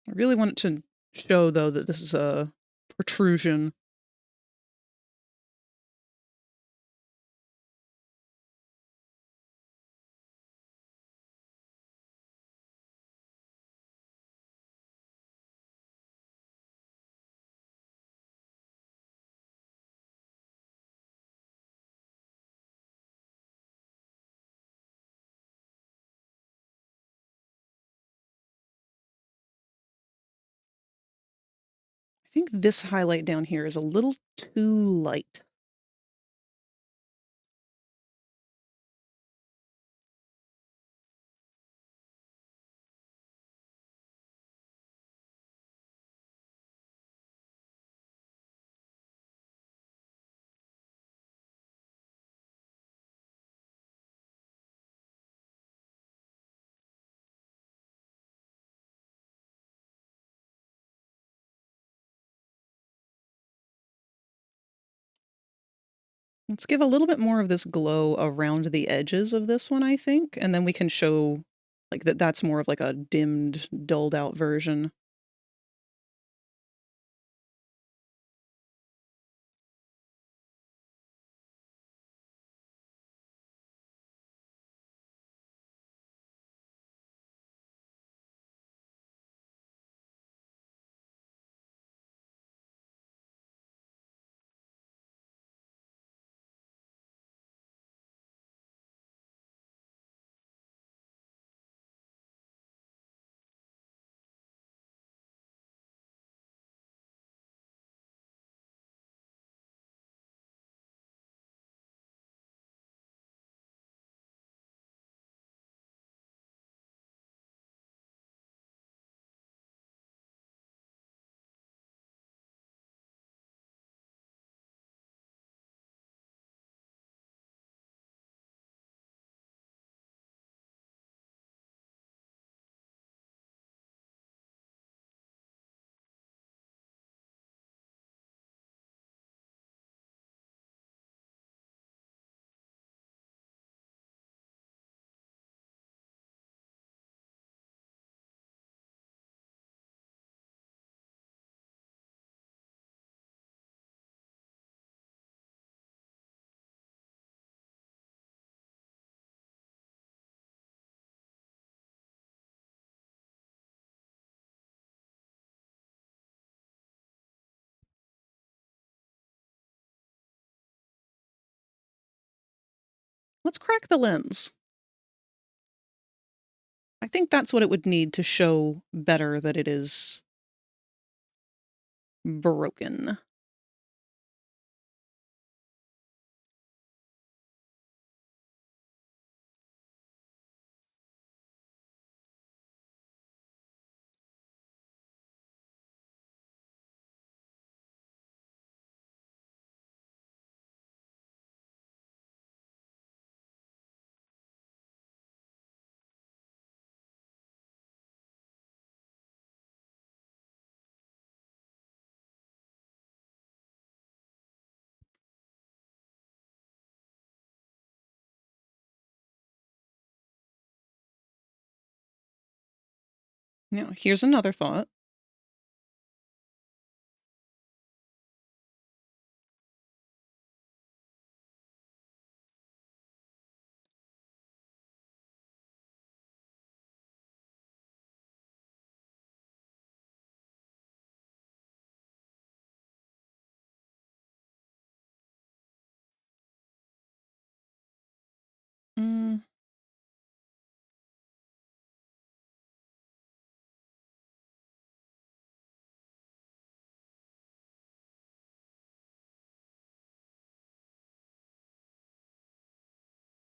I really want it to show, though, that this is a protrusion. I think this highlight down here is a little too light. Let's give a little bit more of this glow around the edges of this one, I think, and then we can show, like, that's more of like a dimmed, dulled out version. Let's crack the lens. I think that's what it would need to show better that it is broken. Now, here's another thought. Mm.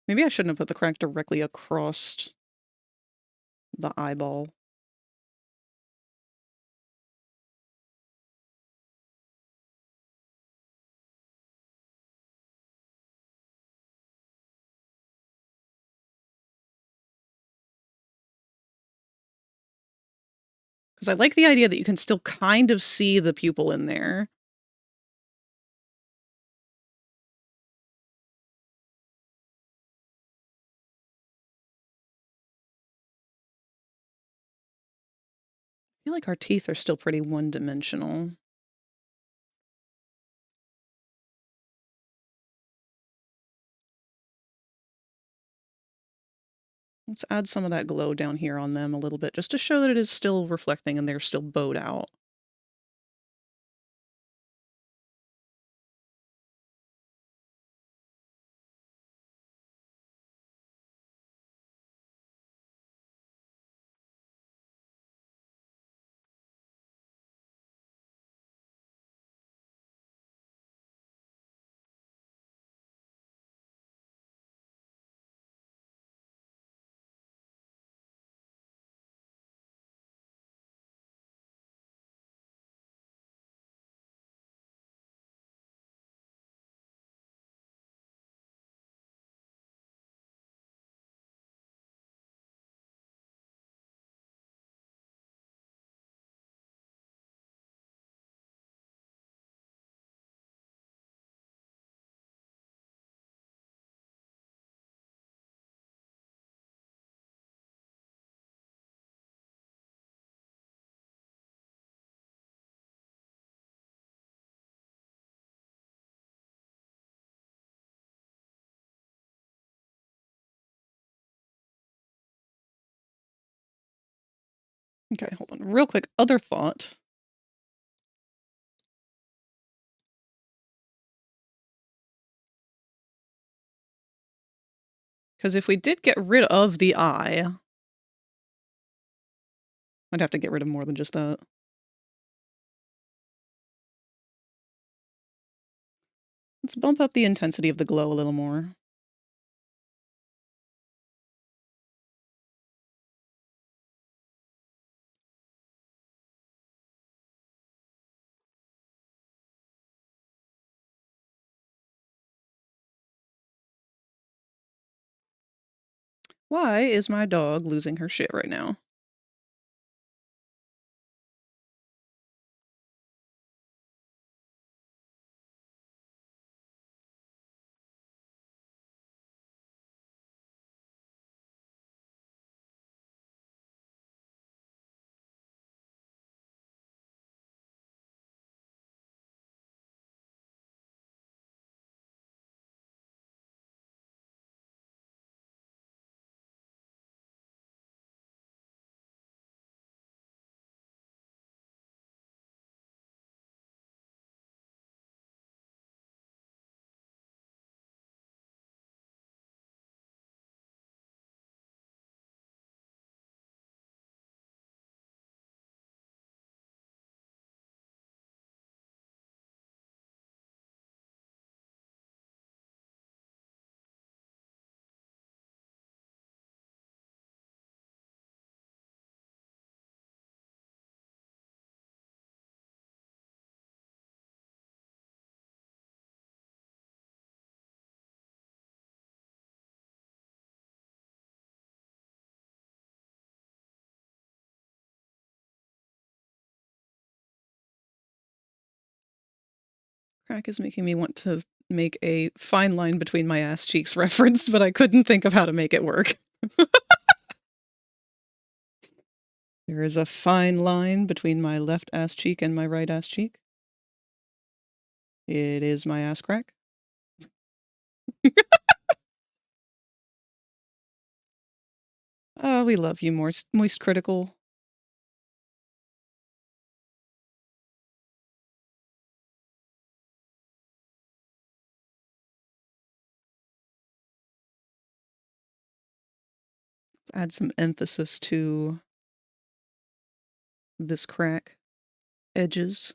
Maybe I shouldn't have put the crack directly across the eyeball. Because I like the idea that you can still kind of see the pupil in there. I feel like our teeth are still pretty one-dimensional. Let's add some of that glow down here on them a little bit, just to show that it is still reflecting and they're still bowed out. Okay, hold on. Real quick, other thought. Because if we did get rid of the eye, I'd have to get rid of more than just that. Let's bump up the intensity of the glow a little more. Why is my dog losing her shit right now? crack is making me want to make a fine line between my ass cheeks reference, but I couldn't think of how to make it work. There is a fine line between my left ass cheek and my right ass cheek. It is my ass crack. Oh, we love you, Moist Critical. Let's add some emphasis to this crack. Edges.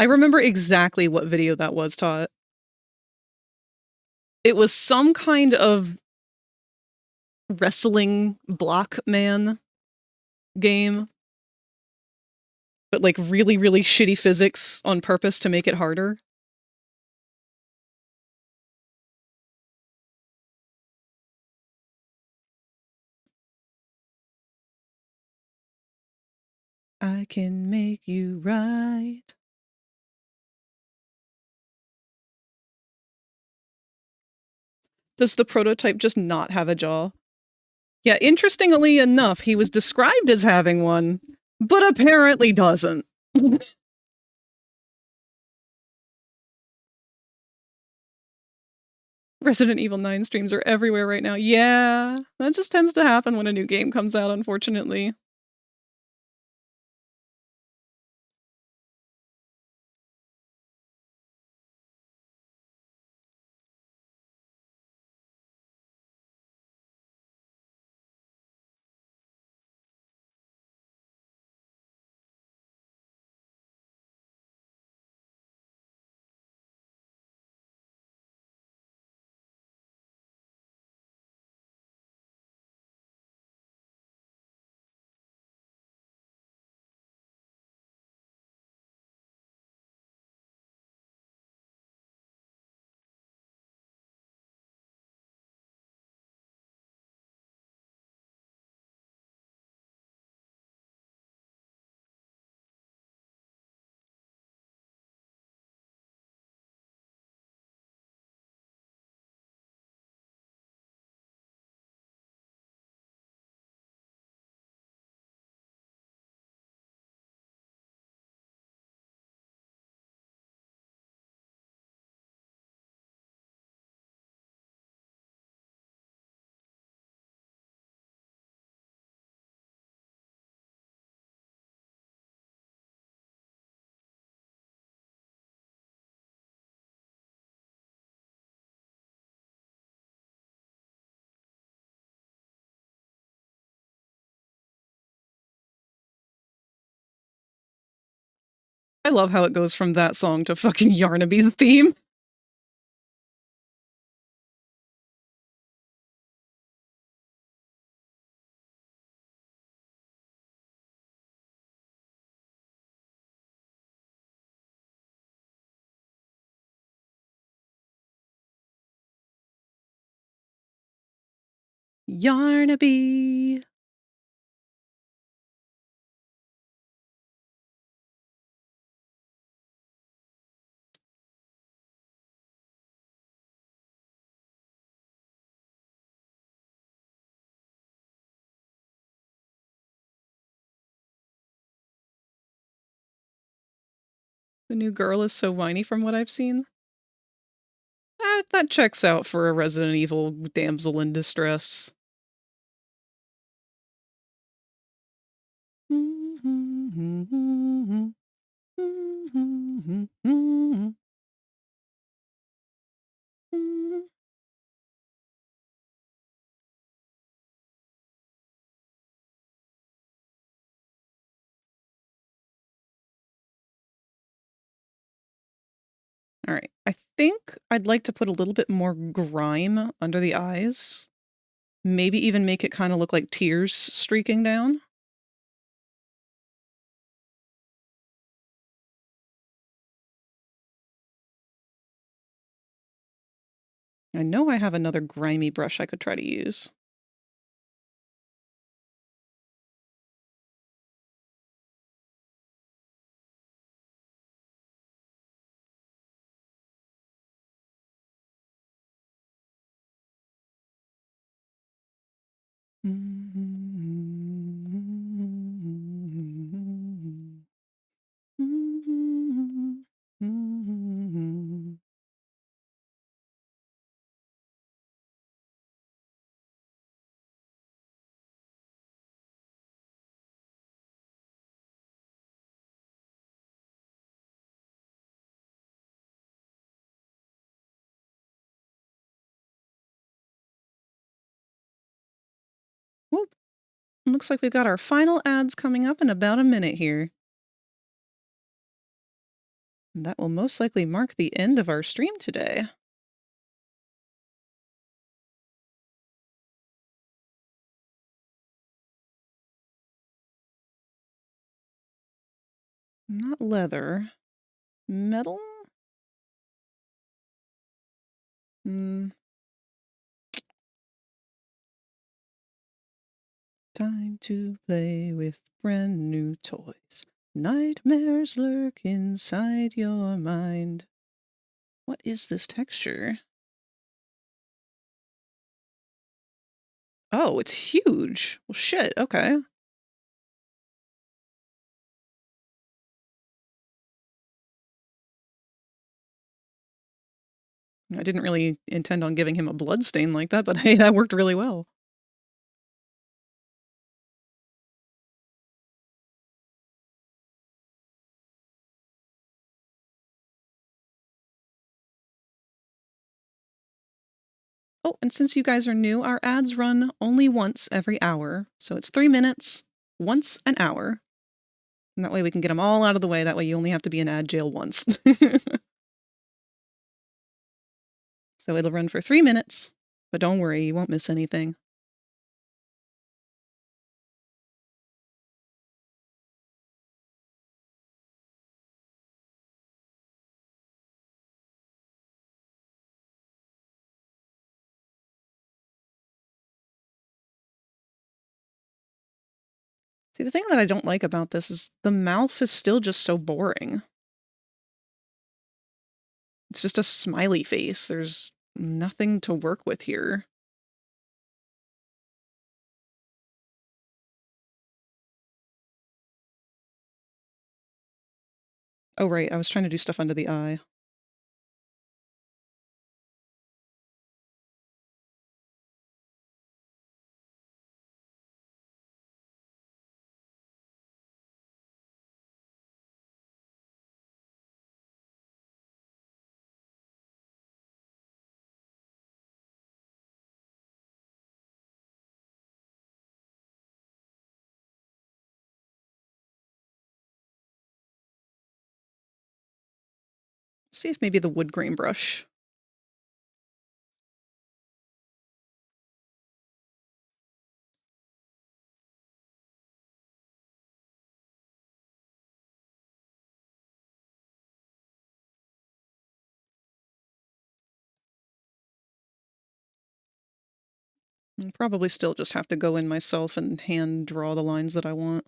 I remember exactly what video that was, Todd. It was some kind of wrestling block man game, but like really, really shitty physics on purpose to make it harder. I can make you right. Does the prototype just not have a jaw? Yeah, interestingly enough, he was described as having one, but apparently doesn't. Resident Evil 9 streams are everywhere right now. Yeah, that just tends to happen when a new game comes out, unfortunately. I love how it goes from that song to fucking Yarnaby's theme. Yarnaby. The new girl is so whiny from what I've seen. That checks out for a Resident Evil damsel in distress. All right, I think I'd like to put a little bit more grime under the eyes. Maybe even make it kind of look like tears streaking down. I know I have another grimy brush I could try to use. Whoop. Looks like we've got our final ads coming up in about a minute here. And that will most likely mark the end of our stream today. Not leather. Metal? Time to play with brand new toys. Nightmares lurk inside your mind. What is this texture? Oh, it's huge. Well, shit, okay. I didn't really intend on giving him a blood stain like that, but hey, that worked really well. Oh, and since you guys are new, our ads run only once every hour. So it's 3 minutes, once an hour. And that way we can get them all out of the way. That way you only have to be in ad jail once. So it'll run for 3 minutes, but don't worry, you won't miss anything. See, the thing that I don't like about this is the mouth is still just so boring. It's just a smiley face. There's nothing to work with here. Oh, right, I was trying to do stuff under the eye. Let's see if maybe the wood grain brush. I'll probably still just have to go in myself and hand draw the lines that I want.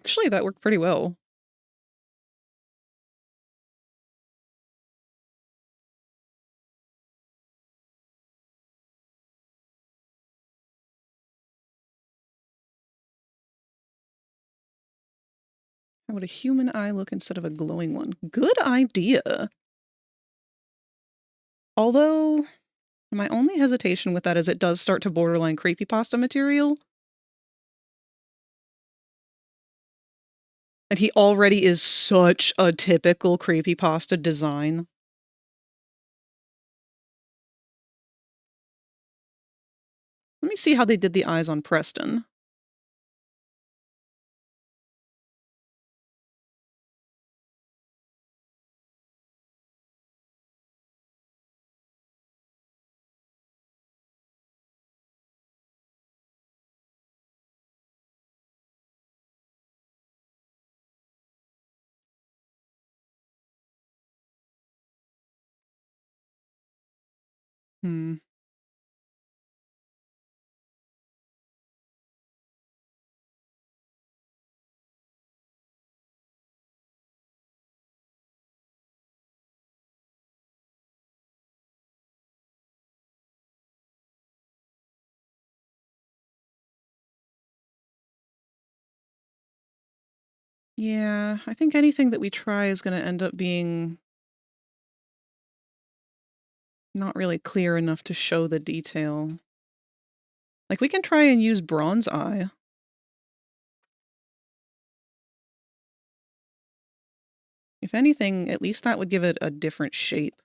Actually, that worked pretty well. How would a human eye look instead of a glowing one? Good idea! Although, my only hesitation with that is it does start to borderline creepypasta material. And he already is such a typical creepypasta design. Let me see how they did the eyes on Preston. Hmm. Yeah, I think anything that we try is going to end up being not really clear enough to show the detail. Like, we can try and use bronze eye. If anything, at least that would give it a different shape.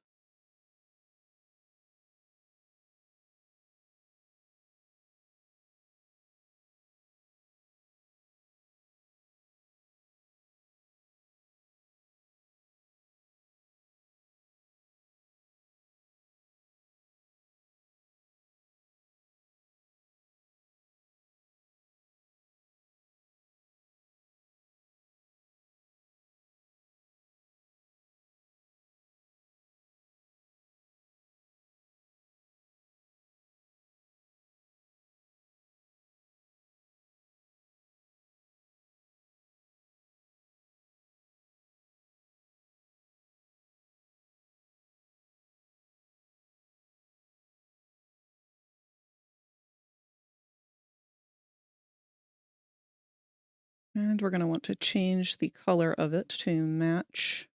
And we're going to want to change the color of it to match.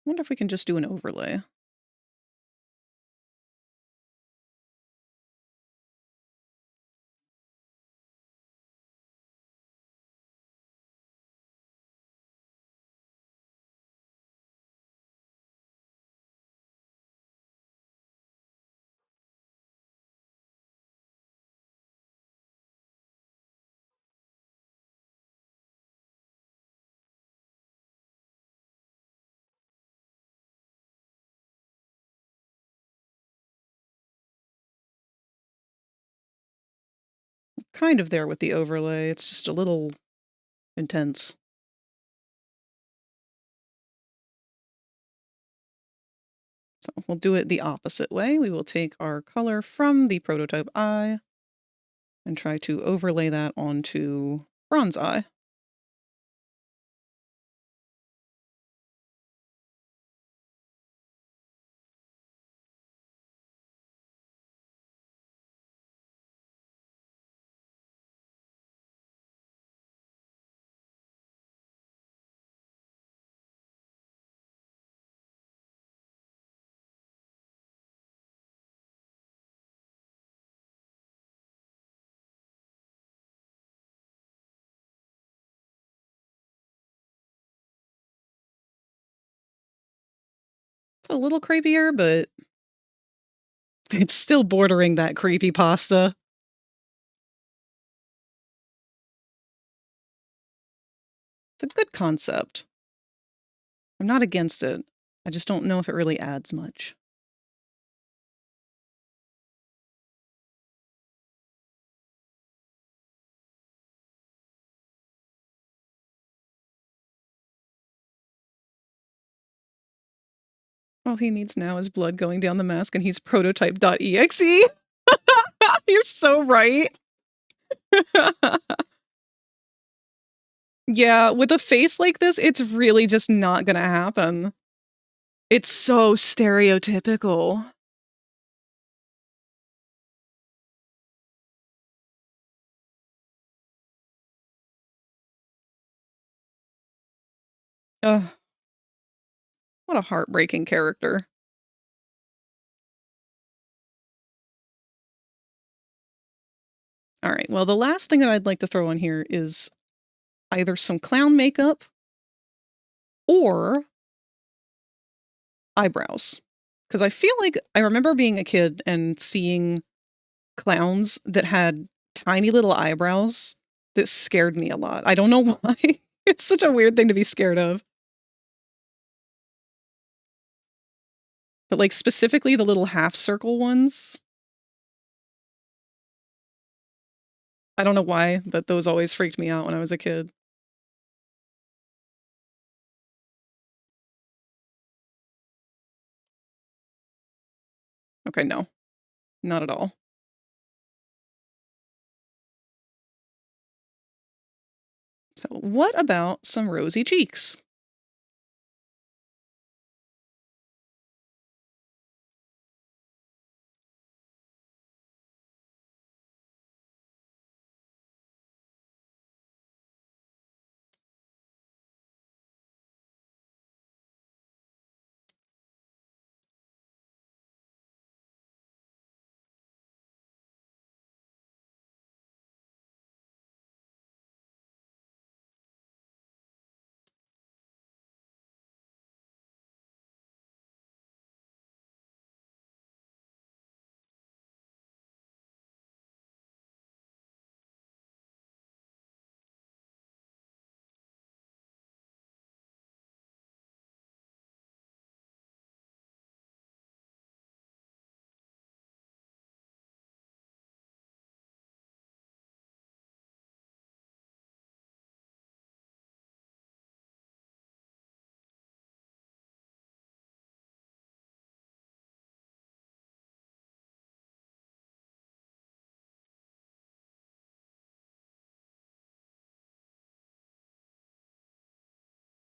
I wonder if we can just do an overlay. Kind of there with the overlay, it's just a little intense. So we'll do it the opposite way. We will take our color from the prototype eye and try to overlay that onto bronze eye. It's a little creepier, but it's still bordering that creepypasta. It's a good concept. I'm not against it. I just don't know if it really adds much. All he needs now is blood going down the mask, and he's prototype.exe. You're so right. Yeah, with a face like this, it's really just not gonna happen. It's so stereotypical. Ugh. What a heartbreaking character. All right, well, the last thing that I'd like to throw on here is either some clown makeup or eyebrows. Because I feel like I remember being a kid and seeing clowns that had tiny little eyebrows that scared me a lot. I don't know why. It's such a weird thing to be scared of. But, like, specifically the little half-circle ones. I don't know why, but those always freaked me out when I was a kid. Okay, no. Not at all. So what about some rosy cheeks?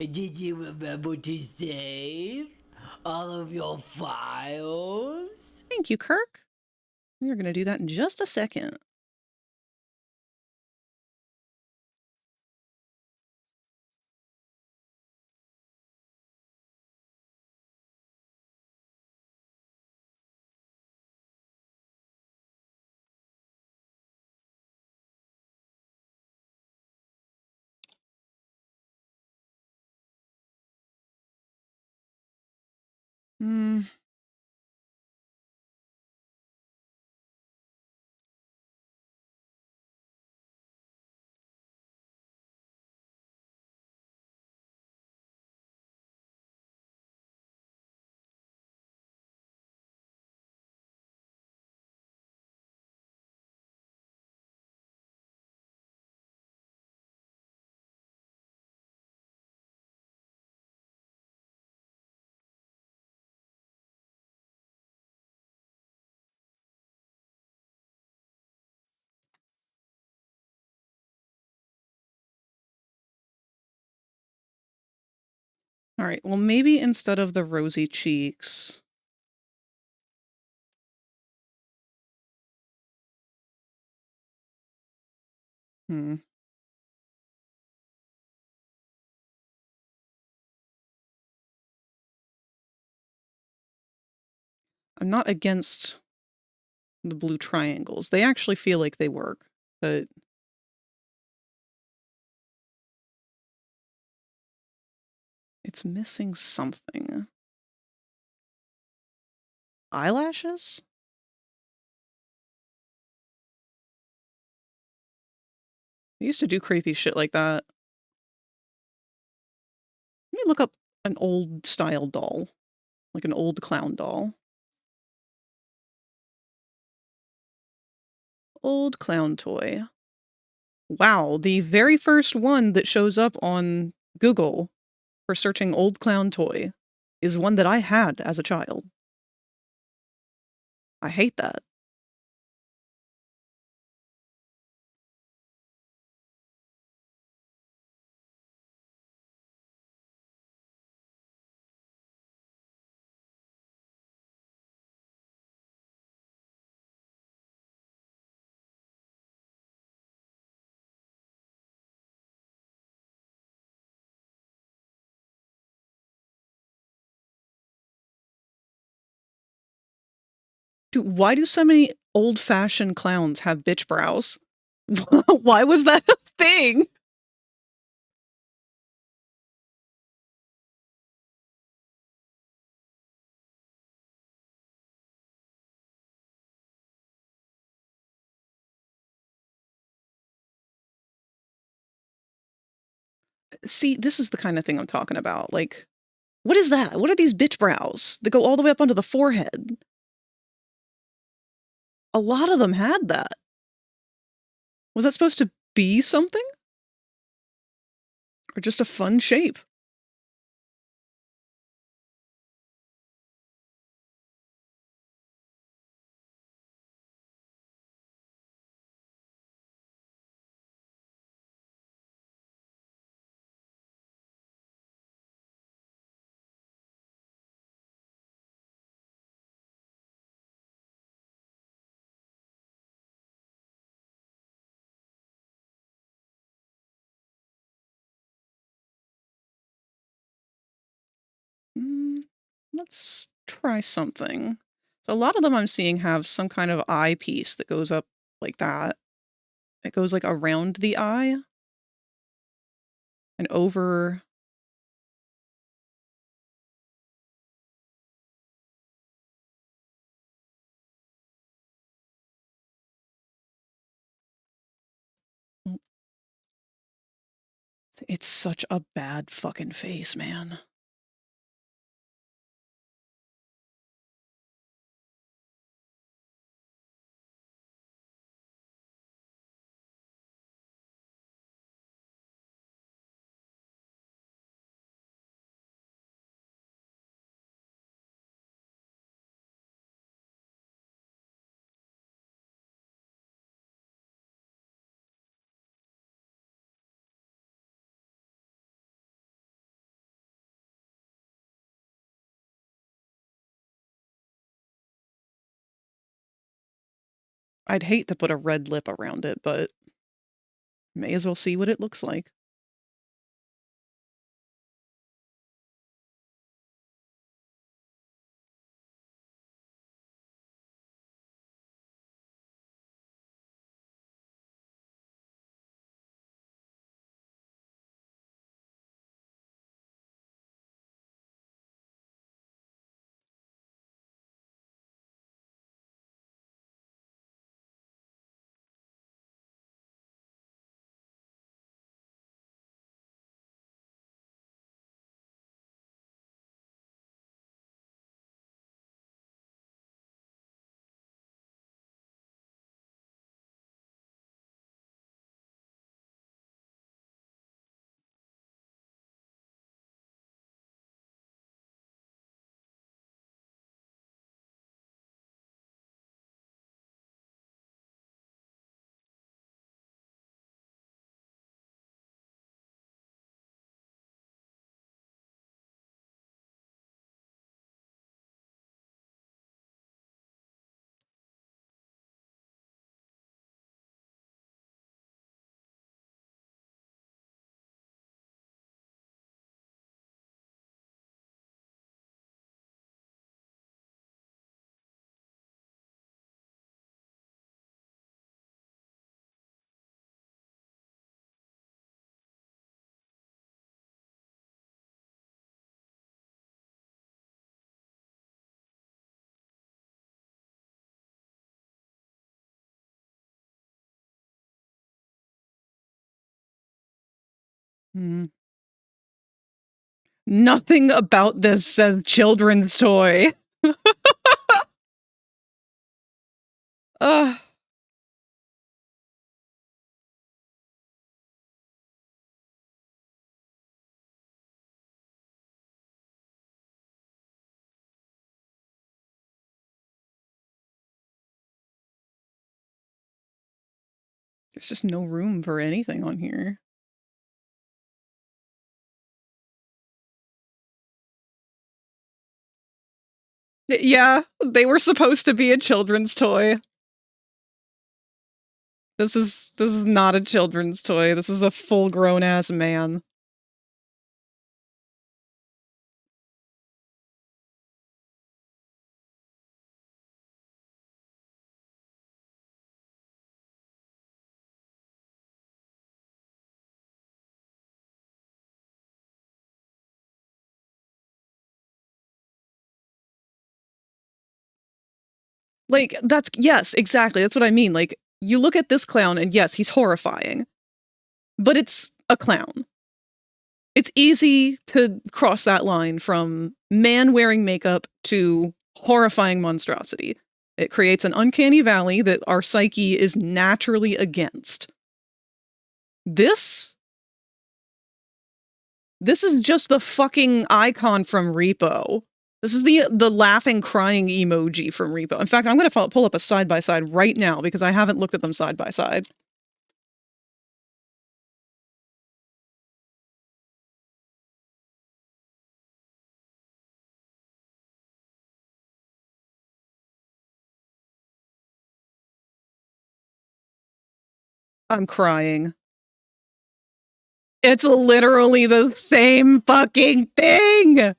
Did you remember to save all of your files? Thank you, Kirk. We're going to do that in just a second. Hmm. All right, well, maybe instead of the rosy cheeks. Hmm. I'm not against the blue triangles. They actually feel like they work, but it's missing something. eyelashes? I used to do creepy shit like that. Let me look up an old style doll. Like an old clown doll. Old clown toy. Wow, the very first one that shows up on Google for searching old clown toy is one that I had as a child. I hate that. Dude, why do so many old-fashioned clowns have bitch brows? Why was that a thing? See, this is the kind of thing I'm talking about. Like, what is that? What are these bitch brows that go all the way up onto the forehead? A lot of them had that. Was that supposed to be something? Or just a fun shape? Let's try something. So a lot of them I'm seeing have some kind of eyepiece that goes up like that. It goes like around the eye and over. It's such a bad fucking face, man. I'd hate to put a red lip around it, but may as well see what it looks like. Hmm. Nothing about this says children's toy. Ugh. There's just no room for anything on here. Yeah, they were supposed to be a children's toy. This is not a children's toy. This is a full-grown ass man. Like, yes, exactly, that's what I mean, like, you look at this clown and yes, he's horrifying. But it's a clown. It's easy to cross that line from man wearing makeup to horrifying monstrosity. It creates an uncanny valley that our psyche is naturally against. This is just the fucking icon from Repo. This is the laughing, crying emoji from Repo. In fact, I'm going to pull up a side-by-side right now because I haven't looked at them side-by-side. I'm crying. It's literally the same fucking thing!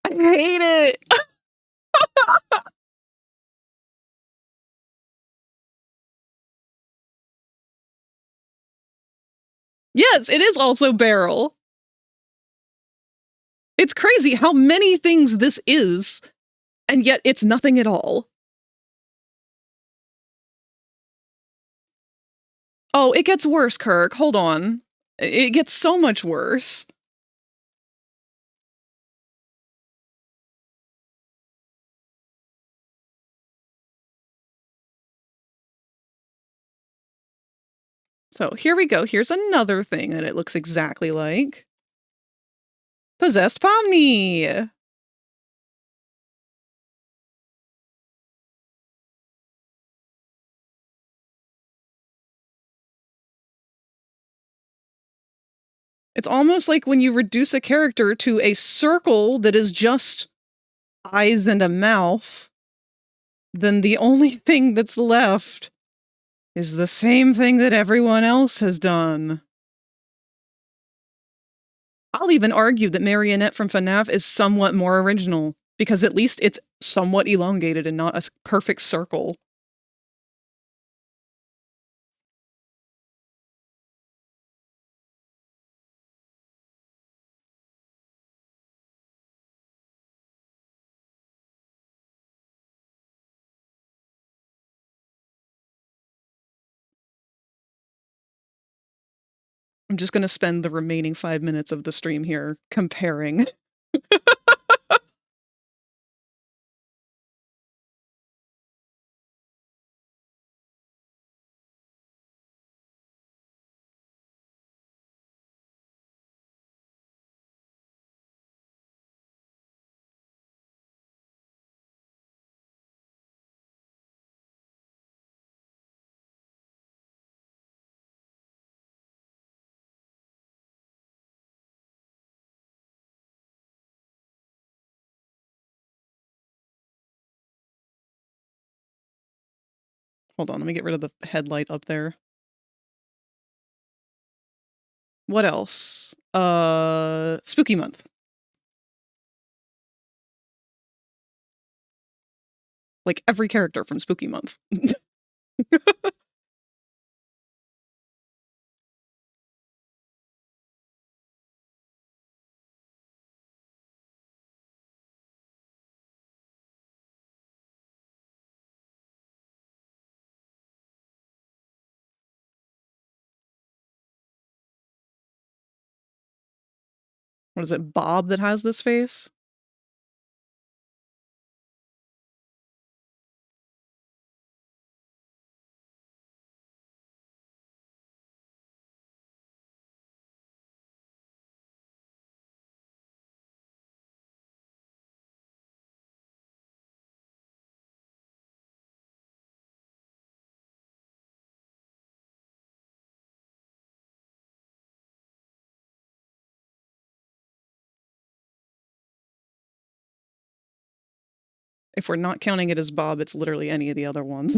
I hate it! Yes, it is also Beryl. It's crazy how many things this is, and yet it's nothing at all. Oh, it gets worse, Kirk. Hold on. It gets so much worse. So here we go. Here's another thing that it looks exactly like. Possessed Pomni! It's almost like when you reduce a character to a circle that is just eyes and a mouth, then the only thing that's left is the same thing that everyone else has done. I'll even argue that Marionette from FNAF is somewhat more original, because at least it's somewhat elongated and not a perfect circle. I'm just going to spend the remaining 5 minutes of the stream here comparing. Hold on, let me get rid of the headlight up there. What else? Spooky Month. Like every character from Spooky Month. What is it, Bob that has this face? If we're not counting it as Bob, it's literally any of the other ones.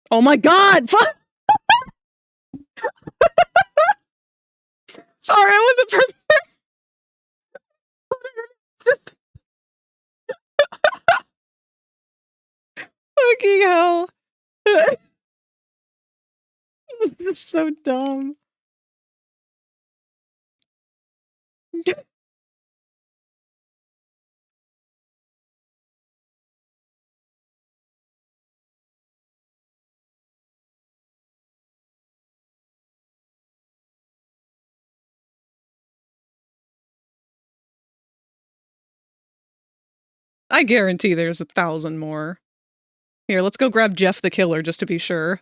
Oh my god! Fuck! Sorry, I wasn't prepared. Fucking hell. It's so dumb. I guarantee there's 1,000 more. Here, let's go grab Jeff the Killer just to be sure.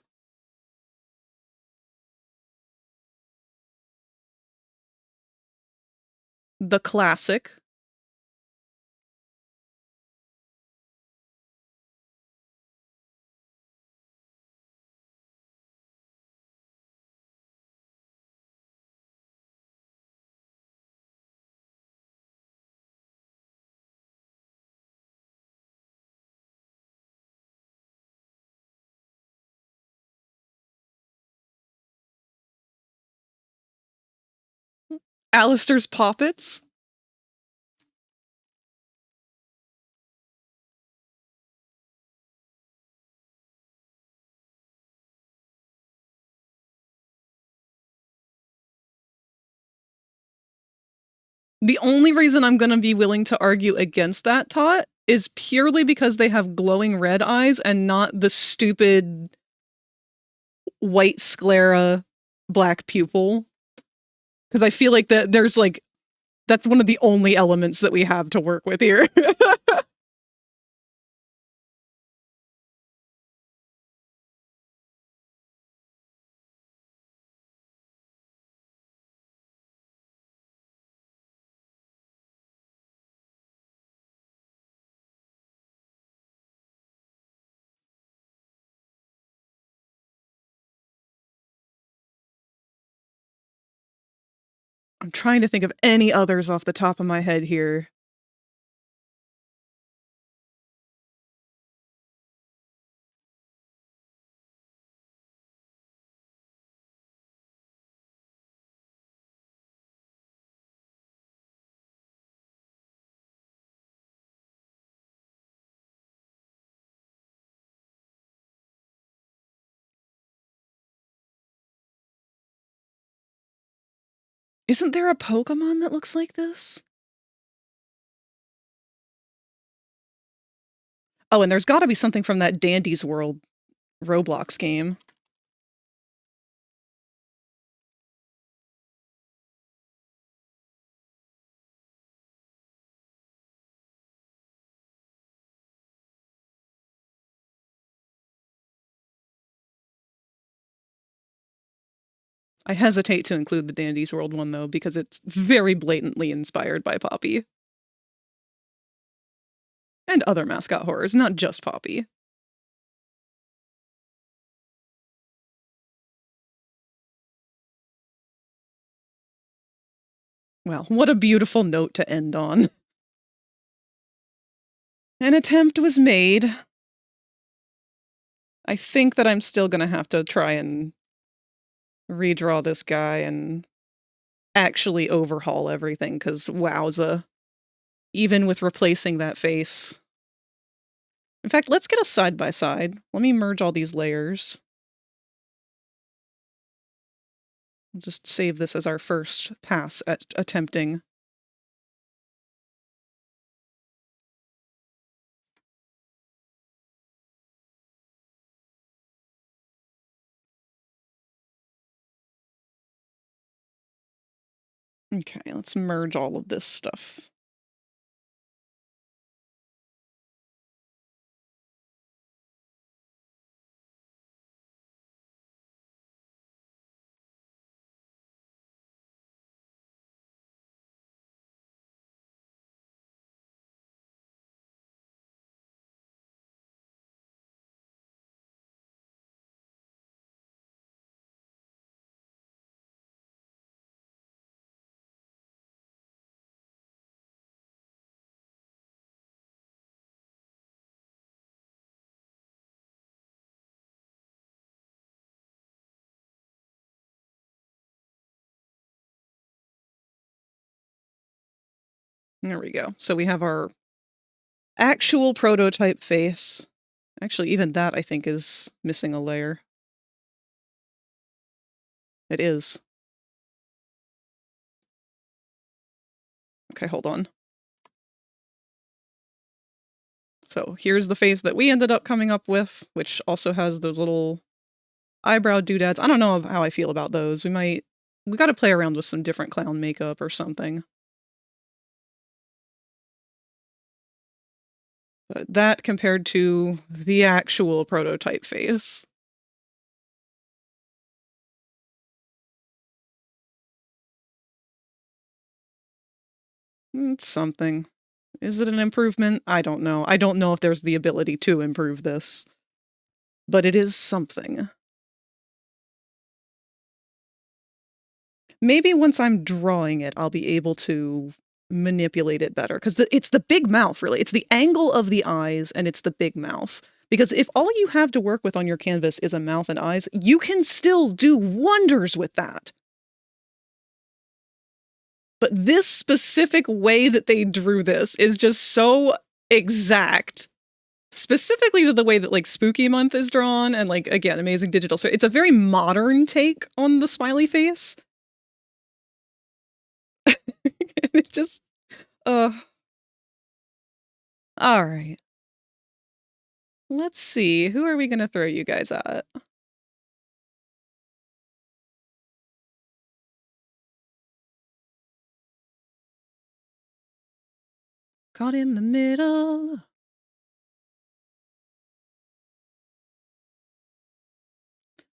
The classic. Alistair's Poppets? The only reason I'm gonna be willing to argue against that, Tot, is purely because they have glowing red eyes and not the stupid white sclera black pupil. Because I feel like there's like, that's one of the only elements that we have to work with here. I'm trying to think of any others off the top of my head here. Isn't there a Pokemon that looks like this? Oh, and there's gotta be something from that Dandy's World Roblox game. I hesitate to include the Dandy's World one, though, because it's very blatantly inspired by Poppy. And other mascot horrors, not just Poppy. Well, what a beautiful note to end on. An attempt was made. I think that I'm still gonna have to try and redraw this guy and actually overhaul everything, because wowza. Even with replacing that face. In fact, let's get a side-by-side. Let me merge all these layers. I'll just save this as our first pass at attempting. Okay, let's merge all of this stuff. There we go. So we have our actual prototype face. Actually, even that I think is missing a layer. It is. Okay, hold on. So here's the face that we ended up coming up with, which also has those little eyebrow doodads. I don't know how I feel about those. We gotta play around with some different clown makeup or something. But that compared to the actual prototype face. It's something. Is it an improvement? I don't know. I don't know if there's the ability to improve this. But it is something. Maybe once I'm drawing it, I'll be able to manipulate it better. Because it's the big mouth, really. It's the angle of the eyes, and it's the big mouth. Because if all you have to work with on your canvas is a mouth and eyes, you can still do wonders with that. But this specific way that they drew this is just so exact. Specifically to the way that, like, Spooky Month is drawn, and, like, again, Amazing Digital. So it's a very modern take on the smiley face. It just, alright. Let's see, who are we gonna throw you guys at? Caught in the middle.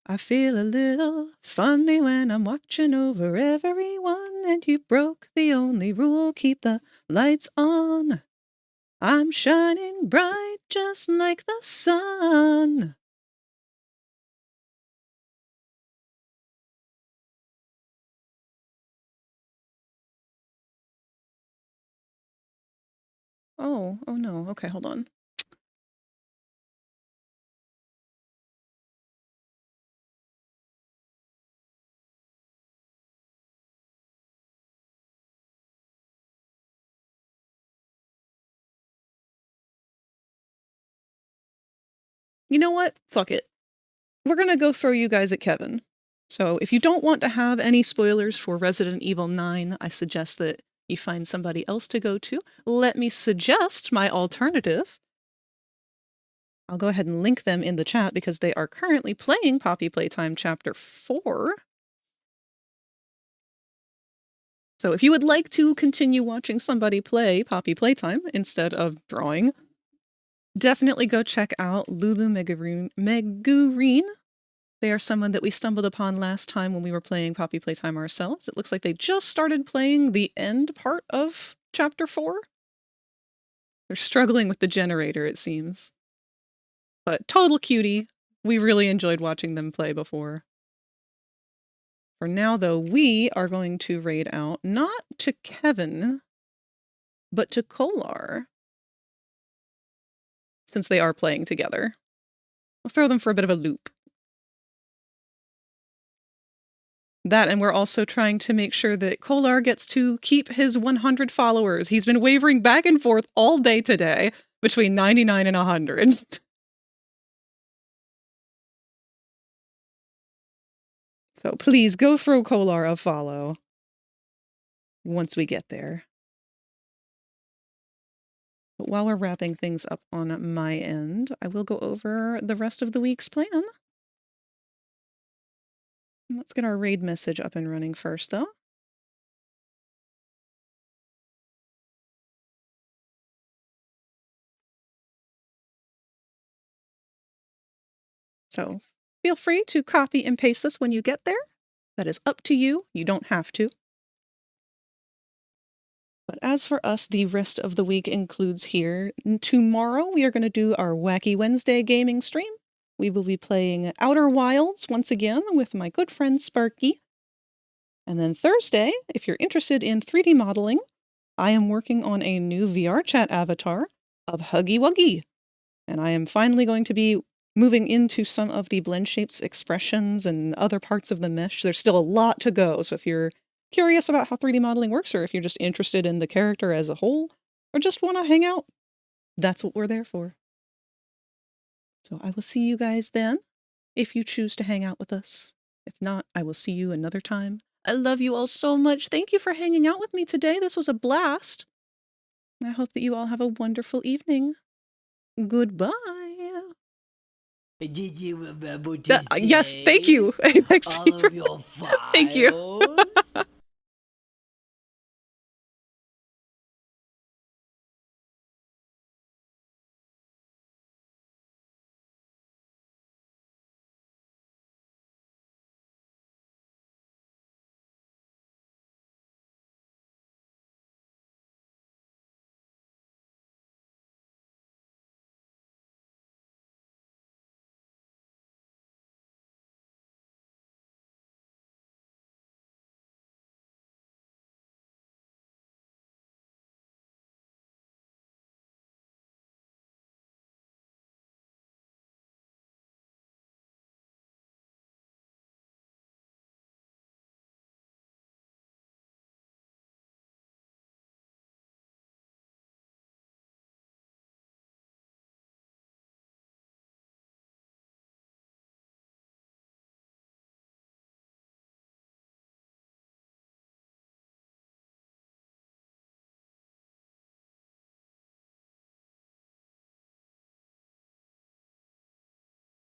I feel a little funny when I'm watching over everyone, and you broke the only rule, keep the lights on. I'm shining bright just like the sun. Oh no, okay, hold on. You know what? Fuck it. We're gonna go throw you guys at Kevin. So if you don't want to have any spoilers for Resident Evil 9, I suggest that you find somebody else to go to. Let me suggest my alternative. I'll go ahead and link them in the chat because they are currently playing Poppy Playtime Chapter 4. So if you would like to continue watching somebody play Poppy Playtime instead of drawing, definitely go check out Lulu Megurine. They are someone that we stumbled upon last time when we were playing Poppy Playtime ourselves. It looks like they just started playing the end part of Chapter 4. They're struggling with the generator, it seems. But total cutie. We really enjoyed watching them play before. For now, though, we are going to raid out, not to Kevin, but to Kolar. Since they are playing together. We'll throw them for a bit of a loop. That, and we're also trying to make sure that Kolar gets to keep his 100 followers. He's been wavering back and forth all day today between 99 and 100. So please go throw Kolar a follow once we get there. But while we're wrapping things up on my end, I will go over the rest of the week's plan. Let's get our raid message up and running first, though. So feel free to copy and paste this when you get there. That is up to you. You don't have to. But as for us, the rest of the week includes here. Tomorrow, we are going to do our Wacky Wednesday gaming stream. We will be playing Outer Wilds once again with my good friend Sparky. And then Thursday, if you're interested in 3D modeling, I am working on a new VR chat avatar of Huggy Wuggy. And I am finally going to be moving into some of the blend shapes expressions and other parts of the mesh. There's still a lot to go, so if you're curious about how 3D modeling works, or if you're just interested in the character as a whole, or just want to hang out, that's what we're there for. So I will see you guys then, if you choose to hang out with us. If not, I will see you another time. I love you all so much. Thank you for hanging out with me today. This was a blast. I hope that you all have a wonderful evening. Goodbye. Did you remember to Yes, thank you, Apex all Fever. of your files? Thank you.